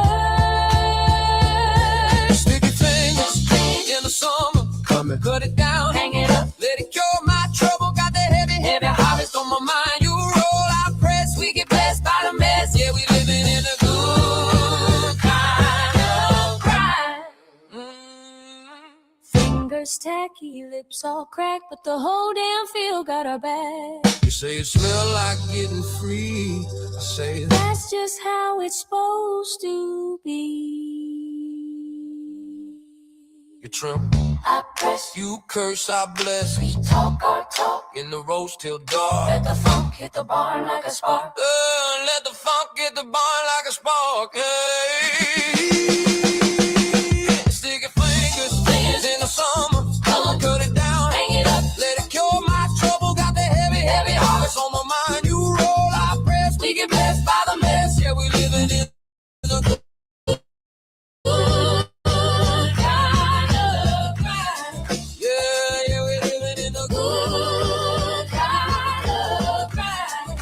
Sticky fingers in the summer, cut it down, hang it up, let it cure my trouble. Got that heavy harvest on my mind. You roll, I press, we get blessed by the mess. Yeah, we living in a good kind of grind. Fingers tacky, lips all cracked, but the whole damn field got our back. You say it smell like getting free. I say that's just how it's supposed to be. You tremble, I press, you curse, I bless. we talk our talk, In the roast till dark. let the funk hit the barn like a spark. Let the funk hit the barn like a spark. Hey. Sticky fingers in the summer. Cut it down, hang it up, let it cure my trouble. Got the heavy harvest on my mind. You roll, I press, we get blessed by the mess. Yeah, we living in the good kind of grind. yeah, we living in the Good kind of grind.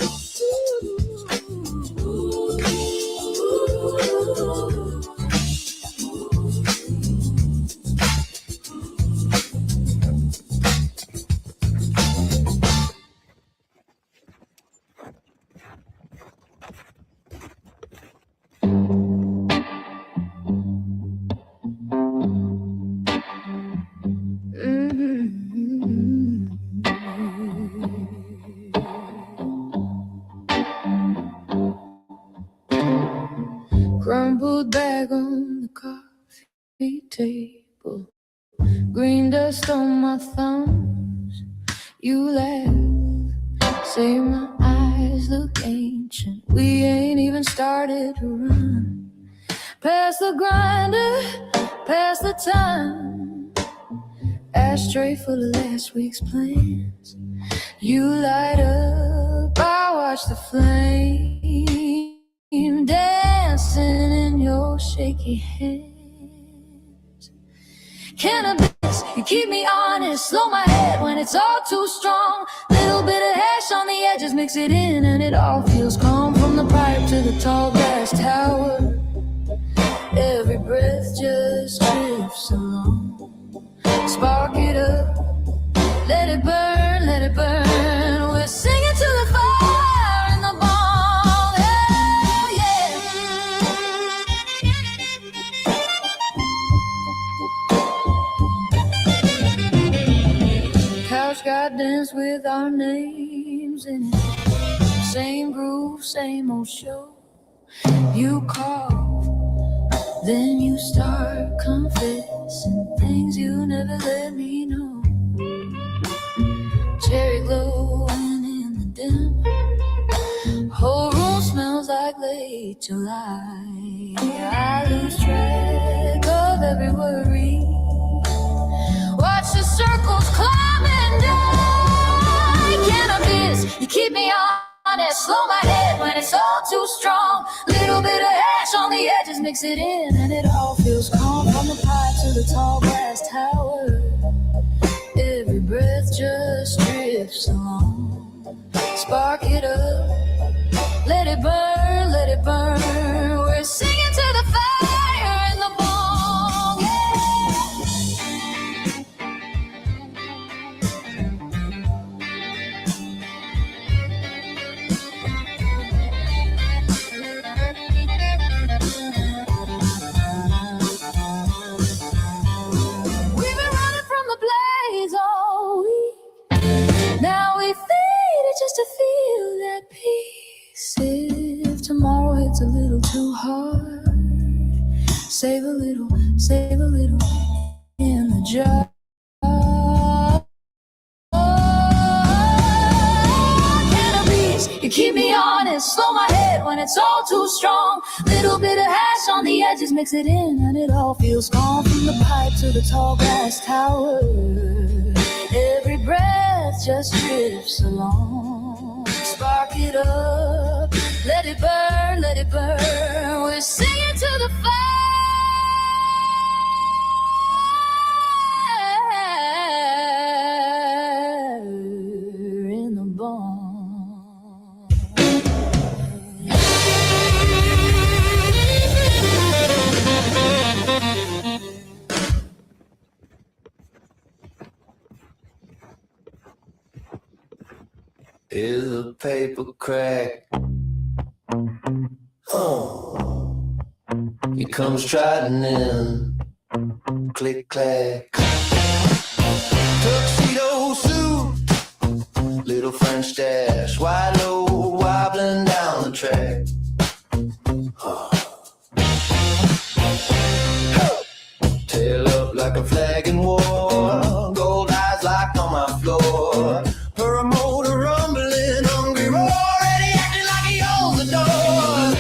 Cold bag on the coffee table, green dust on my thumbs. You laugh, say my eyes look ancient. We ain't even started to run. Past the grinder, past the time. Ashtray full of last week's plans. You light up, I watch the flame dancing in your shaky hands. Cannabis, you keep me honest. Slow my head when it's all too strong. Little bit of hash on the edges, mix it in and it all feels calm. From the pipe to the tall glass tower, every breath just drifts along. Spark it up, let it burn, let it burn. We're singing to the fire in the bong. Hell yeah. Couch got dance with our names in it. Same groove, same old show. You call, then you start confessing things you never let me know. Cherry glowing in the dim, whole room smells like late July. I lose track of every worry. Watch the circles climb and die. Cannabis, you keep me honest. Slow my head when it's all too strong. Little bit of ash on the edges, mix it in and it all feels calm. From the pipe to the tall glass tower, every breath just drifts along. Spark it up, let it burn, let it burn. We're singing to the fire in the bong, yeah. We've been running from the blaze all week. Now we feed it just to feel that peace. If tomorrow hits a little too hard, save a little in the jar. Cannabis, you keep me honest. Slow my head when it's all too strong. Little bit of hash on the edges, mix it in and it all feels calm. From the pipe to the tall glass tower, every breath just drifts along. Spark it up, let it burn, let it burn. We're singing to the fire in the bone. Is a paper crack. Oh, he comes trotting in. Click clack. Tuxedo suit, little French dash, wide low, wobbling down the track. Tail up like a flag in war, gold eyes locked on my floor. Her motor rumbling, hungry roar, and he acting like he owns the door.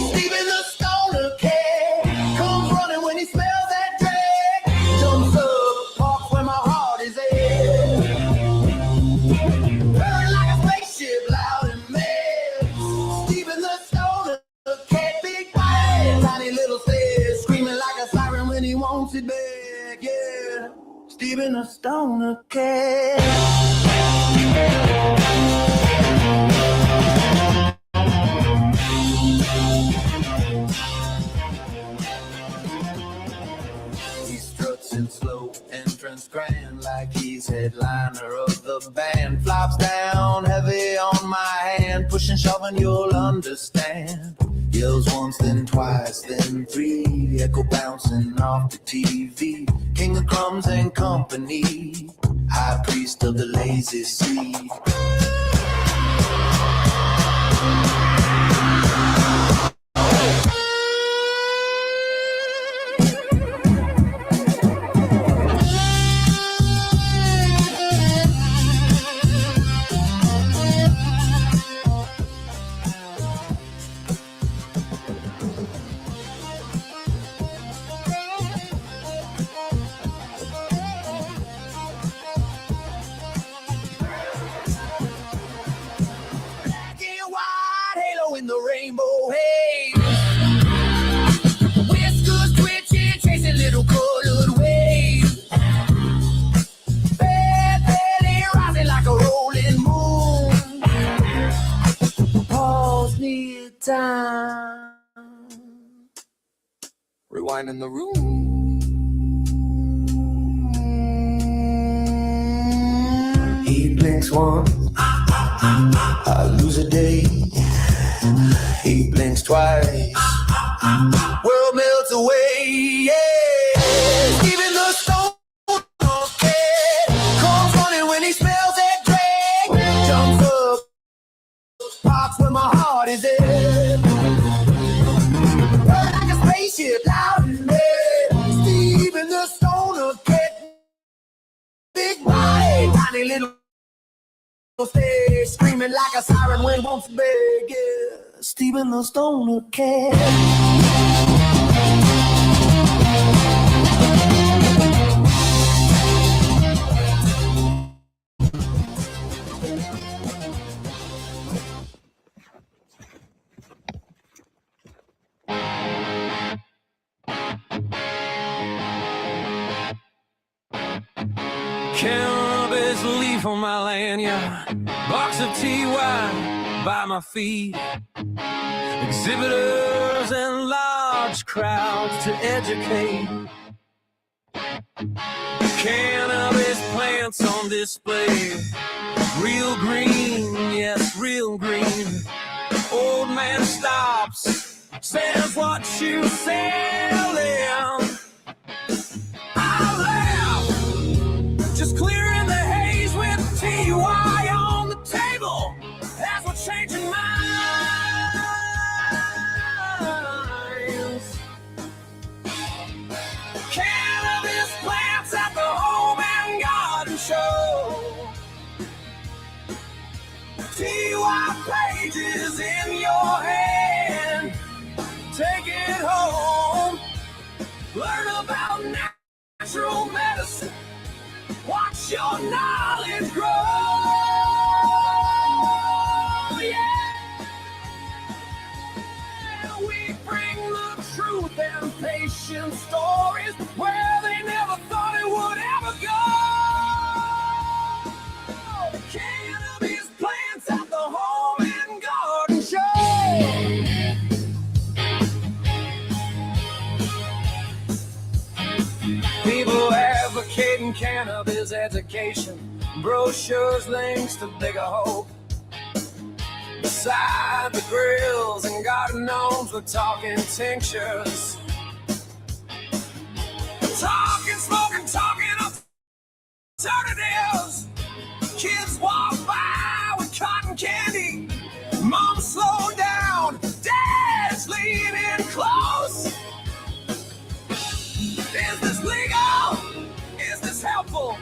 Steven the stoner cat comes running when he smells that drag. Jumps up, parks where my heart is at. Burn like a spaceship, loud and mad. Steven the stoner cat, big bad, tiny little stairs, screaming like a siren when he wants it back. Yeah, Steven the stoner cat. He struts in slow entrance grand like he's headliner of the band. Flops down heavy on my hand, pushing, shoving, you'll understand. Yells once, then twice, then three, echo bouncing off the TV. King of crumbs and company, high priest of the lazy sea. rainbow haze. Whiskers twitching, chasing little colored waves. Bad belly rising like a rolling moon. Pause near time. Rewinding the room. He blinks once, I lose a day. He blinks twice, world melts away. Yeah, even the stone comes running when he smells that drag. Jumps up, pops where my heart is at. Like a spaceship, loud and red. Steven the stoner cat, big body, tiny little stage, screaming like a siren when won't beg. Yeah, Steven the stoner cat. Cannabis leaf on my lanyard, box of TY by my feet, exhibitors and large crowds to educate. Cannabis plants on display, real green, yes, real green. Old man stops, says what you selling. I laugh, just clearing the haze with TY on the table. That's what changing minds. Cannabis plants at the Home and Garden Show. TY pages in your hand. Take it home. Learn about natural medicine. Watch your knowledge grow. Yeah, we bring the truth and patient stories where they never thought it would ever go. Cannabis plants at the Home and Garden Show. People advocating cannabis education, brochures, links to bigger hope. Beside the grills and garden gnomes, we're talking tinctures. Talking, smoking, talking alternatives. Kids walk by with cotton candy. Mom, slow down. Dad's leaning close. Is this legal? Is this helpful?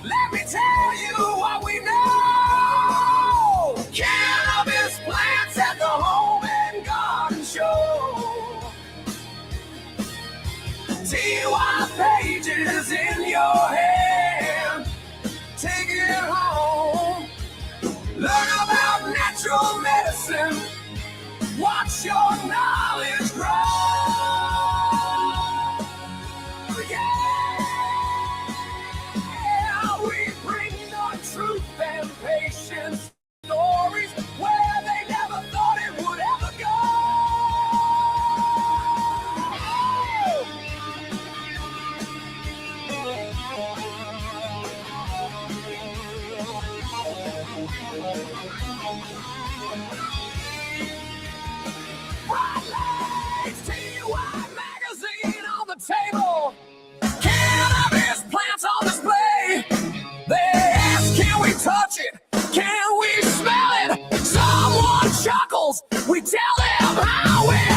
Let me tell you what we know. Cannabis plants at the Home and Garden Show. TY pages in your hand. Take it home. Learn about natural medicine. Watch your knowledge grow. Truth and patience stories where they never thought it would ever go. Bright lights, TY magazine on the table. Cannabis plants on display. They ask, can we touch it? Can we smell it? Someone chuckles. We tell them how it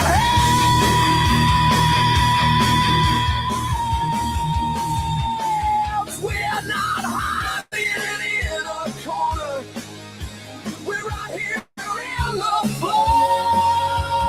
helps. We're not hiding in a corner. We're right here in the floor.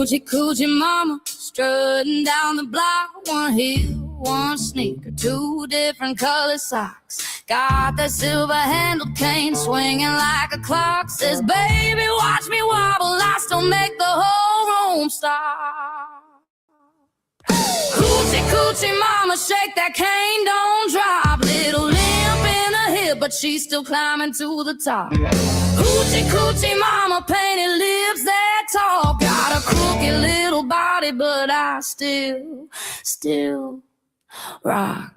Hoochie coochie mama strutting down the block, one heel, one sneaker, two different color socks. Got that silver handled cane swinging like a clock. Says, baby, watch me wobble, I still make the whole room stop. Coochie coochie mama, shake that cane, don't drop. Little limp in the hip, but she's still climbing to the top. Hoochie coochie mama, painted lips that talk. Got a crooked little body, but I still rock.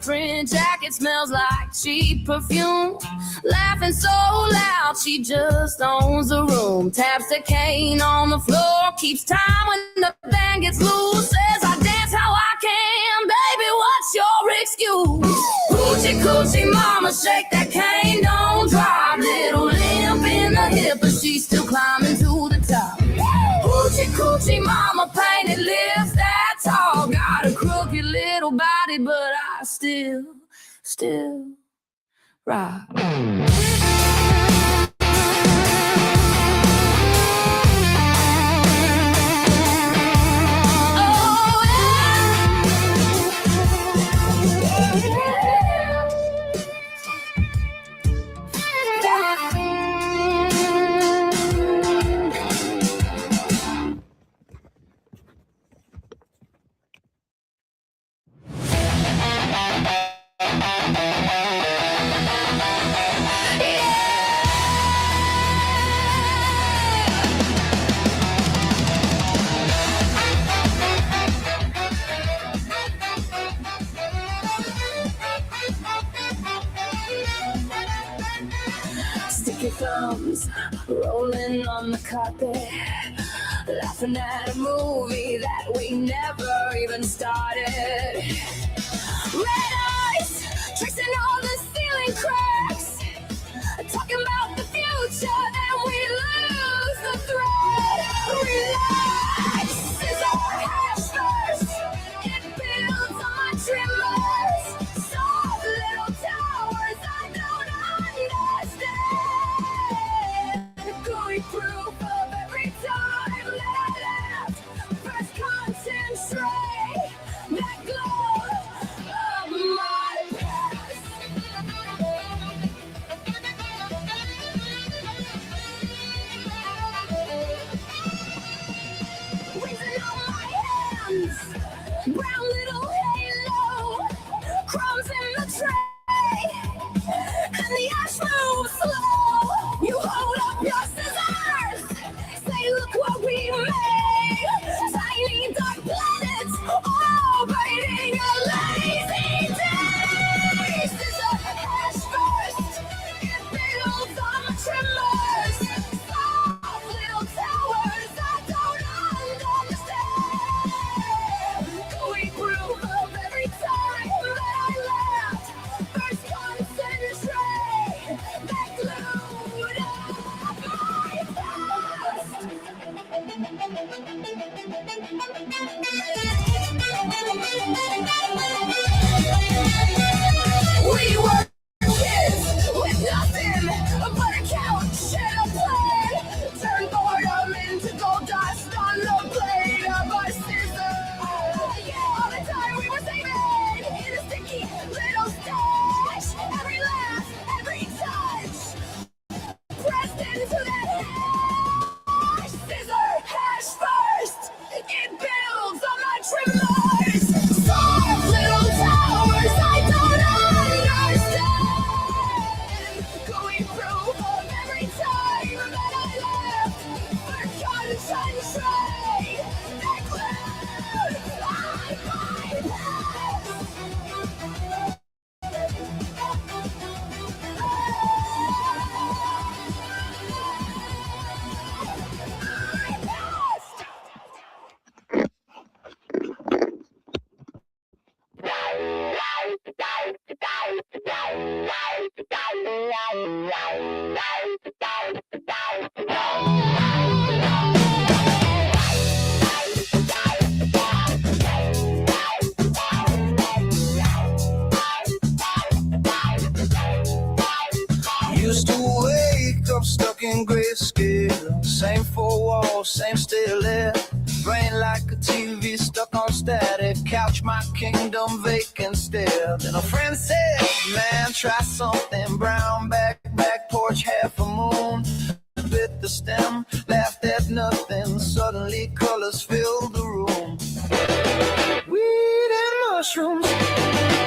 Print jacket smells like cheap perfume. Laughing so loud, she just owns the room. Taps the cane on the floor, keeps time when the band gets loose. Says I dance how I can, baby, what's your excuse? Coochie coochie mama, shake that cane, don't drop. Little limp in the hip, but she's still climbing to the top. Hoochie coochie mama, painted lips that tall. Got a crooked little body, but I still rock. Sticky thumbs rolling on the carpet, laughing at a movie that we never even started. Red eyes tracing all the ceiling cracks, talking about the future, then we lose the thread. Relax, scissor hash first, it builds on my tremors. Soft little towers I don't understand. Going proof of every time that I left. First concentrate, that glow of my past. Reason on my hands, brown little halo, crumbs in the tray, and the ash moves slow. You hold up your scissors, say look what we made. Tiny dark planets, orbiting a lazy day. Scissor hash first, it builds on the tremors. Soft little towers I don't understand. Going through of every time that I left. First concentrate, that glued up my past. We were kids with nothing but a couch and a plan. Turn boredom into gold dust on the blade of our scissors. All the time we were saving in a sticky little stash. Every laugh, every touch, pressed into that hash. Scissor hash first, it Brain like a TV stuck on static. Couch my kingdom vacant still. Then a friend said, man, try something. Brown back porch, half a moon. Bit the stem, laughed at nothing. Suddenly colors filled the room. Weed and mushrooms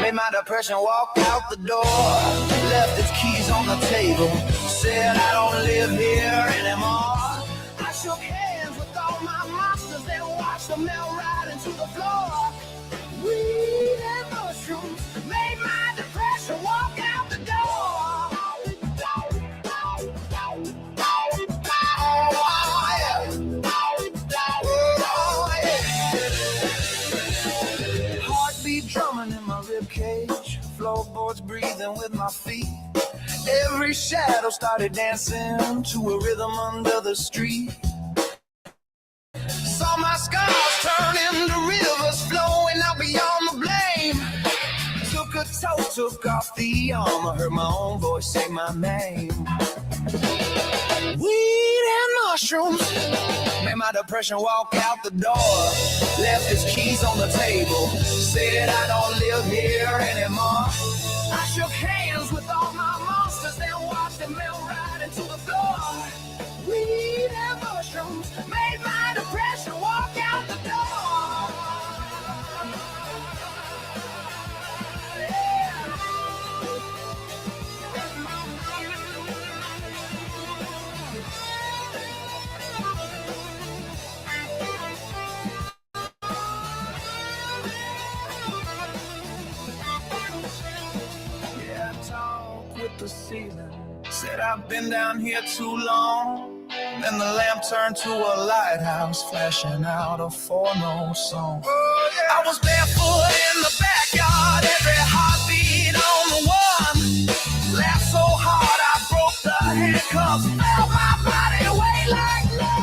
made my depression walk out the door. Left its keys on the table. Said I don't live here anymore. I shook hands with all my monsters and watched them melt right into the floor. Weed and mushrooms made my depression walk out the door. Heartbeat drumming in my ribcage, floorboards breathing with my feet. Every shadow started dancing to a rhythm under the street. Saw my scars turn into rivers flowing out beyond the blame. Took a toe, took off the arm. I heard my own voice say my name. Weed and mushrooms made my depression walk out the door. Left his keys on the table. Said I don't live here anymore. I shook hands with all my monsters, then watched them melt right into the floor. Weed and mushrooms made my depression walk out the door. Yeah, I talk with the ceiling. Said I've been down here too long. Then the lamp turned to a lighthouse, flashing out a 4-note song. Oh, yeah. I was barefoot in the backyard, every heartbeat on the one. Laughed so hard I broke the handcuffs, felt my body weight like lead.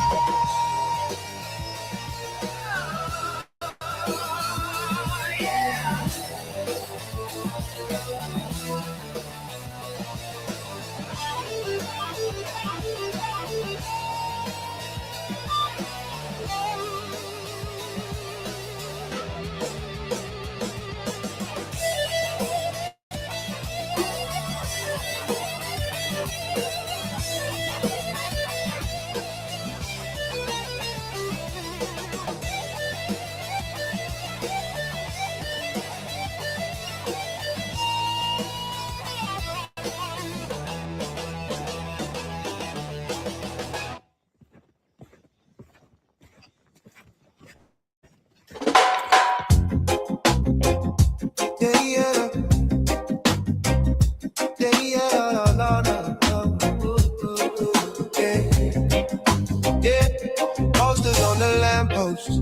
Posters on the lamppost,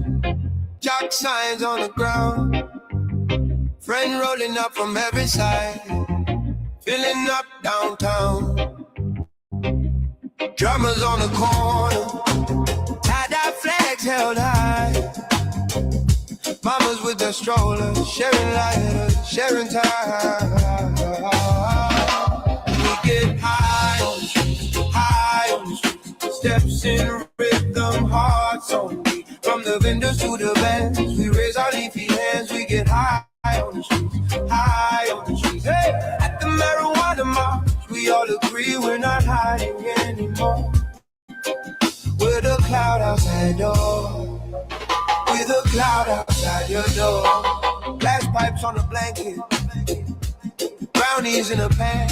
jock signs on the ground. Friend rolling up from every side, filling up downtown. Drummers on the corner, tie-dye flags held high. Mamas with their strollers, sharing lighters, sharing time. We get high on the streets, high on the streets. Steps in rhythm, hearts on beat. From the vendors to the bands, we raise our leafy hands. We get high on the streets, high on the streets. Hey, at the marijuana march, we all agree we're not hiding anymore. We're the cloud outside door. With a cloud outside your door. Glass pipes on a blanket, brownies in a pan.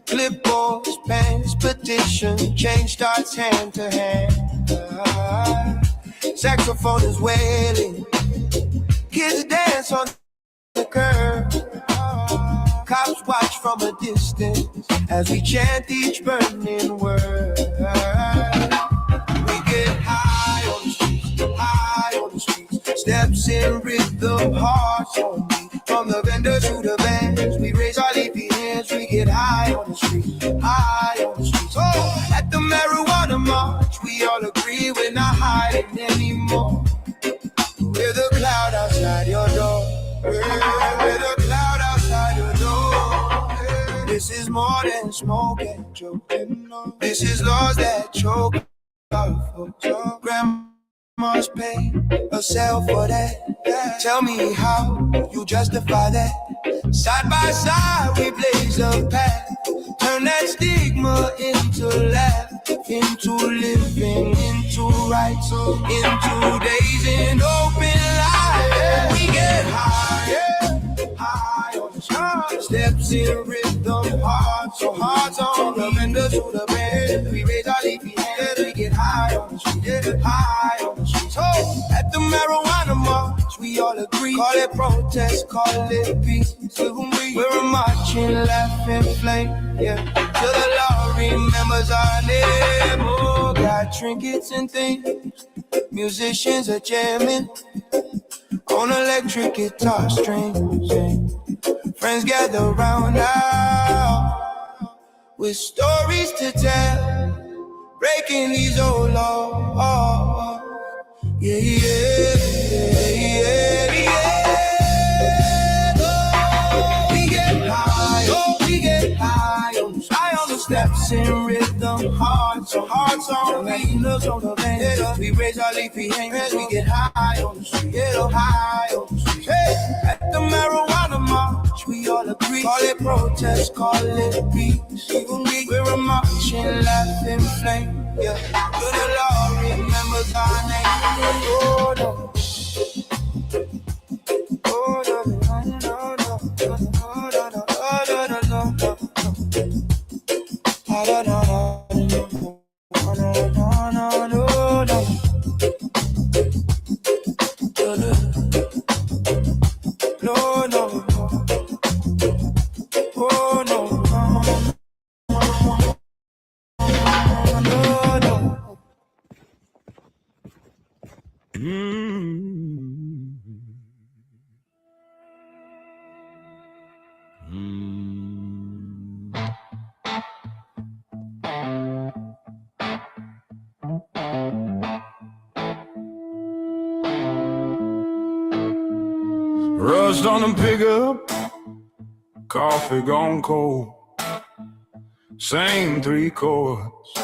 Clipboards, pens, petition, change starts hand to hand. Saxophone is wailing, kids dance on the curb. Cops watch from a distance as we chant each burning word. We get high on the streets, high on the streets. Steps in rhythm, hearts on beat. From the vendors to the bands, we raise our leafy hands. We get high on the streets, high on the streets. Oh, at the marijuana march, we all agree we're not hiding anymore. We're the cloud outside your door. We're the cloud outside your door. This is more than smoke and joking. This is laws that choke. Grandma must pay a sale for that. Tell me how you justify that. Side by side we blaze a path. Turn that stigma into laugh, into living, into rights, into days in open life. We get high, high on the stars. Steps in rhythm, hearts on the windows to the bed. We raise our leafy hands, we get high on the street, high on the street. So at the marijuana march, we all agree. Call it protest, call it peace. We're marching, laughing, flame, yeah. Till the law remembers our name. Oh, got trinkets and things. Musicians are jamming on electric guitar strings. Friends gather round now with stories to tell, breaking these old laws. Yeah, yeah, yeah, yeah. Oh, we get high on the steps in rhythm, hearts on the windows on the band. We raise our leafy hands, we get high on the street, high on the street. Hey, at the marijuana march, we all agree. Call it protest, call it peace. We're a marching, laughing flame, yeah. Till the law remembers our name. Oh no, oh no, no, no, no, no, no, no, no, no, no. Rust on the pickup, coffee gone cold. Same 3 chords,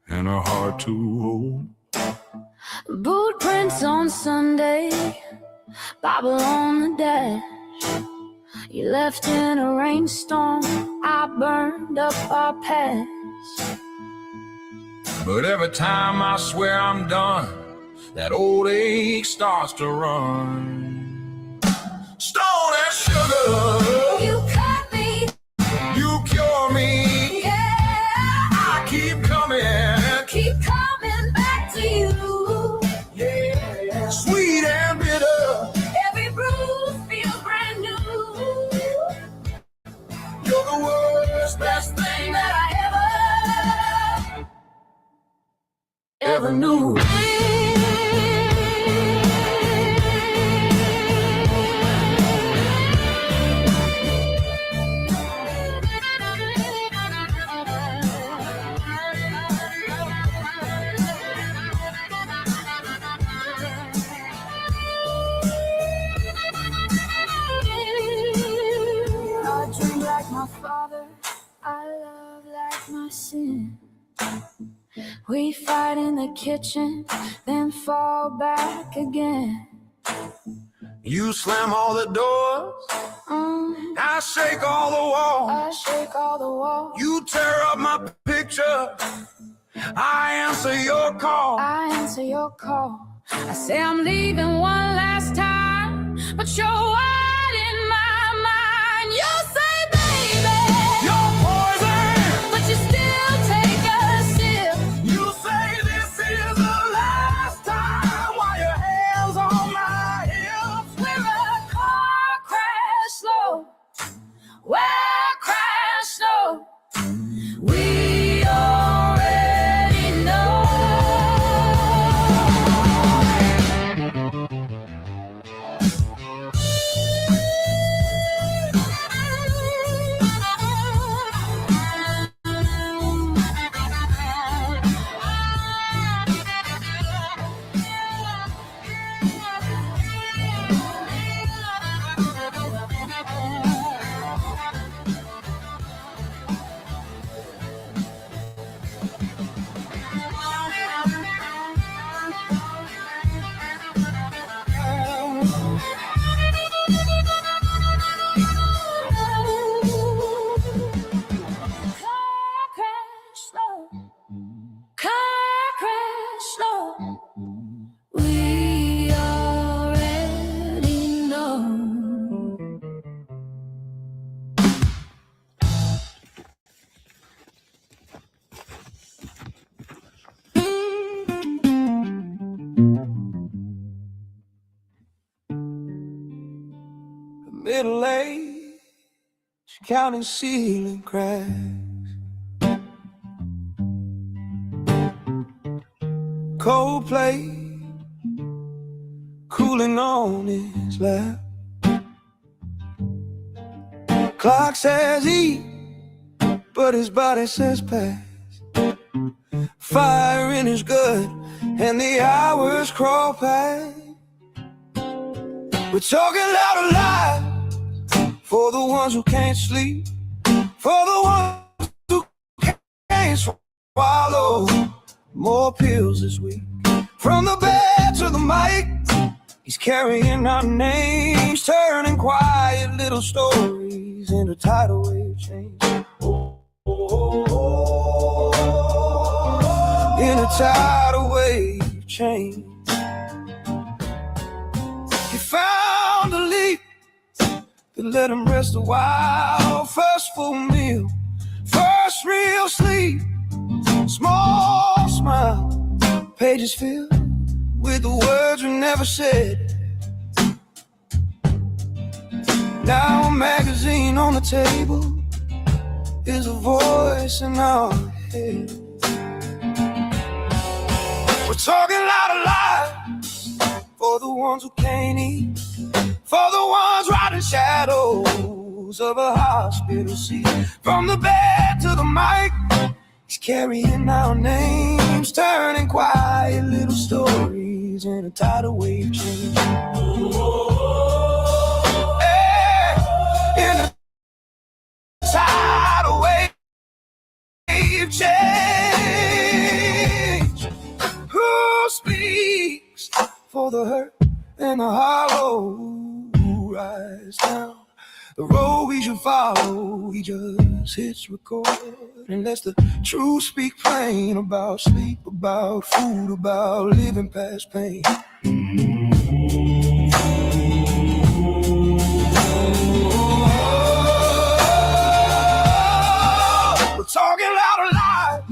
and a heart to hold. Boot prints on Sunday, Bible on the dash. You left in a rainstorm, I burned up our past. But every time I swear I'm done, that old ache starts to run. Stone and sugar, You cut me, you cure me. yeah. I keep coming Back to you. yeah. Sweet and bitter, Every bruise feels brand new. you're the worst, Best thing that I ever knew. I drink like my father, I love like my sin. We fight in the kitchen, then fall back again. You slam all the doors, I shake all the walls. I shake all the walls. You tear up my picture, I answer your call. I answer your call. I say I'm leaving one last time, but you're wide in my mind. You say, baby, You're poison, but you still take a sip. you say this is the last time. While your hands on my hips, We're a car crash slow. We're crash slow. We already know. middle age, counting ceiling cracks. Coldplay cooling on his lap. Clock says eat, but his body says pass. Fire in his gut, and the hours crawl past. We're talking loud and loud for the ones who can't sleep, for the ones who can't swallow more pills this week. From the bed to the mic, he's carrying our names, turning quiet little stories into tidal wave change. In a tidal wave change. He found a leap that let him rest a while. First full meal, first real sleep, small smile, pages filled with the words we never said. Now a magazine on the table is a voice in our head. We're talking loud and loud for the ones who can't eat, for the ones riding shadows of a hospital seat. From the bed to the mic, he's carrying our names, turning quiet little stories in a tidal wave change. In a tidal wave change. Who speaks for the hurt and the hollow rise down the road we should follow? He just hits record and lets the truth speak plain about sleep, about food, about living past pain. We're talking loud and loud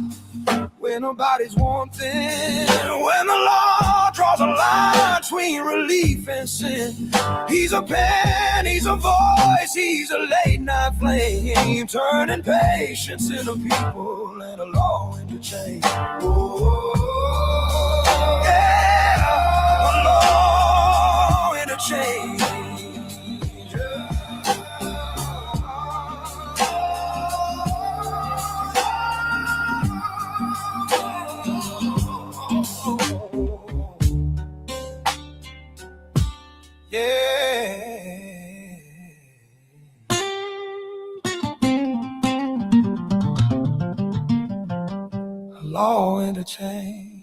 when nobody's wanting, when the law draws a line between relief and sin. He's a pen, he's a voice, he's a late night flame, turning patience into people and a law into change. Oh, yeah, a law into change. Law and a change.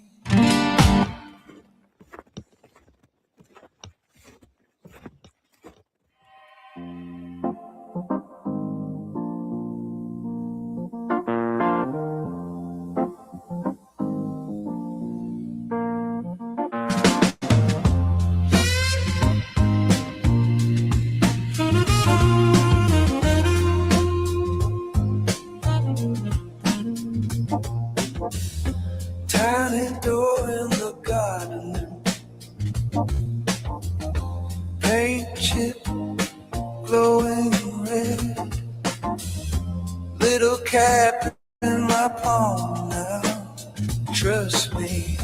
Tiny door in the garden, paint chip glowing red, little cap in my palm now. Trust me,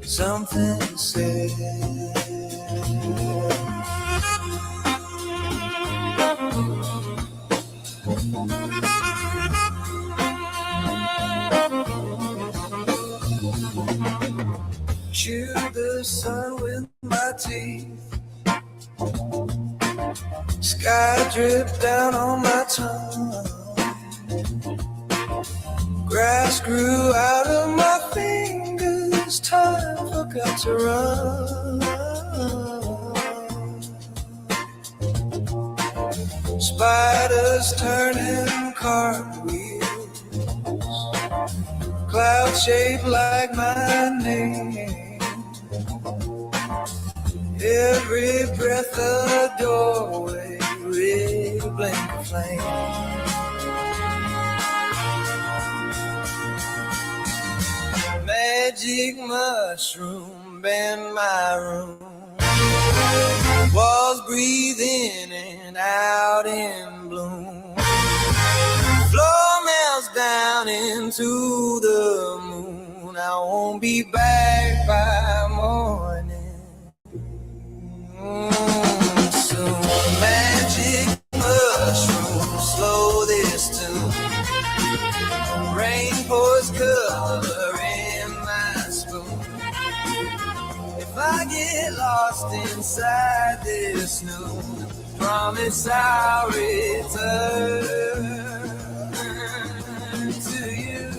something said. Chew the sun with my teeth, sky drip down on my tongue, grass grew out of my fingers, time forgot to run. Spiders turning cartwheels, clouds shaped like my name. Every breath a doorway, rippling flame. Magic mushroom in my room. was breathing in, out in bloom. Flow melts down into the moon. I won't be back by morning. Soon magic mushrooms slow this tune. Rain pours color in my spoon. If I get lost inside this new, promise I'll return to you.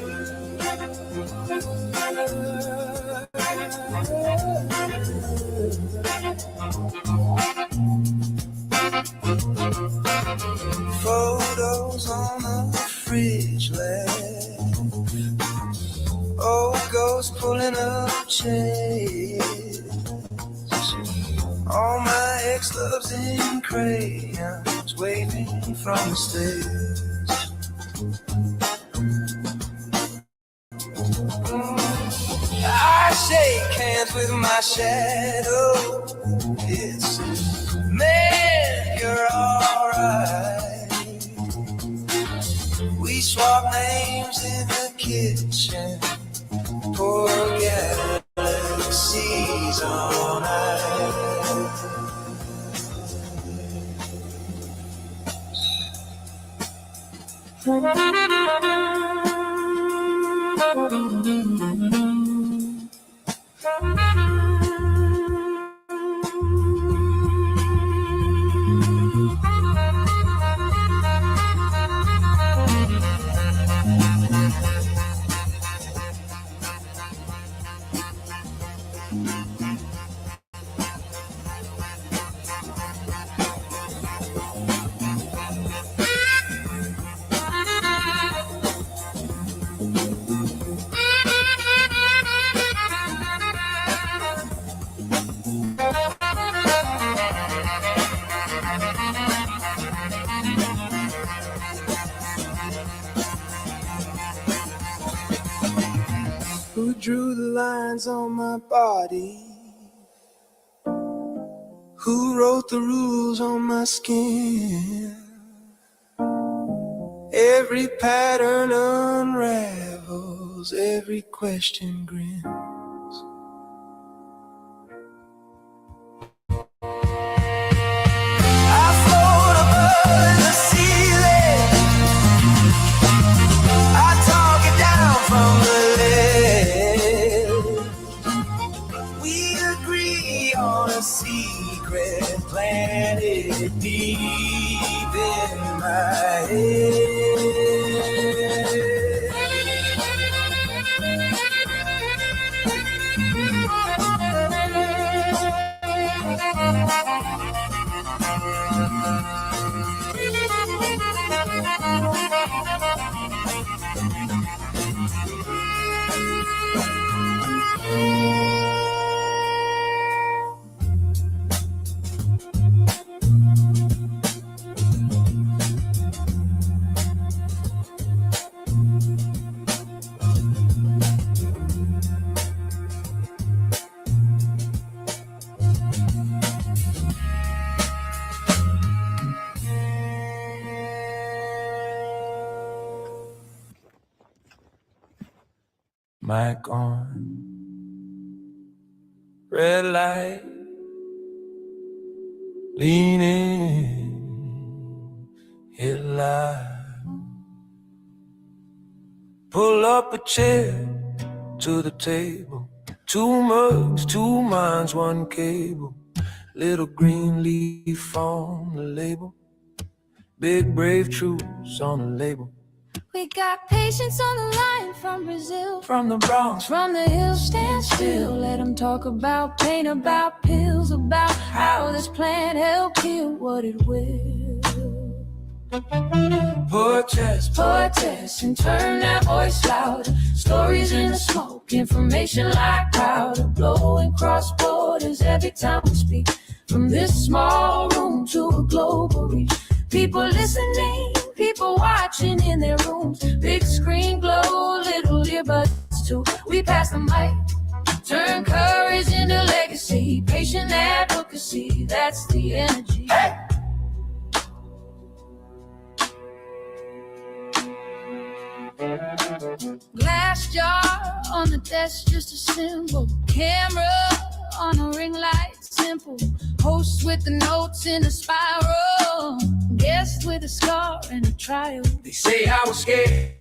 Photos on the fridge left. Old ghost pulling up chairs. All my ex-loves in crayons waving from the stairs. I shake hands with my shadow. It's man, you're alright. We swap names in the kitchen. Pour galaxies on ice. Who drew the lines on my body? Who wrote the rules on my skin? Every pattern unravels, every question grins. I float above the ceiling. I talk it down from the left. We agree on a secret planted deep in my head. Mic on, red light, lean in, hit live. Pull up a chair to the table. 2 mugs, 2 minds, 1 cable. Little green leaf on the label. Big brave truths on the label. We got patients on the line from Brazil, From the Bronx, from the hills. Stand still, let them talk about pain, about pills, about how this plant help heal what it will. Protest, Protest and turn that voice louder. Stories in the smoke, information like powder, blowing cross borders every time we speak. From this small room to a global reach. People listening, people watching in their rooms. Big screen glow, little earbuds too. We pass the mic, turn courage into legacy. Patient advocacy. advocacy, that's the energy. Glass jar on the desk, just a symbol. Camera on a ring light, simple. Host with the notes in a spiral. Guest with a scar and a trial. They say I was scared,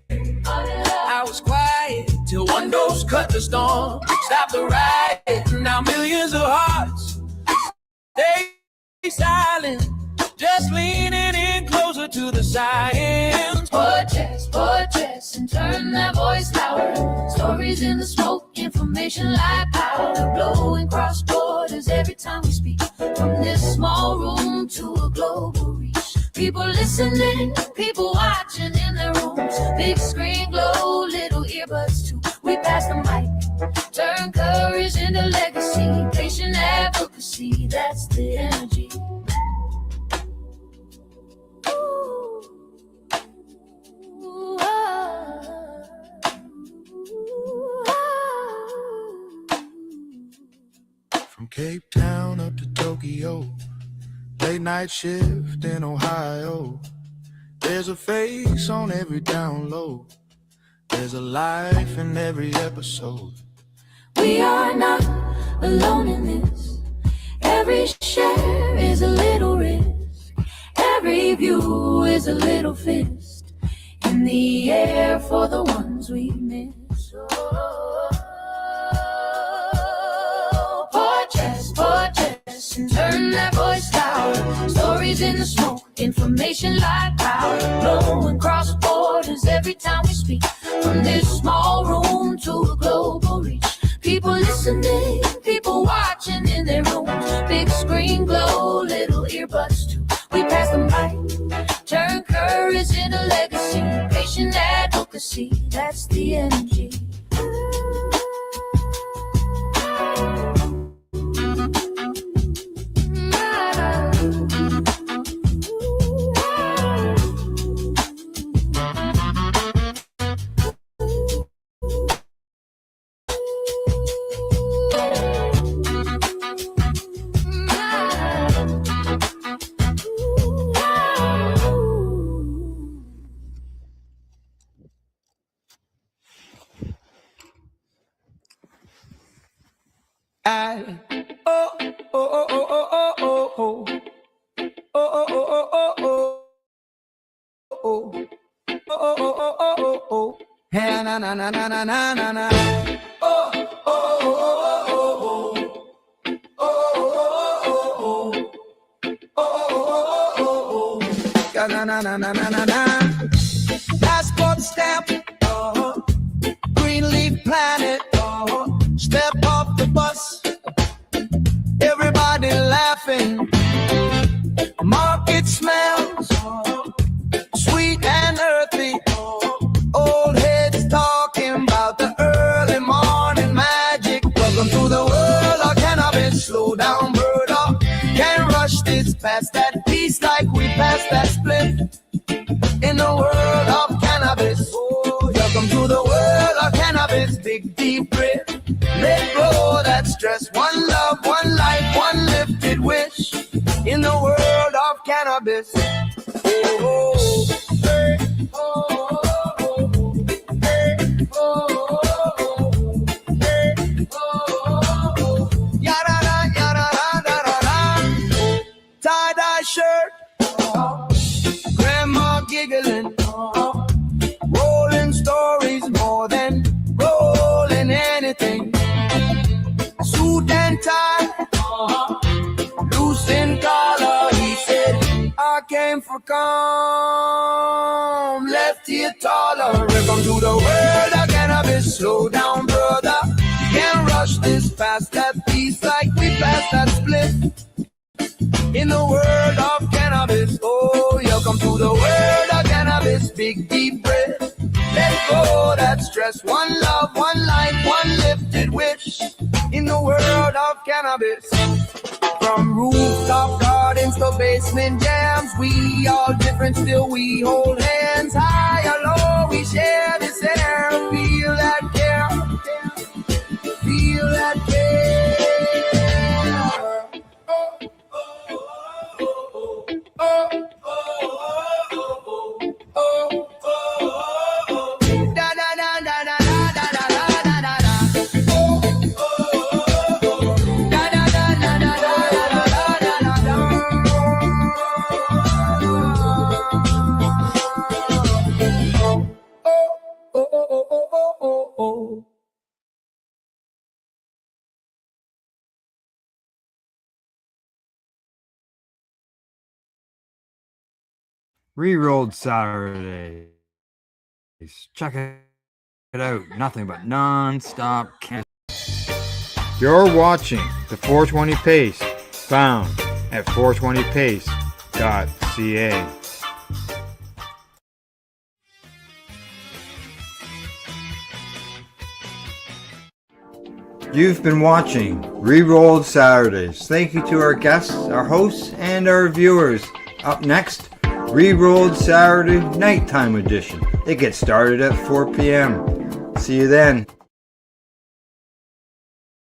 I was quiet, till one dose cut the storm. Stop the riot, now millions of hearts stay silent, just leaning in closer to the science. Portraits, and turn that voice louder. Stories in the smoke, information like powder. Blowing cross borders every time we speak. From this small room to a global reach. People listening, people watching in their rooms. Big screen glow, little earbuds too. We pass the mic, turn courage into legacy. Patient advocacy, that's the energy. From Cape Town up to Tokyo, late night shift in Ohio. There's a face on every download. There's a life in every episode. We are not alone in this. Every share is a little risk. Every view is a little fist in the air for the ones we miss. Portraits, and turn that voice louder. Stories in the smoke, information like powder. Blowing cross borders every time we speak. From this small room to a global reach. People listening, people watching in their rooms. Big screen glow, little earbuds too. We pass the mic, turn courage into legacy. Patient advocacy, that's the energy. Na na na na na na na na. Na na na na na na na. Passport stamp. Green leaf planet. Step off the bus. Everybody laughing. Market smells. Sweet and earthy. Old heads talking about the early morning magic. Welcome to the world of cannabis. Slow down, bird up. Can't rush this past that piece like we passed that split. In the world of cannabis. Oh, welcome to the world of cannabis. Big deep breath. Let go that stress. One love, one life, one lifted wish. In the world of cannabis. Oh, hey, oh. Tie-dye shirt, grandma giggling, rolling stories more than rolling anything. Suit and tie, loose in collar. He said, I came for calm, left here taller. Welcome to the world of cannabis. Slow down, brother. Can't rush this past that piece like we passed that split. In the world of cannabis, oh, welcome to the world of cannabis. Big deep breath, let go that stress. One love, one life, one lifted wish. In the world of cannabis, from rooftop gardens to basement jams, we all different, still we hold hands. High or low, we share this air. Feel that care, feel that care. Rerolled Saturdays. Check it out. Nothing but non-stop cannabis. You're watching the 420 Pace, found at 420pace.ca. You've been watching Rerolled Saturdays. Thank you to our guests, our hosts, and our viewers. Up next, Rerolled Saturday Nighttime Edition. It gets started at 4 p.m. See you then.